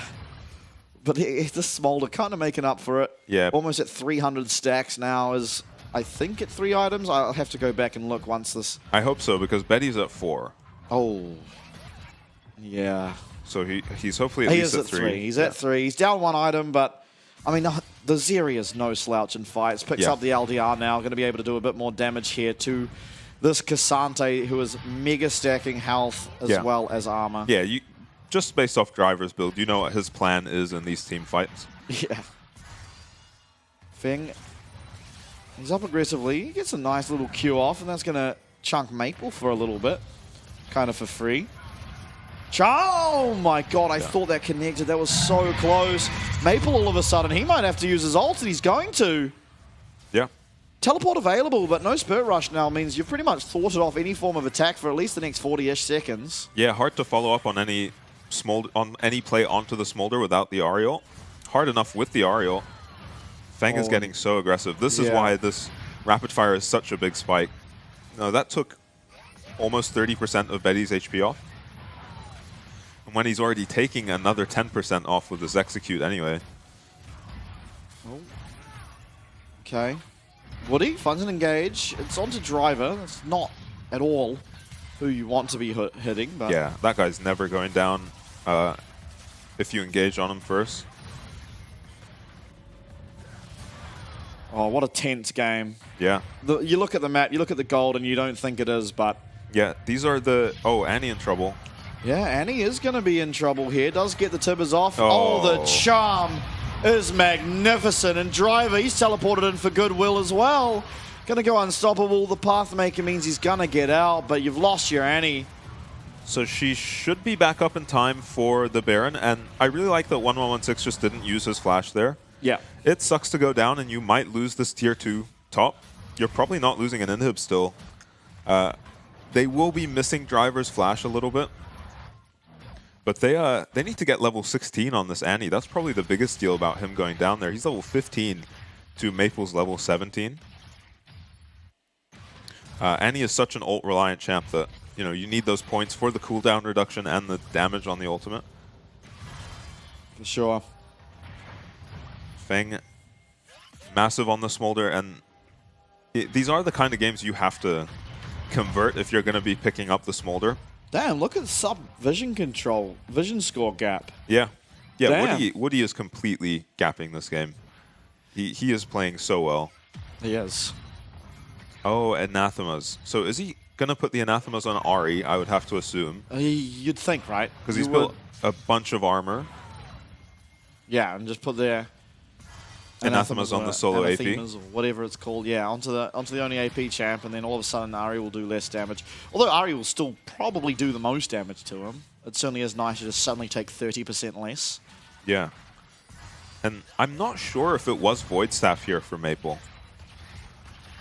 But the Smolder kind of making up for it. Yeah. Almost at 300 stacks now is, I think, at 3 items. I'll have to go back and look once this... I hope so, because Betty's at 4. Oh. Yeah. So he's hopefully at least at 3. He's at 3. He's down 1 item, but... I mean, the Zeri is no slouch in fights. Picks up the LDR now. Going to be able to do a bit more damage here to this Cassante, who is mega stacking health as well as armor. Yeah, just based off Driver's build, you know what his plan is in these team fights. Yeah. Feng, he's up aggressively. He gets a nice little Q off, and that's going to chunk Maple for a little bit. Kind of for free. Oh my god, I thought that connected. That was so close. Maple all of a sudden, he might have to use his ult, and he's going to. Yeah. Teleport available, but no Spirit Rush now means you've pretty much thwarted off any form of attack for at least the next 40-ish seconds. Yeah, hard to follow up on any play onto the Smolder without the Ariel. Hard enough with the Ariel. Feng is getting so aggressive. This is why this rapid fire is such a big spike. No, that took almost 30% of Betty's HP off. And when he's already taking another 10% off with his execute anyway. Oh. Okay. Woody, funds and engage. It's onto Driver. That's not at all who you want to be hitting. But yeah, that guy's never going down if you engage on him first. Oh, what a tense game. Yeah. You look at the map, you look at the gold, and you don't think it is, but... Yeah, these are the... Oh, Annie in trouble. Yeah, Annie is going to be in trouble here. Does get the Tibbers off. Oh, the charm is magnificent. And Driver, he's teleported in for goodwill as well. Going to go unstoppable. The Pathmaker means he's going to get out, but you've lost your Annie. So she should be back up in time for the Baron, and I really like that 1116 just didn't use his flash there. Yeah. It sucks to go down, and you might lose this tier 2 top. You're probably not losing an inhib still. They will be missing Driver's flash a little bit. But they need to get level 16 on this Annie. That's probably the biggest deal about him going down there. He's level 15 to Maple's level 17. Annie is such an ult-reliant champ that you need those points for the cooldown reduction and the damage on the ultimate. For sure. Feng, massive on the Smolder, and these are the kind of games you have to convert if you're going to be picking up the Smolder. Damn, look at sub-vision control, vision score gap. Yeah. Yeah, Woody is completely gapping this game. He is playing so well. He is. Oh, Anathemas. So is he going to put the Anathemas on Ahri, I would have to assume? You'd think, right? Because he's built a bunch of armor. Yeah, and just put there. Anathema's on the solo AP. Anathemas or whatever it's called, yeah, onto the only AP champ, and then all of a sudden Ari will do less damage. Although Ari will still probably do the most damage to him. It certainly is nice to just suddenly take 30% less. Yeah. And I'm not sure if it was Void Staff here for Maple.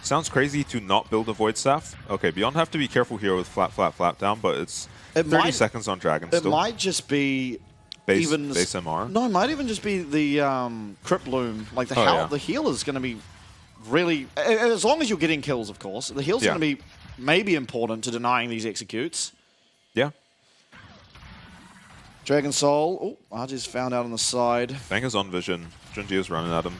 Sounds crazy to not build a Void Staff. Okay, Beyond have to be careful here with flat down, but it's 30 seconds on Dragon still. It might just be base MR. No, it might even just be the Crypt Bloom. Like the heal is going to be really, as long as you're getting kills, of course. The heal's going to be maybe important to denying these executes. Yeah. Dragon Soul. Oh, RJ's found out on the side. Banger's on vision. Junjia's running at him.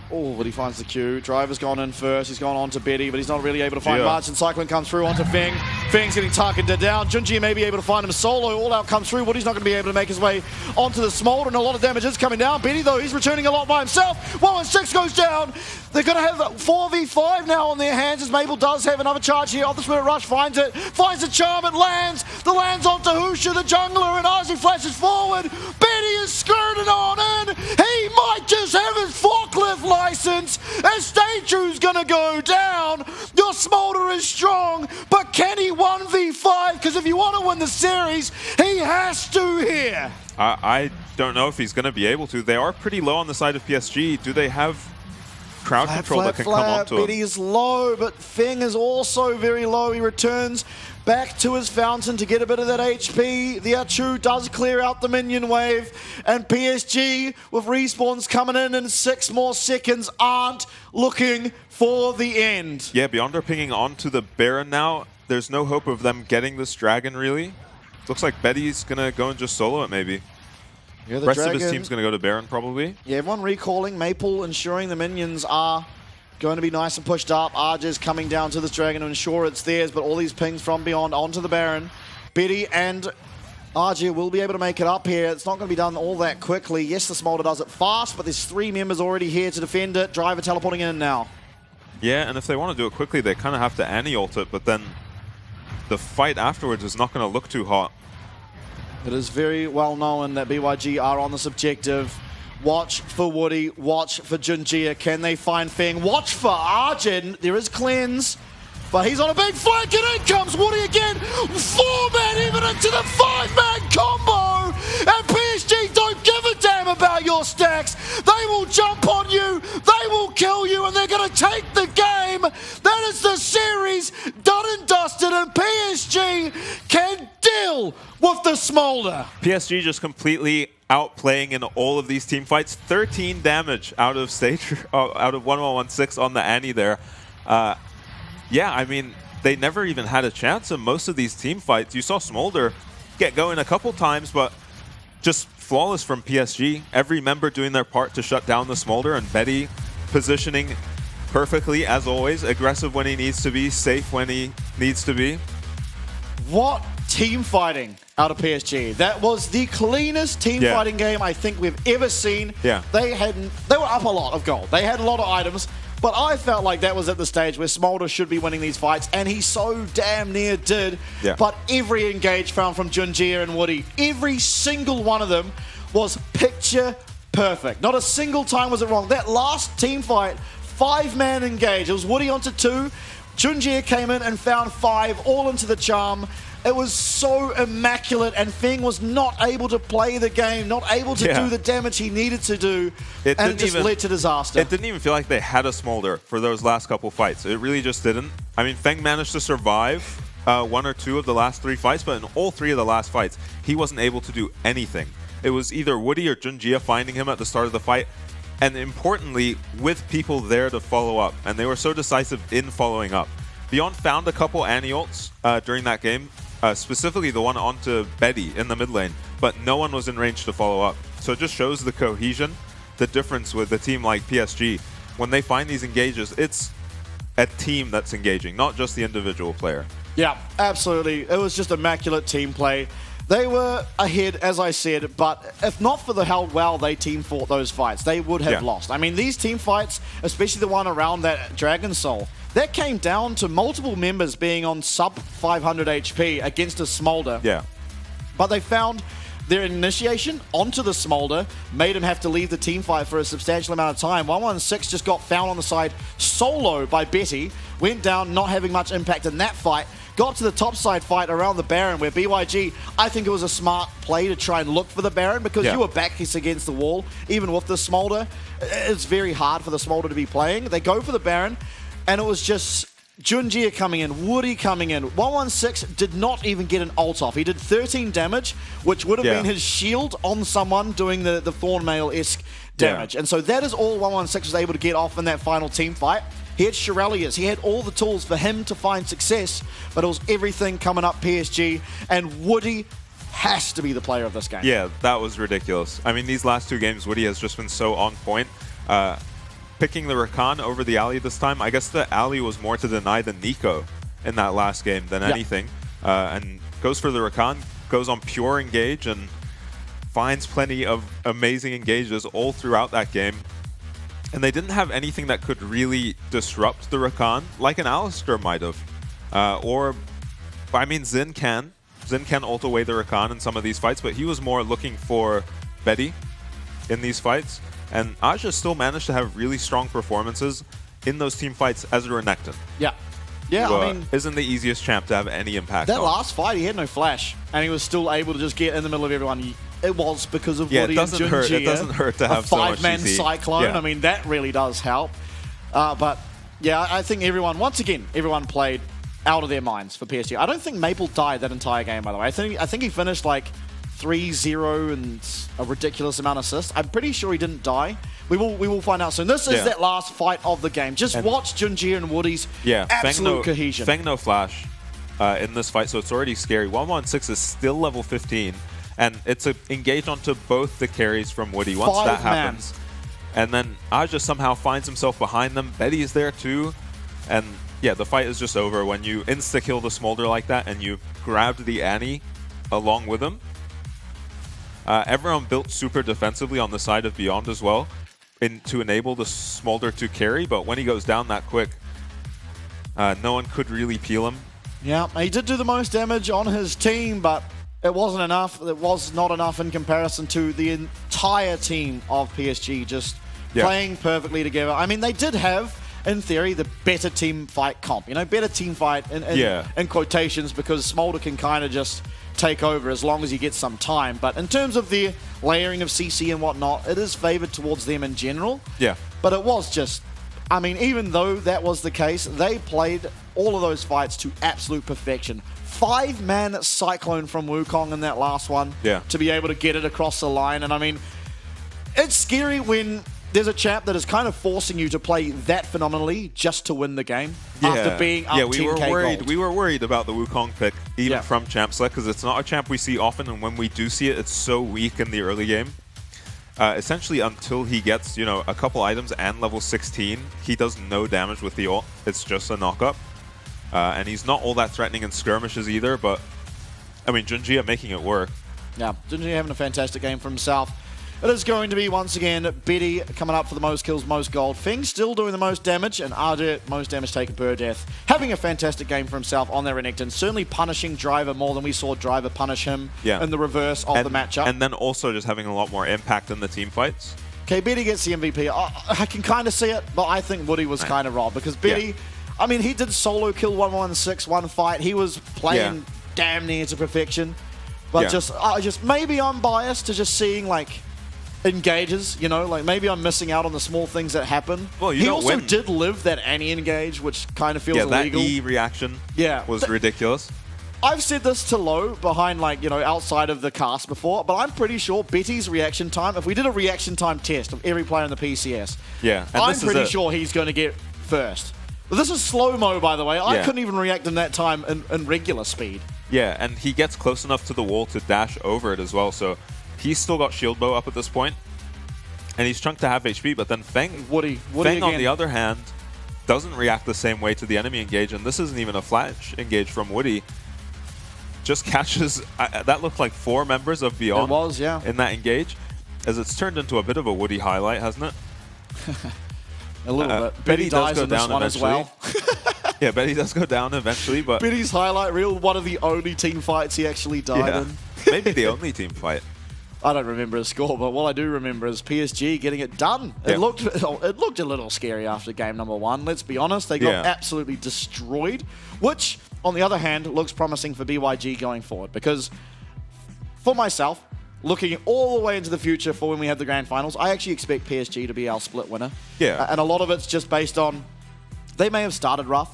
Oh, but he finds the Q. Driver's gone in first. He's gone on to Betty, but he's not really able to find much. And Cyclone comes through onto Feng. Feng's getting targeted down. Junji may be able to find him solo. All out comes through. Woody's not going to be able to make his way onto the Smolder, and a lot of damage is coming down. Betty, though, he's returning a lot by himself. 116 goes down. They're going to have 4v5 now on their hands, as Maple does have another charge here. Off the Spirit Rush finds it. Finds the charm. It lands. The lands onto Husha, the jungler, and Ozzy flashes forward. Betty is skirting on in. He might just have his forklift license. As Statue's gonna go down. Your Smolder is strong, but can he 1v5? Because if you want to win the series, he has to here. I don't know if he's going to be able to. They are pretty low on the side of PSG. Do they have crowd control that can come onto him? Betty is low, but Feng is also very low. He returns back to his fountain to get a bit of that HP. The Achu does clear out the minion wave, and PSG, with respawns coming in 6 more seconds, aren't looking for the end. Yeah, Beyond are pinging onto the Baron now. There's no hope of them getting this Dragon, really. Looks like Betty's going to go and just solo it, maybe. Yeah, the rest of his team's going to go to Baron, probably. Yeah, everyone recalling. Maple ensuring the minions are going to be nice and pushed up. Arja's coming down to this Dragon to ensure it's theirs, but all these pings from Beyond onto the Baron. Betty and Arja will be able to make it up here. It's not going to be done all that quickly. Yes, the Smolder does it fast, but there's 3 members already here to defend it. Driver teleporting in now. Yeah, and if they want to do it quickly, they kind of have to anti-ult it, but then the fight afterwards is not going to look too hot. It is very well known that BYG are on this objective. Watch for Woody, watch for Junjia. Can they find Feng? Watch for Arjun. There is Cleanse, but he's on a big flank, and in comes Woody again. 4-man even into the 5-man combo. And PSG don't give a damn about your stacks. They will jump on you, they will kill you, and they're going to take the game. That is the series done and dusted, and PSG can deal with the Smolder. PSG just completely outplaying in all of these team fights. 13 damage out of stage, out of 1116 on the Annie there. Yeah, I mean, they never even had a chance in most of these team fights. You saw Smolder get going a couple times, but just flawless from PSG. Every member doing their part to shut down the Smolder, and Betty positioning perfectly, as always. Aggressive when he needs to be, safe when he needs to be. What team fighting out of PSG. That was the cleanest team fighting game I think we've ever seen. Yeah. They were up a lot of gold. They had a lot of items, but I felt like that was at the stage where Smolder should be winning these fights, and he so damn near did. Yeah. But every engage found from Junjia and Woody, every single one of them was picture perfect. Not a single time was it wrong. That last team fight, 5-man engage. It was Woody onto 2. Junjia came in and found 5 all into the charm. It was so immaculate, and Feng was not able to play the game, not able to do the damage he needed to do, and it just led to disaster. It didn't even feel like they had a Smolder for those last couple fights. It really just didn't. I mean, Feng managed to survive 1 or 2 of the last 3 fights, but in all 3 of the last fights, he wasn't able to do anything. It was either Woody or Junjia finding him at the start of the fight, and importantly, with people there to follow up, and they were so decisive in following up. Beyond found a couple anti-ults during that game, specifically the one onto Betty in the mid lane, but no one was in range to follow up. So it just shows the cohesion, the difference with a team like PSG. When they find these engages, it's a team that's engaging, not just the individual player. Yeah, absolutely. It was just immaculate team play. They were ahead, as I said, but if not for how well they team fought those fights, they would have lost. I mean, these team fights, especially the one around that Dragon Soul, that came down to multiple members being on sub 500 HP against a Smolder. Yeah. But they found their initiation onto the Smolder made him have to leave the team fight for a substantial amount of time. 116 just got found on the side solo by Betty, went down, not having much impact in that fight. Got to the top side fight around the Baron where BYG, I think it was a smart play to try and look for the Baron because you were back against the wall, even with the Smolder. It's very hard for the Smolder to be playing. They go for the Baron, and it was just Junjie coming in, Woody coming in. 116 did not even get an ult off. He did 13 damage, which would have been his shield on someone doing the Thornmail-esque damage. And so that is all 116 was able to get off in that final team fight. He had Shirelius. He had all the tools for him to find success, but it was everything coming up PSG, and Woody has to be the player of this game. Yeah, that was ridiculous. I mean, these last 2 games, Woody has just been so on point. Picking the Rakan over the alley this time, I guess the alley was more to deny the Nico in that last game than anything. And goes for the Rakan, goes on pure engage, and finds plenty of amazing engages all throughout that game. And they didn't have anything that could really disrupt the Rakan, like an Alistar might have. I mean, Xin can. Xin can ult away the Rakan in some of these fights, but he was more looking for Betty in these fights. And Aja still managed to have really strong performances in those team fights as a Renekton. Yeah, I mean, isn't the easiest champ to have any impact that on. last fight, he had no flash, and he was still able to just get in the middle of everyone. It was because of Woody and Junjie. It doesn't hurt to have a so much five-man CC. cyclone. Yeah. I mean, that really does help. But yeah, I think once again, everyone played out of their minds for PSG. I don't think Maple died that entire game, by the way. I think he finished like 3-0 and a ridiculous amount of assists. I'm pretty sure he didn't die. We will find out soon. This is that last fight of the game. Just watch Junjie and Woody's absolute cohesion. Feng no flash in this fight, so it's already scary. 116 is still level 15, and it's engaged onto both the carries from Woody once that happens. And then Aja somehow finds himself behind them. Betty is there too. And yeah, the fight is just over when you insta-kill the Smolder like that and you grabbed the Annie along with him. Everyone built super defensively on the side of Beyond as well to enable the Smolder to carry, but when he goes down that quick, no one could really peel him. Yeah, he did do the most damage on his team, but it wasn't enough. It was not enough in comparison to the entire team of PSG just playing perfectly together. I mean, they did have, in theory, the better team fight comp. You know, better team fight in quotations, because Smolder can kind of just take over as long as he gets some time. But in terms of the layering of CC and whatnot, it is favored towards them in general. Yeah. But it was just, I mean, even though that was the case, they played all of those fights to absolute perfection. 5-man Cyclone from Wukong in that last one to be able to get it across the line. And I mean, it's scary when there's a champ that is kind of forcing you to play that phenomenally just to win the game after being up 10K gold. We were worried about the Wukong pick, even from Champ Select, because it's not a champ we see often, and when we do see it, it's so weak in the early game. Essentially, until he gets, a couple items and level 16, he does no damage with the ult. It's just a knock-up. And he's not all that threatening in skirmishes either, but, I mean, Junjie making it work. Yeah, Junjie having a fantastic game for himself. It is going to be, once again, Betty coming up for the most kills, most gold. Feng still doing the most damage, and Arja, most damage taken per death. Having a fantastic game for himself on their Renekton. Certainly punishing Driver more than we saw Driver punish him in the reverse of the matchup. And then also just having a lot more impact in the team fights. Okay, Betty gets the MVP. I can kind of see it, but I think Woody was kind of robbed, because Betty, I mean, he did solo kill 116 one fight. He was playing damn near to perfection. But just maybe I'm biased to just seeing, like, engages, like maybe I'm missing out on the small things that happen. Well, he also did live that Annie engage, which kind of feels illegal. That E reaction was ridiculous. I've said this to Low behind, like, outside of the cast before, but I'm pretty sure Betty's reaction time, if we did a reaction time test of every player in the PCS, I'm pretty sure he's going to get first. But this is slow-mo, by the way. I couldn't even react in that time in regular speed. Yeah, and he gets close enough to the wall to dash over it as well, so he's still got shield bow up at this point, and he's chunked to half HP, but then Feng on the other hand, doesn't react the same way to the enemy engage, and this isn't even a flash engage from Woody. Just catches, that looked like 4 members of Beyond in that engage, as it's turned into a bit of a Woody highlight, hasn't it? A little bit. Betty does go down eventually as well. Yeah, Betty does go down eventually, but Betty's highlight reel, one of the only team fights he actually died in. Maybe the only team fight. I don't remember a score, but what I do remember is PSG getting it done. Yeah. It looked a little scary after game number 1. Let's be honest, they got absolutely destroyed, which, on the other hand, looks promising for BYG going forward. Because, for myself, looking all the way into the future for when we have the grand finals, I actually expect PSG to be our split winner. Yeah. And a lot of it's just based on, they may have started rough,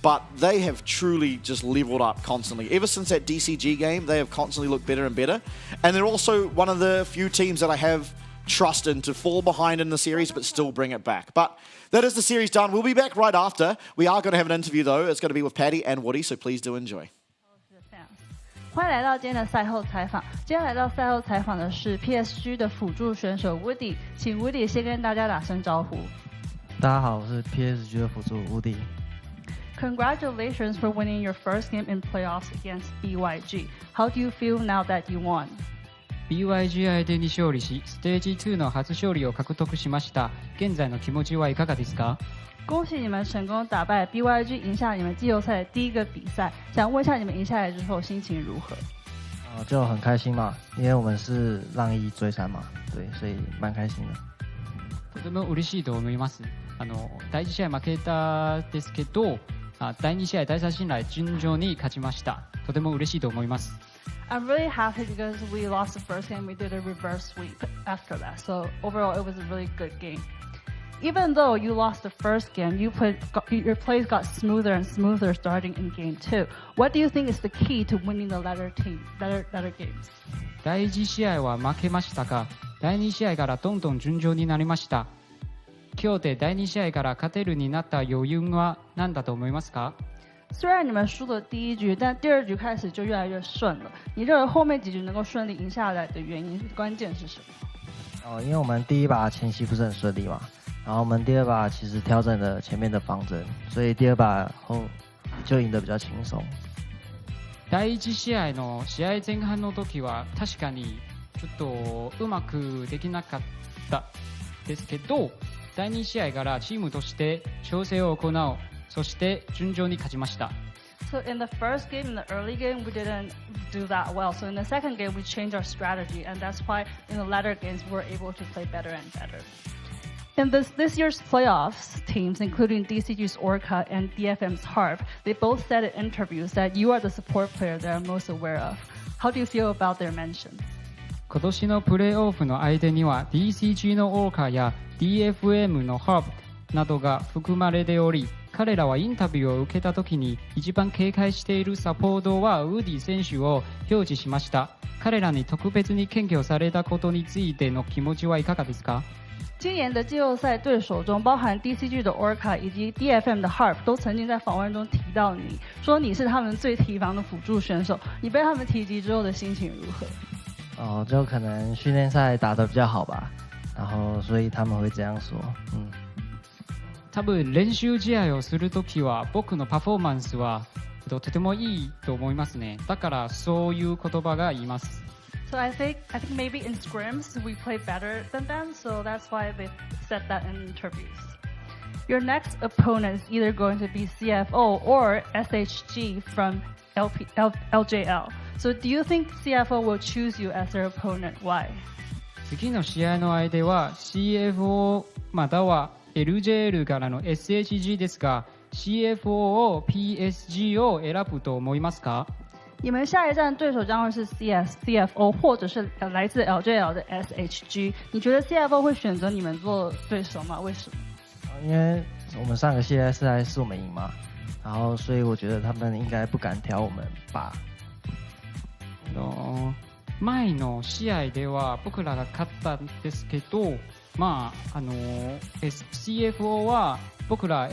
but they have truly just leveled up constantly. Ever since that DCG game, they have constantly looked better and better. And they're also one of the few teams that I have trust in to fall behind in the series, but still bring it back. But that is the series done. We'll be back right after. We are going to have an interview, though. It's going to be with Patty and Woody, so please do enjoy. 欢迎来到今天的赛后采访。今天来到赛后采访的是 PSG 的辅助选手 Woody， 请 Woody 先跟大家打声招呼。大家好，我是 PSG 的辅助 Woody。Congratulations for winning your first game in playoffs against BYG. How do you feel now that you won? BYG 相手に勝利し、ステージ2の初勝利を獲得しました。現在の気持ちはいかがですか？恭喜你们成功打败 BYG， 赢下你们季后赛的第一个比赛。想问一下你们赢下来之后心情如何？就很开心嘛，因为我们是让1追3嘛，对，所以蛮开心的。とても嬉しいと思います。第1試合負けたですけど、第2試合、第3試合順調に勝ちました。とても嬉しいと思います。I'm really happy because we lost the first game. We did a reverse sweep after that. So overall, it was a really good game. Even though you lost the first game, your plays got smoother and smoother starting in game 2. What do you think is the key to winning the latter games? 第1試合は負けましたが、第2試合からどんどん順調になりました。今日で第2試合から勝てるになった余裕は何だと思いますか？虽然你们输了第一局，但第二局开始就越来越顺了。你认为后面几局能够顺利赢下来的原因关键是什么？因为我们第一把前期不是很顺利嘛，然后我们第二把其实调整了前面的方针，所以第二把后就赢得比较轻松。第1試合の試合前半の時は確かにちょっとうまくできなかったですけど、第2試合からチームとして調整を行う。そして順調に勝ちました。So in the first game, in the early game, we didn't do that well. So in the second game, we changed our strategy, and that's why in the latter games, we're able to play better and better. In this year's playoffs, teams, including DCG's Orca and DFM's Harp, they both said in interviews that you are the support player they're most aware of. How do you feel about their mentions? 今年のプレーオフの相手には DCG のオーカーや DFM の Harp などが含まれており、彼らはインタビューを受けた時に一番警戒しているサポートはウーディ選手を表示しました。彼らに特別に検挙されたことについての気持ちはいかがですか？今年的季后赛对手中，包含 DCG 的 Orca 以及 DFM 的 Harp 都曾经在访问中提到你，说你是他们最提防的辅助选手。你被他们提及之后的心情如何？就可能训練賽打得比較好吧，然後所以他們會這樣說。多分練習試合をするときは僕のパフォーマンスはとてもいいと思いますね。だからそういう言葉が言います。So I think maybe in scrims we play better than them, so that's why they said that in interviews. Your next opponent is either going to be CFO or SHG from LJL. So do you think CFO will choose you as their opponent? Why? 次の試合の相手は CFO または LJL からの SHG ですが、CFO を PSG を選ぶと思いますか？你们下一站对手将会是 CFO 或者是来自 LJL 的 SHG。你觉得 CFO 会选择你们做对手吗？为什么？因为我们上个系列赛是我们赢嘛，然后所以我觉得他们应该不敢挑我们吧。前の試合では僕らが勝ったんですけど、CFO は僕ら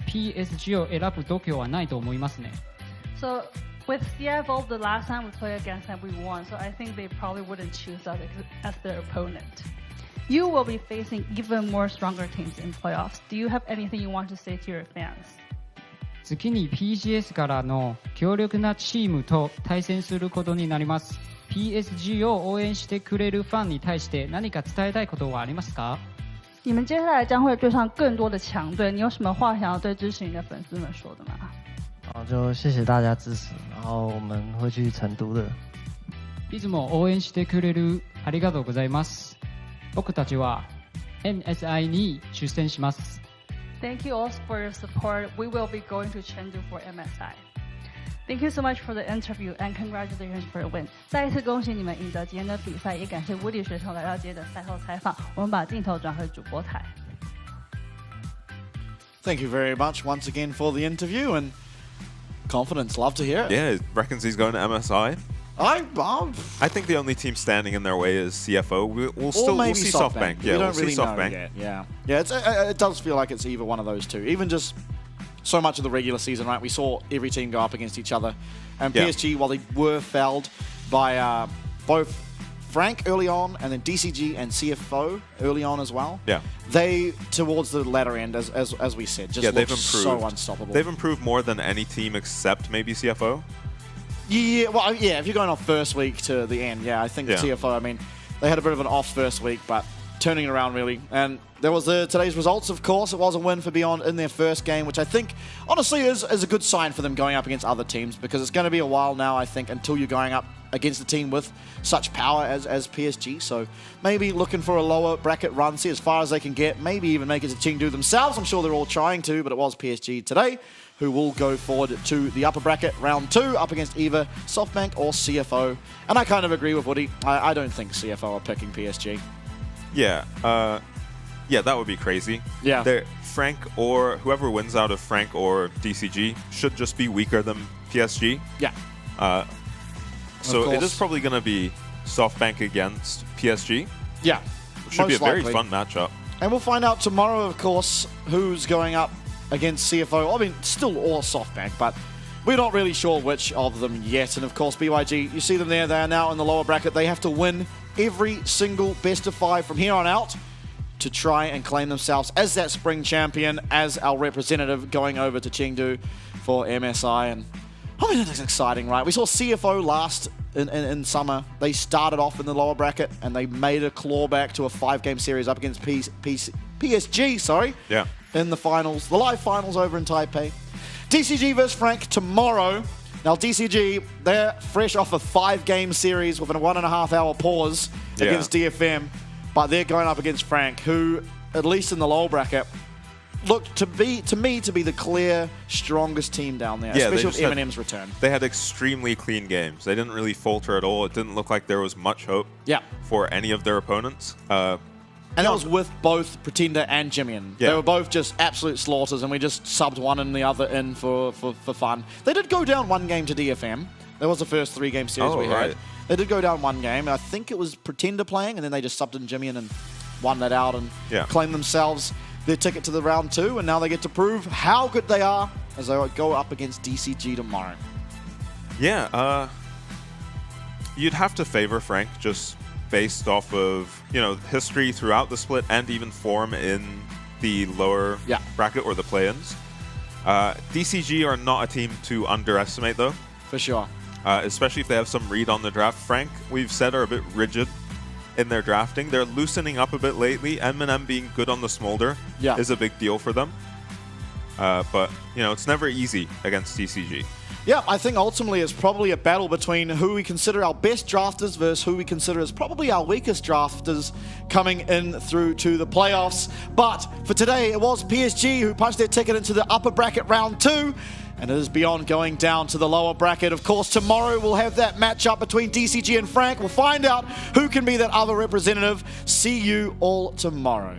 PSG を選ぶ度胸はないと思いますね。So with CFO, the last time we played against them, we won. So I think they probably wouldn't choose us as their opponent. You will be facing even more stronger teams in playoffs. Do you have anything you want to say to your fans? 次に PCS からの強力なチームと対戦することになります。PSG を応援してくれるファンに対して何か伝えたいことはありますか？你们接下来将会对上更多的强队，你有什么话想要对支持你的粉丝们说的吗？就谢谢大家支持，然后我们会去成都的。いつも応援してくれるありがとうございます。僕たちは MSI に出戦します。Thank you all for your support. We will be going to Chengdu for MSI. Thank you so much for the interview and congratulations for the win. 再一次恭喜你们赢得今天的比赛，也感谢Woody选手来到今天的赛后采访。我们把镜头转回主播台。Thank you very much once again for the interview and confidence. Love to hear it. Yeah, reckons he's going to MSI. I think the only team standing in their way is CFO. We'll see SoftBank. Yeah, we'll see SoftBank. Yeah, it does feel like it's either one of those two. Even just so much of the regular season, right? We saw every team go up against each other. And PSG, while they were fouled by both Frank early on and then DCG and CFO early on as well. Yeah. They, towards the latter end, as we said, just looked so unstoppable. They've improved more than any team except maybe CFO. Yeah, well, yeah, if you're going off first week to the end, I think CFO, I mean, they had a bit of an off first week, but turning it around really. And there was today's results, of course. It was a win for Beyond in their first game, which I think, honestly, is a good sign for them going up against other teams, because it's going to be a while now, I think, until you're going up against a team with such power as PSG. So maybe looking for a lower bracket run, see as far as they can get, maybe even make it to Chengdu themselves. I'm sure they're all trying to, but it was PSG today who will go forward to the upper bracket, round 2, up against either SoftBank or CFO. And I kind of agree with Woody. I don't think CFO are picking PSG. Yeah, that would be crazy. Yeah. Frank or whoever wins out of Frank or DCG should just be weaker than PSG. Yeah. So it is probably going to be SoftBank against PSG. Yeah. It should be a very fun matchup. And we'll find out tomorrow, of course, who's going up against CFO. I mean, still all SoftBank, but we're not really sure which of them yet. And of course, BYG, you see them there. They are now in the lower bracket. They have to win every single best of 5 from here on out to try and claim themselves as that spring champion, as our representative going over to Chengdu for MSI. And I mean, it's exciting, right? We saw CFO last in summer. They started off in the lower bracket and they made a claw back to a 5-game series up against PSG, sorry. Yeah. In the finals, the live finals over in Taipei. DCG versus Frank tomorrow. Now DCG, they're fresh off a 5-game series with a 1.5-hour pause against DFM, but they're going up against Frank, who, at least in the lower bracket, looked to me to be the clear strongest team down there, especially with Eminem's return. They had extremely clean games. They didn't really falter at all. It didn't look like there was much hope for any of their opponents. And that was with both Pretender and Jimian. They were both just absolute slaughters, and we just subbed one and the other in for fun. They did go down 1 game to DFM. That was the first 3-game series we had. They did go down 1 game, and I think it was Pretender playing, and then they just subbed in Jimian and won that out and claimed themselves their ticket to the round 2, and now they get to prove how good they are as they go up against DCG tomorrow. Yeah, you'd have to favor Frank just based off of, history throughout the split and even form in the lower bracket or the play-ins. DCG are not a team to underestimate, though. For sure. Especially if they have some read on the draft. Frank, we've said, are a bit rigid in their drafting. They're loosening up a bit lately. M&M being good on the smolder is a big deal for them. But, it's never easy against DCG. Yeah, I think ultimately it's probably a battle between who we consider our best drafters versus who we consider as probably our weakest drafters coming in through to the playoffs. But for today, it was PSG who punched their ticket into the upper bracket round 2. And it is Beyond going down to the lower bracket. Of course, tomorrow we'll have that matchup between DCG and Frank. We'll find out who can be that other representative. See you all tomorrow.